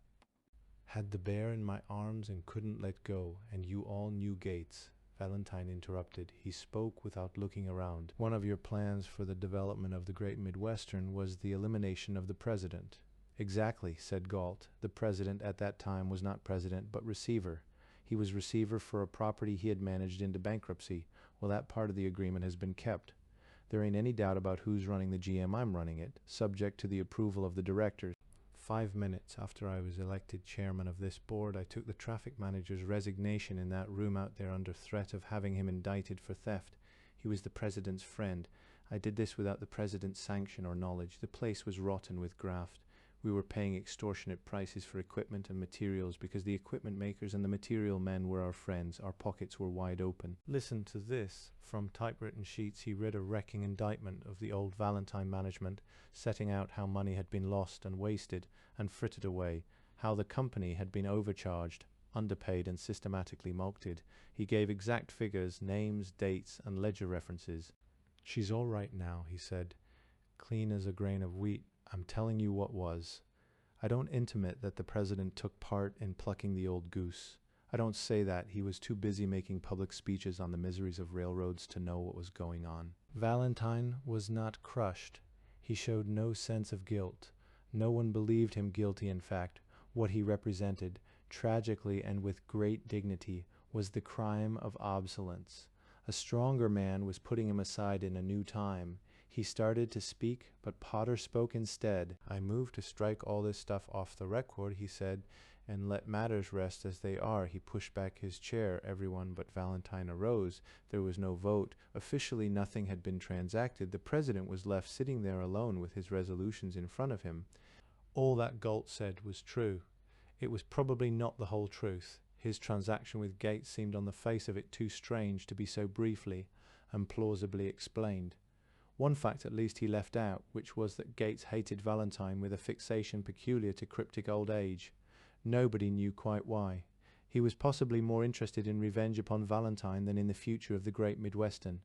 Had the bear in my arms and couldn't let go, and you all knew Gates. Valentine interrupted. He spoke without looking around. One of your plans for the development of the Great Midwestern was the elimination of the president. Exactly, said Galt. The president at that time was not president, but receiver. He was receiver for a property he had managed into bankruptcy. Well, that part of the agreement has been kept. There ain't any doubt about who's running the GM. I'm running it, subject to the approval of the directors. 5 minutes after I was elected chairman of this board, I took the traffic manager's resignation in that room out there under threat of having him indicted for theft. He was the president's friend. I did this without the president's sanction or knowledge. The place was rotten with graft. We were paying extortionate prices for equipment and materials because the equipment makers and the material men were our friends. Our pockets were wide open. Listen to this. From typewritten sheets he read a wrecking indictment of the old Valentine management, setting out how money had been lost and wasted and frittered away, how the company had been overcharged, underpaid and systematically mulcted. He gave exact figures, names, dates, and ledger references. She's all right now, he said, clean as a grain of wheat. I'm telling you what was. I don't intimate that the president took part in plucking the old goose. I don't say that. He was too busy making public speeches on the miseries of railroads to know what was going on. Valentine was not crushed. He showed no sense of guilt. No one believed him guilty, in fact. What he represented, tragically and with great dignity, was the crime of obsolescence. A stronger man was putting him aside in a new time. He started to speak, but Potter spoke instead. I moved to strike all this stuff off the record, he said, and let matters rest as they are. He pushed back his chair. Everyone but Valentine arose. There was no vote. Officially nothing had been transacted. The president was left sitting there alone with his resolutions in front of him. All that Galt said was true. It was probably not the whole truth. His transaction with Gates seemed on the face of it too strange to be so briefly and plausibly explained. One fact at least he left out, which was that Gates hated Valentine with a fixation peculiar to cryptic old age. Nobody knew quite why. He was possibly more interested in revenge upon Valentine than in the future of the Great Midwestern.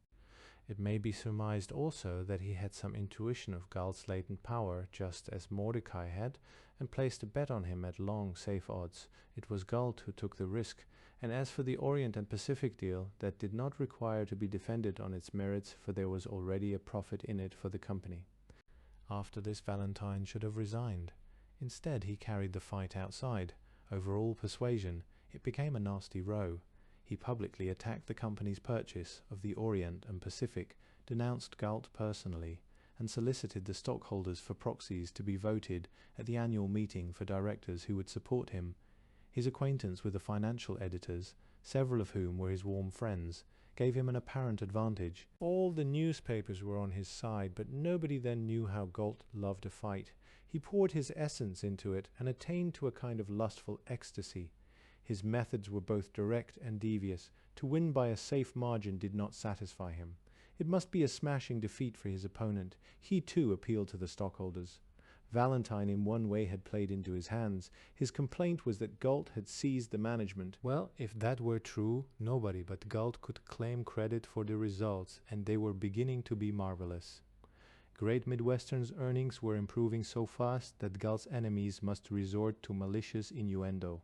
It may be surmised also that he had some intuition of Galt's latent power, just as Mordecai had, and placed a bet on him at long, safe odds. It was Galt who took the risk, and as for the Orient and Pacific deal, that did not require to be defended on its merits, for there was already a profit in it for the company. After this, Valentine should have resigned. Instead, he carried the fight outside. Over all persuasion, it became a nasty row. He publicly attacked the company's purchase of the Orient and Pacific, denounced Galt personally, and solicited the stockholders for proxies to be voted at the annual meeting for directors who would support him. His acquaintance with the financial editors, several of whom were his warm friends, gave him an apparent advantage. All the newspapers were on his side, but nobody then knew how Galt loved a fight. He poured his essence into it and attained to a kind of lustful ecstasy. His methods were both direct and devious. To win by a safe margin did not satisfy him. It must be a smashing defeat for his opponent. He too appealed to the stockholders. Valentine in one way had played into his hands. His complaint was that Galt had seized the management. Well, if that were true, nobody but Galt could claim credit for the results, and they were beginning to be marvelous. Great Midwestern's earnings were improving so fast that Galt's enemies must resort to malicious innuendo.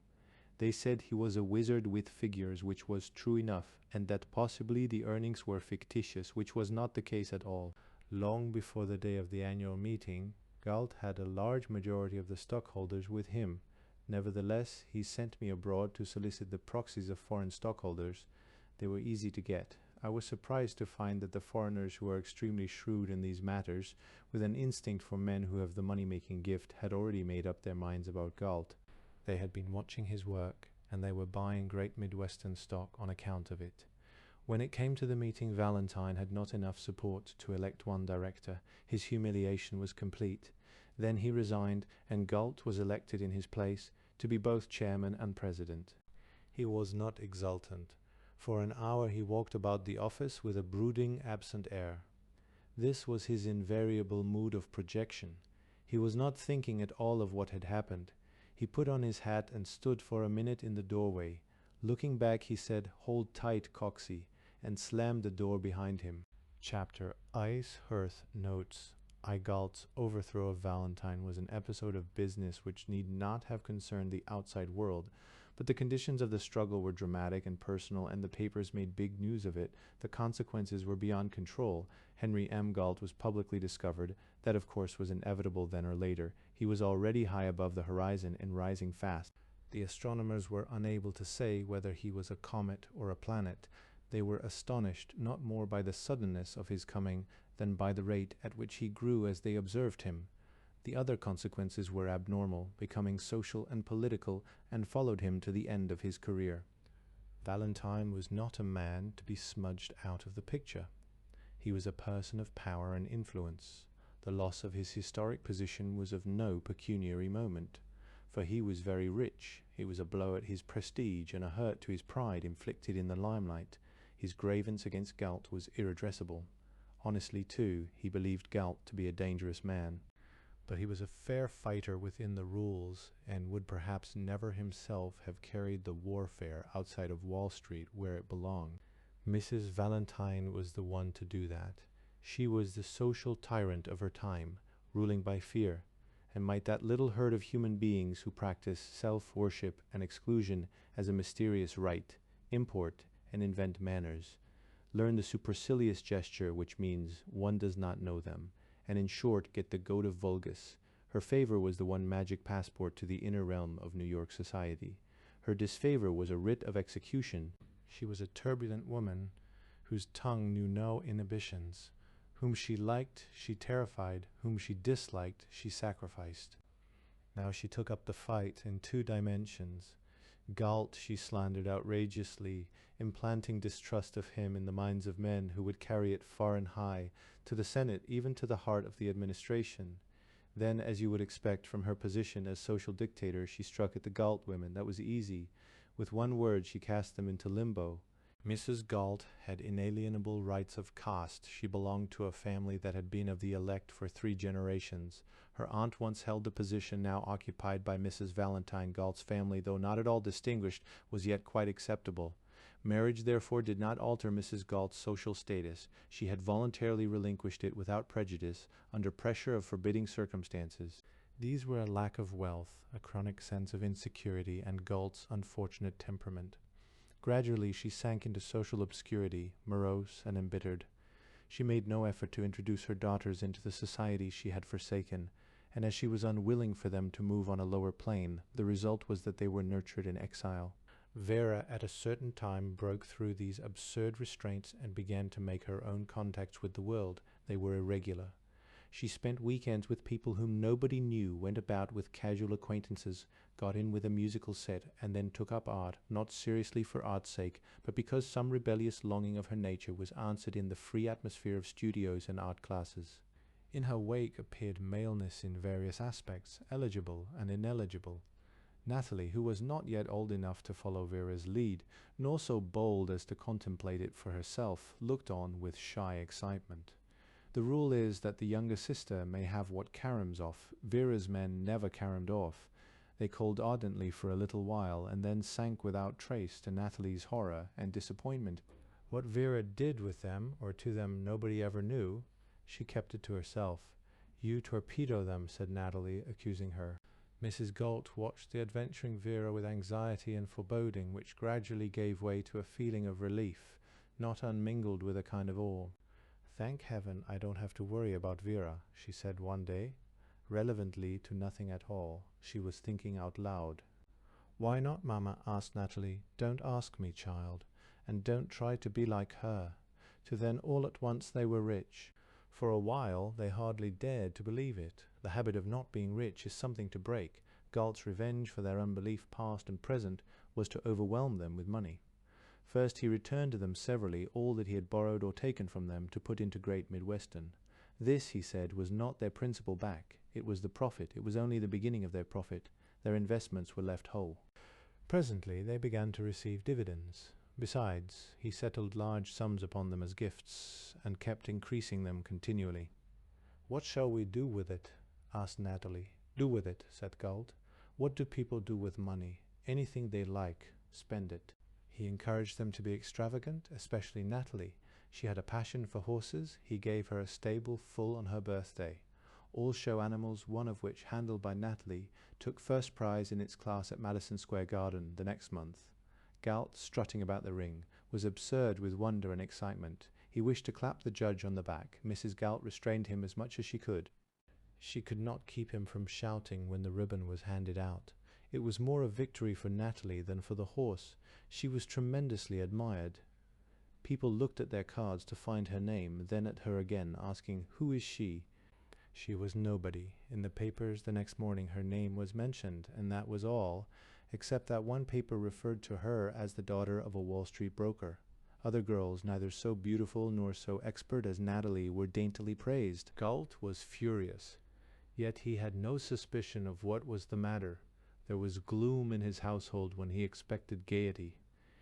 They said he was a wizard with figures, which was true enough, and that possibly the earnings were fictitious, which was not the case at all. Long before the day of the annual meeting, Galt had a large majority of the stockholders with him. Nevertheless, he sent me abroad to solicit the proxies of foreign stockholders. They were easy to get. I was surprised to find that the foreigners, who are extremely shrewd in these matters, with an instinct for men who have the money-making gift, had already made up their minds about Galt. They had been watching his work, and they were buying Great Midwestern stock on account of it. When it came to the meeting, Valentine had not enough support to elect one director. His humiliation was complete. Then he resigned, and Galt was elected in his place to be both chairman and president. He was not exultant. For an hour he walked about the office with a brooding, absent air. This was his invariable mood of projection. He was not thinking at all of what had happened. He put on his hat and stood for a minute in the doorway. Looking back, he said, "Hold tight, Coxey," and slammed the door behind him. Chapter Ice Hearth Notes. Galt's overthrow of Valentine was an episode of business which need not have concerned the outside world, but the conditions of the struggle were dramatic and personal, and the papers made big news of it. The consequences were beyond control. Henry M. Galt was publicly discovered. That, of course, was inevitable then or later. He was already high above the horizon and rising fast. The astronomers were unable to say whether he was a comet or a planet. They were astonished not more by the suddenness of his coming than by the rate at which he grew as they observed him. The other consequences were abnormal, becoming social and political, and followed him to the end of his career. Valentine was not a man to be smudged out of the picture. He was a person of power and influence. The loss of his historic position was of no pecuniary moment, for he was very rich. It was a blow at his prestige and a hurt to his pride inflicted in the limelight. His grievance against Galt was irredressible. Honestly, too, he believed Galt to be a dangerous man. But he was a fair fighter within the rules, and would perhaps never himself have carried the warfare outside of Wall Street where it belonged. Mrs. Valentine was the one to do that. She was the social tyrant of her time, ruling by fear, and might that little herd of human beings who practice self-worship and exclusion as a mysterious right, import and invent manners, learn the supercilious gesture which means one does not know them, and in short get the goat of vulgus. Her favor was the one magic passport to the inner realm of New York society. Her disfavor was a writ of execution. She was a turbulent woman whose tongue knew no inhibitions. Whom she liked, she terrified. Whom she disliked, she sacrificed. Now she took up the fight in 2 dimensions. Galt she slandered outrageously, implanting distrust of him in the minds of men who would carry it far and high, to the Senate, even to the heart of the administration. Then, as you would expect from her position as social dictator, she struck at the Galt women. That was easy. With one word she cast them into limbo. Mrs. Galt had inalienable rights of caste. She belonged to a family that had been of the elect for 3 generations. Her aunt once held the position now occupied by Mrs. Valentine. Galt's family, though not at all distinguished, was yet quite acceptable. Marriage, therefore, did not alter Mrs. Galt's social status. She had voluntarily relinquished it without prejudice, under pressure of forbidding circumstances. These were a lack of wealth, a chronic sense of insecurity, and Galt's unfortunate temperament. Gradually she sank into social obscurity, morose and embittered. She made no effort to introduce her daughters into the society she had forsaken, and as she was unwilling for them to move on a lower plane, the result was that they were nurtured in exile. Vera at a certain time broke through these absurd restraints and began to make her own contacts with the world. They were irregular. She spent weekends with people whom nobody knew, went about with casual acquaintances, got in with a musical set, and then took up art, not seriously for art's sake, but because some rebellious longing of her nature was answered in the free atmosphere of studios and art classes. In her wake appeared maleness in various aspects, eligible and ineligible. Natalie, who was not yet old enough to follow Vera's lead, nor so bold as to contemplate it for herself, looked on with shy excitement. The rule is that the younger sister may have what caroms off. Vera's men never caromed off. They called ardently for a little while, and then sank without trace, to Natalie's horror and disappointment. What Vera did with them, or to them, nobody ever knew. She kept it to herself. "You torpedo them," said Natalie, accusing her. Mrs. Galt watched the adventuring Vera with anxiety and foreboding, which gradually gave way to a feeling of relief, not unmingled with a kind of awe. "Thank heaven I don't have to worry about Vera," she said one day. Relevantly to nothing at all, she was thinking out loud. "Why not, Mama?" asked Natalie. "Don't ask me, child, and don't try to be like her." To then all at once they were rich. For a while they hardly dared to believe it. The habit of not being rich is something to break. Galt's revenge for their unbelief past and present was to overwhelm them with money. First he returned to them severally all that he had borrowed or taken from them to put into Great Midwestern. This, he said, was not their principal back. It was the profit. It was only the beginning of their profit. Their investments were left whole. Presently they began to receive dividends. Besides, he settled large sums upon them as gifts, and kept increasing them continually. "What shall we do with it?" asked Natalie. "Do with it," said Galt. "What do people do with money? Anything they like. Spend it." He encouraged them to be extravagant, especially Natalie. She had a passion for horses. He gave her a stable full on her birthday. All show animals, one of which, handled by Natalie, took first prize in its class at Madison Square Garden the next month. Galt, strutting about the ring, was absurd with wonder and excitement. He wished to clap the judge on the back. Mrs. Galt restrained him as much as she could. She could not keep him from shouting when the ribbon was handed out. It was more a victory for Natalie than for the horse. She was tremendously admired. People looked at their cards to find her name, then at her again, asking, "Who is she?" She was nobody. In the papers the next morning her name was mentioned, and that was all, except that one paper referred to her as the daughter of a Wall Street broker. Other girls, neither so beautiful nor so expert as Natalie, were daintily praised. Galt was furious, yet he had no suspicion of what was the matter. There was gloom in his household when he expected gaiety.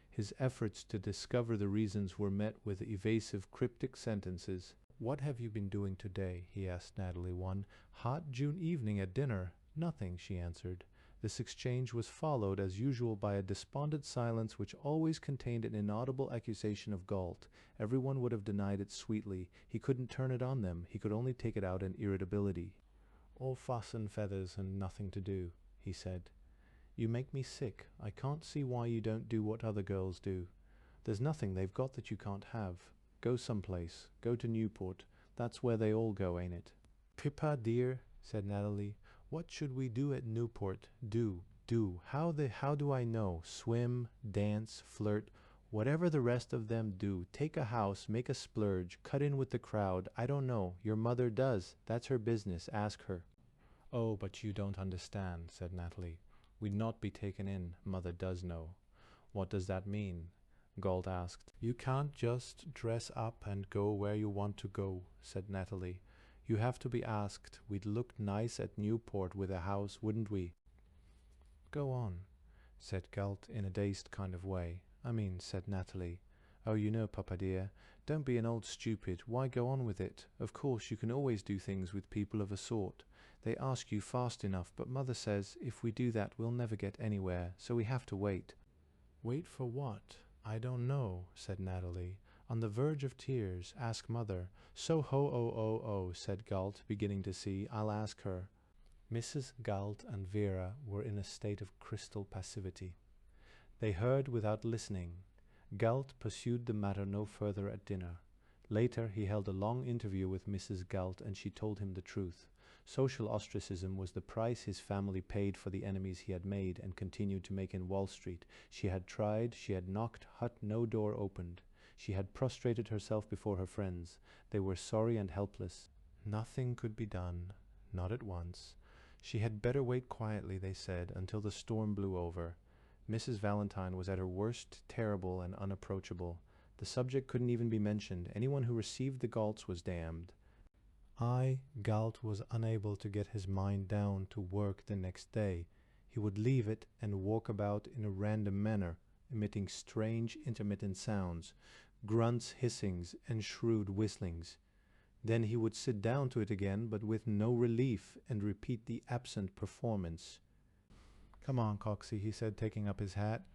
His efforts to discover the reasons were met with evasive, cryptic sentences. "What have you been doing today?" he asked Natalie one hot June evening at dinner. "Nothing," she answered. This exchange was followed, as usual, by a despondent silence which always contained an inaudible accusation of Galt. Everyone would have denied it sweetly. He couldn't turn it on them. He could only take it out in irritability. "All fuss and feathers and nothing to do," he said. "You make me sick. I can't see why you don't do what other girls do. There's nothing they've got that you can't have. Go someplace. Go to Newport. That's where they all go, ain't it?" "Pippa, dear," said Natalie, "what should we do at Newport? Do. How do I know? Swim, dance, flirt, whatever the rest of them do. Take a house, make a splurge, cut in with the crowd. I don't know. Your mother does. That's her business. Ask her." "Oh, but you don't understand," said Natalie. "We'd not be taken in. Mother does know." "What does that mean?" Galt asked. "You can't just dress up and go where you want to go," said Natalie. "You have to be asked. We'd look nice at Newport with a house, wouldn't we?" "Go on," said Galt in a dazed kind of way. Said Natalie. "Oh, you know, Papa dear, don't be an old stupid. Why go on with it? Of course, you can always do things with people of a sort. They ask you fast enough, but Mother says if we do that we'll never get anywhere, so we have to wait." "Wait for what? I don't know," said Natalie, on the verge of tears. "Ask Mother." "So ho, said Galt, beginning to see. "I'll ask her." Mrs. Galt and Vera were in a state of crystal passivity. They heard without listening. Galt pursued the matter no further at dinner. Later he held a long interview with Mrs. Galt, and she told him the truth. Social ostracism was the price his family paid for the enemies he had made and continued to make in Wall Street. She had tried, she had knocked, no door opened. She had prostrated herself before her friends. They were sorry and helpless. Nothing could be done, not at once. She had better wait quietly, they said, until the storm blew over. Mrs. Valentine was at her worst, terrible and unapproachable. The subject couldn't even be mentioned. Anyone who received the Galts was damned. Galt was unable to get his mind down to work the next day. He would leave it and walk about in a random manner, emitting strange intermittent sounds, grunts, hissings, and shrewd whistlings. Then he would sit down to it again, but with no relief, and repeat the absent performance. "Come on, Coxey," he said, taking up his hat.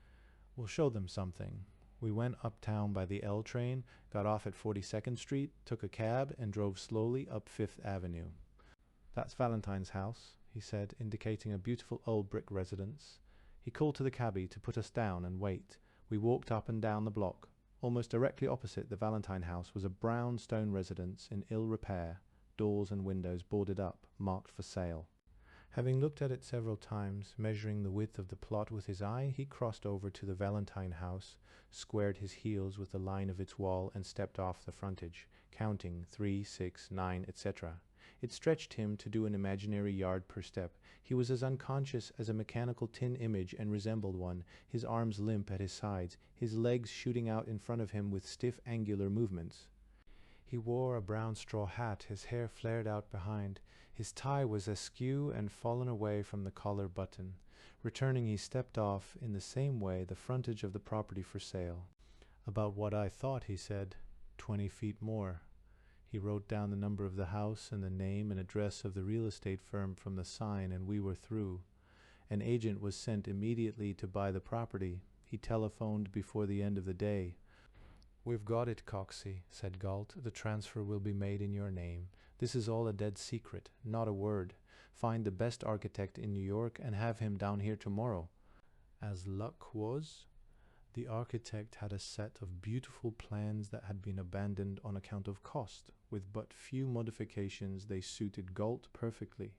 "We'll show them something." We went uptown by the L train, got off at 42nd Street, took a cab, and drove slowly up Fifth Avenue. "That's Valentine's house," he said, indicating a beautiful old brick residence. He called to the cabby to put us down and wait. We walked up and down the block. Almost directly opposite the Valentine house was a brown stone residence in ill repair, doors and windows boarded up, marked for sale. Having looked at it several times, measuring the width of the plot with his eye, he crossed over to the Valentine house, squared his heels with the line of its wall, and stepped off the frontage, counting 3, 6, 9, etc. It stretched him to do an imaginary yard per step. He was as unconscious as a mechanical tin image and resembled one, his arms limp at his sides, his legs shooting out in front of him with stiff angular movements. He wore a brown straw hat, his hair flared out behind. His tie was askew and fallen away from the collar button. Returning, he stepped off in the same way the frontage of the property for sale. "About what I thought," he said. 20 feet more. He wrote down the number of the house and the name and address of the real estate firm from the sign, and we were through. An agent was sent immediately to buy the property. He telephoned before the end of the day. "We've got it, Coxey," said Galt. "The transfer will be made in your name. This is all a dead secret, not a word. Find the best architect in New York and have him down here tomorrow." As luck was, the architect had a set of beautiful plans that had been abandoned on account of cost. With but few modifications, they suited Galt perfectly.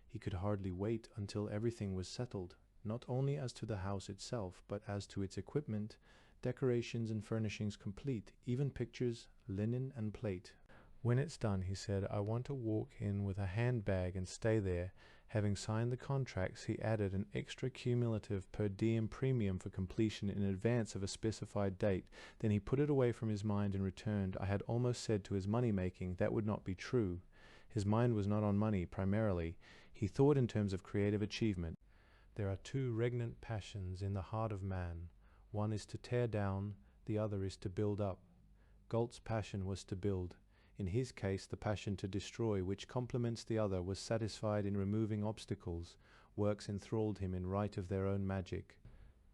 He could hardly wait until everything was settled, not only as to the house itself, but as to its equipment, decorations and furnishings complete, even pictures, linen and plate. "When it's done," he said, "I want to walk in with a handbag and stay there." Having signed the contracts, he added an extra cumulative per diem premium for completion in advance of a specified date. Then he put it away from his mind and returned. I had almost said to his money-making. That would not be true. His mind was not on money, primarily. He thought in terms of creative achievement. There are two regnant passions in the heart of man. One is to tear down, the other is to build up. Galt's passion was to build. In his case, the passion to destroy, which complements the other, was satisfied in removing obstacles. Works enthralled him in right of their own magic.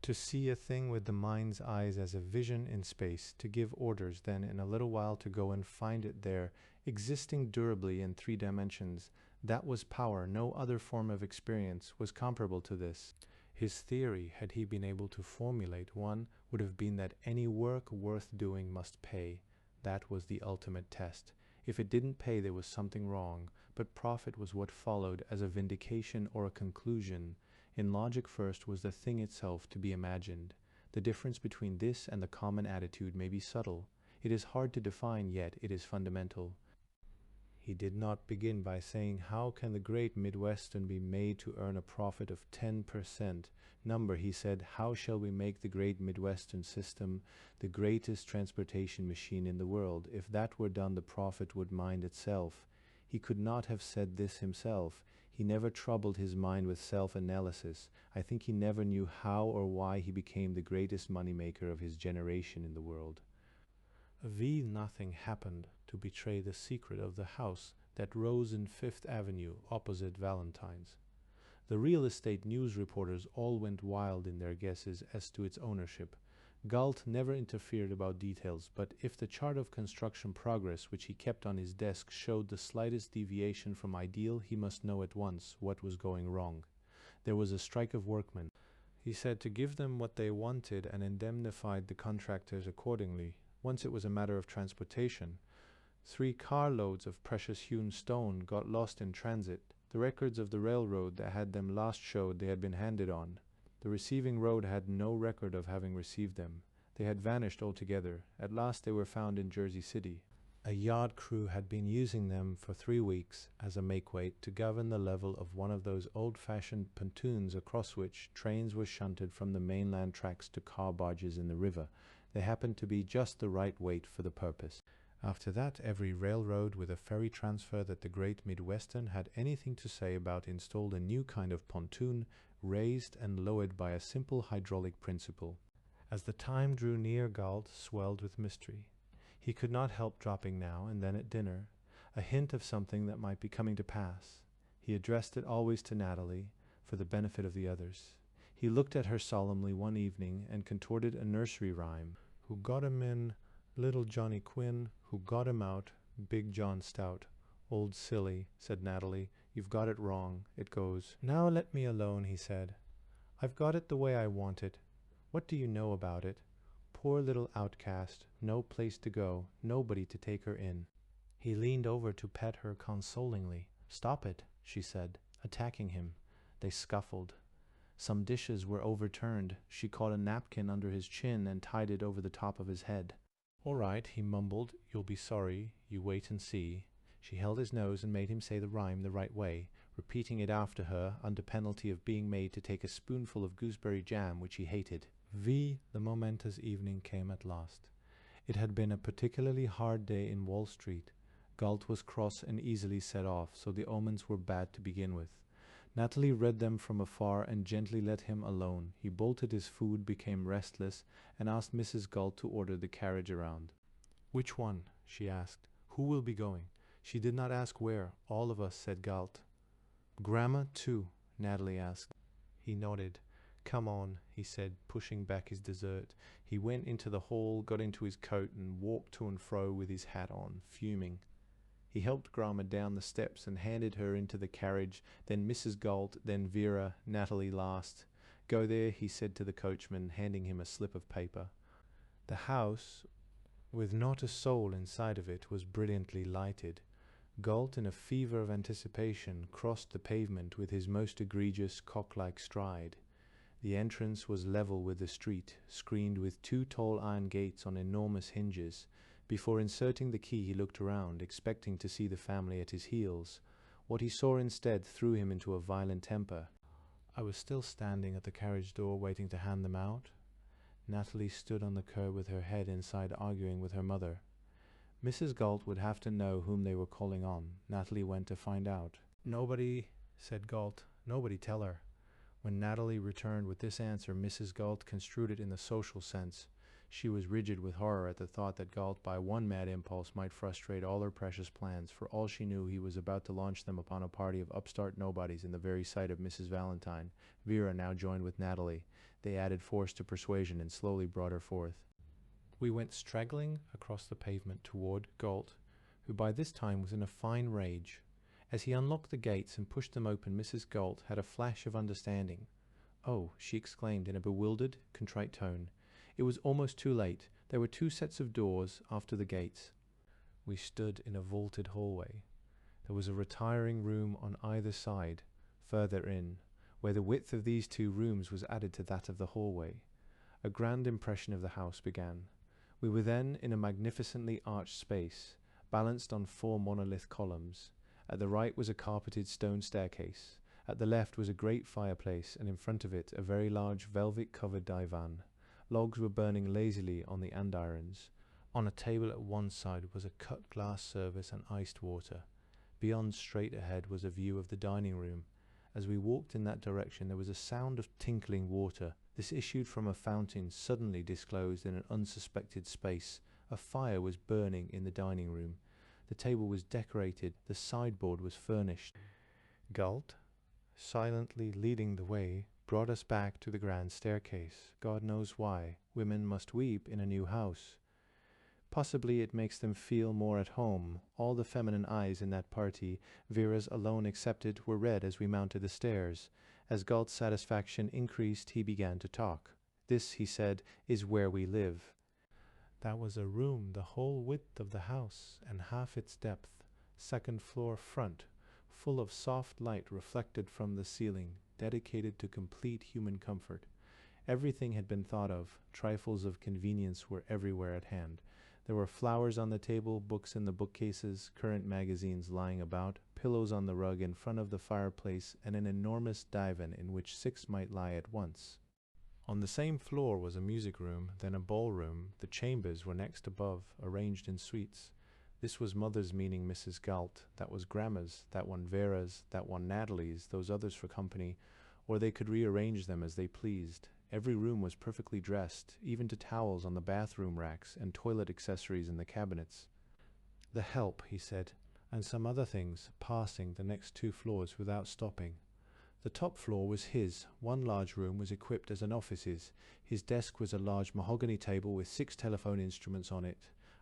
To see a thing with the mind's eyes as a vision in space, to give orders, then in a little while to go and find it there, existing durably in 3 dimensions, that was power. No other form of experience was comparable to this. His theory, had he been able to formulate one, would have been that any work worth doing must pay. That was the ultimate test. If it didn't pay, there was something wrong, but profit was what followed as a vindication or a conclusion. In logic, first was the thing itself to be imagined. The difference between this and the common attitude may be subtle. It is hard to define, yet it is fundamental. He did not begin by saying, "How can the great Midwestern be made to earn a profit of 10%? Number," he said, "how shall we make the great Midwestern system the greatest transportation machine in the world? If that were done, the profit would mind itself." He could not have said this himself. He never troubled his mind with self-analysis. I think he never knew how or why he became the greatest moneymaker of his generation in the world. Nothing happened to betray the secret of the house that rose in Fifth Avenue opposite Valentine's. The real estate news reporters all went wild in their guesses as to its ownership. Galt never interfered about details, but if the chart of construction progress which he kept on his desk showed the slightest deviation from ideal, he must know at once what was going wrong. There was a strike of workmen. He said to give them what they wanted and indemnified the contractors accordingly. Once it was a matter of transportation. 3 carloads of precious hewn stone got lost in transit. The records of the railroad that had them last showed they had been handed on. The receiving road had no record of having received them. They had vanished altogether. At last they were found in Jersey City. A yard crew had been using them for 3 weeks as a make-weight to govern the level of one of those old-fashioned pontoons across which trains were shunted from the mainland tracks to car barges in the river. They happened to be just the right weight for the purpose. After that, every railroad with a ferry transfer that the great Midwestern had anything to say about installed a new kind of pontoon, raised and lowered by a simple hydraulic principle. As the time drew near, Galt swelled with mystery. He could not help dropping now and then at dinner a hint of something that might be coming to pass. He addressed it always to Natalie, for the benefit of the others. He looked at her solemnly one evening and contorted a nursery rhyme. "Who got him in, little Johnny Quinn, who got him out, big John Stout." "Old silly," said Natalie, "you've got it wrong. It goes, 'Now let me alone,'" he said. "I've got it the way I want it. What do you know about it? Poor little outcast, no place to go, nobody to take her in." He leaned over to pet her consolingly. "Stop it," she said, attacking him. They scuffled. Some dishes were overturned. She caught a napkin under his chin and tied it over the top of his head. "All right," he mumbled. "You'll be sorry. You wait and see." She held his nose and made him say the rhyme the right way, repeating it after her under penalty of being made to take a spoonful of gooseberry jam which he hated. The momentous evening came at last. It had been a particularly hard day in Wall Street. Galt was cross and easily set off, so the omens were bad to begin with. Natalie read them from afar and gently let him alone. He bolted his food, became restless, and asked Mrs. Galt to order the carriage around. "Which one?" she asked. "Who will be going?" She did not ask where. "All of us," said Galt. "Grandma, too?" Natalie asked. He nodded. "Come on," he said, pushing back his dessert. He went into the hall, got into his coat, and walked to and fro with his hat on, fuming. He helped Grandma down the steps and handed her into the carriage, then Mrs. Galt, then Vera, Natalie last. "Go there," he said to the coachman, handing him a slip of paper. The house, with not a soul inside of it, was brilliantly lighted. Galt, in a fever of anticipation, crossed the pavement with his most egregious cock-like stride. The entrance was level with the street, screened with 2 tall iron gates on enormous hinges. Before inserting the key he looked around, expecting to see the family at his heels. What he saw instead threw him into a violent temper. I was still standing at the carriage door waiting to hand them out. Natalie stood on the curb with her head inside, arguing with her mother. Mrs. Galt would have to know whom they were calling on. Natalie went to find out. "Nobody," said Galt. "Nobody tell her." When Natalie returned with this answer, Mrs. Galt construed it in the social sense. She was rigid with horror at the thought that Galt, by one mad impulse, might frustrate all her precious plans. For all she knew, he was about to launch them upon a party of upstart nobodies in the very sight of Mrs. Valentine. Vera now joined with Natalie. They added force to persuasion and slowly brought her forth. We went straggling across the pavement toward Galt, who by this time was in a fine rage. As he unlocked the gates and pushed them open, Mrs. Galt had a flash of understanding. "Oh," she exclaimed in a bewildered, contrite tone. It was almost too late. There were 2 sets of doors after the gates. We stood in a vaulted hallway. There was a retiring room on either side, further in, where the width of these 2 rooms was added to that of the hallway. A grand impression of the house began. We were then in a magnificently arched space, balanced on 4 monolith columns. At the right was a carpeted stone staircase. At the left was a great fireplace, and in front of it a very large velvet-covered divan. Logs were burning lazily on the andirons. On a table at one side was a cut glass service and iced water. Beyond, straight ahead, was a view of the dining room. As we walked in that direction, there was a sound of tinkling water. This issued from a fountain suddenly disclosed in an unsuspected space. A fire was burning in the dining room. The table was decorated. The sideboard was furnished. Galt, silently leading the way, brought us back to the grand staircase. God knows why. Women must weep in a new house. Possibly it makes them feel more at home. All the feminine eyes in that party, Vera's alone excepted, were red as we mounted the stairs. As Galt's satisfaction increased, he began to talk. "This," he said, "is where we live." That was a room the whole width of the house and half its depth, 2nd floor front, full of soft light reflected from the ceiling, dedicated to complete human comfort. Everything had been thought of. Trifles of convenience were everywhere at hand. There were flowers on the table, books in the bookcases, current magazines lying about, pillows on the rug in front of the fireplace, and an enormous divan in which 6 might lie at once. On the same floor was a music room, then a ballroom. The chambers were next above, arranged in suites. This was Mother's, meaning Mrs. Galt. That was Grandma's, that one Vera's, that one Natalie's, those others for company, or they could rearrange them as they pleased. Every room was perfectly dressed, even to towels on the bathroom racks and toilet accessories in the cabinets. "The help," he said, "and some other things, passing the next 2 floors without stopping." The top floor was his. One large room was equipped as an office. His desk was a large mahogany table with 6 telephone instruments on it.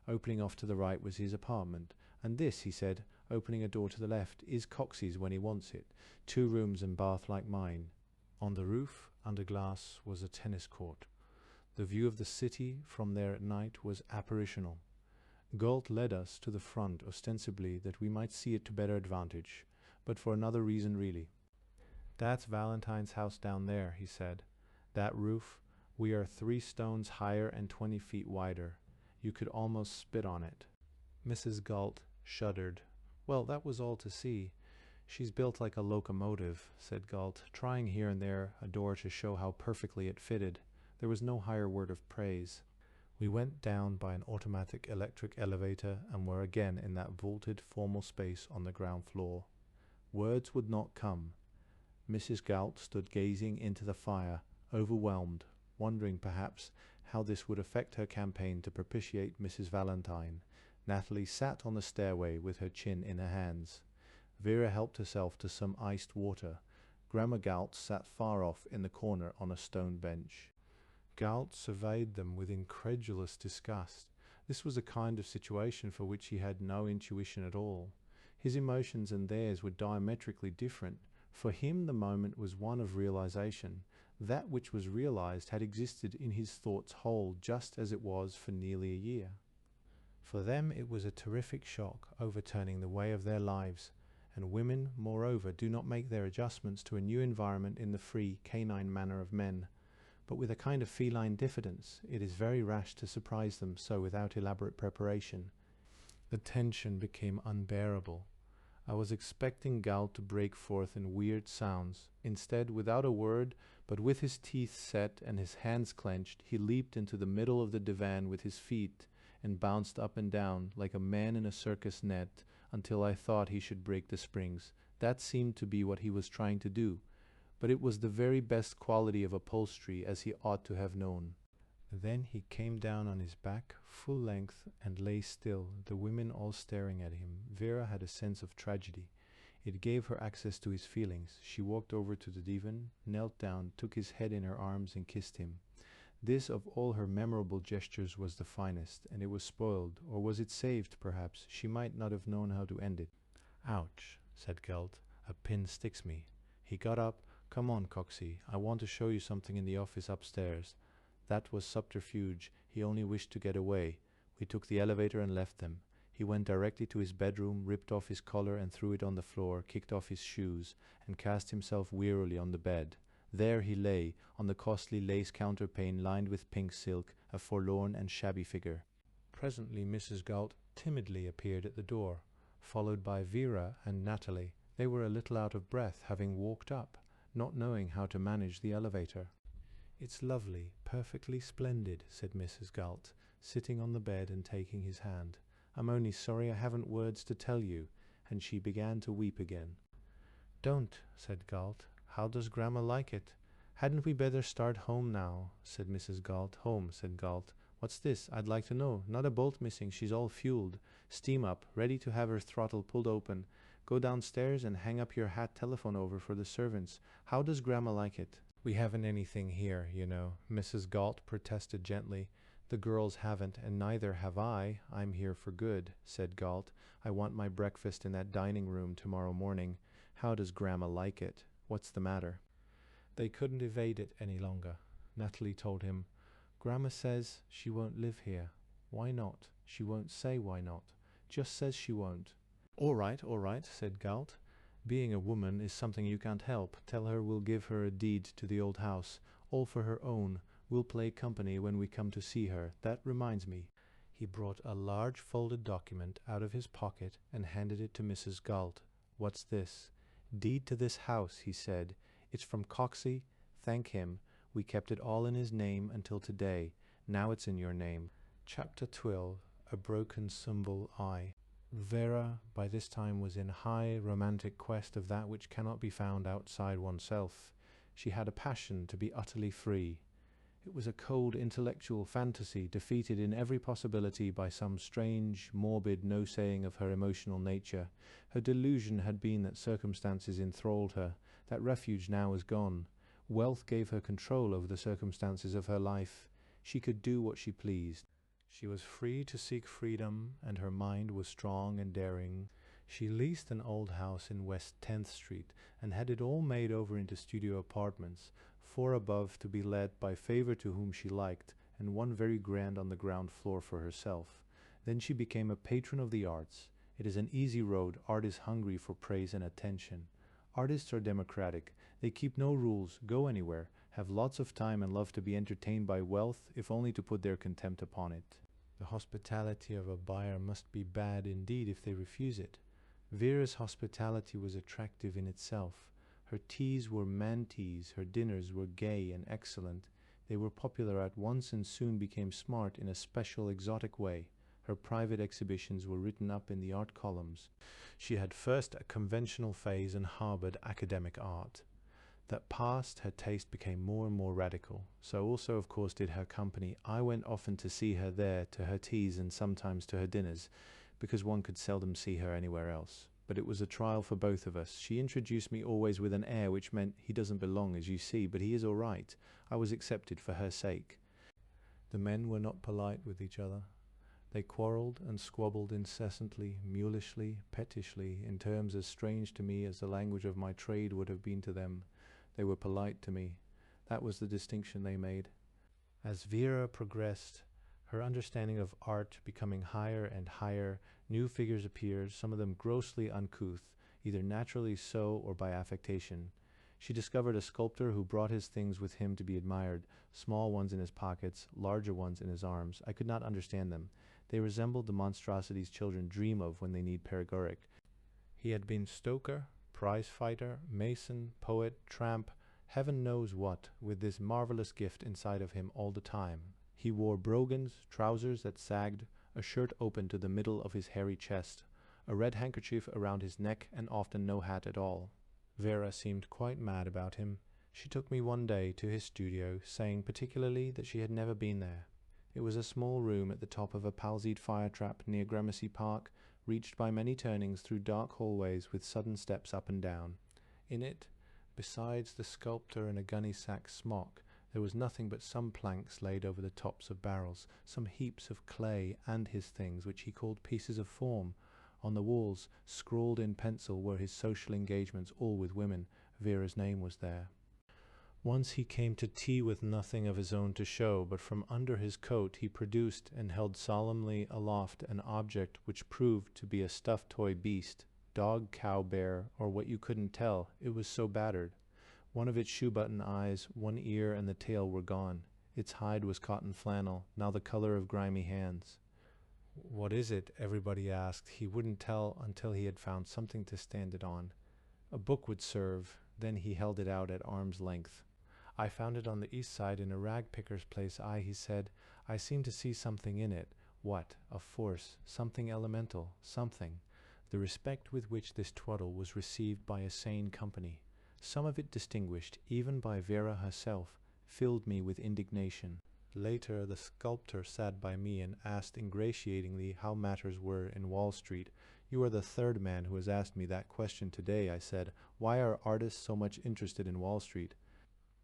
Opening off to the right was his apartment. "And this," he said, opening a door to the left, "is Coxey's when he wants it. 2 rooms and bath like mine." On the roof, under glass, was a tennis court. The view of the city from there at night was apparitional. Galt led us to the front, ostensibly that we might see it to better advantage, but for another reason really. "That's Valentine's house down there," he said. "That roof, we are 3 stones higher and 20 feet wider. You could almost spit on it." Mrs. Galt shuddered. Well, that was all to see. She's built like a locomotive, said Galt, trying here and there a door to show how perfectly it fitted. There was no higher word of praise. We went down by an automatic electric elevator and were again in that vaulted formal space on the ground floor. Words would not come. Mrs. Galt stood gazing into the fire, overwhelmed, wondering perhaps how this would affect her campaign to propitiate Mrs. Valentine. Natalie sat on the stairway with her chin in her hands. Vera helped herself to some iced water. Grandma Galt sat far off in the corner on a stone bench. Galt surveyed them with incredulous disgust. This was a kind of situation for which he had no intuition at all. His emotions and theirs were diametrically different. For him the moment was one of realization. That which was realized had existed in his thoughts whole, just as it was for nearly a year. For them it was a terrific shock, overturning the way of their lives, and women, moreover, do not make their adjustments to a new environment in the free, canine manner of men, but with a kind of feline diffidence. It is very rash to surprise them so without elaborate preparation. The tension became unbearable. I was expecting Galt to break forth in weird sounds. Instead, without a word, but with his teeth set and his hands clenched, he leaped into the middle of the divan with his feet and bounced up and down like a man in a circus net until I thought he should break the springs. That seemed to be what he was trying to do, but it was the very best quality of upholstery, as he ought to have known. Then he came down on his back, full length, and lay still, the women all staring at him. Vera had a sense of tragedy. It gave her access to his feelings. She walked over to the divan, knelt down, took his head in her arms and kissed him. This of all her memorable gestures was the finest, and it was spoiled, or was it saved, perhaps? She might not have known how to end it. "Ouch," said Galt. "A pin sticks me." He got up. "Come on, Coxey. I want to show you something in the office upstairs." That was subterfuge. He only wished to get away. We took the elevator and left them. He went directly to his bedroom, ripped off his collar and threw it on the floor, kicked off his shoes, and cast himself wearily on the bed. There he lay, on the costly lace counterpane lined with pink silk, a forlorn and shabby figure. Presently Mrs. Galt timidly appeared at the door, followed by Vera and Natalie. They were a little out of breath, having walked up, not knowing how to manage the elevator. "It's lovely, perfectly splendid," said Mrs. Galt, sitting on the bed and taking his hand. "I'm only sorry I haven't words to tell you," and she began to weep again. "Don't," said Galt. "How does Grandma like it?" "Hadn't we better start home now?" said Mrs. Galt. "Home," said Galt. "What's this? I'd like to know. Not a bolt missing. She's all fueled. Steam up, ready to have her throttle pulled open. Go downstairs and hang up your hat telephone over for the servants. How does Grandma like it?" "We haven't anything here, you know," Mrs. Galt protested gently. "The girls haven't, and neither have I. I'm here for good," said Galt. "I want my breakfast in that dining room tomorrow morning. How does Grandma like it? What's the matter?" They couldn't evade it any longer. Natalie told him, "Grandma says she won't live here." "Why not?" "She won't say why not. Just says she won't." All right, said Galt. "Being a woman is something you can't help. Tell her we'll give her a deed to the old house, all for her own. We'll play company when we come to see her. That reminds me." He brought a large folded document out of his pocket and handed it to Mrs. Galt. "What's this?" "Deed to this house," he said. "It's from Coxey. Thank him. We kept it all in his name until today. Now it's in your name." Chapter 12. A Broken Symbol Eye. Vera by this time was in high romantic quest of that which cannot be found outside oneself. She had a passion to be utterly free. It was a cold intellectual fantasy, defeated in every possibility by some strange, morbid no-saying of her emotional nature. Her delusion had been that circumstances enthralled her. That refuge now was gone. Wealth gave her control over the circumstances of her life. She could do what she pleased. She was free to seek freedom, and her mind was strong and daring. She leased an old house in West 10th Street and had it all made over into studio apartments, 4 above to be let by favor to whom she liked, and one very grand on the ground floor for herself. Then she became a patron of the arts. It is an easy road. Art is hungry for praise and attention. Artists are democratic. They keep no rules, go anywhere, have lots of time and love to be entertained by wealth, if only to put their contempt upon it. The hospitality of a buyer must be bad indeed if they refuse it. Vera's hospitality was attractive in itself. Her teas were man teas, her dinners were gay and excellent. They were popular at once and soon became smart in a special exotic way. Her private exhibitions were written up in the art columns. She had first a conventional phase and harbored academic art. That passed, her taste became more and more radical. So also, of course, did her company. I went often to see her there, to her teas and sometimes to her dinners, because one could seldom see her anywhere else. But it was a trial for both of us. She introduced me always with an air which meant he doesn't belong, as you see, but he is all right. I was accepted for her sake. The men were not polite with each other. They quarrelled and squabbled incessantly, mulishly, pettishly, in terms as strange to me as the language of my trade would have been to them. They were polite to me. That was the distinction they made. As Vera progressed, her understanding of art becoming higher and higher, new figures appeared, some of them grossly uncouth, either naturally so or by affectation. She discovered a sculptor who brought his things with him to be admired, small ones in his pockets, larger ones in his arms. I could not understand them. They resembled the monstrosities children dream of when they need paregoric. He had been stoker, prize-fighter, mason, poet, tramp, heaven knows what, with this marvelous gift inside of him all the time. He wore brogans, trousers that sagged, a shirt open to the middle of his hairy chest, a red handkerchief around his neck, and often no hat at all. Vera seemed quite mad about him. She took me one day to his studio, saying particularly that she had never been there. It was a small room at the top of a palsied fire trap near Gramercy Park, reached by many turnings through dark hallways with sudden steps up and down. In it, besides the sculptor in a gunny sack smock, there was nothing but some planks laid over the tops of barrels, some heaps of clay and his things, which he called pieces of form. On the walls, scrawled in pencil, were his social engagements, all with women. Vera's name was there. Once he came to tea with nothing of his own to show, but from under his coat he produced and held solemnly aloft an object which proved to be a stuffed toy beast, dog, cow, bear, or what you couldn't tell, it was so battered. One of its shoe-button eyes, one ear, and the tail were gone. Its hide was cotton flannel, now the color of grimy hands. "What is it?" everybody asked. He wouldn't tell until he had found something to stand it on. A book would serve. Then he held it out at arm's length. "I found it on the east side in a rag-picker's place. He said, I seem to see something in it." What? A force, something elemental, something. The respect with which this twaddle was received by a sane company, some of it distinguished even by Vera herself, filled me with indignation. Later the sculptor sat by me and asked ingratiatingly how matters were in Wall Street. "You are the third man who has asked me that question today," I said. "Why are artists so much interested in Wall Street?"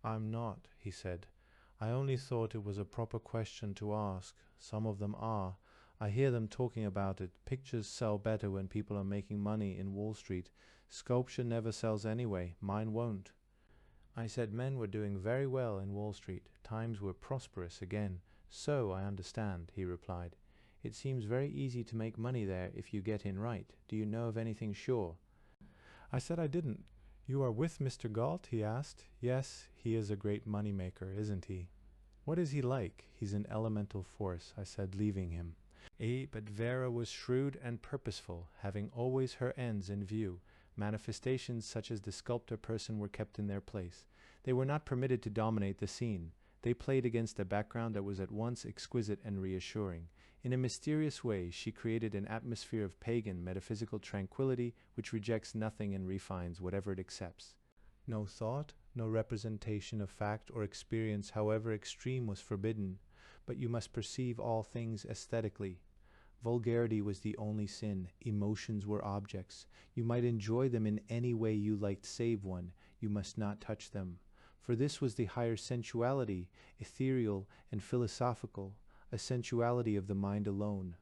"I'm not," he said. "I only thought it was a proper question to ask. Some of them are. I hear them talking about it. Pictures sell better when people are making money in Wall Street. Sculpture never sells anyway. Mine won't." I said men were doing very well in Wall Street. Times were prosperous again. "So I understand," he replied. "It seems very easy to make money there if you get in right. Do you know of anything sure?" I said I didn't. "You are with Mr. Galt?" he asked. "Yes, he is a great money maker, isn't he?" "What is he like?" "He's an elemental force," I said, leaving him. But Vera was shrewd and purposeful, having always her ends in view. Manifestations such as the sculptor person were kept in their place. They were not permitted to dominate the scene. They played against a background that was at once exquisite and reassuring. In a mysterious way, she created an atmosphere of pagan, metaphysical tranquility which rejects nothing and refines whatever it accepts. No thought, no representation of fact or experience, however extreme, was forbidden, but you must perceive all things aesthetically. Vulgarity was the only sin. Emotions were objects. You might enjoy them in any way you liked save one. You must not touch them. For this was the higher sensuality, ethereal and philosophical, a sensuality of the mind alone.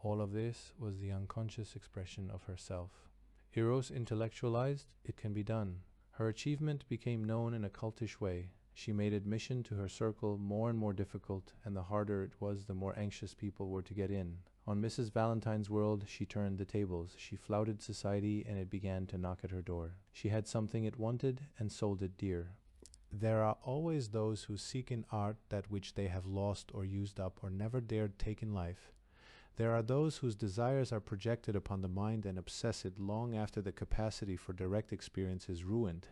All of this was the unconscious expression of herself. Eros intellectualized, it can be done. Her achievement became known in a cultish way. She made admission to her circle more and more difficult, and the harder it was, the more anxious people were to get in. On Mrs. Valentine's world, she turned the tables. She flouted society, and it began to knock at her door. She had something it wanted, and sold it dear. There are always those who seek in art that which they have lost or used up or never dared take in life. There are those whose desires are projected upon the mind and obsess it long after the capacity for direct experience is ruined.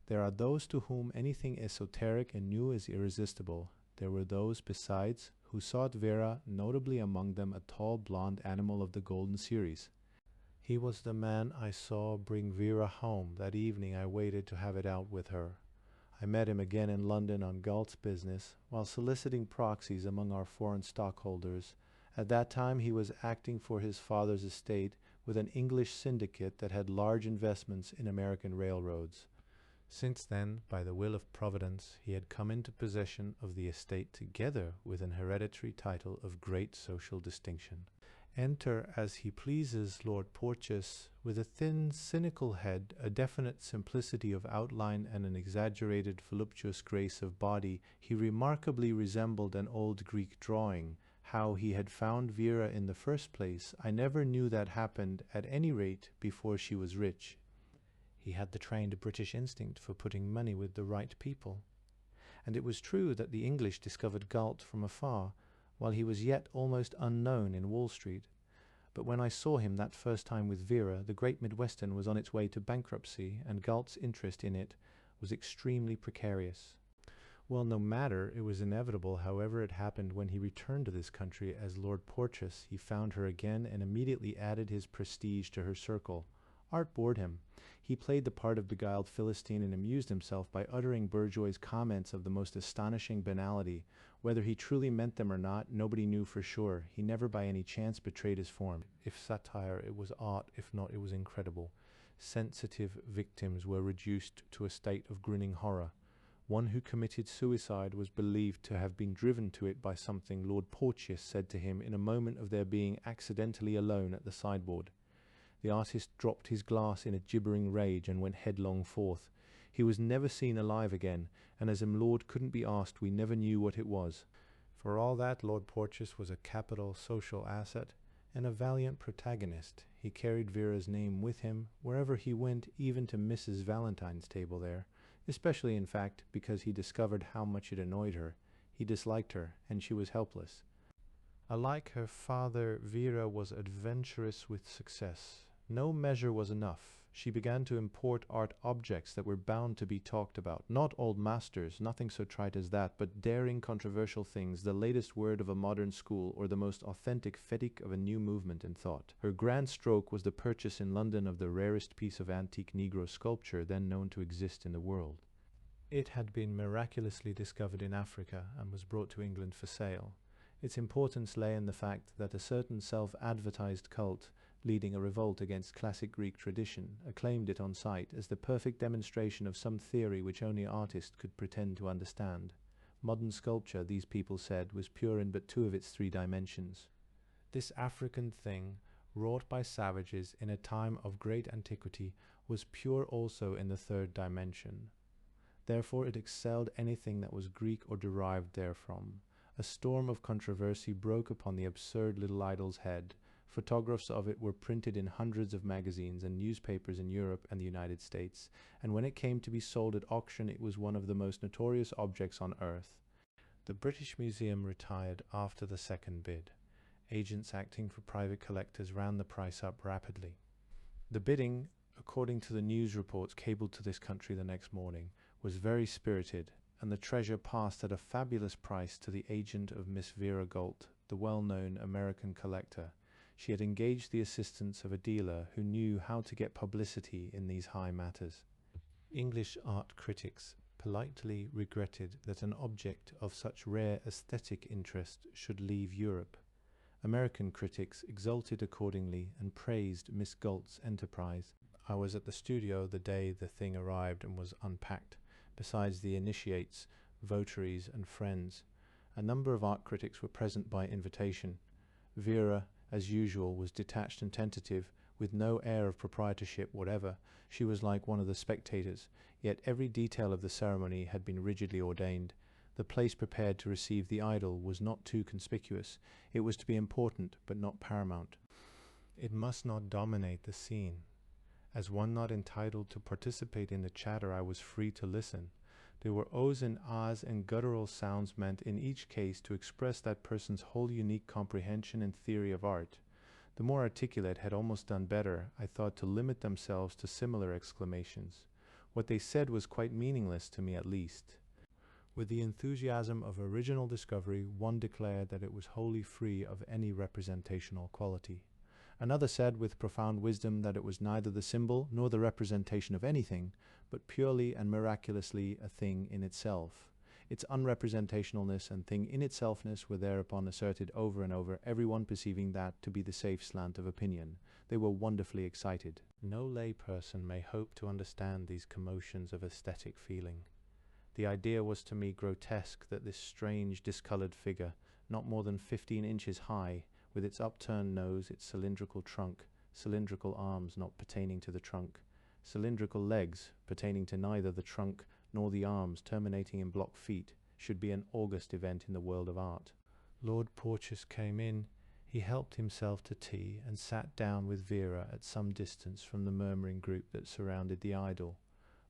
There are those to whom anything esoteric and new is irresistible. There were those, besides, who sought Vera, notably among them a tall blonde animal of the golden series. He was the man I saw bring Vera home that evening I waited to have it out with her. I met him again in London on Galt's business, while soliciting proxies among our foreign stockholders. At that time he was acting for his father's estate with an English syndicate that had large investments in American railroads. Since then, by the will of Providence, he had come into possession of the estate together with an hereditary title of great social distinction. Enter, as he pleases, Lord Porteous, with a thin, cynical head, a definite simplicity of outline, and an exaggerated, voluptuous grace of body. He remarkably resembled an old Greek drawing. How he had found Vera in the first place, I never knew. That happened, at any rate, before she was rich. He had the trained British instinct for putting money with the right people. And it was true that the English discovered Galt from afar, while he was yet almost unknown in Wall Street. But when I saw him that first time with Vera, the Great Midwestern was on its way to bankruptcy, and Galt's interest in it was extremely precarious. Well, no matter, it was inevitable. However it happened, when he returned to this country as Lord Porteous, he found her again and immediately added his prestige to her circle. Art bored him. He played the part of beguiled Philistine and amused himself by uttering bourgeois comments of the most astonishing banality. Whether he truly meant them or not, nobody knew for sure. He never by any chance betrayed his form. If satire, it was art; if not, it was incredible. Sensitive victims were reduced to a state of grinning horror. One who committed suicide was believed to have been driven to it by something Lord Porteous said to him in a moment of their being accidentally alone at the sideboard. The artist dropped his glass in a gibbering rage and went headlong forth. He was never seen alive again, and as him Lord couldn't be asked, we never knew what it was. For all that, Lord Porteous was a capital social asset and a valiant protagonist. He carried Vera's name with him wherever he went, even to Mrs. Valentine's table there, especially, in fact, because he discovered how much it annoyed her. He disliked her, and she was helpless. Alike her father, Vera was adventurous with success. No measure was enough. She began to import art objects that were bound to be talked about. Not old masters, nothing so trite as that, but daring, controversial things, the latest word of a modern school, or the most authentic fetigue of a new movement in thought. Her grand stroke was the purchase in London of the rarest piece of antique Negro sculpture then known to exist in the world. It had been miraculously discovered in Africa and was brought to England for sale. Its importance lay in the fact that a certain self-advertised cult, leading a revolt against classic Greek tradition, acclaimed it on sight as the perfect demonstration of some theory which only artists could pretend to understand. Modern sculpture, these people said, was pure in but two of its three dimensions. This African thing, wrought by savages in a time of great antiquity, was pure also in the third dimension. Therefore it excelled anything that was Greek or derived therefrom. A storm of controversy broke upon the absurd little idol's head. Photographs of it were printed in hundreds of magazines and newspapers in Europe and the United States, and when it came to be sold at auction, it was one of the most notorious objects on earth. The British Museum retired after the second bid. Agents acting for private collectors ran the price up rapidly. The bidding, according to the news reports cabled to this country the next morning, was very spirited, and the treasure passed at a fabulous price to the agent of Miss Vera Galt, the well-known American collector. She had engaged the assistance of a dealer who knew how to get publicity in these high matters. English art critics politely regretted that an object of such rare aesthetic interest should leave Europe. American critics exulted accordingly and praised Miss Galt's enterprise. I was at the studio the day the thing arrived and was unpacked. Besides the initiates, votaries, and friends, a number of art critics were present by invitation. Vera, as usual, was detached and tentative, with no air of proprietorship whatever. She was like one of the spectators, yet every detail of the ceremony had been rigidly ordained. The place prepared to receive the idol was not too conspicuous. It was to be important, but not paramount. It must not dominate the scene. As one not entitled to participate in the chatter, I was free to listen. There were ohs and ahs and guttural sounds meant in each case to express that person's whole unique comprehension and theory of art. The more articulate had almost done better, I thought, to limit themselves to similar exclamations. What they said was quite meaningless, to me at least. With the enthusiasm of original discovery, one declared that it was wholly free of any representational quality. Another said with profound wisdom that it was neither the symbol nor the representation of anything, but purely and miraculously a thing in itself. Its unrepresentationalness and thing in itselfness were thereupon asserted over and over, everyone perceiving that to be the safe slant of opinion. They were wonderfully excited. No lay person may hope to understand these commotions of aesthetic feeling. The idea was to me grotesque that this strange, discoloured figure, not more than 15 inches high, with its upturned nose, its cylindrical trunk, cylindrical arms not pertaining to the trunk, cylindrical legs pertaining to neither the trunk nor the arms terminating in block feet, should be an august event in the world of art. Lord Porteous came in. He helped himself to tea and sat down with Vera at some distance from the murmuring group that surrounded the idol.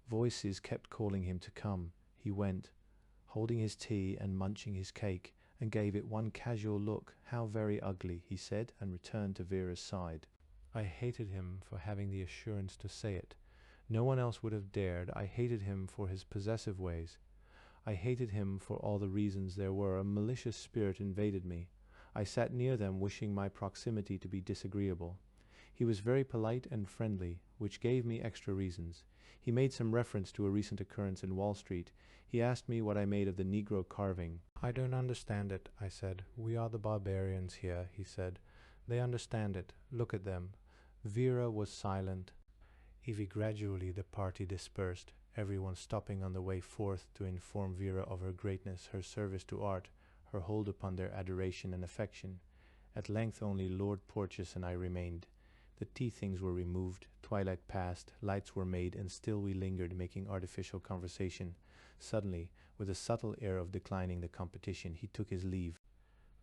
Voices kept calling him to come. He went, holding his tea and munching his cake, and gave it one casual look. "How very ugly," he said, and returned to Vera's side. I hated him for having the assurance to say it. No one else would have dared. I hated him for his possessive ways. I hated him for all the reasons there were. A malicious spirit invaded me. I sat near them, wishing my proximity to be disagreeable. He was very polite and friendly, which gave me extra reasons. He made some reference to a recent occurrence in Wall Street. He asked me what I made of the Negro carving. "I don't understand it," I said. "We are the barbarians here," he said. "They understand it. Look at them." Vera was silent. Gradually the party dispersed, everyone stopping on the way forth to inform Vera of her greatness, her service to art, her hold upon their adoration and affection. At length only Lord Porteous and I remained. The tea things were removed, twilight passed, lights were made, and still we lingered, making artificial conversation. Suddenly, with a subtle air of declining the competition, he took his leave.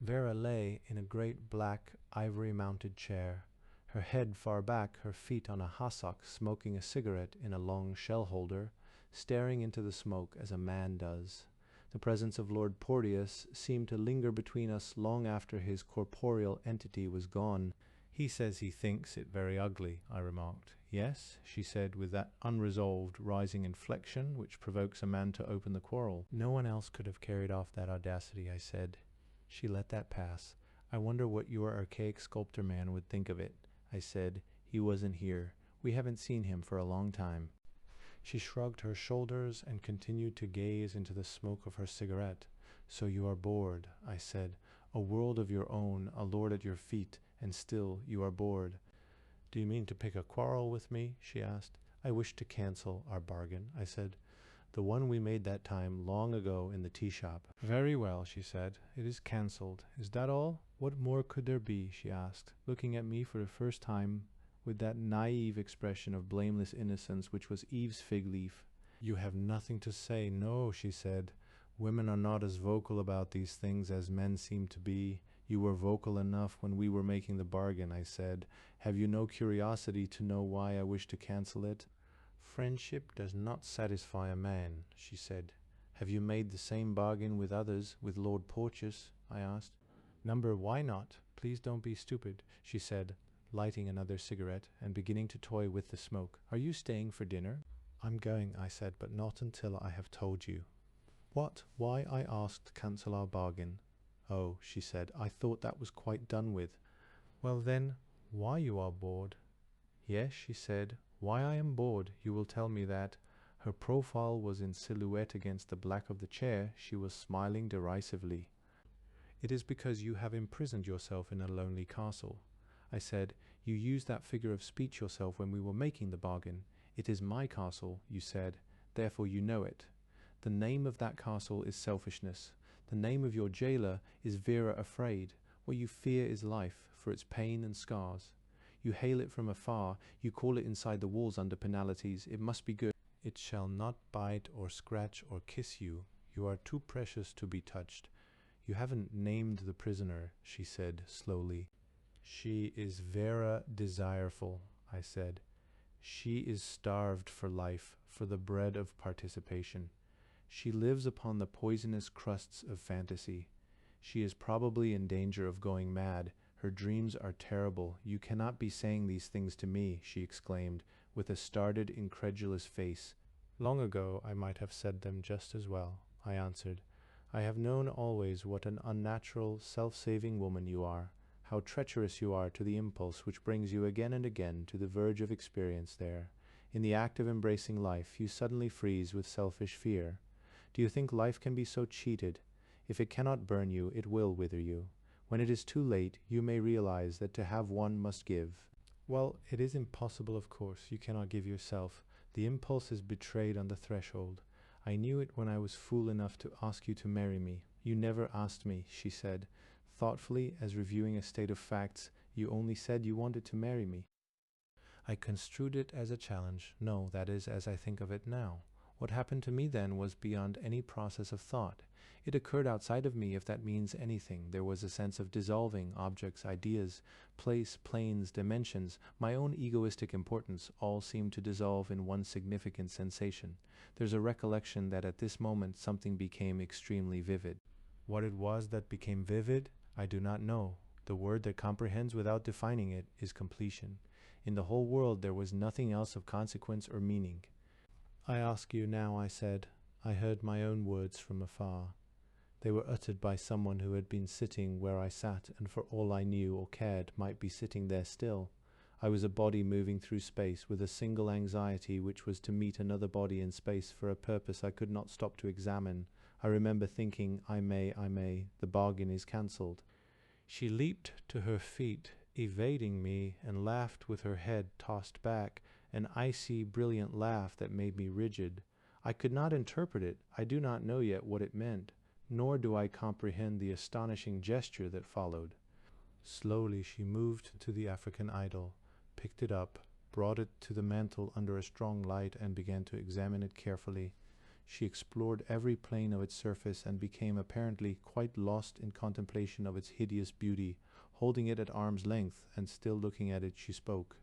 Vera lay in a great black, ivory-mounted chair, her head far back, her feet on a hassock, smoking a cigarette in a long shell-holder, staring into the smoke as a man does. The presence of Lord Porteous seemed to linger between us long after his corporeal entity was gone. "He says he thinks it very ugly," I remarked. "Yes," she said, with that unresolved, rising inflection which provokes a man to open the quarrel. "No one else could have carried off that audacity," I said. She let that pass. "I wonder what your archaic sculptor man would think of it," I said. "He wasn't here. We haven't seen him for a long time." She shrugged her shoulders and continued to gaze into the smoke of her cigarette. "So you are bored," I said. "A world of your own, a lord at your feet, and still you are bored." "Do you mean to pick a quarrel with me?" she asked. "I wish to cancel our bargain," I said. "The one we made that time long ago in the tea shop." "Very well," she said. "It is cancelled. Is that all? What more could there be?" she asked, looking at me for the first time with that naive expression of blameless innocence which was Eve's fig leaf. "You have nothing to say." "No," she said. "Women are not as vocal about these things as men seem to be. You were vocal enough when we were making the bargain," I said. "Have you no curiosity to know why I wish to cancel it?" "Friendship does not satisfy a man," she said. "Have you made the same bargain with others, with Lord Porteous?" I asked. "Number, why not? Please don't be stupid," she said, lighting another cigarette and beginning to toy with the smoke. "Are you staying for dinner?" "I'm going," I said, "but not until I have told you." "What? Why," I asked, "cancel our bargain?" "Oh," she said, "I thought that was quite done with." "Well then, why you are bored?" "Yes," she said, "why I am bored. You will tell me that." Her profile was in silhouette against the black of the chair. She was smiling derisively. "It is because you have imprisoned yourself in a lonely castle." I said, "You used that figure of speech yourself when we were making the bargain. It is my castle, you said, therefore you know it. The name of that castle is selfishness. The name of your jailer is Vera Afraid. What you fear is life, for its pain and scars. You hail it from afar. You call it inside the walls under penalties. It must be good. It shall not bite or scratch or kiss you. You are too precious to be touched. You haven't named the prisoner," she said slowly. "She is Vera Desireful," I said. "She is starved for life, for the bread of participation. She lives upon the poisonous crusts of fantasy. She is probably in danger of going mad. Her dreams are terrible. You cannot be saying these things to me, she exclaimed, with a startled, incredulous face. Long ago I might have said them just as well, I answered. I have known always what an unnatural, self-saving woman you are, how treacherous you are to the impulse which brings you again and again to the verge of experience there. In the act of embracing life, you suddenly freeze with selfish fear. Do you think life can be so cheated? If it cannot burn you, it will wither you. When it is too late, you may realize that to have one must give. Well, it is impossible, of course. You cannot give yourself. The impulse is betrayed on the threshold. I knew it when I was fool enough to ask you to marry me. You never asked me, she said. Thoughtfully, as reviewing a state of facts, you only said you wanted to marry me. I construed it as a challenge. No, that is, as I think of it now. What happened to me then was beyond any process of thought. It occurred outside of me, if that means anything. There was a sense of dissolving objects, ideas, place, planes, dimensions. My own egoistic importance all seemed to dissolve in one significant sensation. There's a recollection that at this moment something became extremely vivid. What it was that became vivid, I do not know. The word that comprehends without defining it is completion. In the whole world there was nothing else of consequence or meaning. I ask you now, I said. I heard my own words from afar. They were uttered by someone who had been sitting where I sat, and for all I knew or cared might be sitting there still. I was a body moving through space with a single anxiety, which was to meet another body in space for a purpose I could not stop to examine. I remember thinking, I may, the bargain is cancelled. She leaped to her feet, evading me, and laughed with her head tossed back, an icy, brilliant laugh that made me rigid. I could not interpret it. I do not know yet what it meant, nor do I comprehend the astonishing gesture that followed. Slowly she moved to the African idol, picked it up, brought it to the mantel under a strong light, and began to examine it carefully. She explored every plane of its surface and became apparently quite lost in contemplation of its hideous beauty. Holding it at arm's length and still looking at it, she spoke.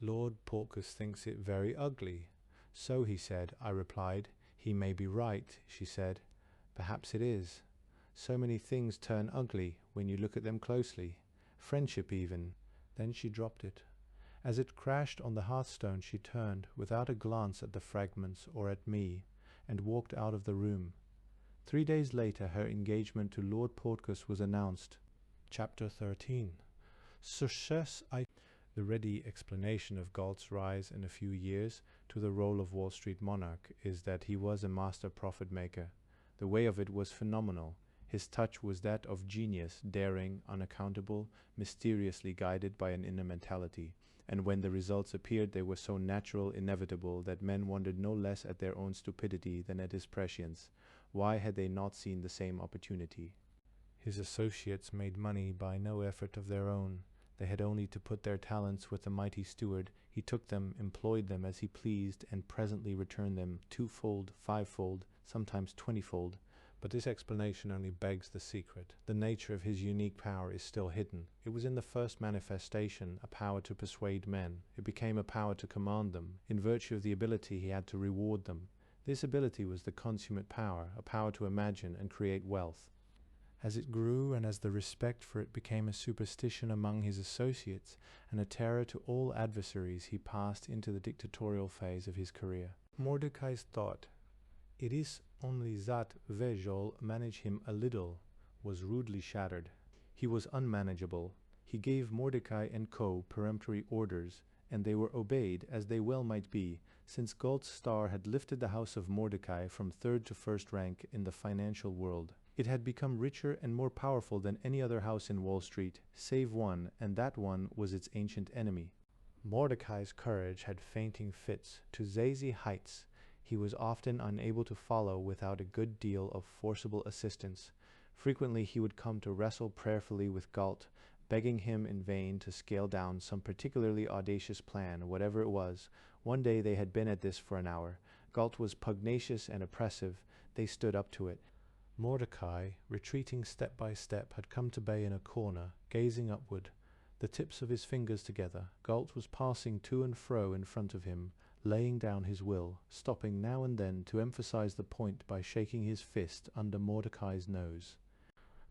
Lord Porteous thinks it very ugly. So he said, I replied. He may be right, she said. Perhaps it is. So many things turn ugly when you look at them closely. Friendship even. Then she dropped it. As it crashed on the hearthstone, she turned, without a glance at the fragments or at me, and walked out of the room. 3 days later, her engagement to Lord Porteous was announced. Chapter 13. Success The ready explanation of Galt's rise in a few years to the role of Wall Street monarch is that he was a master profit-maker. The way of it was phenomenal. His touch was that of genius, daring, unaccountable, mysteriously guided by an inner mentality. And when the results appeared, they were so natural, inevitable, that men wondered no less at their own stupidity than at his prescience. Why had they not seen the same opportunity? His associates made money by no effort of their own. They had only to put their talents with the mighty steward. He took them, employed them as he pleased, and presently returned them twofold, fivefold, sometimes 20-fold. But this explanation only begs the secret. The nature of his unique power is still hidden. It was in the first manifestation a power to persuade men. It became a power to command them. In virtue of the ability, he had to reward them. This ability was the consummate power, a power to imagine and create wealth. As it grew, and as the respect for it became a superstition among his associates and a terror to all adversaries, he passed into the dictatorial phase of his career. Mordecai's thought, "It is only that we shall manage him a little," was rudely shattered. He was unmanageable. He gave Mordecai and Co. peremptory orders, and they were obeyed, as they well might be, since Galt's star had lifted the house of Mordecai from third to first rank in the financial world. It had become richer and more powerful than any other house in Wall Street, save one, and that one was its ancient enemy. Mordecai's courage had fainting fits to zazy heights. He was often unable to follow without a good deal of forcible assistance. Frequently he would come to wrestle prayerfully with Galt, begging him in vain to scale down some particularly audacious plan, whatever it was. One day they had been at this for an hour. Galt was pugnacious and oppressive. They stood up to it. Mordecai, retreating step by step, had come to bay in a corner, gazing upward, the tips of his fingers together. Galt was passing to and fro in front of him, laying down his will, stopping now and then to emphasize the point by shaking his fist under Mordecai's nose.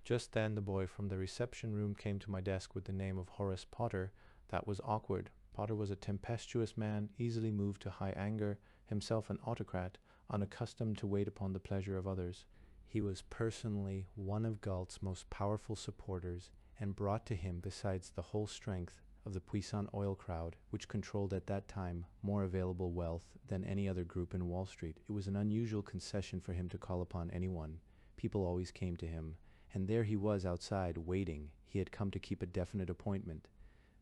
Just then the boy from the reception room came to my desk with the name of Horace Potter. That was awkward. Potter was a tempestuous man, easily moved to high anger, himself an autocrat, unaccustomed to wait upon the pleasure of others. He was personally one of Galt's most powerful supporters, and brought to him, besides the whole strength of the puissant oil crowd, which controlled at that time more available wealth than any other group in Wall Street. It was an unusual concession for him to call upon anyone. People always came to him, and there he was outside, waiting. He had come to keep a definite appointment.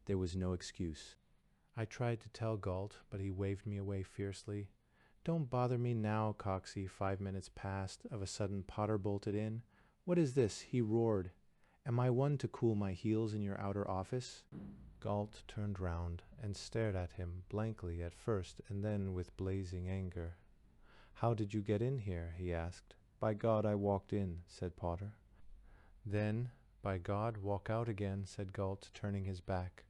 There was no excuse. I tried to tell Galt, but he waved me away fiercely. "Don't bother me now, Coxey." 5 minutes passed. Of a sudden Potter bolted in. "What is this?" he roared. "Am I one to cool my heels in your outer office?" Galt turned round and stared at him blankly at first, and then with blazing anger. "How did you get in here?" he asked. "By God, I walked in," said Potter. "Then, by God, walk out again," said Galt, turning his back.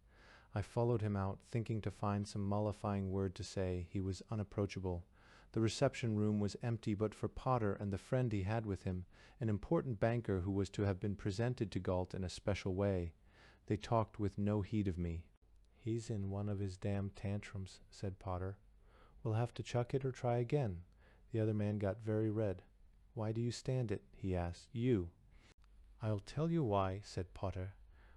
I followed him out, thinking to find some mollifying word to say. He was unapproachable. The reception room was empty but for Potter and the friend he had with him, an important banker who was to have been presented to Galt in a special way. They talked with no heed of me. "He's in one of his damn tantrums," said Potter. "We'll have to chuck it or try again." The other man got very red. "Why do you stand it?" he asked. "You." "I'll tell you why," said Potter.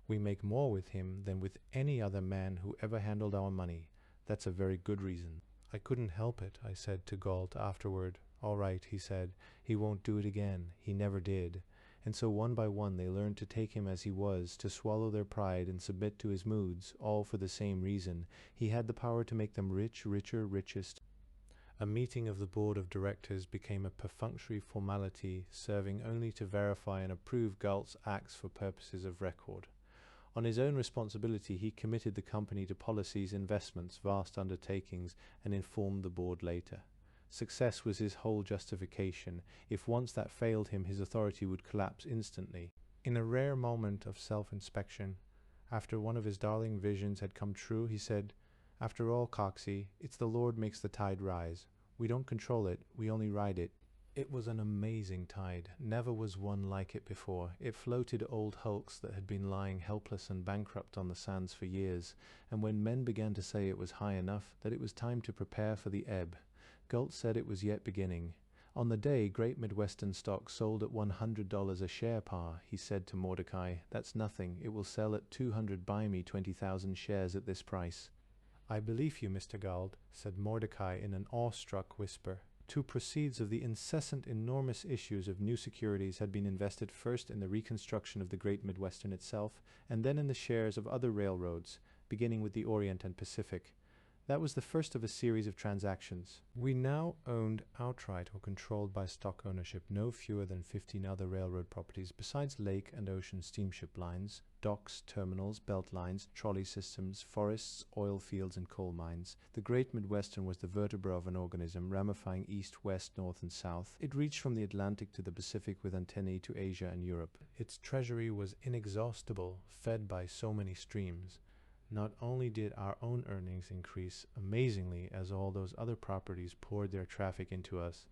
"We make more with him than with any other man who ever handled our money. That's a very good reason." "I couldn't help it," I said to Galt afterward. "All right," he said. "He won't do it again. He never did." And so one by one they learned to take him as he was, to swallow their pride and submit to his moods, all for the same reason. He had the power to make them rich, richer, richest. A meeting of the board of directors became a perfunctory formality, serving only to verify and approve Galt's acts for purposes of record. On his own responsibility he committed the company to policies, investments, vast undertakings, and informed the board later. Success was his whole justification. If once that failed him, his authority would collapse instantly. In a rare moment of self-inspection, after one of his darling visions had come true, he said, "After all, Coxey, it's the Lord makes the tide rise. We don't control it, we only ride it." It was an amazing tide. Never was one like it before. It floated old hulks that had been lying helpless and bankrupt on the sands for years, and when men began to say it was high enough, that it was time to prepare for the ebb, Galt said it was yet beginning. On the day Great Midwestern stock sold at $100 a share par, he said to Mordecai, "That's nothing. It will sell at 200. Buy me 20,000 shares at this price." "I believe you, Mr. Galt," said Mordecai in an awestruck whisper. Two proceeds of the incessant enormous issues of new securities had been invested first in the reconstruction of the Great Midwestern itself, and then in the shares of other railroads, beginning with the Orient and Pacific. That was the first of a series of transactions. We now owned outright or controlled by stock ownership no fewer than 15 other railroad properties, besides lake and ocean steamship lines, docks, terminals, belt lines, trolley systems, forests, oil fields, and coal mines. The Great Midwestern was the vertebra of an organism ramifying east, west, north, and south. It reached from the Atlantic to the Pacific with antennae to Asia and Europe. Its treasury was inexhaustible, fed by so many streams. Not only did our own earnings increase amazingly as all those other properties poured their traffic into us,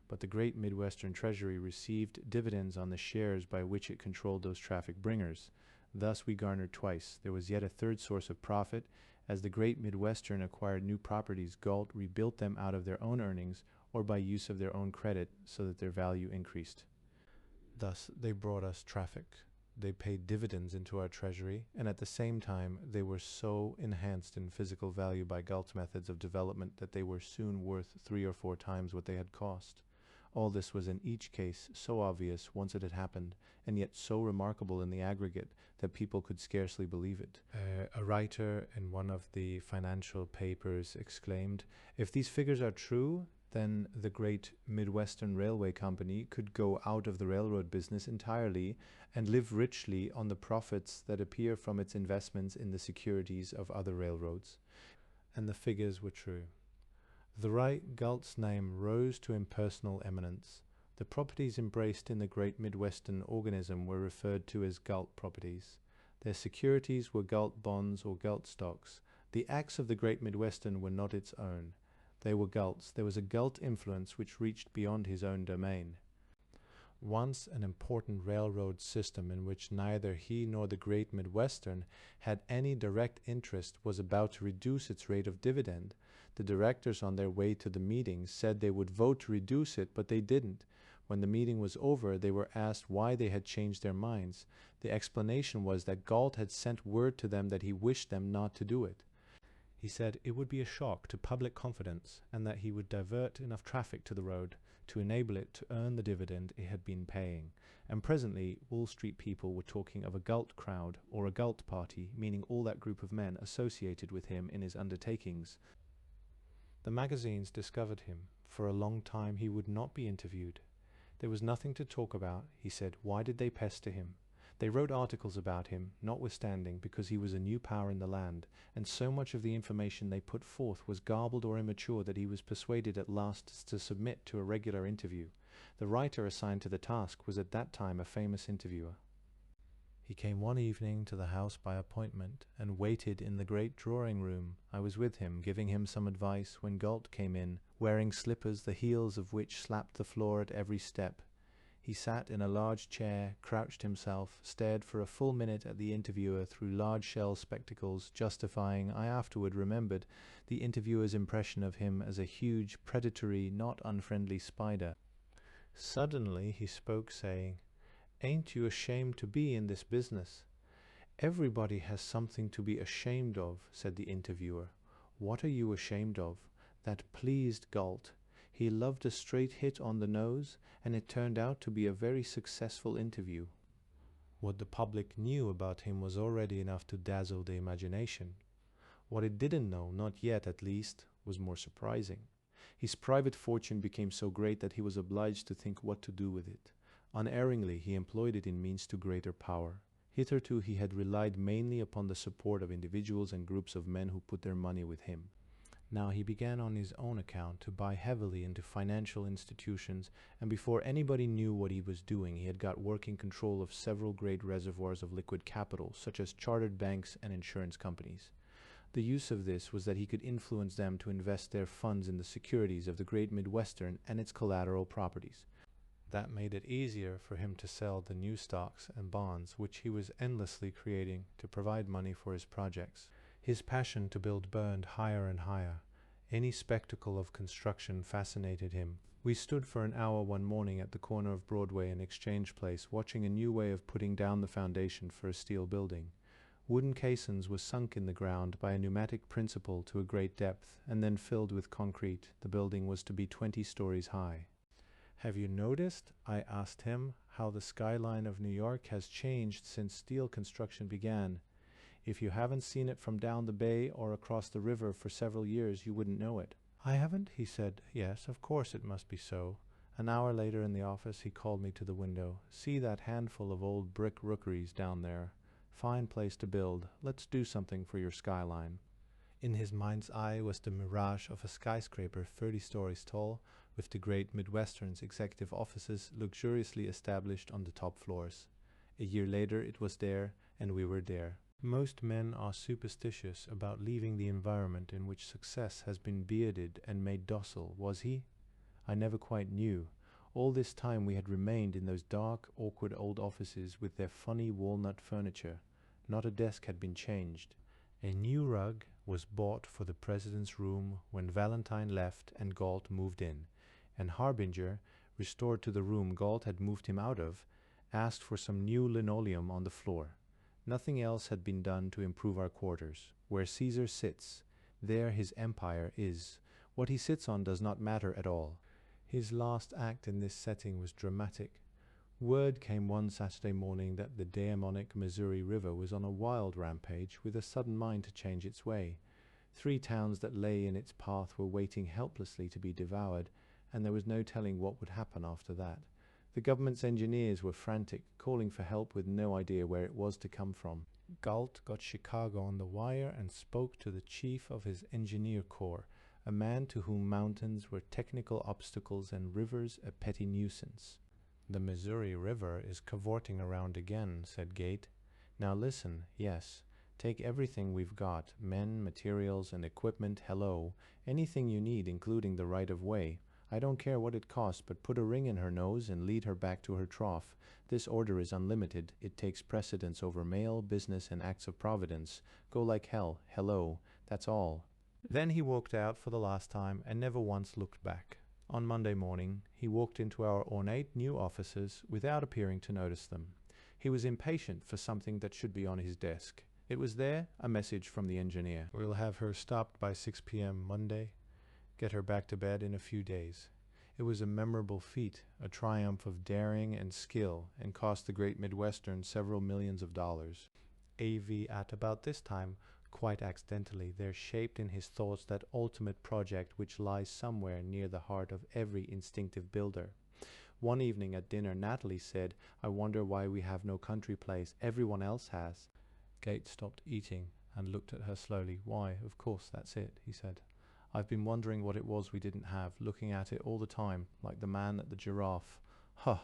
but the Great Midwestern Treasury received dividends on the shares by which it controlled those traffic bringers. Thus we garnered twice. There was yet a third source of profit. As the Great Midwestern acquired new properties, Galt rebuilt them out of their own earnings or by use of their own credit so that their value increased. Thus they brought us traffic. They paid dividends into our treasury, and at the same time they were so enhanced in physical value by Galt's methods of development that they were soon worth 3 or 4 times what they had cost. All this was in each case so obvious once it had happened, and yet so remarkable in the aggregate that people could scarcely believe it. A writer in one of the financial papers exclaimed, "If these figures are true, then the Great Midwestern Railway Company could go out of the railroad business entirely and live richly on the profits that appear from its investments in the securities of other railroads." And the figures were true. The right Galt's name rose to impersonal eminence. The properties embraced in the Great Midwestern organism were referred to as Galt properties. Their securities were Galt bonds or Galt stocks. The acts of the Great Midwestern were not its own. They were Galt's. There was a Galt influence which reached beyond his own domain. Once an important railroad system in which neither he nor the Great Midwestern had any direct interest was about to reduce its rate of dividend. The directors on their way to the meeting said they would vote to reduce it, but they didn't. When the meeting was over, they were asked why they had changed their minds. The explanation was that Galt had sent word to them that he wished them not to do it. He said it would be a shock to public confidence and that he would divert enough traffic to the road to enable it to earn the dividend it had been paying. And presently Wall Street people were talking of a Galt crowd or a Galt party, meaning all that group of men associated with him in his undertakings. The magazines discovered him. For a long time he would not be interviewed. There was nothing to talk about, he said. Why did they pester him? They wrote articles about him, notwithstanding, because he was a new power in the land, and so much of the information they put forth was garbled or immature that he was persuaded at last to submit to a regular interview. The writer assigned to the task was at that time a famous interviewer. He came one evening to the house by appointment, and waited in the great drawing-room. I was with him, giving him some advice, when Galt came in, wearing slippers the heels of which slapped the floor at every step. He sat in a large chair, crouched himself, stared for a full minute at the interviewer through large shell spectacles, justifying, I afterward remembered, the interviewer's impression of him as a huge, predatory, not unfriendly spider. Suddenly he spoke, saying, "Ain't you ashamed to be in this business?" "Everybody has something to be ashamed of," said the interviewer. "What are you ashamed of?" That pleased Galt. He loved a straight hit on the nose, and it turned out to be a very successful interview. What the public knew about him was already enough to dazzle the imagination. What it didn't know, not yet at least, was more surprising. His private fortune became so great that he was obliged to think what to do with it. Unerringly, he employed it in means to greater power. Hitherto he had relied mainly upon the support of individuals and groups of men who put their money with him. Now he began on his own account to buy heavily into financial institutions, and before anybody knew what he was doing, he had got working control of several great reservoirs of liquid capital, such as chartered banks and insurance companies. The use of this was that he could influence them to invest their funds in the securities of the Great Midwestern and its collateral properties. That made it easier for him to sell the new stocks and bonds which he was endlessly creating to provide money for his projects. His passion to build burned higher and higher. Any spectacle of construction fascinated him. We stood for an hour one morning at the corner of Broadway and Exchange Place, watching a new way of putting down the foundation for a steel building. Wooden caissons were sunk in the ground by a pneumatic principle to a great depth, and then filled with concrete. The building was to be 20 stories high. "Have you noticed," I asked him, "how the skyline of New York has changed since steel construction began? If you haven't seen it from down the bay or across the river for several years, you wouldn't know it." "I haven't," he said. "Yes, of course it must be so." An hour later in the office he called me to the window. "See that handful of old brick rookeries down there? Fine place to build. Let's do something for your skyline." In his mind's eye was the mirage of a skyscraper 30 stories tall, with the Great Midwestern's executive offices luxuriously established on the top floors. A year later it was there, and we were there. Most men are superstitious about leaving the environment in which success has been bearded and made docile. Was he? I never quite knew. All this time we had remained in those dark, awkward old offices with their funny walnut furniture. Not a desk had been changed. A new rug was bought for the president's room when Valentine left and Galt moved in, and Harbinger, restored to the room Galt had moved him out of, asked for some new linoleum on the floor. Nothing else had been done to improve our quarters. Where Caesar sits, there his empire is. What he sits on does not matter at all. His last act in this setting was dramatic. Word came one Saturday morning that the demonic Missouri River was on a wild rampage, with a sudden mind to change its way. 3 towns that lay in its path were waiting helplessly to be devoured, and there was no telling what would happen after that. The government's engineers were frantic, calling for help with no idea where it was to come from. Galt got Chicago on the wire and spoke to the chief of his engineer corps, a man to whom mountains were technical obstacles and rivers a petty nuisance. "The Missouri River is cavorting around again," said Gate. "Now listen, yes, Take everything we've got, men, materials, and equipment, hello, anything you need, including the right of way. I don't care what it costs, but put a ring in her nose and lead her back to her trough. This order is unlimited. It takes precedence over mail, business, and acts of providence. Go like hell, hello, that's all." Then he walked out for the last time and never once looked back. On Monday morning, he walked into our ornate new offices without appearing to notice them. He was impatient for something that should be on his desk. It was there, a message from the engineer. "We'll have her stopped by 6 p.m. Monday. Get her back to bed in a few days." It was a memorable feat, a triumph of daring and skill, and cost the Great Midwestern several millions of dollars. At about this time, quite accidentally, there shaped in his thoughts that ultimate project which lies somewhere near the heart of every instinctive builder. One evening at dinner, Natalie said, "I wonder why we have no country place. Everyone else has." Galt stopped eating and looked at her slowly. "Why, of course, that's it," he said. "I've been wondering what it was we didn't have, looking at it all the time, like the man at the giraffe. Huh!"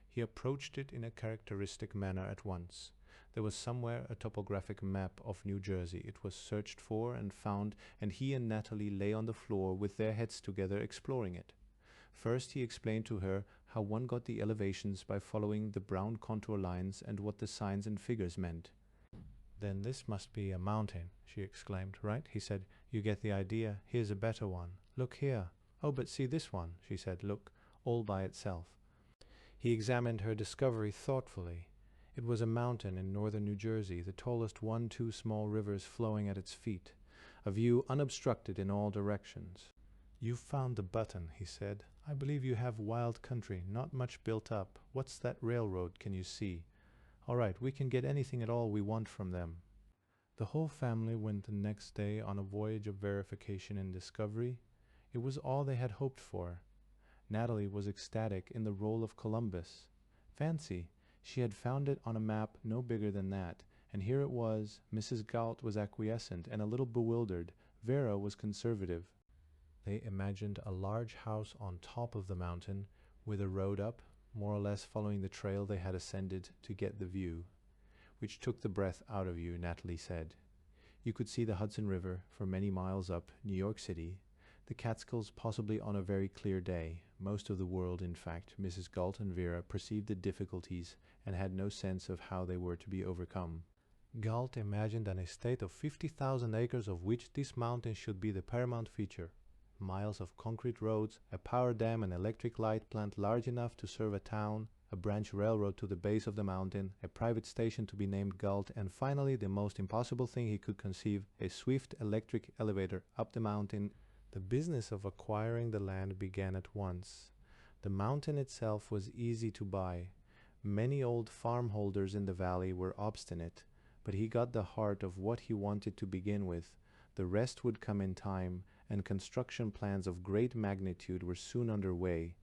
He approached it in a characteristic manner at once. There was somewhere a topographic map of New Jersey. It was searched for and found, and he and Natalie lay on the floor with their heads together exploring it. First he explained to her how one got the elevations by following the brown contour lines and what the signs and figures meant. "Then this must be a mountain," she exclaimed. "Right?" he said. "You get the idea. Here's a better one. Look here." "Oh, but see this one," she said. "Look, all by itself." He examined her discovery thoughtfully. It was a mountain in northern New Jersey, the tallest one, two small rivers flowing at its feet, a view unobstructed in all directions. "You've found the button," he said. "I believe you have wild country, not much built up. What's that railroad, can you see? All right, we can get anything at all we want from them." The whole family went the next day on a voyage of verification and discovery. It was all they had hoped for. Natalie was ecstatic in the role of Columbus. Fancy! She had found it on a map no bigger than that, and here it was. Mrs. Galt was acquiescent and a little bewildered. Vera was conservative. They imagined a large house on top of the mountain, with a road up, more or less following the trail they had ascended to get the view, which took the breath out of you, Natalie said. You could see the Hudson River for many miles up, New York City, the Catskills possibly on a very clear day. Most of the world, in fact, Mrs. Galt and Vera, perceived the difficulties and had no sense of how they were to be overcome. Galt imagined an estate of 50,000 acres of which this mountain should be the paramount feature. Miles of concrete roads, a power dam and electric light plant large enough to serve a town, a branch railroad to the base of the mountain, a private station to be named Galt, and finally, the most impossible thing he could conceive, a swift electric elevator up the mountain. The business of acquiring the land began at once. The mountain itself was easy to buy. Many old farmholders in the valley were obstinate, but he got the heart of what he wanted to begin with. The rest would come in time, and construction plans of great magnitude were soon under way.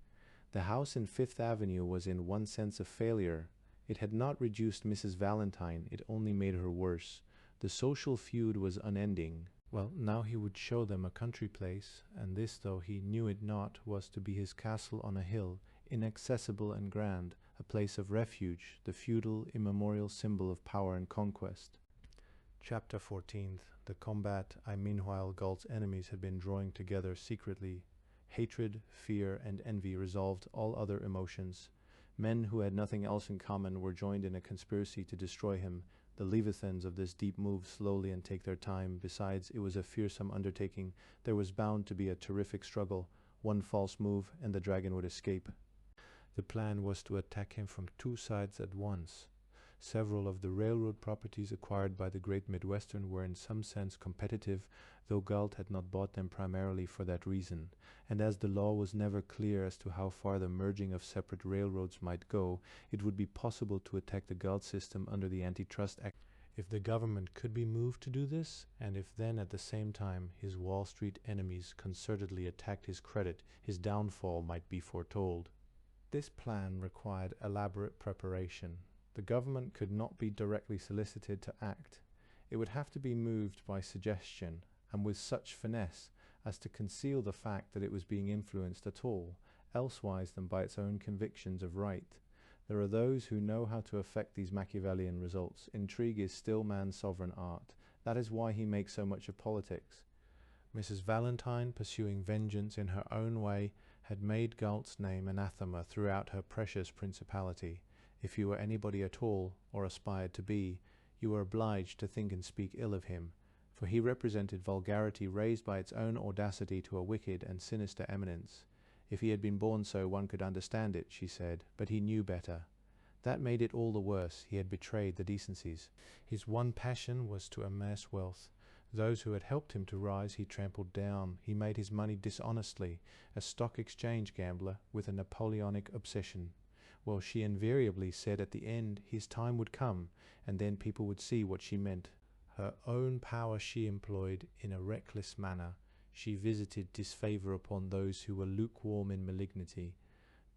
The house in Fifth Avenue was in one sense a failure. It had not reduced Mrs. Valentine, it only made her worse. The social feud was unending. Well, now he would show them a country place, and this, though he knew it not, was to be his castle on a hill, inaccessible and grand, a place of refuge, the feudal, immemorial symbol of power and conquest. Chapter 14. The combat. Meanwhile, Galt's enemies had been drawing together secretly. Hatred, fear, and envy resolved all other emotions. Men who had nothing else in common were joined in a conspiracy to destroy him. The leviathans of this deep move slowly and take their time. Besides, it was a fearsome undertaking. There was bound to be a terrific struggle. One false move, and the dragon would escape. The plan was to attack him from two sides at once. Several of the railroad properties acquired by the Great Midwestern were in some sense competitive, though Galt had not bought them primarily for that reason, and as the law was never clear as to how far the merging of separate railroads might go, it would be possible to attack the Galt system under the Antitrust Act. If the government could be moved to do this, and if then at the same time his Wall Street enemies concertedly attacked his credit, his downfall might be foretold. This plan required elaborate preparation. The government could not be directly solicited to act. It would have to be moved by suggestion, and with such finesse as to conceal the fact that it was being influenced at all, elsewise than by its own convictions of right. There are those who know how to effect these Machiavellian results. Intrigue is still man's sovereign art. That is why he makes so much of politics. Mrs. Valentine, pursuing vengeance in her own way, had made Galt's name anathema throughout her precious principality. If you were anybody at all, or aspired to be, you were obliged to think and speak ill of him, for he represented vulgarity raised by its own audacity to a wicked and sinister eminence. If he had been born so, one could understand it, she said, but he knew better. That made it all the worse. He had betrayed the decencies. His one passion was to amass wealth. Those who had helped him to rise he trampled down. He made his money dishonestly, a stock exchange gambler with a Napoleonic obsession. Well, she invariably said at the end his time would come, and then people would see what she meant. Her own power she employed in a reckless manner. She visited disfavour upon those who were lukewarm in malignity,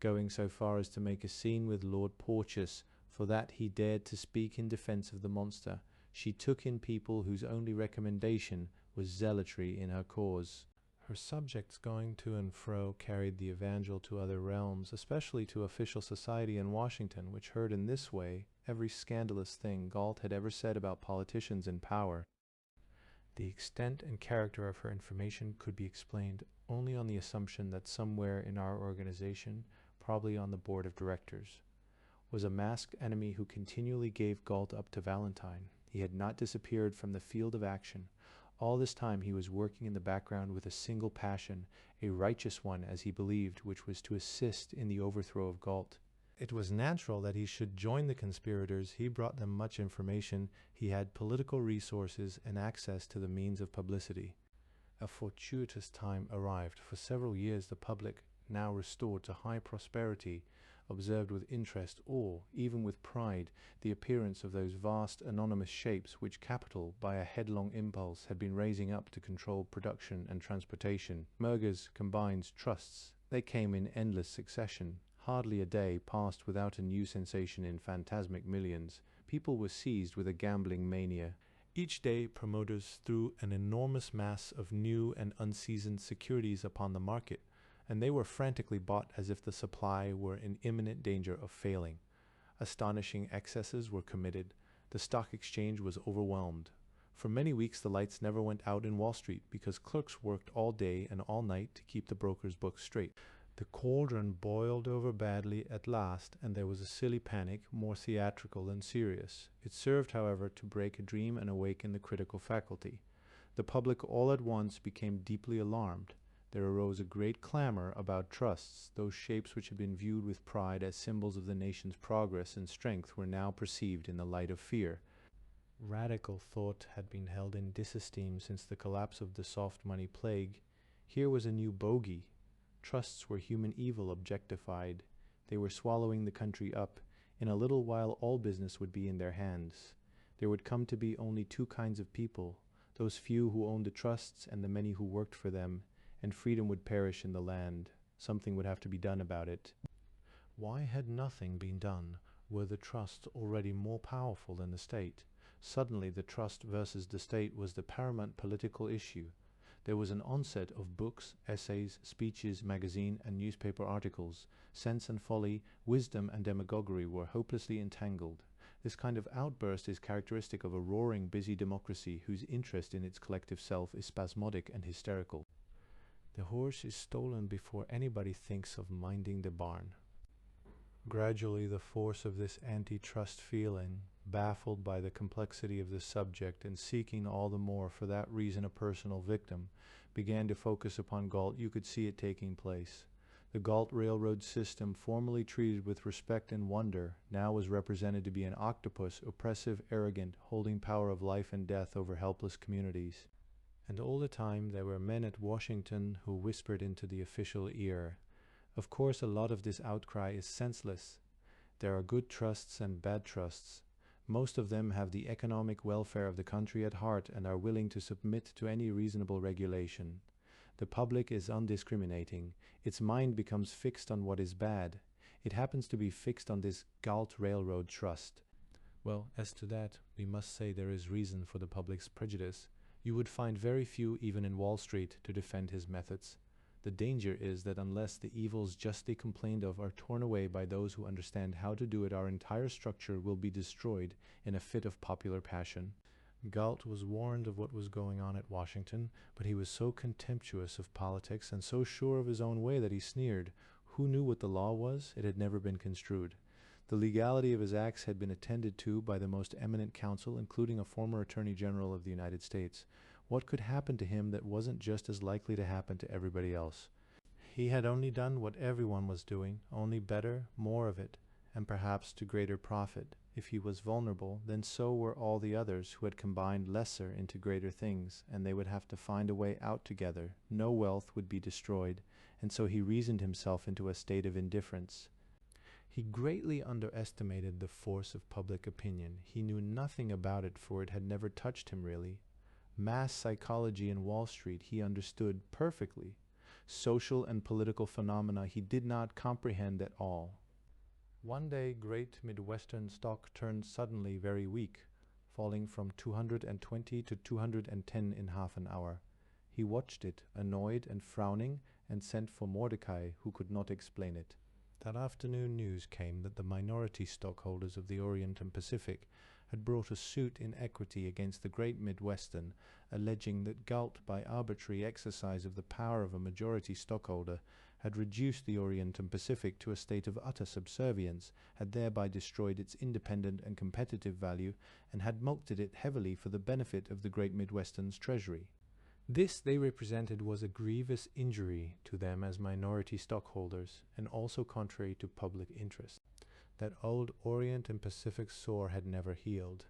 going so far as to make a scene with Lord Porteous, for that he dared to speak in defence of the monster. She took in people whose only recommendation was zealotry in her cause. Her subjects going to and fro carried the evangel to other realms, especially to official society in Washington, which heard in this way every scandalous thing Galt had ever said about politicians in power. The extent and character of her information could be explained only on the assumption that somewhere in our organization, probably on the board of directors, was a masked enemy who continually gave Galt up to Valentine. He had not disappeared from the field of action. All this time he was working in the background with a single passion, a righteous one as he believed, which was to assist in the overthrow of Galt. It was natural that he should join the conspirators. He brought them much information. He had political resources and access to the means of publicity. A fortuitous time arrived. For several years the public, now restored to high prosperity, observed with interest, or even with pride, the appearance of those vast anonymous shapes which capital, by a headlong impulse, had been raising up to control production and transportation. Mergers, combines, trusts, they came in endless succession. Hardly a day passed without a new sensation in phantasmic millions. People were seized with a gambling mania. Each day promoters threw an enormous mass of new and unseasoned securities upon the market, and they were frantically bought as if the supply were in imminent danger of failing. Astonishing excesses were committed. The stock exchange was overwhelmed. For many weeks the lights never went out in Wall Street because clerks worked all day and all night to keep the brokers' books straight. The cauldron boiled over badly at last, and there was a silly panic, more theatrical than serious. It served, however, to break a dream and awaken the critical faculty. The public all at once became deeply alarmed. There arose a great clamor about trusts. Those shapes which had been viewed with pride as symbols of the nation's progress and strength were now perceived in the light of fear. Radical thought had been held in disesteem since the collapse of the soft money plague. Here was a new bogey. Trusts were human evil objectified. They were swallowing the country up. In a little while all business would be in their hands. There would come to be only two kinds of people, those few who owned the trusts and the many who worked for them, and freedom would perish in the land. Something would have to be done about it. Why had nothing been done? Were the trusts already more powerful than the state? Suddenly the trust versus the state was the paramount political issue. There was an onset of books, essays, speeches, magazine and newspaper articles. Sense and folly, wisdom and demagoguery were hopelessly entangled. This kind of outburst is characteristic of a roaring, busy democracy whose interest in its collective self is spasmodic and hysterical. The horse is stolen before anybody thinks of minding the barn. Gradually the force of this antitrust feeling, baffled by the complexity of the subject and seeking all the more for that reason a personal victim, began to focus upon Galt. You could see it taking place. The Galt railroad system, formerly treated with respect and wonder, now was represented to be an octopus, oppressive, arrogant, holding power of life and death over helpless communities. And all the time there were men at Washington who whispered into the official ear. Of course a lot of this outcry is senseless. There are good trusts and bad trusts. Most of them have the economic welfare of the country at heart and are willing to submit to any reasonable regulation. The public is undiscriminating. Its mind becomes fixed on what is bad. It happens to be fixed on this Galt Railroad Trust. Well, as to that, we must say there is reason for the public's prejudice. You would find very few, even in Wall Street, to defend his methods. The danger is that unless the evils justly complained of are torn away by those who understand how to do it, our entire structure will be destroyed in a fit of popular passion. Galt was warned of what was going on at Washington, but he was so contemptuous of politics and so sure of his own way that he sneered. Who knew what the law was? It had never been construed. The legality of his acts had been attended to by the most eminent counsel, including a former Attorney General of the United States. What could happen to him that wasn't just as likely to happen to everybody else? He had only done what everyone was doing, only better, more of it, and perhaps to greater profit. If he was vulnerable, then so were all the others who had combined lesser into greater things, and they would have to find a way out together. No wealth would be destroyed, and so he reasoned himself into a state of indifference. He greatly underestimated the force of public opinion. He knew nothing about it, for it had never touched him really. Mass psychology in Wall Street he understood perfectly. Social and political phenomena he did not comprehend at all. One day, great Midwestern stock turned suddenly very weak, falling from 220 to 210 in half an hour. He watched it, annoyed and frowning, and sent for Mordecai, who could not explain it. That afternoon news came that the minority stockholders of the Orient and Pacific had brought a suit in equity against the great Midwestern, alleging that Galt, by arbitrary exercise of the power of a majority stockholder, had reduced the Orient and Pacific to a state of utter subservience, had thereby destroyed its independent and competitive value, and had mulcted it heavily for the benefit of the great Midwestern's treasury. This, they represented, was a grievous injury to them as minority stockholders, and also contrary to public interest. That old Orient and Pacific sore had never healed.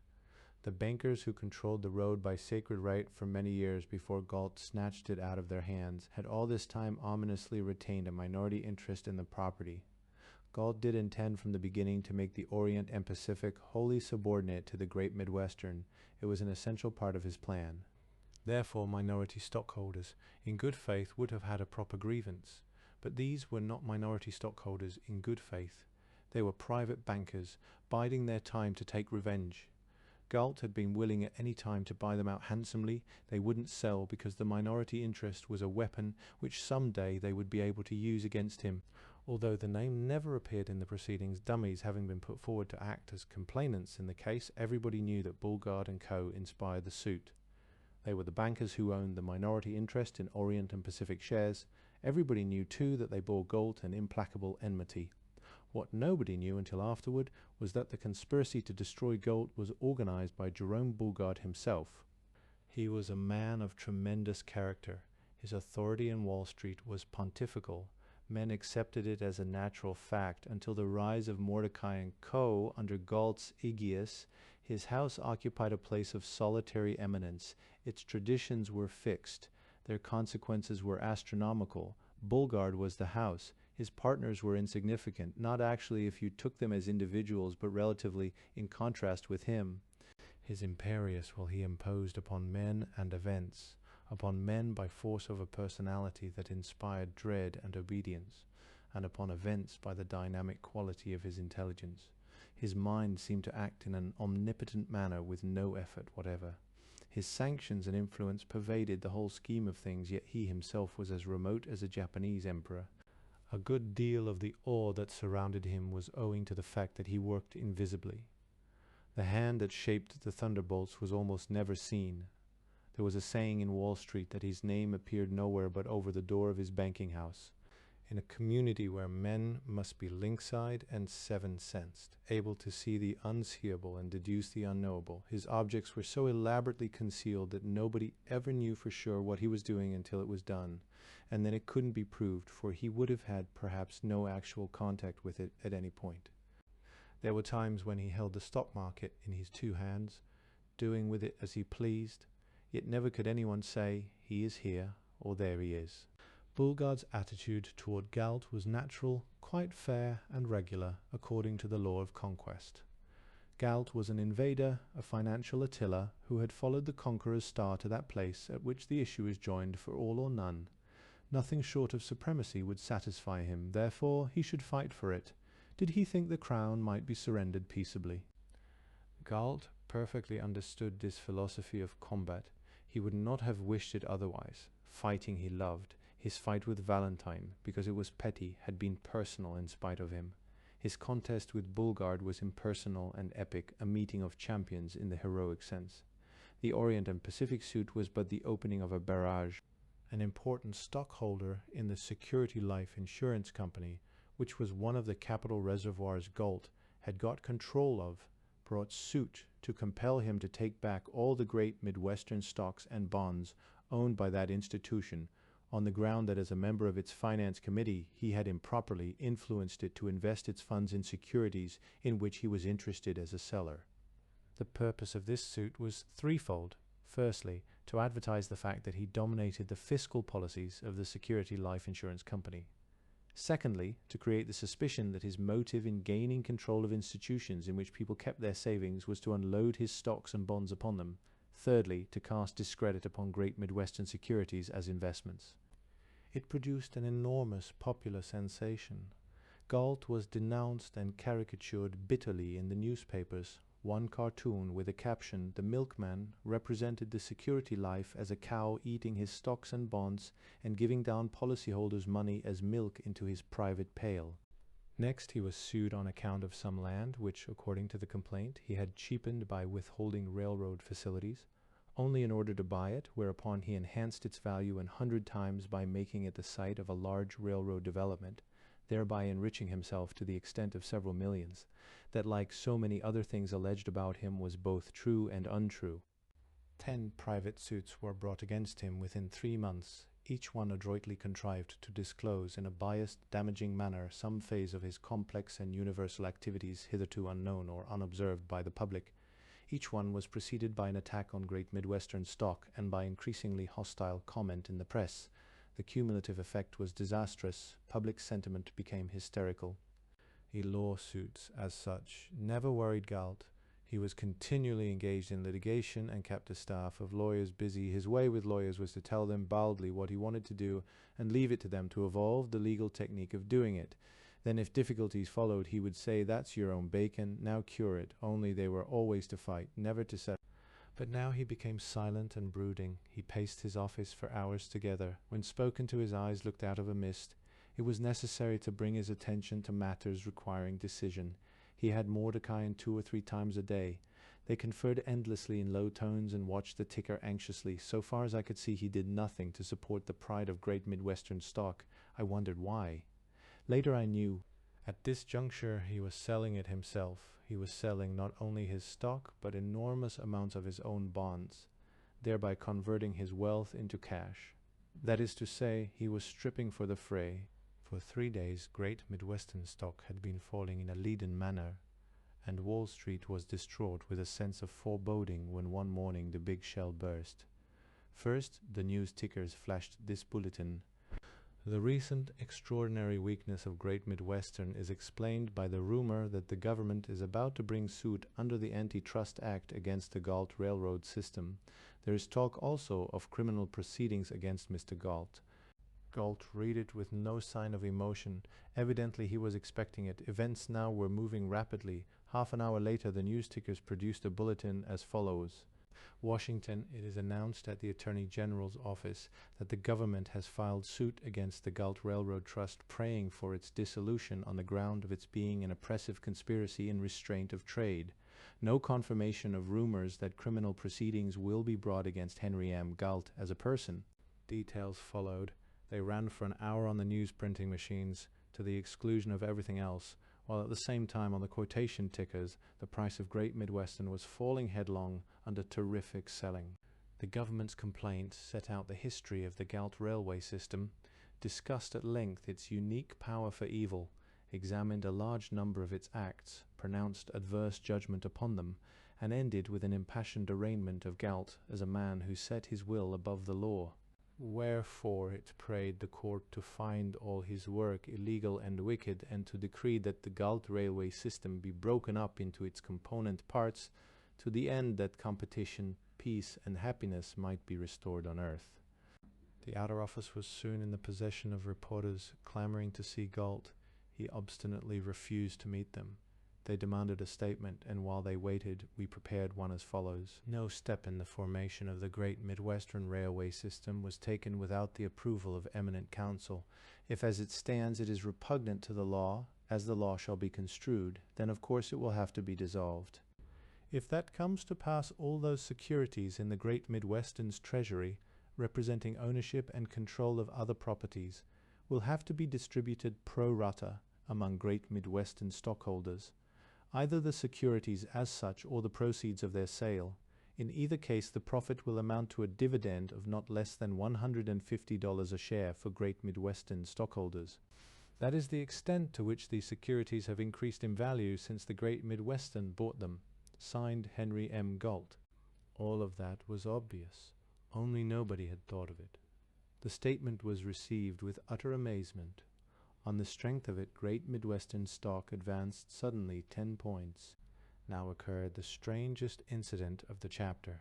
The bankers who controlled the road by sacred right for many years before Galt snatched it out of their hands had all this time ominously retained a minority interest in the property. Galt did intend from the beginning to make the Orient and Pacific wholly subordinate to the great Midwestern. It was an essential part of his plan. Therefore, minority stockholders, in good faith, would have had a proper grievance. But these were not minority stockholders in good faith. They were private bankers, biding their time to take revenge. Galt had been willing at any time to buy them out handsomely. They wouldn't sell because the minority interest was a weapon which some day they would be able to use against him. Although the name never appeared in the proceedings, dummies having been put forward to act as complainants in the case, everybody knew that Bullgard & Co. inspired the suit. They were the bankers who owned the minority interest in Orient and Pacific shares. Everybody knew too that they bore Galt an implacable enmity. What nobody knew until afterward was that the conspiracy to destroy Galt was organized by Jerome Bullgard himself. He was a man of tremendous character. His authority in Wall Street was pontifical. Men accepted it as a natural fact until the rise of Mordecai & Co. under Galt's aegis. His house occupied a place of solitary eminence. Its traditions were fixed. Their consequences were astronomical. Bullgard was the house. His partners were insignificant, not actually if you took them as individuals, but relatively in contrast with him. His imperious while he imposed upon men and events, upon men by force of a personality that inspired dread and obedience, and upon events by the dynamic quality of his intelligence. His mind seemed to act in an omnipotent manner with no effort whatever. His sanctions and influence pervaded the whole scheme of things, yet he himself was as remote as a Japanese emperor. A good deal of the awe that surrounded him was owing to the fact that he worked invisibly. The hand that shaped the thunderbolts was almost never seen. There was a saying in Wall Street that his name appeared nowhere but over the door of his banking house. In a community where men must be lynx-eyed and seven-sensed, able to see the unseeable and deduce the unknowable, his objects were so elaborately concealed that nobody ever knew for sure what he was doing until it was done, and then it couldn't be proved, for he would have had perhaps no actual contact with it at any point. There were times when he held the stock market in his two hands, doing with it as he pleased, yet never could anyone say, "He is here," or "There he is." Bullgard's attitude toward Galt was natural, quite fair and regular, according to the law of conquest. Galt was an invader, a financial Attila, who had followed the conqueror's star to that place at which the issue is joined for all or none. Nothing short of supremacy would satisfy him, therefore he should fight for it. Did he think the crown might be surrendered peaceably? Galt perfectly understood this philosophy of combat. He would not have wished it otherwise. Fighting he loved. His fight with Valentine, because it was petty, had been personal in spite of him. His contest with Bulgard was impersonal and epic, a meeting of champions in the heroic sense. The Orient and Pacific suit was but the opening of a barrage. An important stockholder in the Security Life Insurance Company, which was one of the capital reservoirs Galt had got control of, brought suit to compel him to take back all the great Midwestern stocks and bonds owned by that institution, on the ground that as a member of its finance committee he had improperly influenced it to invest its funds in securities in which he was interested as a seller. The purpose of this suit was threefold. Firstly, to advertise the fact that he dominated the fiscal policies of the Security Life Insurance Company. Secondly, to create the suspicion that his motive in gaining control of institutions in which people kept their savings was to unload his stocks and bonds upon them. Thirdly, to cast discredit upon great Midwestern securities as investments. It produced an enormous popular sensation. Galt was denounced and caricatured bitterly in the newspapers. One cartoon with a caption, "The milkman," represented the security life as a cow eating his stocks and bonds and giving down policyholders' money as milk into his private pail. Next, he was sued on account of some land which, according to the complaint, he had cheapened by withholding railroad facilities, only in order to buy it, whereupon he enhanced its value 100 times by making it the site of a large railroad development, thereby enriching himself to the extent of several millions, that like so many other things alleged about him was both true and untrue. 10 private suits were brought against him within 3 months, each one adroitly contrived to disclose in a biased, damaging manner some phase of his complex and universal activities hitherto unknown or unobserved by the public. Each one was preceded by an attack on great Midwestern stock and by increasingly hostile comment in the press. The cumulative effect was disastrous. Public sentiment became hysterical. Lawsuits, as such, never worried Galt. He was continually engaged in litigation and kept a staff of lawyers busy. His way with lawyers was to tell them baldly what he wanted to do and leave it to them to evolve the legal technique of doing it. Then if difficulties followed, he would say, "That's your own bacon, now cure it," only they were always to fight, never to settle. But now he became silent and brooding. He paced his office for hours together. When spoken to, his eyes looked out of a mist. It was necessary to bring his attention to matters requiring decision. He had Mordecai in 2 or 3 times a day. They conferred endlessly in low tones and watched the ticker anxiously. So far as I could see, he did nothing to support the pride of great Midwestern stock. I wondered why. Later I knew. At this juncture he was selling it himself. He was selling not only his stock, but enormous amounts of his own bonds, thereby converting his wealth into cash. That is to say, he was stripping for the fray. For 3 days great Midwestern stock had been falling in a leaden manner, and Wall Street was distraught with a sense of foreboding when one morning the big shell burst. First, the news tickers flashed this bulletin: "The recent extraordinary weakness of Great Midwestern is explained by the rumor that the government is about to bring suit under the Antitrust Act against the Galt railroad system. There is talk also of criminal proceedings against Mr. Galt." Galt read it with no sign of emotion. Evidently he was expecting it. Events now were moving rapidly. Half an hour later the news tickers produced a bulletin as follows: "Washington, it is announced at the Attorney General's office that the government has filed suit against the Galt Railroad Trust, praying for its dissolution on the ground of its being an oppressive conspiracy in restraint of trade. No confirmation of rumors that criminal proceedings will be brought against Henry M. Galt as a person." Details followed. They ran for an hour on the news printing machines, to the exclusion of everything else, while at the same time on the quotation tickers the price of Great Midwestern was falling headlong under terrific selling. The government's complaint set out the history of the Galt railway system, discussed at length its unique power for evil, examined a large number of its acts, pronounced adverse judgment upon them, and ended with an impassioned arraignment of Galt as a man who set his will above the law. Wherefore it prayed the court to find all his work illegal and wicked, and to decree that the Galt railway system be broken up into its component parts, to the end that competition, peace, and happiness might be restored on earth. The outer office was soon in the possession of reporters clamoring to see Galt. He obstinately refused to meet them. They demanded a statement, and while they waited, we prepared one as follows. No step in the formation of the great Midwestern railway system was taken without the approval of eminent counsel. If as it stands it is repugnant to the law, as the law shall be construed, then of course it will have to be dissolved. If that comes to pass, all those securities in the great Midwestern's treasury, representing ownership and control of other properties, will have to be distributed pro rata among great Midwestern stockholders, either the securities as such or the proceeds of their sale. In either case, the profit will amount to a dividend of not less than $150 a share for great Midwestern stockholders. That is the extent to which these securities have increased in value since the great Midwestern bought them. Signed, Henry M. Galt. All of that was obvious, only nobody had thought of it. The statement was received with utter amazement. On the strength of it, great Midwestern stock advanced suddenly 10 points. Now occurred the strangest incident of the chapter.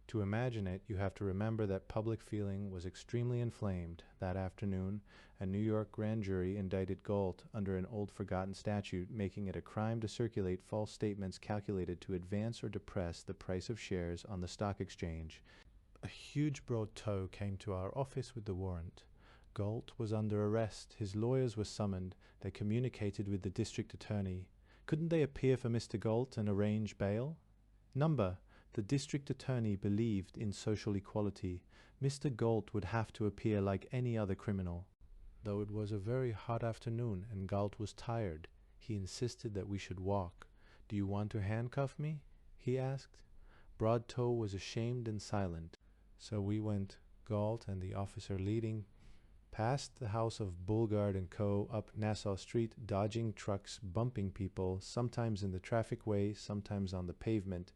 To imagine it, you have to remember that public feeling was extremely inflamed. That afternoon, a New York grand jury indicted Galt under an old-forgotten statute, making it a crime to circulate false statements calculated to advance or depress the price of shares on the stock exchange. A huge broad toe came to our office with the warrant. Galt was under arrest. His lawyers were summoned. They communicated with the district attorney. Couldn't they appear for Mr. Galt and arrange bail? Number: the district attorney believed in social equality. Mr. Galt would have to appear like any other criminal. Though it was a very hot afternoon and Galt was tired, he insisted that we should walk. "Do you want to handcuff me?" he asked. Broadtoe was ashamed and silent. So we went, Galt and the officer leading, past the house of Bulgard & Co., up Nassau Street, dodging trucks, bumping people, sometimes in the traffic way, sometimes on the pavement,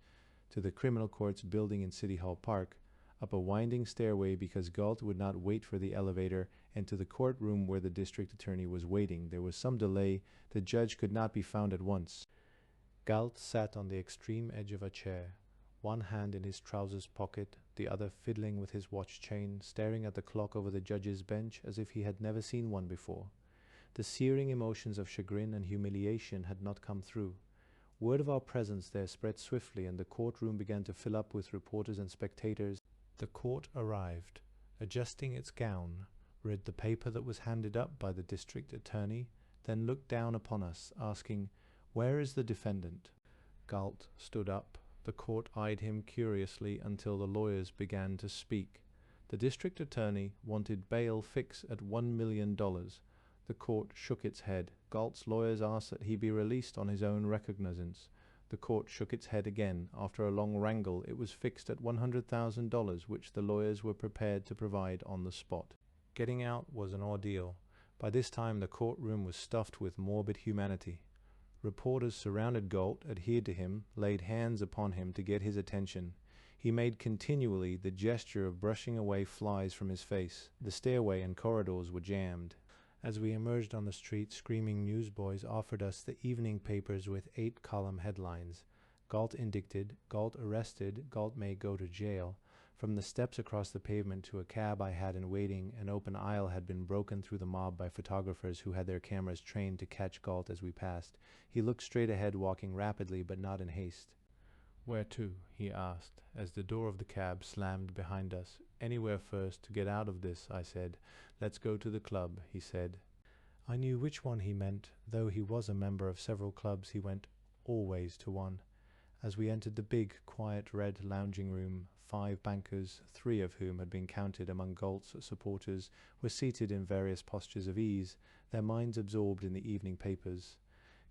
to the criminal courts building in City Hall Park, up a winding stairway because Galt would not wait for the elevator, and to the courtroom where the district attorney was waiting. There was some delay. The judge could not be found at once. Galt sat on the extreme edge of a chair, one hand in his trousers pocket, the other fiddling with his watch chain, staring at the clock over the judge's bench as if he had never seen one before. The searing emotions of chagrin and humiliation had not come through. Word of our presence there spread swiftly, and the courtroom began to fill up with reporters and spectators. The court arrived, adjusting its gown, read the paper that was handed up by the district attorney, then looked down upon us, asking, "Where is the defendant?" Galt stood up. The court eyed him curiously until the lawyers began to speak. The district attorney wanted bail fix at $1 million. The court shook its head. Galt's lawyers asked that he be released on his own recognizance. The court shook its head again. After a long wrangle, it was fixed at $100,000, which the lawyers were prepared to provide on the spot. Getting out was an ordeal. By this time the courtroom was stuffed with morbid humanity. Reporters surrounded Galt, adhered to him, laid hands upon him to get his attention. He made continually the gesture of brushing away flies from his face. The stairway and corridors were jammed. As we emerged on the street, screaming newsboys offered us the evening papers with 8-column headlines. Galt indicted, Galt arrested, Galt may go to jail. From the steps across the pavement to a cab I had in waiting, an open aisle had been broken through the mob by photographers who had their cameras trained to catch Galt as we passed. He looked straight ahead, walking rapidly but not in haste. "Where to?" he asked, as the door of the cab slammed behind us. "Anywhere first to get out of this," I said. "Let's go to the club," he said. I knew which one he meant. Though he was a member of several clubs, he went always to one. As we entered the big, quiet red lounging room, 5 bankers, 3 of whom had been counted among Galt's supporters, were seated in various postures of ease, their minds absorbed in the evening papers.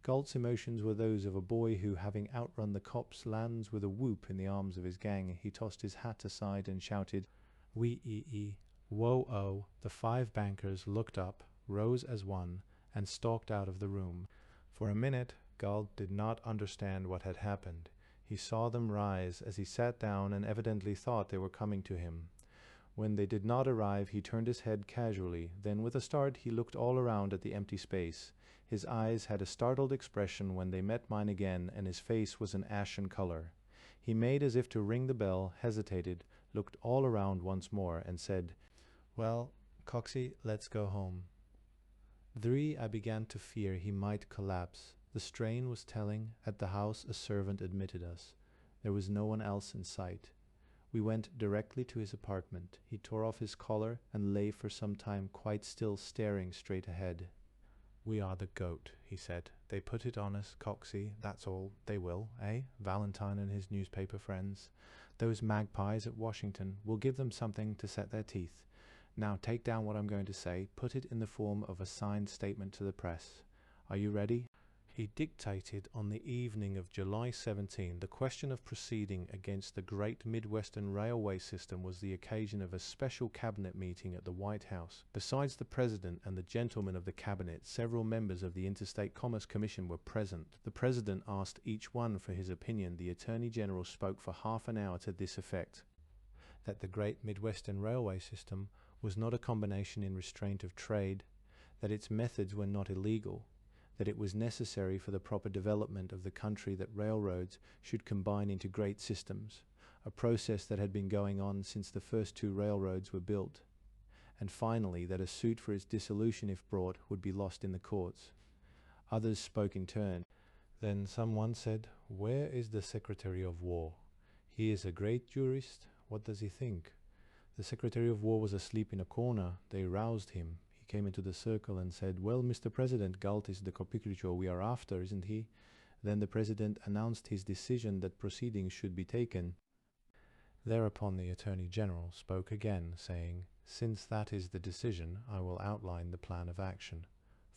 Galt's emotions were those of a boy who, having outrun the cops, lands with a whoop in the arms of his gang. He tossed his hat aside and shouted, "Wee-ee-ee, whoa-oh." The 5 bankers looked up, rose as one, and stalked out of the room. For a minute, Galt did not understand what had happened. He saw them rise as he sat down and evidently thought they were coming to him. When they did not arrive, he turned his head casually. Then, with a start, he looked all around at the empty space. His eyes had a startled expression when they met mine again, and his face was an ashen color. He made as if to ring the bell, hesitated, looked all around once more, and said, "Well, Coxey, let's go home." I began to fear he might collapse. The strain was telling. At the house a servant admitted us. There was no one else in sight. We went directly to his apartment. He tore off his collar and lay for some time quite still, staring straight ahead. "We are the goat," he said. "They put it on us, Coxey, that's all. They will, eh? Valentine and his newspaper friends. Those magpies at Washington. We'll give them something to set their teeth. Now take down what I'm going to say. Put it in the form of a signed statement to the press. Are you ready?" He dictated on the evening of July 17. The question of proceeding against the Great Midwestern Railway System was the occasion of a special cabinet meeting at the White House. Besides the President and the gentlemen of the cabinet, several members of the Interstate Commerce Commission were present. The President asked each one for his opinion. The Attorney General spoke for half an hour to this effect: that the Great Midwestern Railway System was not a combination in restraint of trade, that its methods were not illegal, that it was necessary for the proper development of the country that railroads should combine into great systems, a process that had been going on since the first two railroads were built, and finally that a suit for its dissolution, if brought, would be lost in the courts. Others spoke in turn. Then someone said, "Where is the Secretary of War? He is a great jurist. What does he think?" The Secretary of War was asleep in a corner. They roused him. Came into the circle and said, "Well, Mr. President, Galt is the capitulator we are after, isn't he?" Then the President announced his decision that proceedings should be taken. Thereupon the Attorney General spoke again, saying, "Since that is the decision, I will outline the plan of action.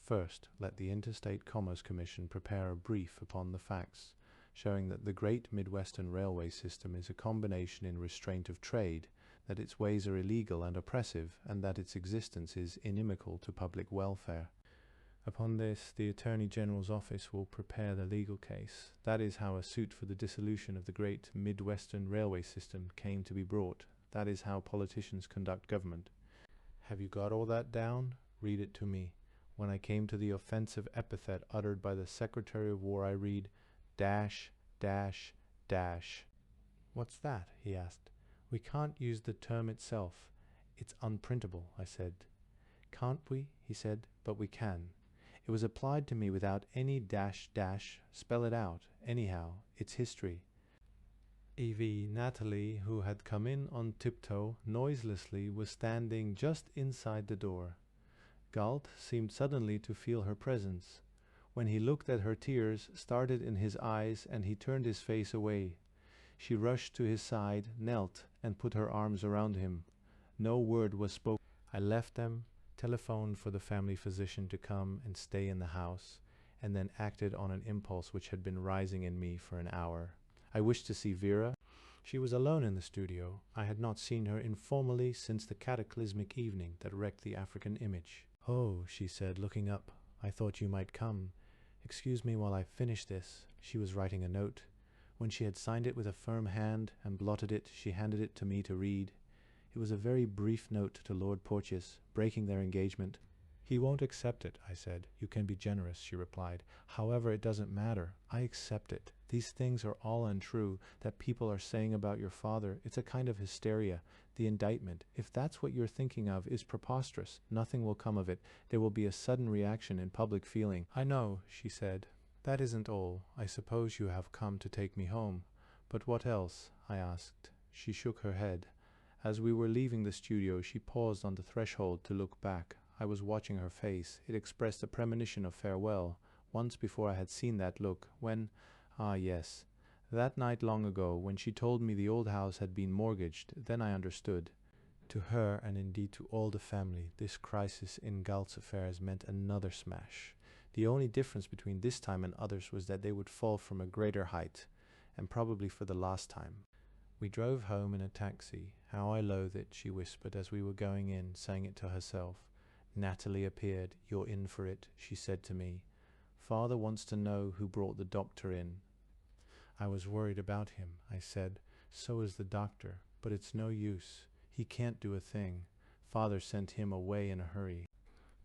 First, let the Interstate Commerce Commission prepare a brief upon the facts, showing that the Great Midwestern Railway System is a combination in restraint of trade, that its ways are illegal and oppressive, and that its existence is inimical to public welfare. Upon this, the Attorney General's office will prepare the legal case. That is how a suit for the dissolution of the Great Midwestern Railway System came to be brought. That is how politicians conduct government. Have you got all that down? Read it to me. When I came to the offensive epithet uttered by the Secretary of War, I read, dash, dash, dash." "What's that?" he asked. "We can't use the term itself. It's unprintable," I said. "Can't we?" he said. "But we can. It was applied to me without any dash dash. Spell it out. Anyhow, it's history." Evie Natalie, who had come in on tiptoe noiselessly, was standing just inside the door. Galt seemed suddenly to feel her presence. When he looked at her, tears started in his eyes and he turned his face away. She rushed to his side, knelt, and put her arms around him. No word was spoken. I left them, telephoned for the family physician to come and stay in the house, and then acted on an impulse which had been rising in me for an hour. I wished to see Vera. She was alone in the studio. I had not seen her informally since the cataclysmic evening that wrecked the African image. "Oh," she said, looking up, "I thought you might come. Excuse me while I finish this." She was writing a note. When she had signed it with a firm hand and blotted it, she handed it to me to read. It was a very brief note to Lord Porteous, breaking their engagement. "He won't accept it," I said. "You can be generous," she replied. "However, it doesn't matter. I accept it. These things are all untrue that people are saying about your father. It's a kind of hysteria. The indictment, if that's what you're thinking of, is preposterous. Nothing will come of it. There will be a sudden reaction in public feeling." "I know," she said. "That isn't all. I suppose you have come to take me home. But what else?" I asked. She shook her head. As we were leaving the studio, she paused on the threshold to look back. I was watching her face. It expressed a premonition of farewell. Once before I had seen that look, when, yes, that night long ago, when she told me the old house had been mortgaged. Then I understood. To her, and indeed to all the family, this crisis in Galt's affairs meant another smash. The only difference between this time and others was that they would fall from a greater height, and probably for the last time. We drove home in a taxi. "How I loathe it," she whispered as we were going in, saying it to herself. Natalie appeared. "You're in for it," she said to me. "Father wants to know who brought the doctor in." "I was worried about him," I said. "So is the doctor, but it's no use. He can't do a thing. Father sent him away in a hurry."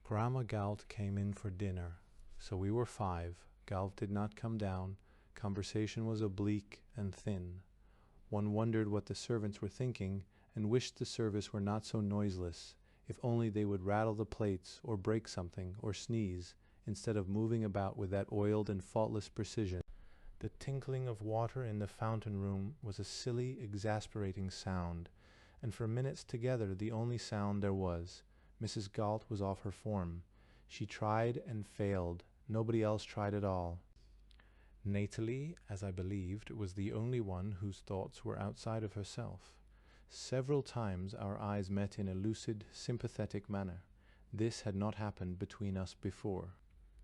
Grandma Galt came in for dinner. So we were 5. Galt did not come down. Conversation was oblique and thin. One wondered what the servants were thinking, and wished the service were not so noiseless. If only they would rattle the plates, or break something, or sneeze, instead of moving about with that oiled and faultless precision. The tinkling of water in the fountain room was a silly, exasperating sound, and for minutes together the only sound there was. Mrs. Galt was off her form. She tried and failed. Nobody else tried at all. Nathalie, as I believed, was the only one whose thoughts were outside of herself. Several times our eyes met in a lucid, sympathetic manner. This had not happened between us before.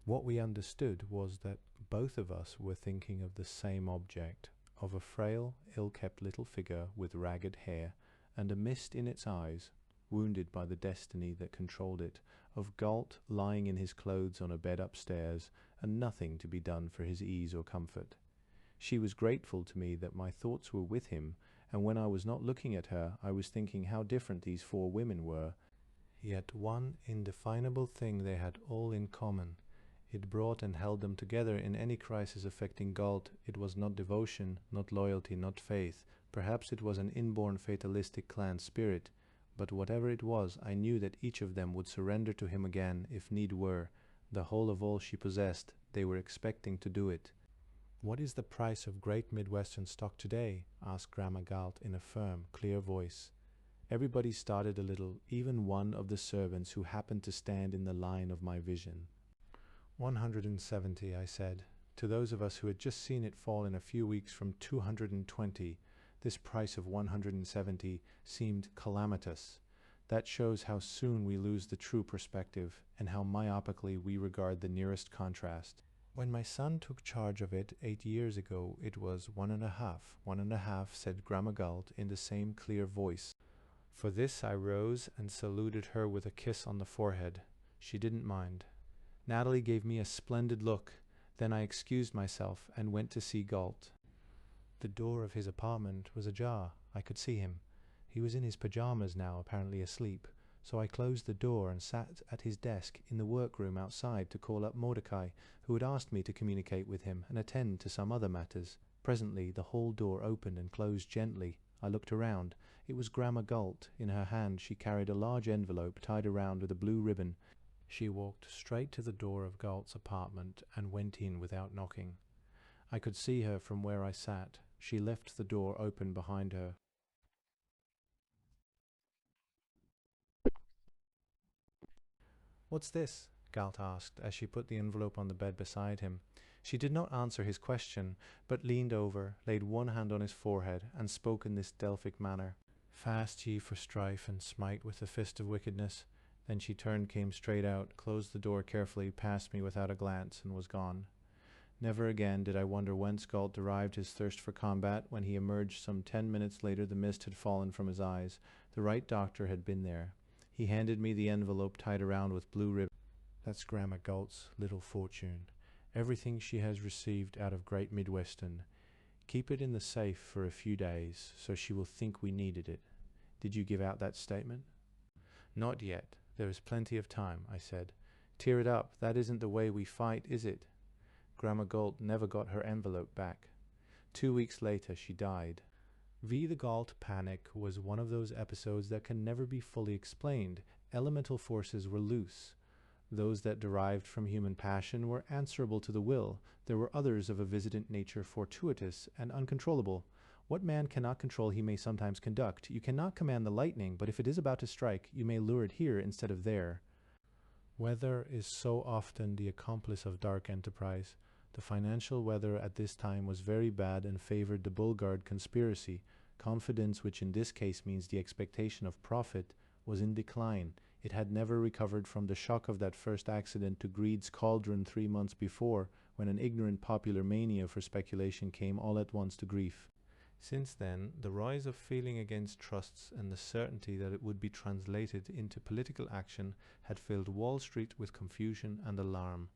What we understood was that both of us were thinking of the same object, of a frail, ill-kept little figure with ragged hair and a mist in its eyes, wounded by the destiny that controlled it, of Galt lying in his clothes on a bed upstairs, and nothing to be done for his ease or comfort. She was grateful to me that my thoughts were with him, and when I was not looking at her, I was thinking how different these four women were. Yet one indefinable thing they had all in common. It brought and held them together in any crisis affecting Galt. It was not devotion, not loyalty, not faith. Perhaps it was an inborn fatalistic clan spirit. But whatever it was, I knew that each of them would surrender to him again, if need were. The whole of all she possessed, they were expecting to do it. "What is the price of great Midwestern stock today?" asked Grandma Galt in a firm, clear voice. Everybody started a little, even one of the servants who happened to stand in the line of my vision. 170, I said. To those of us who had just seen it fall in a few weeks from 220, this price of 170 seemed calamitous. That shows how soon we lose the true perspective, and how myopically we regard the nearest contrast. "When my son took charge of it 8 years ago, it was 1.5. 1.5, said Grandma Galt in the same clear voice. For this I rose and saluted her with a kiss on the forehead. She didn't mind. Natalie gave me a splendid look. Then I excused myself and went to see Galt. The door of his apartment was ajar. I could see him. He was in his pajamas now, apparently asleep. So I closed the door and sat at his desk in the workroom outside to call up Mordecai, who had asked me to communicate with him and attend to some other matters. Presently the hall door opened and closed gently. I looked around. It was Grandma Galt. In her hand she carried a large envelope tied around with a blue ribbon. She walked straight to the door of Galt's apartment and went in without knocking. I could see her from where I sat. She left the door open behind her. "What's this?" Galt asked as she put the envelope on the bed beside him. She did not answer his question, but leaned over, laid one hand on his forehead, and spoke in this Delphic manner. "Fast ye for strife, and smite with the fist of wickedness." Then she turned, came straight out, closed the door carefully, passed me without a glance, and was gone. Never again did I wonder whence Galt derived his thirst for combat. When he emerged some 10 minutes later, the mist had fallen from his eyes. The right doctor had been there. He handed me the envelope tied around with blue ribbon. "That's Grandma Galt's little fortune. Everything she has received out of Great Midwestern. Keep it in the safe for a few days, so she will think we needed it. Did you give out that statement?" "Not yet. There is plenty of time," I said. "Tear it up. That isn't the way we fight, is it?" Grandma Galt never got her envelope back. 2 weeks later she died. The Galt panic was one of those episodes that can never be fully explained. Elemental forces were loose. Those that derived from human passion were answerable to the will. There were others of a visitant nature, fortuitous and uncontrollable. What man cannot control he may sometimes conduct. You cannot command the lightning, but if it is about to strike, you may lure it here instead of there. Weather is so often the accomplice of dark enterprise. The financial weather at this time was very bad and favored the Bullguard conspiracy. Confidence, which in this case means the expectation of profit, was in decline. It had never recovered from the shock of that first accident to greed's cauldron 3 months before, when an ignorant popular mania for speculation came all at once to grief. Since then, the rise of feeling against trusts and the certainty that it would be translated into political action had filled Wall Street with confusion and alarm.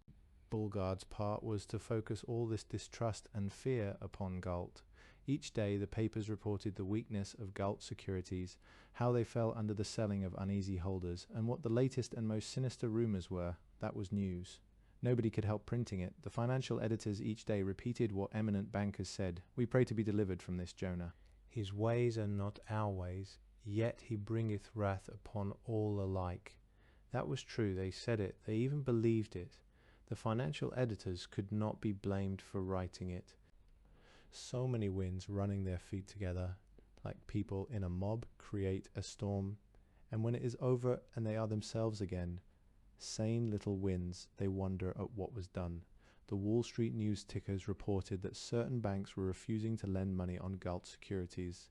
Bullguard's part was to focus all this distrust and fear upon Galt. Each day the papers reported the weakness of Galt securities, how they fell under the selling of uneasy holders, and what the latest and most sinister rumors were. That was news. Nobody could help printing it. The financial editors each day repeated what eminent bankers said. "We pray to be delivered from this Jonah. His ways are not our ways, yet he bringeth wrath upon all alike." That was true. They said it. They even believed it. The financial editors could not be blamed for writing it. So many winds running their feet together, like people in a mob create a storm, and when it is over and they are themselves again, sane little winds, they wonder at what was done. The Wall Street news tickers reported that certain banks were refusing to lend money on Galt securities.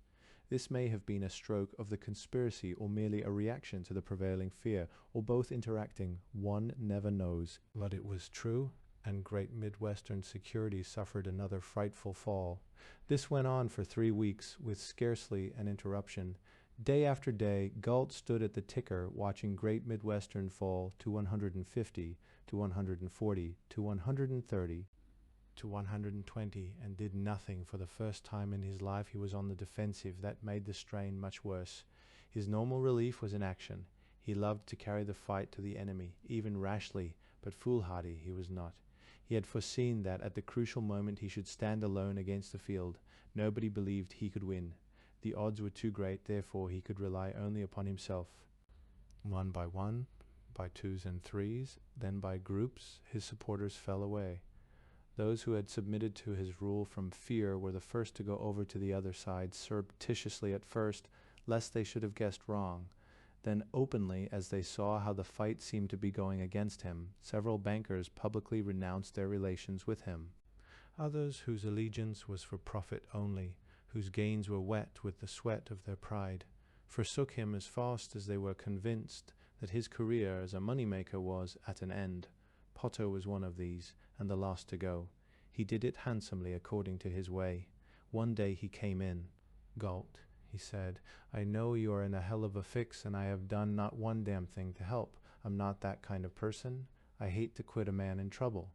This may have been a stroke of the conspiracy or merely a reaction to the prevailing fear, or both interacting. One never knows. But it was true, and Great Midwestern securities suffered another frightful fall. This went on for 3 weeks with scarcely an interruption. Day after day, Galt stood at the ticker watching Great Midwestern fall to 150, to 140, to 130, to 120, and did nothing. For the first time in his life he was on the defensive. That made the strain much worse. His normal relief was inaction. He loved to carry the fight to the enemy, even rashly, but foolhardy he was not. He had foreseen that at the crucial moment he should stand alone against the field. Nobody believed he could win. The odds were too great, therefore he could rely only upon himself. One, by twos and threes, then by groups, his supporters fell away. Those who had submitted to his rule from fear were the first to go over to the other side, surreptitiously at first, lest they should have guessed wrong. Then openly, as they saw how the fight seemed to be going against him, several bankers publicly renounced their relations with him. Others, whose allegiance was for profit only, whose gains were wet with the sweat of their pride, forsook him as fast as they were convinced that his career as a money-maker was at an end. Potter was one of these, and the last to go. He did it handsomely according to his way. One day he came in. "Galt," he said, "I know you are in a hell of a fix, and I have done not one damn thing to help. I'm not that kind of person. I hate to quit a man in trouble.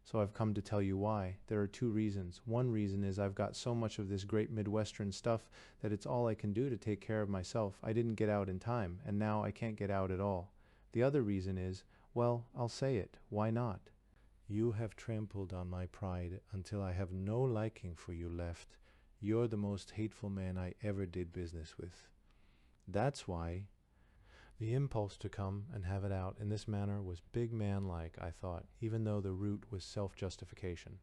So I've come to tell you why. There are 2 reasons. One reason is I've got so much of this great Midwestern stuff that it's all I can do to take care of myself. I didn't get out in time, and now I can't get out at all. The other reason is, well, I'll say it. Why not? You have trampled on my pride until I have no liking for you left. You're the most hateful man I ever did business with. That's why." The impulse to come and have it out in this manner was big man-like, I thought, even though the root was self-justification.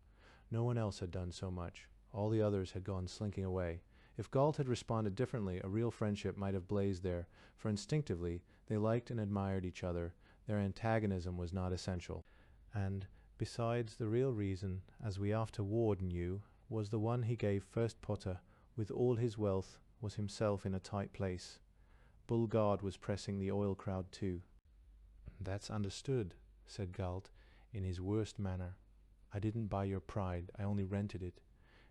No one else had done so much. All the others had gone slinking away. If Galt had responded differently, a real friendship might have blazed there, for instinctively they liked and admired each other. Their antagonism was not essential. And, besides, the real reason, as we afterward knew, was the one he gave first Potter, with all his wealth, was himself in a tight place. Bull Guard was pressing the oil crowd too. "That's understood," said Galt, in his worst manner. "I didn't buy your pride, I only rented it.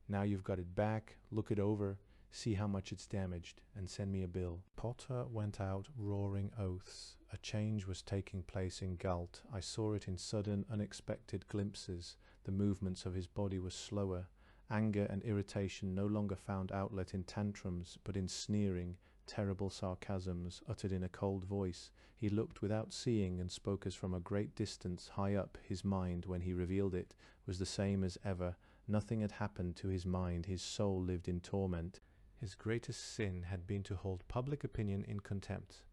Now you've got it back, look it over, see how much it's damaged, and send me a bill." Potter went out roaring oaths. A change was taking place in Galt. I saw it in sudden, unexpected glimpses. The movements of his body were slower. Anger and irritation no longer found outlet in tantrums, but in sneering, terrible sarcasms uttered in a cold voice. He looked without seeing and spoke as from a great distance. High up, his mind, when he revealed it, was the same as ever. Nothing had happened to his mind. His soul lived in torment. His greatest sin had been to hold public opinion in contempt.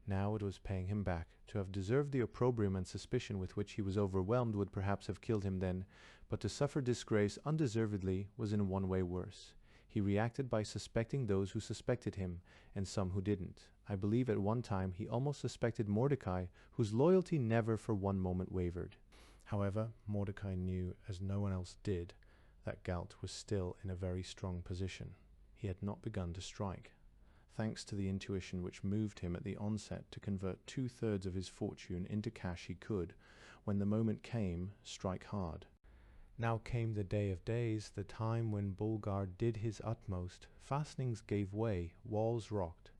Now it was paying him back. To have deserved the opprobrium and suspicion with which he was overwhelmed would perhaps have killed him then, but to suffer disgrace undeservedly was in one way worse. He reacted by suspecting those who suspected him, and some who didn't. I believe at one time he almost suspected Mordecai, whose loyalty never for one moment wavered. However, Mordecai knew, as no one else did, that Galt was still in a very strong position. He had not begun to strike. Thanks to the intuition which moved him at the onset to convert 2/3 of his fortune into cash, he could, when the moment came, strike hard. Now came the day of days, the time when Bull Guard did his utmost. Fastenings gave way, walls rocked.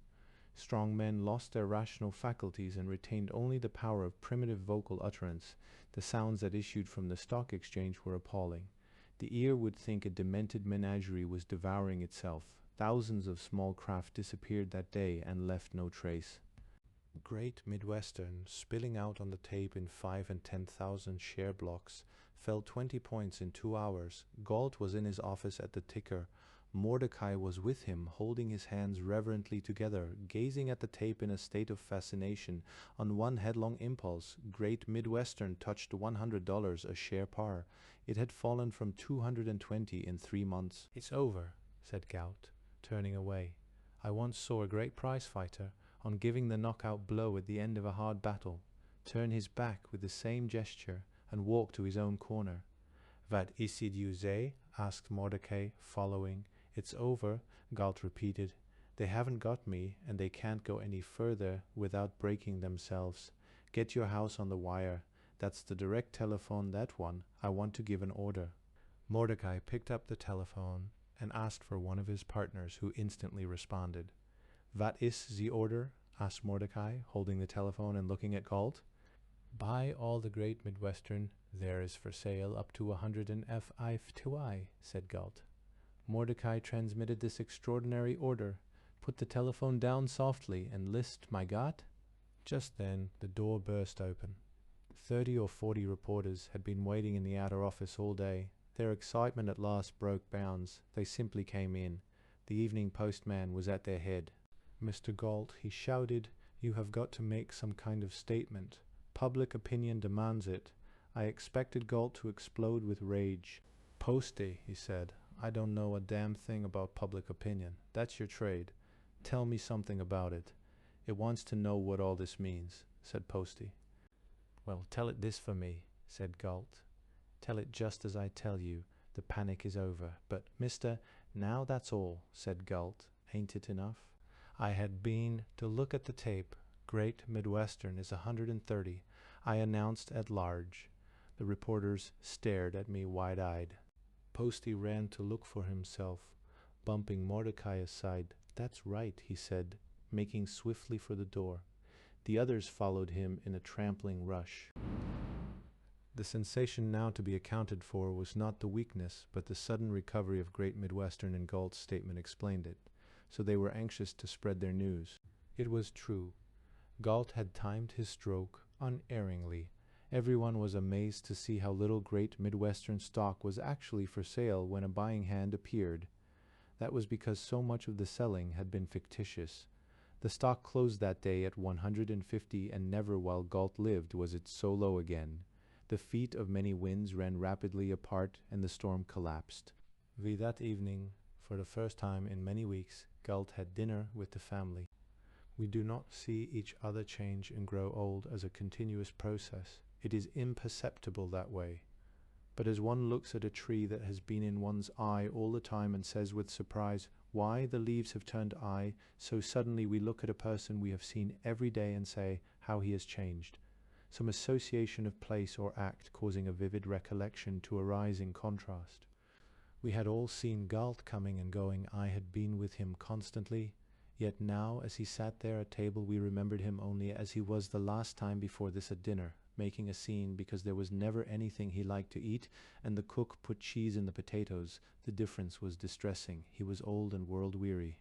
Strong men lost their rational faculties and retained only the power of primitive vocal utterance. The sounds that issued from the stock exchange were appalling. The ear would think a demented menagerie was devouring itself. Thousands of small craft disappeared that day and left no trace. Great Midwestern, spilling out on the tape in 5 and 10,000 share blocks, fell 20 points in 2 hours. Galt was in his office at the ticker, Mordecai was with him, holding his hands reverently together, gazing at the tape in a state of fascination. On one headlong impulse, Great Midwestern touched $100 a share par. It had fallen from 220 in 3 months. "It's over," said Galt, turning away. "I once saw a great prize fighter, on giving the knockout blow at the end of a hard battle, turn his back with the same gesture and walk to his own corner." "What is it you say?" asked Mordecai, following. "It's over," Galt repeated. "They haven't got me, and they can't go any further without breaking themselves. Get your house on the wire. That's the direct telephone, that one. I want to give an order." Mordecai picked up the telephone and asked for one of his partners, who instantly responded. "What is the order?" asked Mordecai, holding the telephone and looking at Galt. "Buy all the Great Midwestern there is for sale up to 105 2I, said Galt. Mordecai transmitted this extraordinary order. "Put the telephone down softly and list, my God." Just then the door burst open. 30 or 40 reporters had been waiting in the outer office all day. Their excitement at last broke bounds. They simply came in. The evening postman was at their head. "Mr. Galt," he shouted, "you have got to make some kind of statement. Public opinion demands it." I expected Galt to explode with rage. "Posty," he said, "I don't know a damn thing about public opinion. That's your trade. Tell me something about it." "It wants to know what all this means," said Posty. "Well, tell it this for me," said Galt. "Tell it just as I tell you. The panic is over. But, mister, now that's all," said Galt. "Ain't it enough?" I had been to look at the tape. Great Midwestern is 130. I announced at large. The reporters stared at me wide-eyed. Posty ran to look for himself, bumping Mordecai aside. "That's right," he said, making swiftly for the door. The others followed him in a trampling rush. The sensation now to be accounted for was not the weakness, but the sudden recovery of Great Midwestern, and Galt's statement explained it. So they were anxious to spread their news. It was true. Galt had timed his stroke unerringly. Everyone was amazed to see how little Great Midwestern stock was actually for sale when a buying hand appeared. That was because so much of the selling had been fictitious. The stock closed that day at 150, and never while Galt lived was it so low again. The feet of many winds ran rapidly apart, and the storm collapsed. That evening, for the first time in many weeks, Galt had dinner with the family. We do not see each other change and grow old as a continuous process. It is imperceptible that way. But as one looks at a tree that has been in one's eye all the time and says with surprise, "Why, the leaves have turned eye," so suddenly we look at a person we have seen every day and say, "How he has changed." Some association of place or act causing a vivid recollection to arise in contrast. We had all seen Galt coming and going. I had been with him constantly. Yet now, as he sat there at table, we remembered him only as he was the last time before this at dinner, making a scene because there was never anything he liked to eat, and the cook put cheese in the potatoes. The difference was distressing. He was old and world-weary.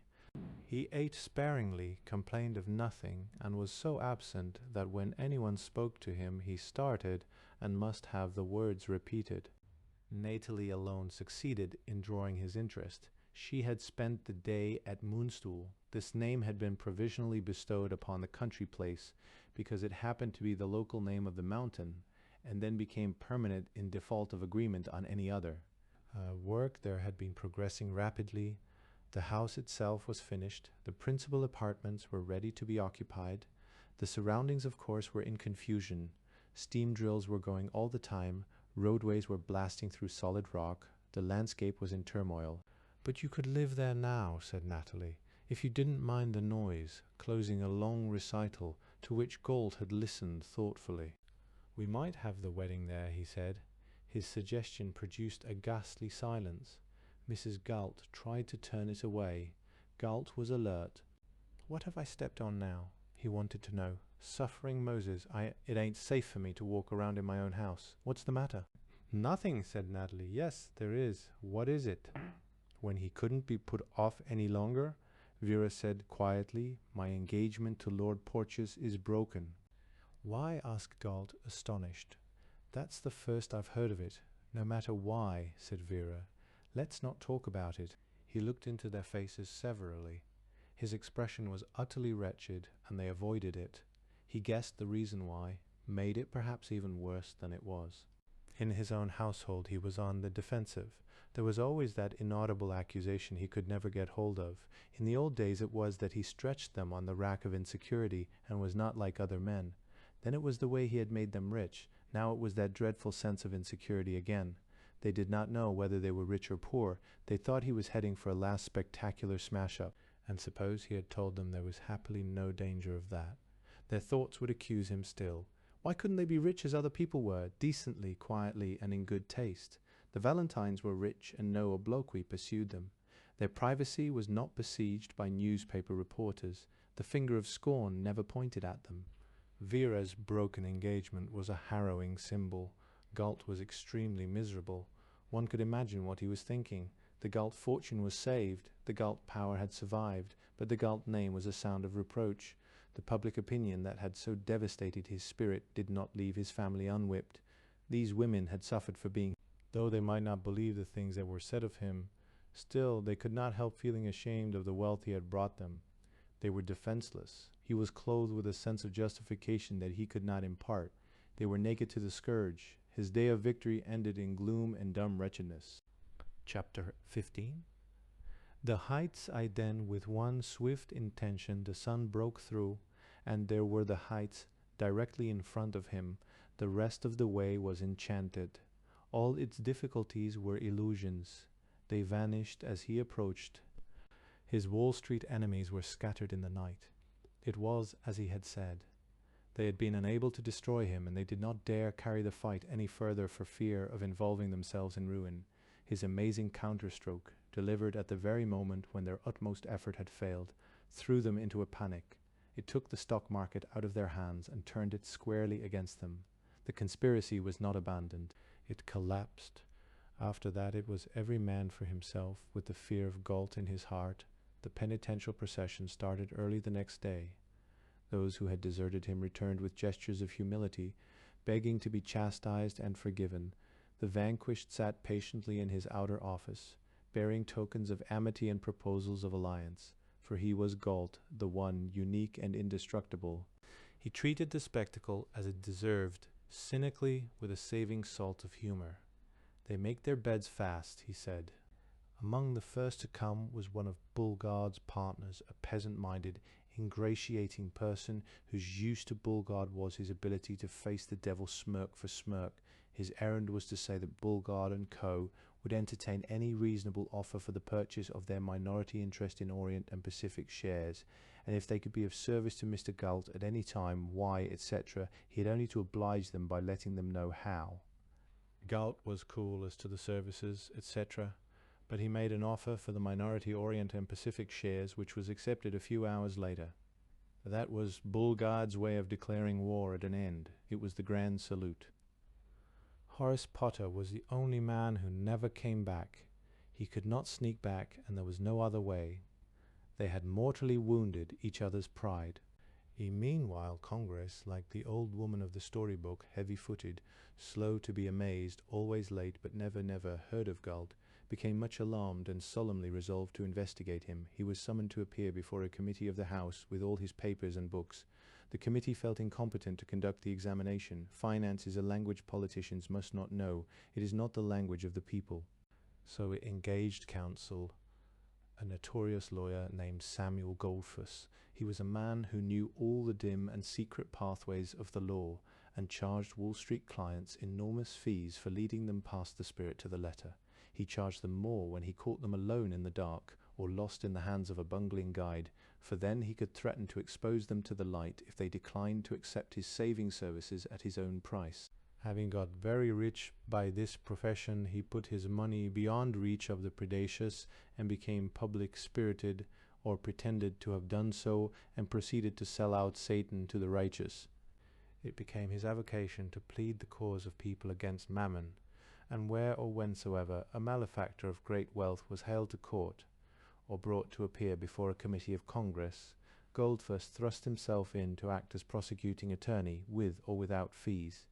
He ate sparingly, complained of nothing, and was so absent that when anyone spoke to him he started and must have the words repeated. Natalie alone succeeded in drawing his interest. She had spent the day at Moonstool. This name had been provisionally bestowed upon the country place because it happened to be the local name of the mountain, and then became permanent in default of agreement on any other. Work there had been progressing rapidly. The house itself was finished. The principal apartments were ready to be occupied. The surroundings, of course, were in confusion. Steam drills were going all the time. Roadways were blasting through solid rock. The landscape was in turmoil. "But you could live there now," said Natalie, "if you didn't mind the noise," closing a long recital to which Galt had listened thoughtfully. "We might have the wedding there," he said. His suggestion produced a ghastly silence. Mrs. Galt tried to turn it away. Galt was alert. "What have I stepped on now?" he wanted to know. "Suffering Moses, it ain't safe for me to walk around in my own house. What's the matter?" "Nothing," said Natalie. "Yes, there is. What is it?" When he couldn't be put off any longer, Vera said quietly, "My engagement to Lord Porteous is broken." "Why?" asked Galt, astonished. "That's the first I've heard of it." "No matter why," said Vera. "Let's not talk about it." He looked into their faces severally. His expression was utterly wretched, and they avoided it. He guessed the reason why, made it perhaps even worse than it was. In his own household he was on the defensive. There was always that inaudible accusation he could never get hold of. In the old days it was that he stretched them on the rack of insecurity and was not like other men. Then it was the way he had made them rich. Now it was that dreadful sense of insecurity again. They did not know whether they were rich or poor. They thought he was heading for a last spectacular smash-up. And suppose he had told them there was happily no danger of that. Their thoughts would accuse him still. Why couldn't they be rich as other people were, decently, quietly, and in good taste? The Valentines were rich, and no obloquy pursued them. Their privacy was not besieged by newspaper reporters. The finger of scorn never pointed at them. Vera's broken engagement was a harrowing symbol. Galt was extremely miserable. One could imagine what he was thinking. The Galt fortune was saved, the Galt power had survived, but the Galt name was a sound of reproach. The public opinion that had so devastated his spirit did not leave his family unwhipped. These women had suffered for being, though they might not believe the things that were said of him, still they could not help feeling ashamed of the wealth he had brought them. They were defenseless. He was clothed with a sense of justification that he could not impart. They were naked to the scourge. His day of victory ended in gloom and dumb wretchedness. Chapter 15. The heights I then with one swift intention the sun broke through, and there were the heights directly in front of him. The rest of the way was enchanted. All its difficulties were illusions. They vanished as he approached. His Wall Street enemies were scattered in the night. It was as he had said. They had been unable to destroy him, and they did not dare carry the fight any further for fear of involving themselves in ruin. His amazing counterstroke, delivered at the very moment when their utmost effort had failed, threw them into a panic. It took the stock market out of their hands and turned it squarely against them. The conspiracy was not abandoned. It collapsed. After that it was every man for himself, with the fear of Galt in his heart. The penitential procession started early the next day. Those who had deserted him returned with gestures of humility, begging to be chastised and forgiven. The vanquished sat patiently in his outer office, bearing tokens of amity and proposals of alliance, for he was Galt, the one, unique and indestructible. He treated the spectacle as it deserved, cynically, with a saving salt of humor. They make their beds fast, he said. Among the first to come was one of Bulgard's partners, a peasant-minded, ingratiating person whose use to Bulgard was his ability to face the devil smirk for smirk. His errand was to say that Bulgard and Co. would entertain any reasonable offer for the purchase of their minority interest in Orient and Pacific shares, and if they could be of service to Mr. Galt at any time, why, etc., he had only to oblige them by letting them know how. Galt was cool as to the services, etc., but he made an offer for the minority Orient and Pacific shares, which was accepted a few hours later. That was Bulgard's way of declaring war at an end. It was the grand salute. Horace Potter was the only man who never came back. He could not sneak back, and there was no other way. They had mortally wounded each other's pride. Meanwhile, Congress, like the old woman of the storybook, heavy-footed, slow to be amazed, always late, but never heard of Galt, became much alarmed and solemnly resolved to investigate him. He was summoned to appear before a committee of the House with all his papers and books. The committee felt incompetent to conduct the examination. Finance is a language politicians must not know. It is not the language of the people. So it engaged counsel, a notorious lawyer named Samuel Goldfuss. He was a man who knew all the dim and secret pathways of the law, and charged Wall Street clients enormous fees for leading them past the spirit to the letter. He charged them more when he caught them alone in the dark, or lost in the hands of a bungling guide, for then he could threaten to expose them to the light if they declined to accept his saving services at his own price. Having got very rich by this profession, he put his money beyond reach of the predacious, and became public-spirited, or pretended to have done so, and proceeded to sell out Satan to the righteous. It became his avocation to plead the cause of people against mammon, and where or whensoever a malefactor of great wealth was haled to court, or brought to appear before a committee of Congress, Goldfuss thrust himself in to act as prosecuting attorney, with or without fees,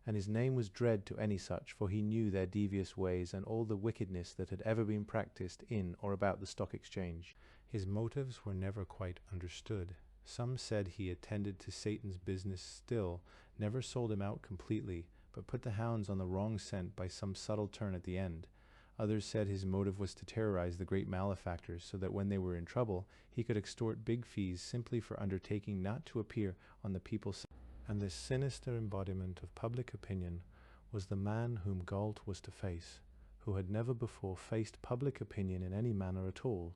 and his name was dread to any such, for he knew their devious ways and all the wickedness that had ever been practiced in or about the stock exchange. His motives were never quite understood. Some said he attended to Satan's business still, never sold him out completely, but put the hounds on the wrong scent by some subtle turn at the end. Others said his motive was to terrorize the great malefactors, so that when they were in trouble, he could extort big fees simply for undertaking not to appear on the people's side. And this sinister embodiment of public opinion was the man whom Galt was to face, who had never before faced public opinion in any manner at all.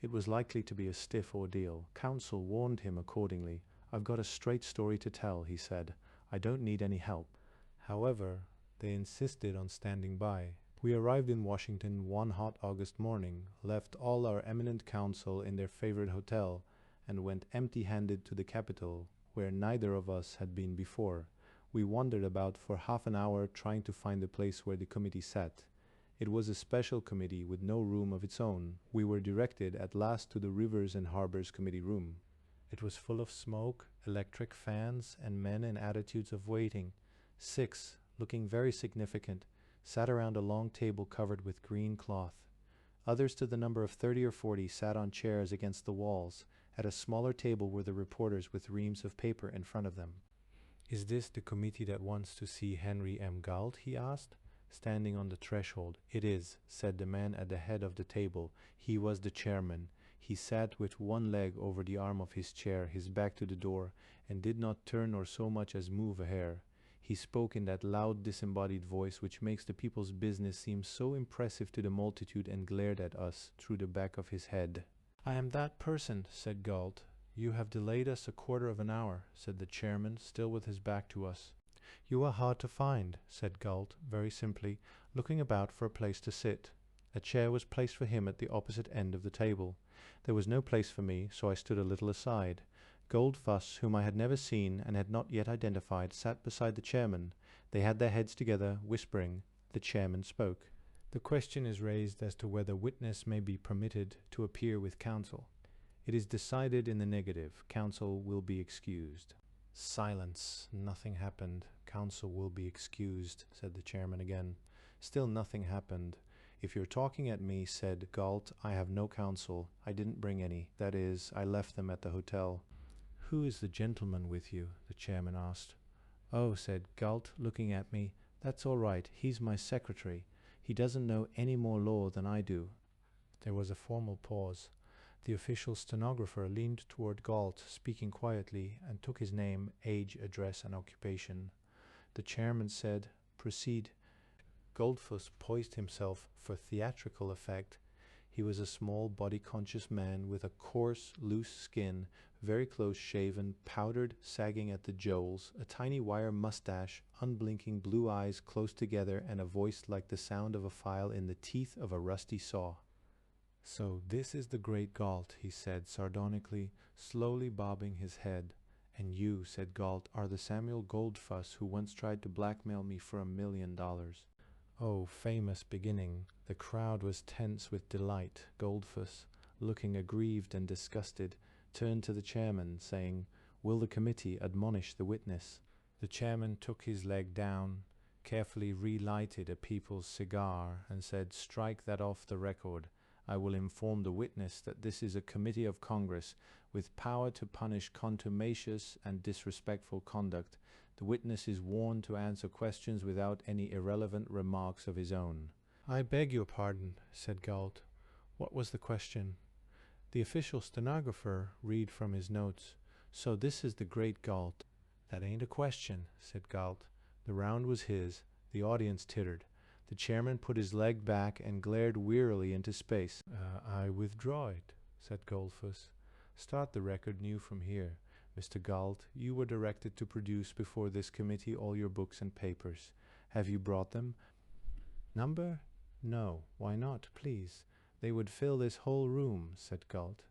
It was likely to be a stiff ordeal. Counsel warned him accordingly. "I've got a straight story to tell," he said. "I don't need any help." However, they insisted on standing by. We arrived in Washington one hot August morning, left all our eminent counsel in their favorite hotel, and went empty-handed to the Capitol, where neither of us had been before. We wandered about for half an hour trying to find the place where the committee sat. It was a special committee with no room of its own. We were directed at last to the Rivers and Harbors Committee room. It was full of smoke, electric fans, and men in attitudes of waiting. 6, looking very significant, sat around a long table covered with green cloth. Others to the number of 30 or 40 sat on chairs against the walls. At a smaller table were the reporters with reams of paper in front of them. "Is this the committee that wants to see Henry M. Galt?" he asked, standing on the threshold. "It is," said the man at the head of the table. He was the chairman. He sat with one leg over the arm of his chair, his back to the door, and did not turn or so much as move a hair. He spoke in that loud, disembodied voice which makes the people's business seem so impressive to the multitude, and glared at us through the back of his head. "I am that person," said Galt. "You have delayed us a quarter of an hour," said the chairman, still with his back to us. "You are hard to find," said Galt, very simply, looking about for a place to sit. A chair was placed for him at the opposite end of the table. There was no place for me, so I stood a little aside. Goldfuss, whom I had never seen and had not yet identified, sat beside the chairman. They had their heads together, whispering. The chairman spoke. "The question is raised as to whether witness may be permitted to appear with counsel. It is decided in the negative. Counsel will be excused." Silence. Nothing happened. "Counsel will be excused," said the chairman again. Still nothing happened. "If you're talking at me," said Galt, "I have no counsel. I didn't bring any. That is, I left them at the hotel." "Who is the gentleman with you?" the chairman asked. "Oh," said Galt, looking at me, "that's all right. He's my secretary. He doesn't know any more law than I do." There was a formal pause. The official stenographer leaned toward Galt, speaking quietly, and took his name, age, address, and occupation. The chairman said, "Proceed." Goldfuss poised himself for theatrical effect. He was a small, body-conscious man with a coarse, loose skin, very close-shaven, powdered, sagging at the jowls, a tiny wire mustache, unblinking blue eyes close together, and a voice like the sound of a file in the teeth of a rusty saw. "So this is the great Galt," he said sardonically, slowly bobbing his head. "And you," said Galt, "are the Samuel Goldfuss who once tried to blackmail me for $1 million. Oh, famous beginning. The crowd was tense with delight. Goldfuss, looking aggrieved and disgusted, turned to the chairman, saying, "Will the committee admonish the witness?" The chairman took his leg down, carefully relighted a people's cigar, and said, "Strike that off the record. I will inform the witness that this is a committee of Congress with power to punish contumacious and disrespectful conduct. The witness is warned to answer questions without any irrelevant remarks of his own." "I beg your pardon," said Galt. "What was the question?" The official stenographer read from his notes. "So this is the great Galt." "That ain't a question," said Galt. The round was his. The audience tittered. The chairman put his leg back and glared wearily into space. I withdraw it," said Goldfuss. "Start the record new from here. Mr. Galt, you were directed to produce before this committee all your books and papers. Have you brought them? Number? No. Why not, please? They would fill this whole room," said Galt.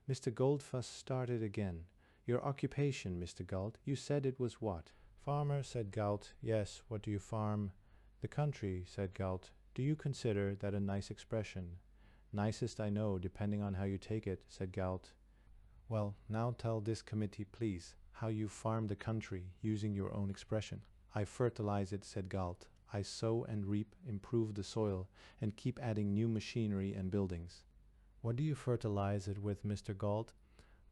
Mr. Goldfuss started again. "Your occupation, Mr. Galt, you said it was what?" "Farmer," said Galt. "Yes, what do you farm?" "The country," said Galt. "Do you consider that a nice expression?" "Nicest I know, depending on how you take it," said Galt. "Well, now tell this committee, please, how you farm the country, using your own expression." I fertilize it, said Galt. I sow and reap, improve the soil, and keep adding new machinery and buildings. What do you fertilize it with, Mr. Galt?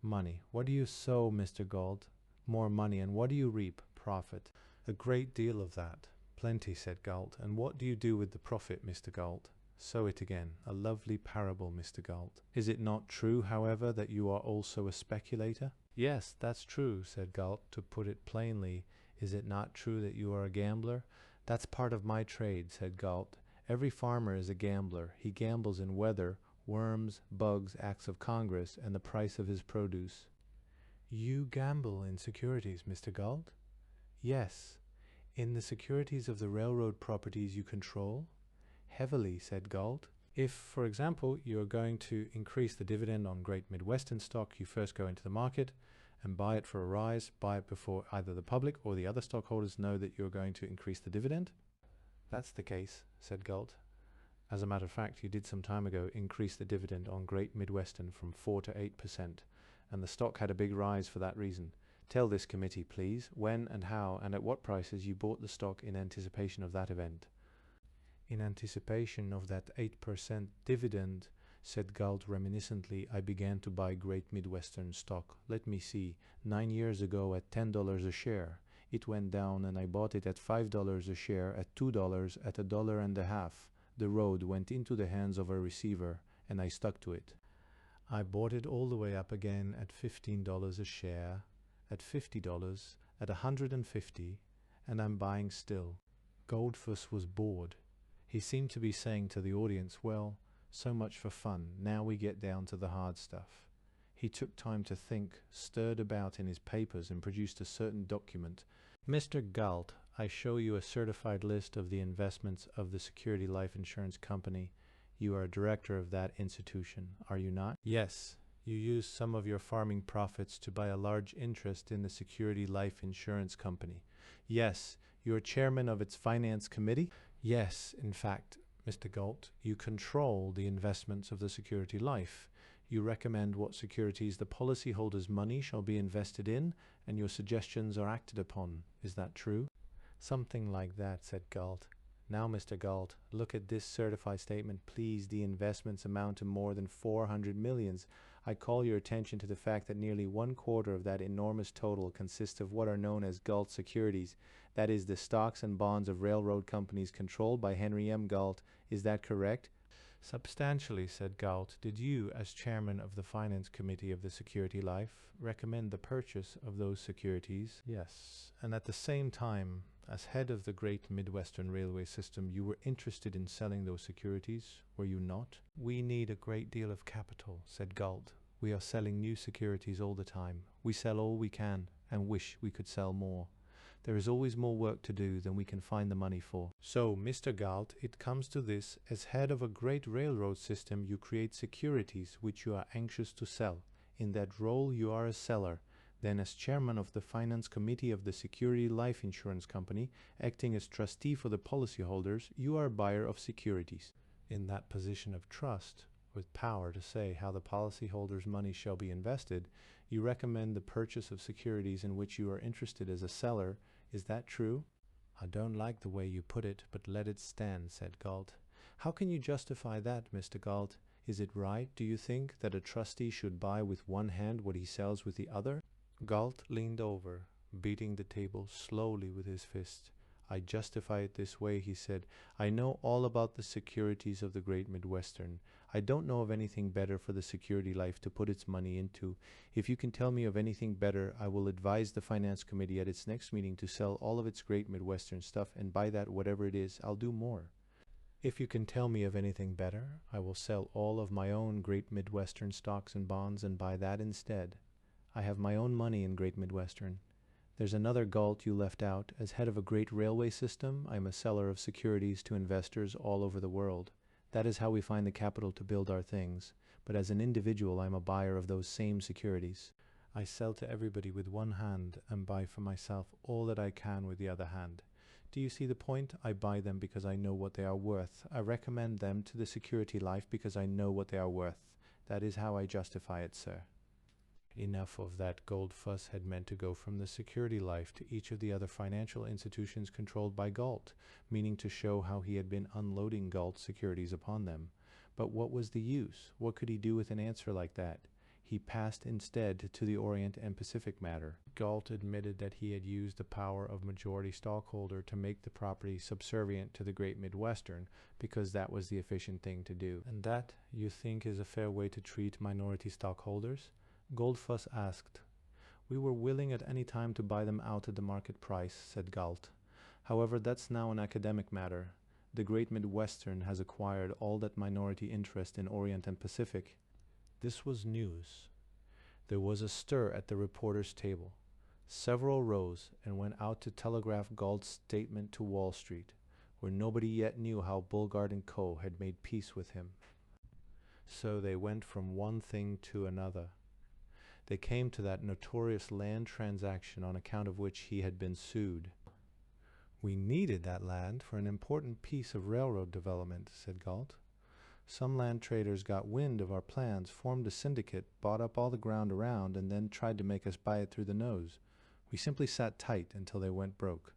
Money. What do you sow, Mr. Galt? More money. And what do you reap? Profit. A great deal of that. Plenty, said Galt. And what do you do with the profit, Mr. Galt? Sow it again. A lovely parable, Mr. Galt. Is it not true, however, that you are also a speculator? Yes, that's true, said Galt. To put it plainly, is it not true that you are a gambler? That's part of my trade, said Galt. Every farmer is a gambler. He gambles in weather, worms, bugs, acts of Congress, and the price of his produce. You gamble in securities, Mr. Galt? Yes. In the securities of the railroad properties you control? Heavily, said Galt. If, for example, you are going to increase the dividend on Great Midwestern stock, you first go into the market and buy it for a rise, buy it before either the public or the other stockholders know that you're going to increase the dividend? That's the case, said Galt. As a matter of fact, you did some time ago increase the dividend on Great Midwestern from 4 to 8%, and the stock had a big rise for that reason. Tell this committee, please, when and how and at what prices you bought the stock in anticipation of that event. In anticipation of that 8% dividend, said Galt reminiscently, I began to buy Great Midwestern stock. Let me see, 9 years ago at $10 a share. It went down and I bought it at $5 a share, at $2, at $1.50. The road went into the hands of a receiver and I stuck to it. I bought it all the way up again at $15 a share, at $50, at $150, and I'm buying still. Goldfuss was bored. He seemed to be saying to the audience, well, so much for fun, now we get down to the hard stuff. He took time to think, stirred about in his papers, and produced a certain document. Mr. Galt, I show you a certified list of the investments of the Security Life Insurance Company. You are a director of that institution, are you not? Yes. You use some of your farming profits to buy a large interest in the Security Life Insurance Company. Yes. You are chairman of its finance committee? Yes, in fact, Mr. Galt, you control the investments of the Security Life. You recommend what securities the policyholder's money shall be invested in, and your suggestions are acted upon. Is that true? Something like that, said Galt. Now, Mr. Galt, look at this certified statement. Please, the investments amount to more than 400 millions. I call your attention to the fact that nearly 1/4 of that enormous total consists of what are known as Galt securities. That is, the stocks and bonds of railroad companies controlled by Henry M. Galt. Is that correct? Substantially, said Galt. Did you, as chairman of the finance committee of the Security Life, recommend the purchase of those securities? Yes. And at the same time, as head of the Great Midwestern Railway System, you were interested in selling those securities, were you not? We need a great deal of capital, said Galt. We are selling new securities all the time. We sell all we can and wish we could sell more. There is always more work to do than we can find the money for. So, Mr. Galt, it comes to this: as head of a great railroad system, you create securities which you are anxious to sell. In that role, you are a seller. Then, as chairman of the finance committee of the Security Life Insurance Company, acting as trustee for the policyholders, you are a buyer of securities. In that position of trust, with power to say how the policyholders' money shall be invested, you recommend the purchase of securities in which you are interested as a seller. Is that true? I don't like the way you put it, but let it stand, said Galt. How can you justify that, Mr. Galt? Is it right, do you think, that a trustee should buy with one hand what he sells with the other? Galt leaned over, beating the table slowly with his fist. I justify it this way, he said. I know all about the securities of the Great Midwestern. I don't know of anything better for the Security Life to put its money into. If you can tell me of anything better, I will advise the Finance Committee at its next meeting to sell all of its Great Midwestern stuff, and by that, whatever it is, I'll do more. If you can tell me of anything better, I will sell all of my own Great Midwestern stocks and bonds and buy that instead. I have my own money in Great Midwestern. There's another Galt you left out. As head of a great railway system, I am a seller of securities to investors all over the world. That is how we find the capital to build our things. But as an individual, I am a buyer of those same securities. I sell to everybody with one hand and buy for myself all that I can with the other hand. Do you see the point? I buy them because I know what they are worth. I recommend them to the Security Life because I know what they are worth. That is how I justify it, sir. Enough of that gold fuss had meant to go from the security life to each of the other financial institutions controlled by Galt, meaning to show how he had been unloading Galt's securities upon them. But what was the use? What could he do with an answer like that? He passed instead to the Orient and Pacific matter. Galt admitted that he had used the power of majority stockholder to make the property subservient to the Great Midwestern, because that was the efficient thing to do. And that, you think, is a fair way to treat minority stockholders? Goldfuss asked. We were willing at any time to buy them out at the market price, said Galt. However, that's now an academic matter. The Great Midwestern has acquired all that minority interest in Orient and Pacific. This was news. There was a stir at the reporters' table. Several rose and went out to telegraph Galt's statement to Wall Street, where nobody yet knew how Bulgard & Co. had made peace with him. So they went from one thing to another. They came to that notorious land transaction on account of which he had been sued. We needed that land for an important piece of railroad development, said Galt. Some land traders got wind of our plans, formed a syndicate, bought up all the ground around, and then tried to make us buy it through the nose. We simply sat tight until they went broke.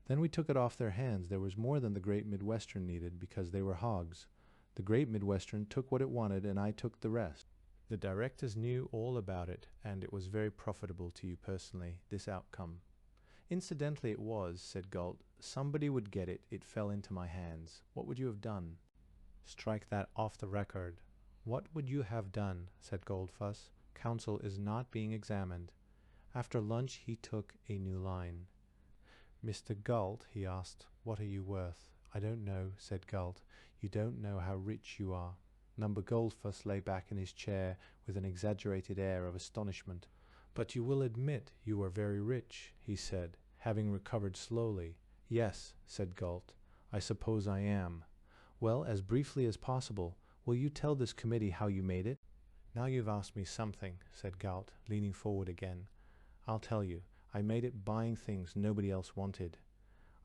Then we took it off their hands. There was more than the Great Midwestern needed, because they were hogs. The Great Midwestern took what it wanted, and I took the rest. The directors knew all about it, and it was very profitable to you personally, this outcome. Incidentally it was, said Galt. Somebody would get it. It fell into my hands. What would you have done? Strike that off the record. What would you have done? Said Goldfuss. Counsel is not being examined. After lunch he took a new line. Mr. Galt, he asked, what are you worth? I don't know, said Galt. You don't know how rich you are. Number Goldfuss lay back in his chair with an exaggerated air of astonishment. But you will admit you are very rich, he said, having recovered slowly. Yes, said Galt. I suppose I am. Well, as briefly as possible, will you tell this committee how you made it? Now you've asked me something, said Galt, leaning forward again. I'll tell you. I made it buying things nobody else wanted.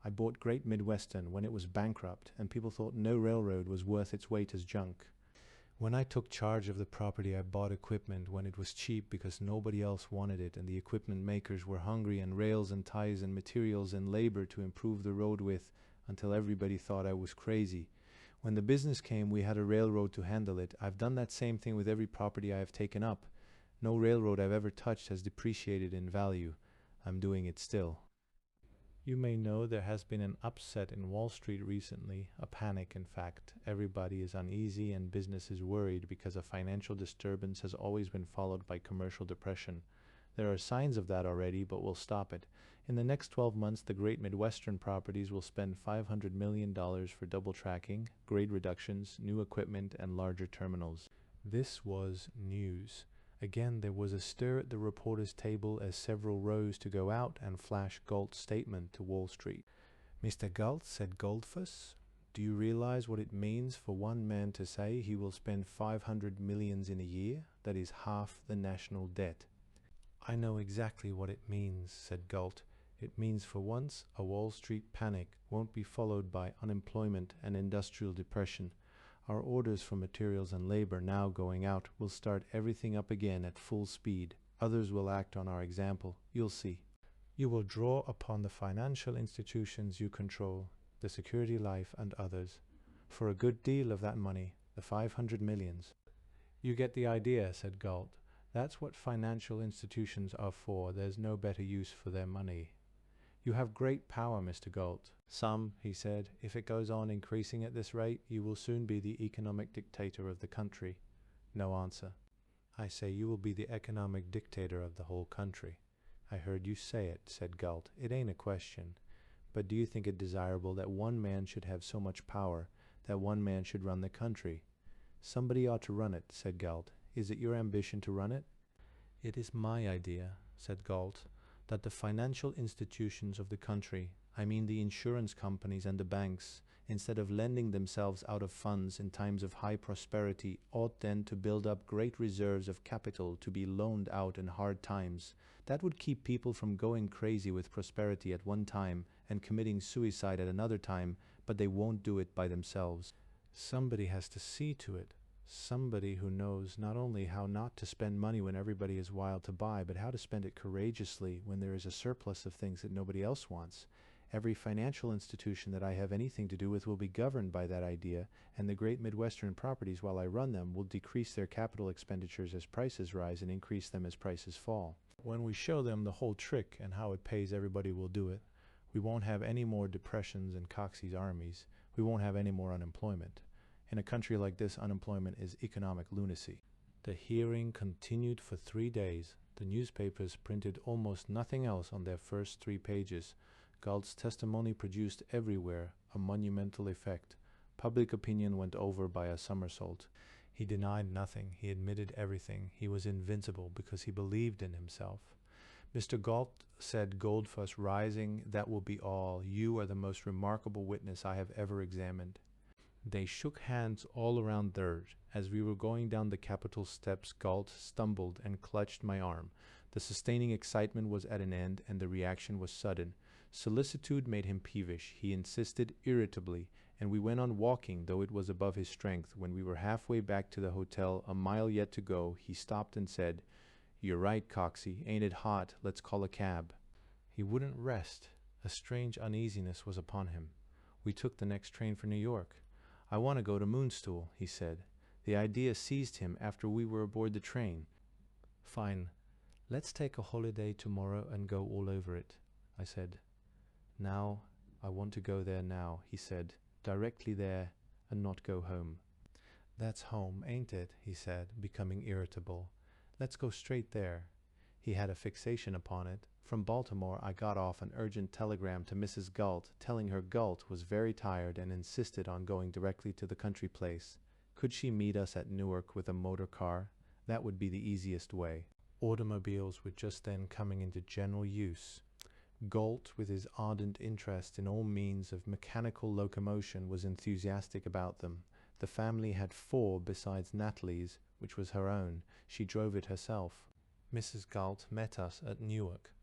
I bought Great Midwestern when it was bankrupt, and people thought no railroad was worth its weight as junk. When I took charge of the property, I bought equipment when it was cheap because nobody else wanted it, and the equipment makers were hungry, and rails and ties and materials and labor to improve the road with, until everybody thought I was crazy. When the business came, we had a railroad to handle it. I've done that same thing with every property I have taken up. No railroad I've ever touched has depreciated in value. I'm doing it still. You may know there has been an upset in Wall Street recently, a panic in fact. Everybody is uneasy and business is worried because a financial disturbance has always been followed by commercial depression. There are signs of that already, but we'll stop it. In the next 12 months, the Great Midwestern properties will spend $500 million for double tracking, grade reductions, new equipment, and larger terminals. This was news. Again, there was a stir at the reporters' table as several rose to go out and flash Galt's statement to Wall Street. Mr. Galt, said Goldfuss, do you realize what it means for one man to say he will spend $500 million in a year? That is half the national debt. I know exactly what it means, said Galt. It means for once a Wall Street panic won't be followed by unemployment and industrial depression. Our orders for materials and labor now going out will start everything up again at full speed. Others will act on our example. You'll see. You will draw upon the financial institutions you control, the security life and others, for a good deal of that money, the 500 millions. You get the idea, said Galt. That's what financial institutions are for. There's no better use for their money. You have great power, Mr. Galt. Some, he said, if it goes on increasing at this rate, you will soon be the economic dictator of the country. No answer. I say you will be the economic dictator of the whole country. I heard you say it, said Galt. It ain't a question. But do you think it desirable that one man should have so much power, that one man should run the country? Somebody ought to run it, said Galt. Is it your ambition to run it? It is my idea, said Galt, that the financial institutions of the country, I mean the insurance companies and the banks, instead of lending themselves out of funds in times of high prosperity, ought then to build up great reserves of capital to be loaned out in hard times. That would keep people from going crazy with prosperity at one time and committing suicide at another time, but they won't do it by themselves. Somebody has to see to it. Somebody who knows not only how not to spend money when everybody is wild to buy, but how to spend it courageously when there is a surplus of things that nobody else wants. Every financial institution that I have anything to do with will be governed by that idea, and the great Midwestern properties, while I run them, will decrease their capital expenditures as prices rise and increase them as prices fall. When we show them the whole trick and how it pays, everybody will do it. We won't have any more depressions and Coxey's armies. We won't have any more unemployment. In a country like this, unemployment is economic lunacy. The hearing continued for 3 days. The newspapers printed almost nothing else on their first 3 pages. Galt's testimony produced everywhere a monumental effect. Public opinion went over by a somersault. He denied nothing. He admitted everything. He was invincible because he believed in himself. Mr. Galt said, "Goldfuss rising, that will be all. You are the most remarkable witness I have ever examined." They shook hands all around theirs. As we were going down the Capitol steps, Galt stumbled and clutched my arm. The sustaining excitement was at an end, and the reaction was sudden. Solicitude made him peevish. He insisted irritably, and we went on walking, though it was above his strength. When we were halfway back to the hotel, a mile yet to go, he stopped and said, "You're right, Coxey. Ain't it hot? Let's call a cab." He wouldn't rest. A strange uneasiness was upon him. We took the next train for New York. "I want to go to Moonstool," he said. The idea seized him after we were aboard the train. "Fine. Let's take a holiday tomorrow and go all over it," I said. "Now, I want to go there now," he said. "Directly there and not go home." "That's home, ain't it?" he said, becoming irritable. "Let's go straight there." He had a fixation upon it. From Baltimore I got off an urgent telegram to Mrs. Galt, telling her Galt was very tired and insisted on going directly to the country place. Could she meet us at Newark with a motor car? That would be the easiest way. Automobiles were just then coming into general use. Galt, with his ardent interest in all means of mechanical locomotion, was enthusiastic about them. The family had 4 besides Natalie's, which was her own. She drove it herself. Mrs. Galt met us at Newark.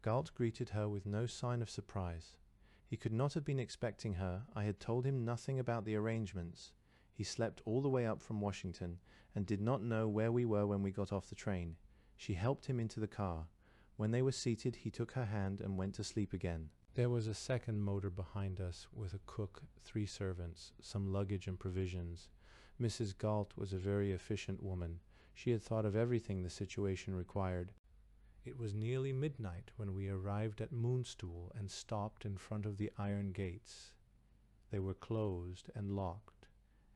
Galt greeted her with no sign of surprise. He could not have been expecting her. I had told him nothing about the arrangements. He slept all the way up from Washington, and did not know where we were when we got off the train. She helped him into the car. When they were seated, he took her hand and went to sleep again. There was a second motor behind us, with a cook, 3 servants, some luggage and provisions. Mrs. Galt was a very efficient woman. She had thought of everything the situation required. It was nearly midnight when we arrived at Moonstool and stopped in front of the iron gates. They were closed and locked,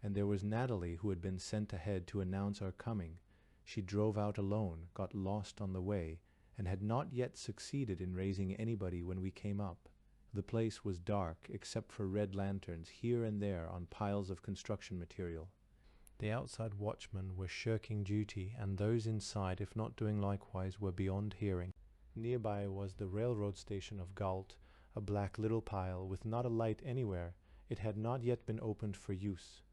and there was Natalie, who had been sent ahead to announce our coming. She drove out alone, got lost on the way, and had not yet succeeded in raising anybody when we came up. The place was dark, except for red lanterns here and there on piles of construction material. The outside watchmen were shirking duty, and those inside, if not doing likewise, were beyond hearing. Nearby was the railroad station of Galt, a black little pile, with not a light anywhere. It had not yet been opened for use.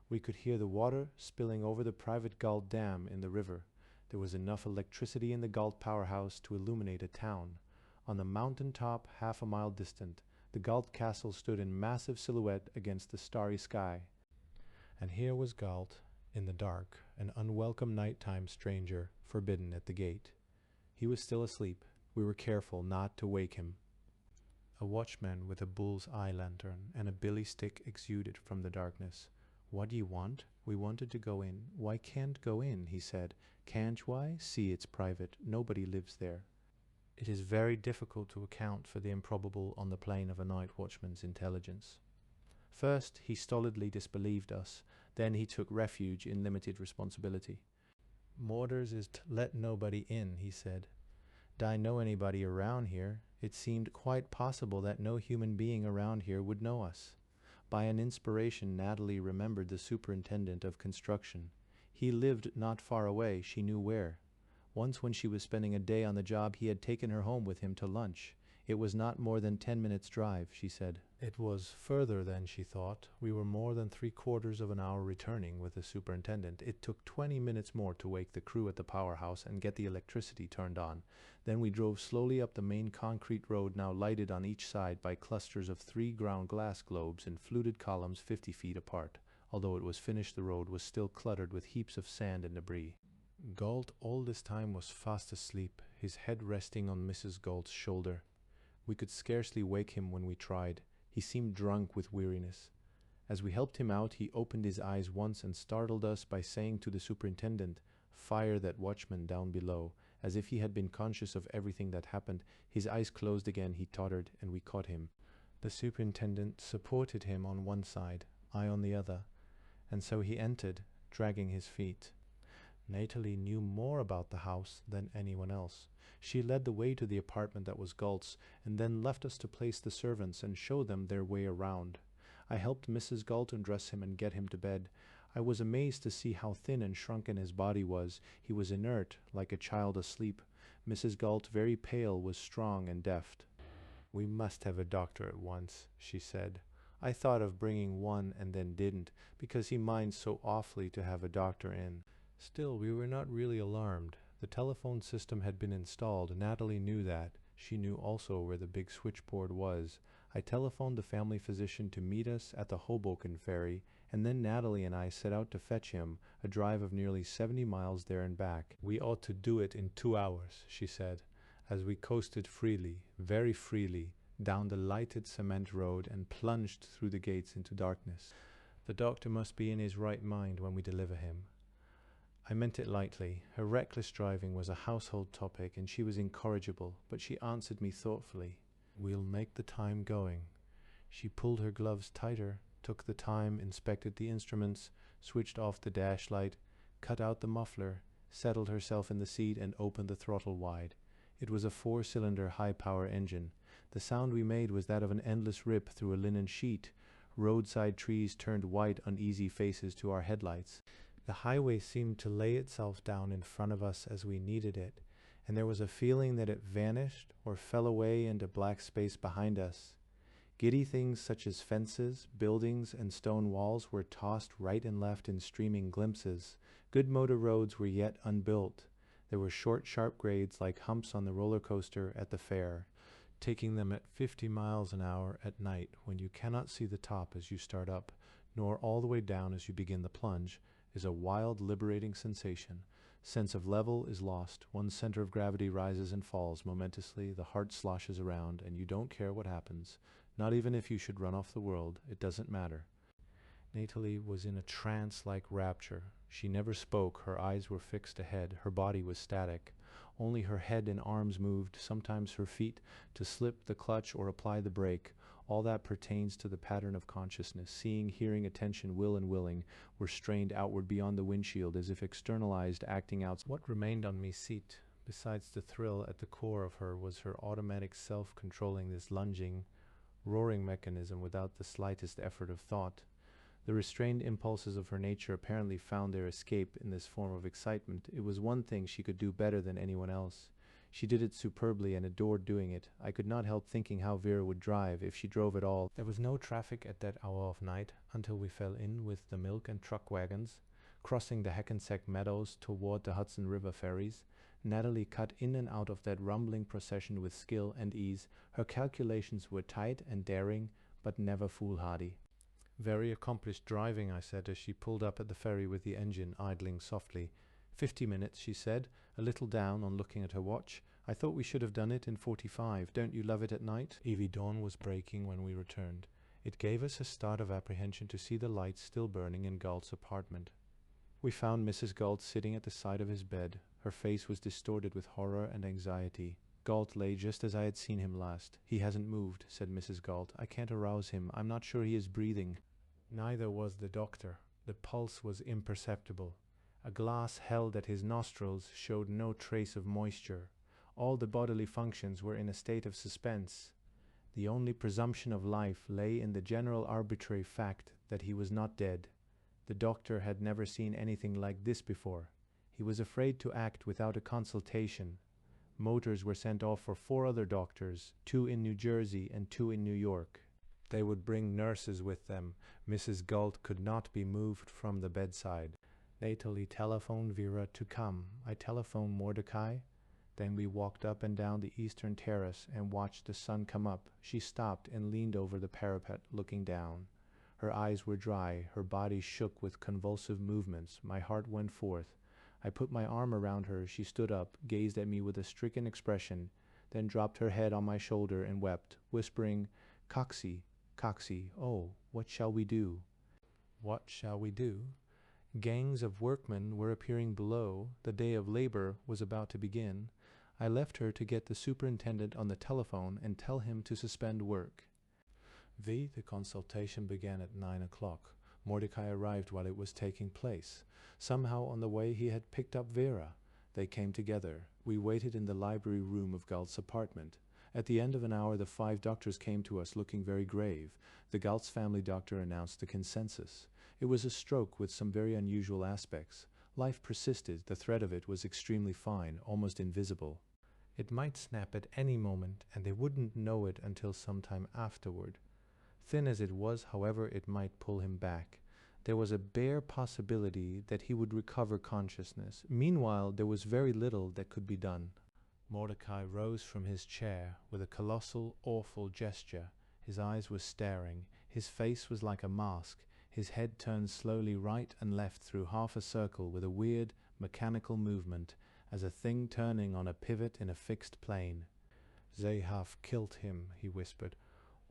We could hear the water spilling over the private Galt dam in the river. There was enough electricity in the Galt powerhouse to illuminate a town. On the mountain top, half a mile distant, the Galt castle stood in massive silhouette against the starry sky. And here was Galt, in the dark, an unwelcome nighttime stranger, forbidden at the gate. He was still asleep. We were careful not to wake him. A watchman with a bull's eye lantern and a billy stick exuded from the darkness. "What do you want?" "We wanted to go in." "Why can't go in?" he said. "Can't why? See, it's private. Nobody lives there." It is very difficult to account for the improbable on the plane of a night watchman's intelligence. First, he stolidly disbelieved us. Then he took refuge in limited responsibility. "Morders is to let nobody in," he said. "'D I know anybody around here?" It seemed quite possible that no human being around here would know us. By an inspiration, Natalie remembered the superintendent of construction. He lived not far away, she knew where. Once when she was spending a day on the job, he had taken her home with him to lunch. It was not more than 10 minutes' drive, she said. It was further than she thought. We were more than 3/4 of an hour returning with the superintendent. It took 20 minutes more to wake the crew at the powerhouse and get the electricity turned on. Then we drove slowly up the main concrete road, now lighted on each side by clusters of 3 ground glass globes in fluted columns 50 feet apart. Although it was finished, the road was still cluttered with heaps of sand and debris. Galt all this time was fast asleep, his head resting on Mrs. Galt's shoulder. We could scarcely wake him when we tried. He seemed drunk with weariness. As we helped him out, he opened his eyes once and startled us by saying to the superintendent, "Fire that watchman down below." As if he had been conscious of everything that happened, his eyes closed again, he tottered, and we caught him. The superintendent supported him on one side, I on the other, and so he entered, dragging his feet. Nathalie knew more about the house than anyone else. She led the way to the apartment that was Galt's, and then left us to place the servants and show them their way around. I helped Mrs. Galt undress him and get him to bed. I was amazed to see how thin and shrunken his body was. He was inert, like a child asleep. Mrs. Galt, very pale, was strong and deft. "We must have a doctor at once," she said. I thought of bringing one and then didn't, because he minds so awfully to have a doctor in. Still, we were not really alarmed. The telephone system had been installed. Natalie knew that. She knew also where the big switchboard was. I telephoned the family physician to meet us at the Hoboken ferry, and then Natalie and I set out to fetch him, a drive of nearly 70 miles there and back. "We ought to do it in 2 hours," she said, as we coasted freely, very freely, down the lighted cement road and plunged through the gates into darkness. "The doctor must be in his right mind when we deliver him." I meant it lightly. Her reckless driving was a household topic, and she was incorrigible, but she answered me thoughtfully. "We'll make the time going." She pulled her gloves tighter, took the time, inspected the instruments, switched off the dash light, cut out the muffler, settled herself in the seat, and opened the throttle wide. It was a 4-cylinder high-power engine. The sound we made was that of an endless rip through a linen sheet. Roadside trees turned white, uneasy faces to our headlights. The highway seemed to lay itself down in front of us as we needed it, and there was a feeling that it vanished or fell away into black space behind us. Giddy things such as fences, buildings, and stone walls were tossed right and left in streaming glimpses. Good motor roads were yet unbuilt. There were short, sharp grades like humps on the roller coaster at the fair. Taking them at 50 miles an hour at night, when you cannot see the top as you start up, nor all the way down as you begin the plunge, is a wild, liberating sensation. Sense of level is lost. One's center of gravity rises and falls momentously, the heart sloshes around, and you don't care what happens. Not even if you should run off the world, it doesn't matter. Nathalie was in a trance-like rapture. She never spoke, her eyes were fixed ahead, her body was static. Only her head and arms moved, sometimes her feet, to slip the clutch or apply the brake. All that pertains to the pattern of consciousness. Seeing, hearing, attention, will, and willing were strained outward beyond the windshield, as if externalized, acting out. What remained on me seat, besides the thrill at the core of her, was her automatic self controlling this lunging, roaring mechanism without the slightest effort of thought. The restrained impulses of her nature apparently found their escape in this form of excitement. It was one thing she could do better than anyone else. She did it superbly and adored doing it. I could not help thinking how Vera would drive, if she drove at all. There was no traffic at that hour of night, until we fell in with the milk and truck wagons, crossing the Hackensack meadows toward the Hudson River ferries. Natalie cut in and out of that rumbling procession with skill and ease. Her calculations were tight and daring, but never foolhardy. "Very accomplished driving," I said, as she pulled up at the ferry with the engine idling softly. 50 minutes, she said, a little down on looking at her watch. "I thought we should have done it in 45. Don't you love it at night?" Evie dawn was breaking when we returned. It gave us a start of apprehension to see the lights still burning in Galt's apartment. We found Mrs. Galt sitting at the side of his bed. Her face was distorted with horror and anxiety. Galt lay just as I had seen him last. "He hasn't moved," said Mrs. Galt. "I can't arouse him. I'm not sure he is breathing." Neither was the doctor. The pulse was imperceptible. A glass held at his nostrils showed no trace of moisture. All the bodily functions were in a state of suspense. The only presumption of life lay in the general arbitrary fact that he was not dead. The doctor had never seen anything like this before. He was afraid to act without a consultation. Motors were sent off for 4 other doctors, 2 in New Jersey and 2 in New York. They would bring nurses with them. Mrs. Galt could not be moved from the bedside. Nathalie telephoned Vera to come. I telephoned Mordecai. Then we walked up and down the eastern terrace and watched the sun come up. She stopped and leaned over the parapet, looking down. Her eyes were dry, her body shook with convulsive movements. My heart went forth. I put my arm around her. She stood up, gazed at me with a stricken expression, then dropped her head on my shoulder and wept, whispering, "Coxey, Coxey, oh, what shall we do?" What shall we do? Gangs of workmen were appearing below. The day of labor was about to begin. I left her to get the superintendent on the telephone and tell him to suspend work. The consultation began at 9 o'clock. Mordecai arrived while it was taking place. Somehow on the way he had picked up Vera. They came together. We waited in the library room of Galt's apartment. At the end of an hour the 5 doctors came to us looking very grave. The Galt's family doctor announced the consensus. It was a stroke with some very unusual aspects. Life persisted. The thread of it was extremely fine, almost invisible. It might snap at any moment, and they wouldn't know it until some time afterward. Thin as it was, however, it might pull him back. There was a bare possibility that he would recover consciousness. Meanwhile, there was very little that could be done. Mordecai rose from his chair with a colossal, awful gesture. His eyes were staring. His face was like a mask. His head turned slowly right and left through half a circle with a weird, mechanical movement, as a thing turning on a pivot in a fixed plane. "They have killed him," he whispered.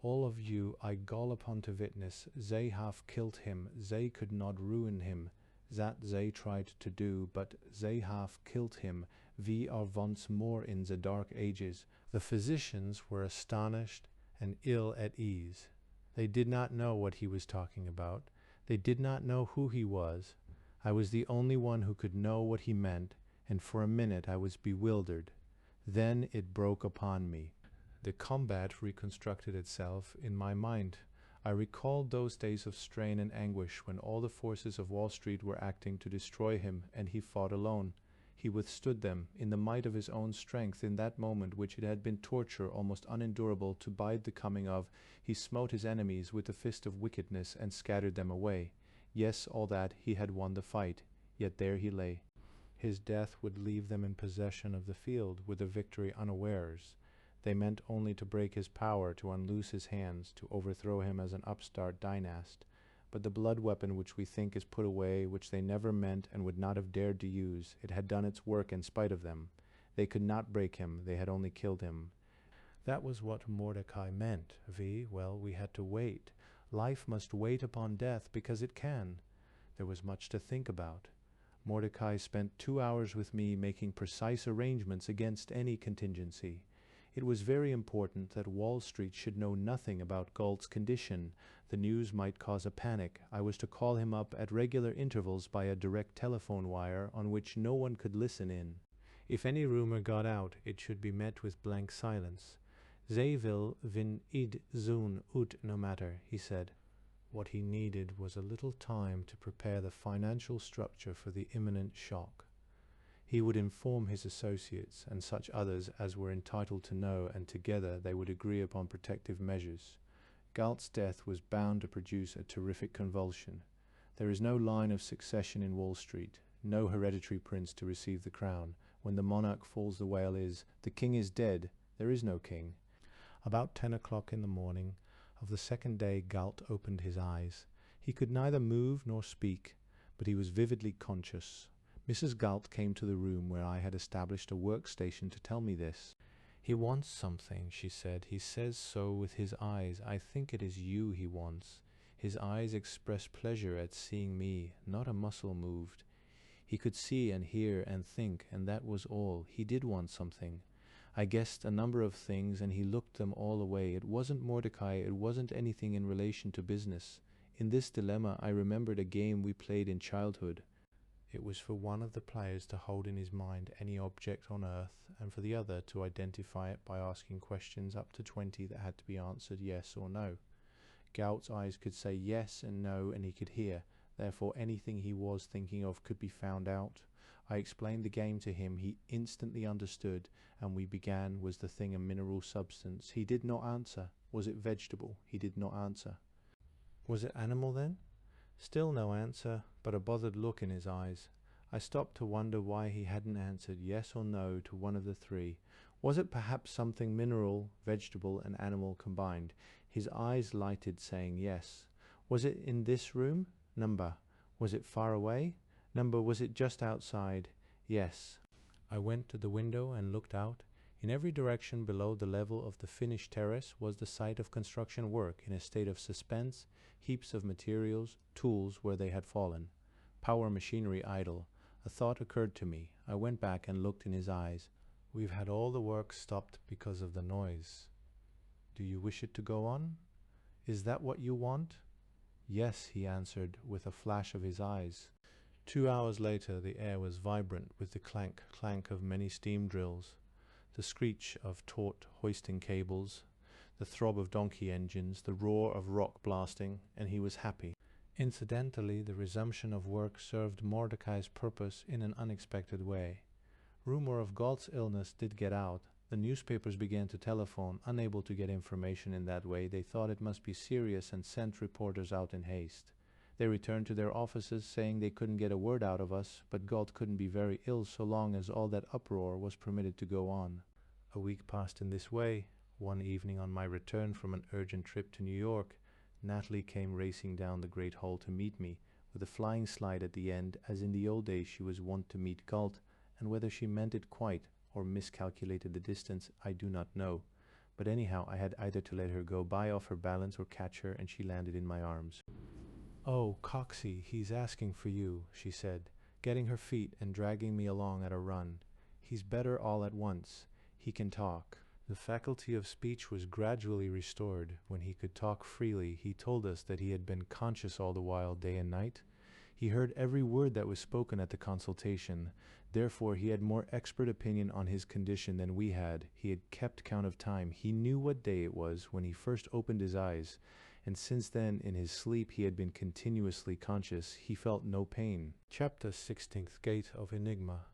"All of you I call upon to witness. They have killed him. They could not ruin him. That they tried to do, but they have killed him. We are once more in the dark ages." The physicians were astonished and ill at ease. They did not know what he was talking about. They did not know who he was. I was the only one who could know what he meant, and for a minute I was bewildered. Then it broke upon me. The combat reconstructed itself in my mind. I recalled those days of strain and anguish when all the forces of Wall Street were acting to destroy him, and he fought alone. He withstood them in the might of his own strength. In that moment, which it had been torture almost unendurable to bide the coming of, he smote his enemies with the fist of wickedness and scattered them away. Yes, all that, he had won the fight, yet there he lay. His death would leave them in possession of the field, with the victory unawares. They meant only to break his power, to unloose his hands, to overthrow him as an upstart dynast. But the blood weapon which we think is put away, which they never meant and would not have dared to use, it had done its work in spite of them. They could not break him, they had only killed him. That was what Mordecai meant. Well, we had to wait. Life must wait upon death because it can. There was much to think about. Mordecai spent 2 hours with me making precise arrangements against any contingency. It was very important that Wall Street should know nothing about Galt's condition. The news might cause a panic. I was to call him up at regular intervals by a direct telephone wire on which no one could listen in. If any rumor got out, it should be met with blank silence. "They will win id soon ut no matter," he said. What he needed was a little time to prepare the financial structure for the imminent shock. He would inform his associates and such others as were entitled to know, and together they would agree upon protective measures. Galt's death was bound to produce a terrific convulsion. There is no line of succession in Wall Street, no hereditary prince to receive the crown. When the monarch falls, the wail is, "The king is dead." There is no king. About 10 o'clock in the morning of the second day, Galt opened his eyes. He could neither move nor speak, but he was vividly conscious. Mrs. Galt came to the room where I had established a workstation to tell me this. "He wants something," she said. "He says so with his eyes. I think it is you he wants. His eyes express pleasure at seeing me. Not a muscle moved. He could see and hear and think, and that was all. He did want something. I guessed a number of things, and he looked them all away. It wasn't Mordecai, it wasn't anything in relation to business. In this dilemma I remembered a game we played in childhood. It was for one of the players to hold in his mind any object on earth, and for the other to identify it by asking questions up to 20 that had to be answered yes or no. Galt's eyes could say yes and no, and he could hear. Therefore anything he was thinking of could be found out. I explained the game to him. He instantly understood, and we began. Was the thing a mineral substance? He did not answer. Was it vegetable? He did not answer. Was it animal then? Still no answer, but a bothered look in his eyes. I stopped to wonder why he hadn't answered yes or no to one of the three. Was it perhaps something mineral, vegetable, and animal combined? His eyes lighted, saying yes. Was it in this room? Number. Was it far away? Number. Was it just outside? Yes. I went to the window and looked out. In every direction below the level of the finished terrace was the site of construction work in a state of suspense, heaps of materials, tools where they had fallen. Power machinery idle. A thought occurred to me. I went back and looked in his eyes. We've had all the work stopped because of the noise. Do you wish it to go on? Is that what you want? Yes, he answered, with a flash of his eyes. 2 hours later, the air was vibrant with the clank of many steam drills, the screech of taut hoisting cables, the throb of donkey engines, the roar of rock blasting, and he was happy. Incidentally, the resumption of work served Mordecai's purpose in an unexpected way. Rumor of Galt's illness did get out. The newspapers began to telephone. Unable to get information in that way, they thought it must be serious and sent reporters out in haste. They returned to their offices saying they couldn't get a word out of us, but Galt couldn't be very ill so long as all that uproar was permitted to go on. A week passed in this way. One evening on my return from an urgent trip to New York, Natalie came racing down the great hall to meet me, with a flying slide at the end, as in the old days she was wont to meet Galt, and whether she meant it quite, or miscalculated the distance, I do not know. But anyhow, I had either to let her go by off her balance or catch her, and she landed in my arms. "Oh, Coxey, he's asking for you," she said, getting her feet and dragging me along at a run. "He's better all at once. He can talk." The faculty of speech was gradually restored. When he could talk freely, he told us that he had been conscious all the while, day and night. He heard every word that was spoken at the consultation. Therefore, he had more expert opinion on his condition than we had. He had kept count of time. He knew what day it was when he first opened his eyes, and since then, in his sleep, he had been continuously conscious. He felt no pain. Chapter 16th Gate of Enigma.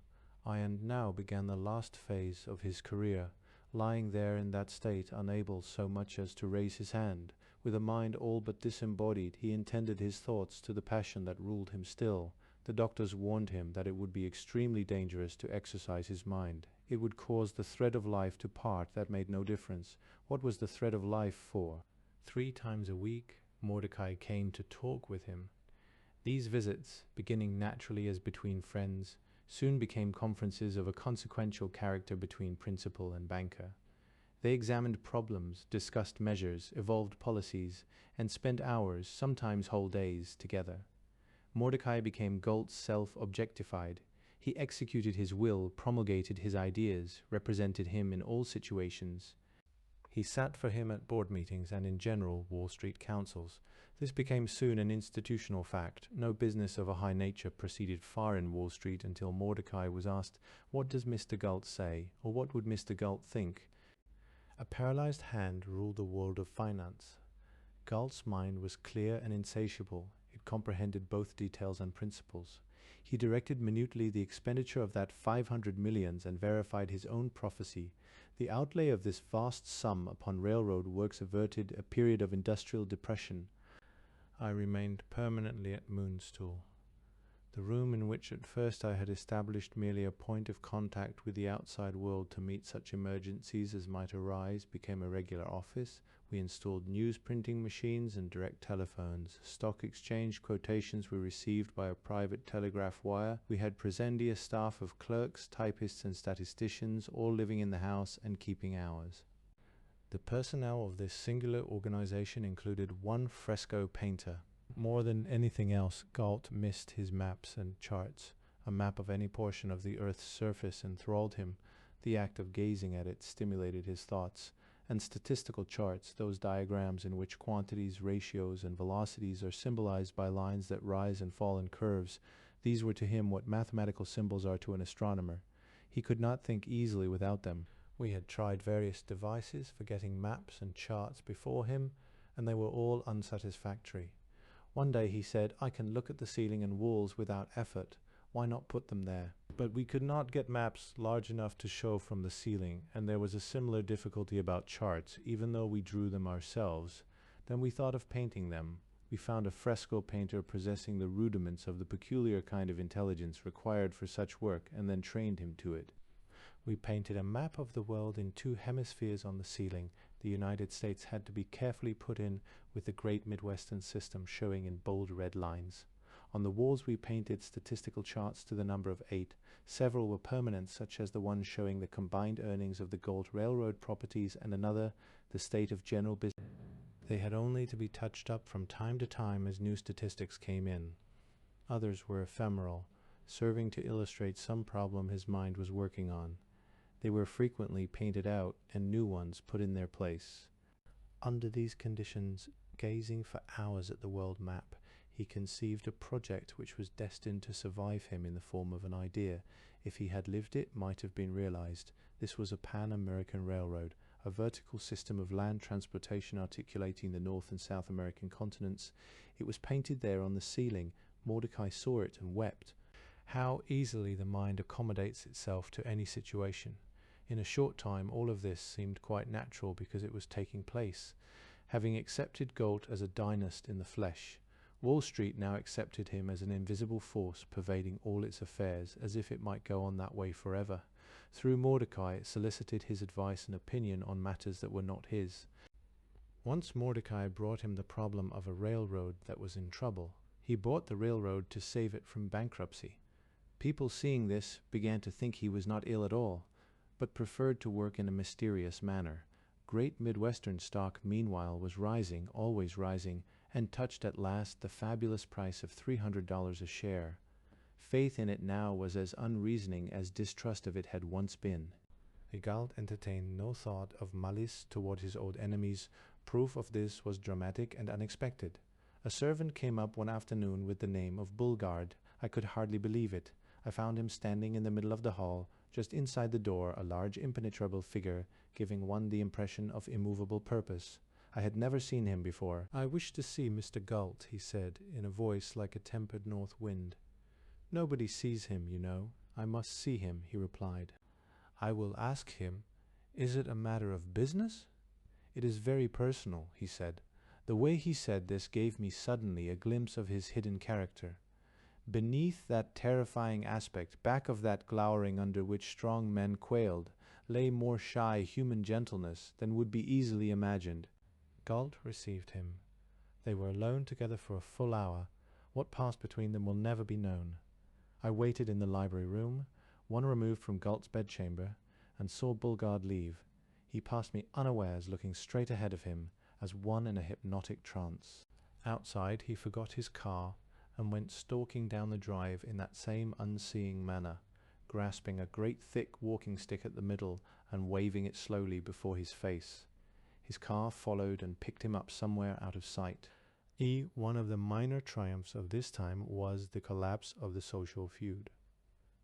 And now began the last phase of his career. Lying there in that state, unable so much as to raise his hand, with a mind all but disembodied, he intended his thoughts to the passion that ruled him still. The doctors warned him that it would be extremely dangerous to exercise his mind. It would cause the thread of life to part. That made no difference. What was the thread of life for? 3 times a week, Mordecai came to talk with him. These visits, beginning naturally as between friends, soon became conferences of a consequential character between principal and banker. They examined problems, discussed measures, evolved policies, and spent hours, sometimes whole days, together. Mordecai became Galt's self objectified. He executed his will, promulgated his ideas, represented him in all situations. He sat for him at board meetings and in general Wall Street councils. This became soon an institutional fact. No business of a high nature proceeded far in Wall Street until Mordecai was asked, "What does Mr. Galt say?" or "What would Mr. Galt think?" A paralyzed hand ruled the world of finance. Galt's mind was clear and insatiable. It comprehended both details and principles. He directed minutely the expenditure of that 500 millions and verified his own prophecy. The outlay of this vast sum upon railroad works averted a period of industrial depression. I remained permanently at Moonstool. The room in which at first I had established merely a point of contact with the outside world to meet such emergencies as might arise became a regular office. We installed news printing machines and direct telephones. Stock exchange quotations were received by a private telegraph wire. We had Presendia staff of clerks, typists, and statisticians, all living in the house and keeping hours. The personnel of this singular organization included one fresco painter. More than anything else, Galt missed his maps and charts. A map of any portion of the earth's surface enthralled him. The act of gazing at it stimulated his thoughts. And statistical charts, those diagrams in which quantities, ratios, and velocities are symbolized by lines that rise and fall in curves, these were to him what mathematical symbols are to an astronomer. He could not think easily without them. We had tried various devices for getting maps and charts before him, and they were all unsatisfactory. One day he said, "I can look at the ceiling and walls without effort. Why not put them there?" But we could not get maps large enough to show from the ceiling, and there was a similar difficulty about charts, even though we drew them ourselves. Then we thought of painting them. We found a fresco painter possessing the rudiments of the peculiar kind of intelligence required for such work, and then trained him to it. We painted a map of the world in 2 hemispheres on the ceiling, the United States had to be carefully put in with the Great Midwestern System showing in bold red lines. On the walls we painted statistical charts to the number of 8. Several were permanent, such as the one showing the combined earnings of the Galt Railroad properties, and another, the state of general business. They had only to be touched up from time to time as new statistics came in. Others were ephemeral, serving to illustrate some problem his mind was working on. They were frequently painted out and new ones put in their place. Under these conditions, gazing for hours at the world map, he conceived a project which was destined to survive him in the form of an idea. If he had lived it, might have been realized. This was a Pan-American railroad, a vertical system of land transportation articulating the North and South American continents. It was painted there on the ceiling. Mordecai saw it and wept. How easily the mind accommodates itself to any situation. In a short time all of this seemed quite natural because it was taking place. Having accepted Galt as a dynast in the flesh, Wall Street now accepted him as an invisible force pervading all its affairs, as if it might go on that way forever. Through Mordecai it solicited his advice and opinion on matters that were not his. Once Mordecai brought him the problem of a railroad that was in trouble. He bought the railroad to save it from bankruptcy. People seeing this began to think he was not ill at all, but preferred to work in a mysterious manner. Great Midwestern stock meanwhile was rising, always rising, and touched at last the fabulous price of $300 a share. Faith in it now was as unreasoning as distrust of it had once been. The Galt entertained no thought of malice toward his old enemies. Proof of this was dramatic and unexpected. A servant came up one afternoon with the name of Bulgard. I could hardly believe it. I found him standing in the middle of the hall, just inside the door, a large impenetrable figure, giving one the impression of immovable purpose. I had never seen him before. "I wish to see Mr. Galt," he said, in a voice like a tempered north wind. "Nobody sees him, you know. I must see him," he replied. "I will ask him. Is it a matter of business?" "It is very personal," he said. The way he said this gave me suddenly a glimpse of his hidden character. Beneath that terrifying aspect, back of that glowering under which strong men quailed, lay more shy human gentleness than would be easily imagined. Galt received him. They were alone together for a full hour. What passed between them will never be known. I waited in the library room, one removed from Galt's bedchamber, and saw Bulgard leave. He passed me unawares, looking straight ahead of him, as one in a hypnotic trance. Outside he forgot his car and went stalking down the drive in that same unseeing manner, grasping a great thick walking stick at the middle and waving it slowly before his face. His car followed and picked him up somewhere out of sight. One of the minor triumphs of this time was the collapse of the social feud.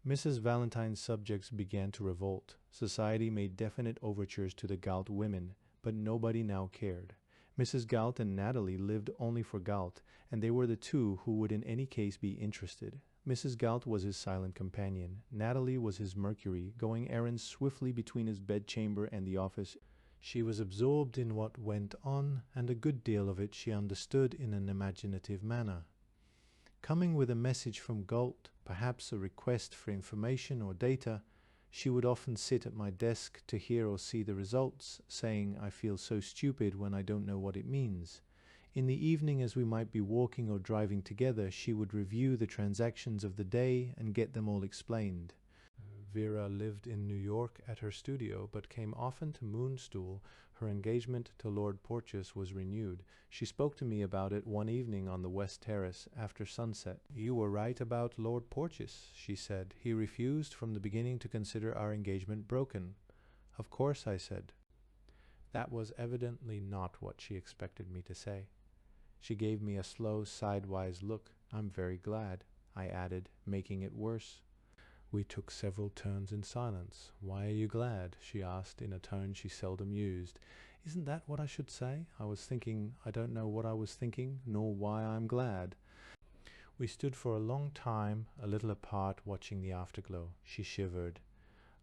Mrs. Valentine's subjects began to revolt. Society made definite overtures to the Galt women, but nobody now cared. Mrs. Galt and Natalie lived only for Galt, and they were the two who would in any case be interested. Mrs. Galt was his silent companion. Natalie was his Mercury, going errands swiftly between his bedchamber and the office. She was absorbed in what went on, and a good deal of it she understood in an imaginative manner. Coming with a message from Galt, perhaps a request for information or data, she would often sit at my desk to hear or see the results, saying, "I feel so stupid when I don't know what it means." In the evening, as we might be walking or driving together, she would review the transactions of the day and get them all explained. Vera lived in New York at her studio, but came often to Moonstool. Her engagement to Lord Porteous was renewed. She spoke to me about it one evening on the West Terrace after sunset. "You were right about Lord Porteous," she said. "He refused from the beginning to consider our engagement broken." "Of course," I said. That was evidently not what she expected me to say. She gave me a slow, sidewise look. "I'm very glad," I added, making it worse. We took several turns in silence. "Why are you glad?" she asked in a tone she seldom used. "Isn't that what I should say? I was thinking, I don't know what I was thinking, nor why I'm glad." We stood for a long time, a little apart, watching the afterglow. She shivered.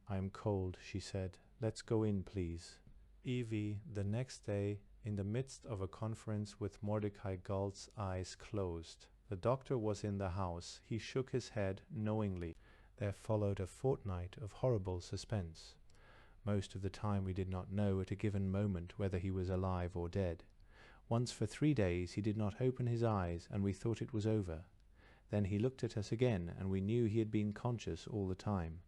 "I am cold," she said. "Let's go in, please." The next day, in the midst of a conference with Mordecai Galt's eyes closed. The doctor was in the house. He shook his head knowingly. There followed a fortnight of horrible suspense. Most of the time we did not know at a given moment whether he was alive or dead. Once for 3 days he did not open his eyes, and we thought it was over. Then he looked at us again, and we knew he had been conscious all the time.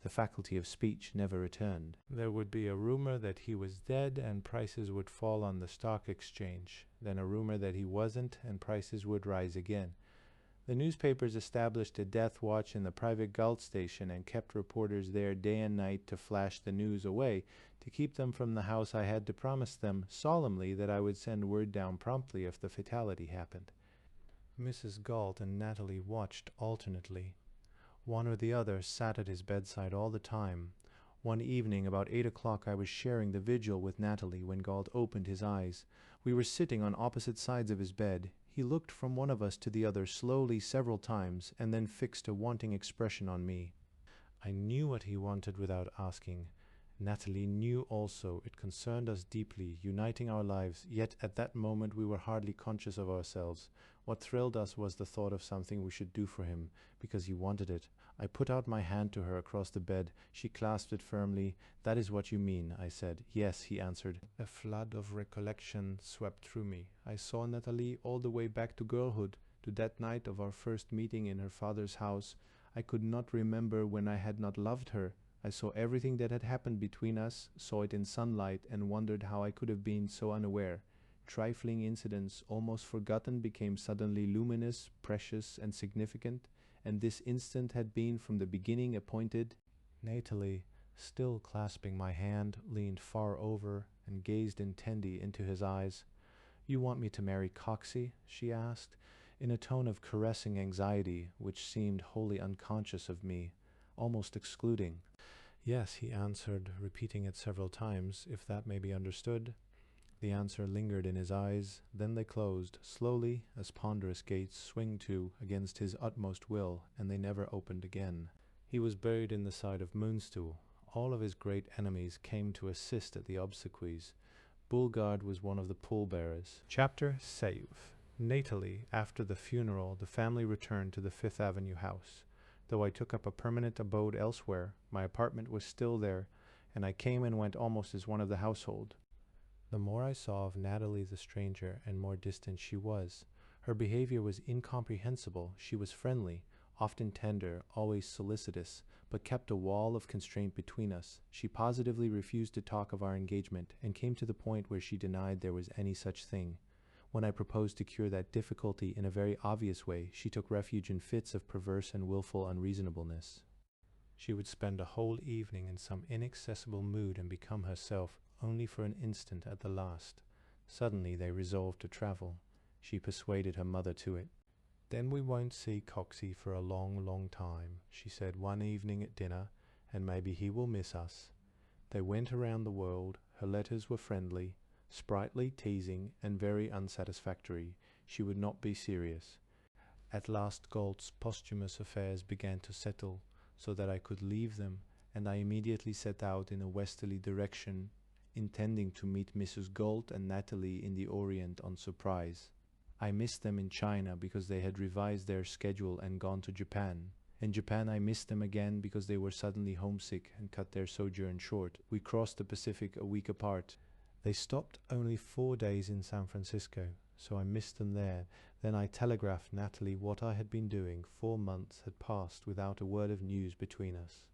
The faculty of speech never returned. There would be a rumor that he was dead and prices would fall on the stock exchange. Then a rumor that he wasn't and prices would rise again. The newspapers established a death watch in the private Galt station and kept reporters there day and night to flash the news away. To keep them from the house, I had to promise them solemnly that I would send word down promptly if the fatality happened. Mrs. Galt and Natalie watched alternately. One or the other sat at his bedside all the time. One evening about 8 o'clock I was sharing the vigil with Natalie when Galt opened his eyes. We were sitting on opposite sides of his bed. He looked from one of us to the other slowly several times, and then fixed a wanting expression on me. I knew what he wanted without asking. Natalie knew also. It concerned us deeply, uniting our lives, yet at that moment we were hardly conscious of ourselves. What thrilled us was the thought of something we should do for him, because he wanted it. I put out my hand to her across the bed. She clasped it firmly. "That is what you mean," I said. "Yes," he answered. A flood of recollection swept through me. I saw Natalie all the way back to girlhood, to that night of our first meeting in her father's house. I could not remember when I had not loved her. I saw everything that had happened between us, saw it in sunlight, and wondered how I could have been so unaware. Trifling incidents, almost forgotten, became suddenly luminous, precious, and significant, and this instant had been from the beginning appointed. Natalie, still clasping my hand, leaned far over and gazed intently into his eyes. "You want me to marry Coxey?" she asked, in a tone of caressing anxiety which seemed wholly unconscious of me, almost excluding. "Yes," he answered, repeating it several times, "if that may be understood." The answer lingered in his eyes, then they closed, slowly, as ponderous gates swing to against his utmost will, and they never opened again. He was buried in the side of Moonstool. All of his great enemies came to assist at the obsequies. Bulgard was one of the pallbearers. Chapter Save. Natally, after the funeral, the family returned to the Fifth Avenue house. Though I took up a permanent abode elsewhere, my apartment was still there, and I came and went almost as one of the household. The more I saw of Natalie the stranger, and more distant she was. Her behavior was incomprehensible. She was friendly, often tender, always solicitous, but kept a wall of constraint between us. She positively refused to talk of our engagement, and came to the point where she denied there was any such thing. When I proposed to cure that difficulty in a very obvious way, she took refuge in fits of perverse and willful unreasonableness. She would spend a whole evening in some inaccessible mood and become herself, only for an instant at the last. Suddenly they resolved to travel. She persuaded her mother to it. "Then we won't see Coxey for a long, long time," she said one evening at dinner, "and maybe he will miss us." They went around the world. Her letters were friendly, sprightly, teasing, and very unsatisfactory. She would not be serious. At last Galt's posthumous affairs began to settle, so that I could leave them, and I immediately set out in a westerly direction, intending to meet Mrs. Galt and Natalie in the Orient on surprise. I missed them in China because they had revised their schedule and gone to Japan. In Japan I missed them again because they were suddenly homesick and cut their sojourn short. We crossed the Pacific a week apart. They stopped only 4 days in San Francisco, so I missed them there. Then I telegraphed Natalie what I had been doing. 4 months had passed without a word of news between us.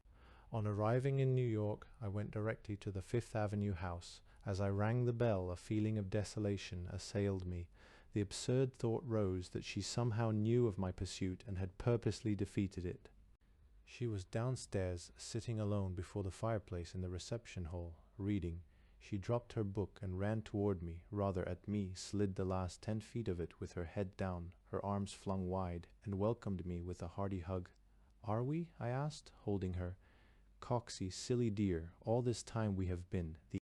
On arriving in New York, I went directly to the Fifth Avenue house. As I rang the bell, a feeling of desolation assailed me. The absurd thought rose that she somehow knew of my pursuit and had purposely defeated it. She was downstairs, sitting alone before the fireplace in the reception hall, reading. She dropped her book and ran toward me, rather at me, slid the last 10 feet of it with her head down, her arms flung wide, and welcomed me with a hearty hug. "Are we?" I asked, holding her. "Coxey, silly dear, all this time we have been. The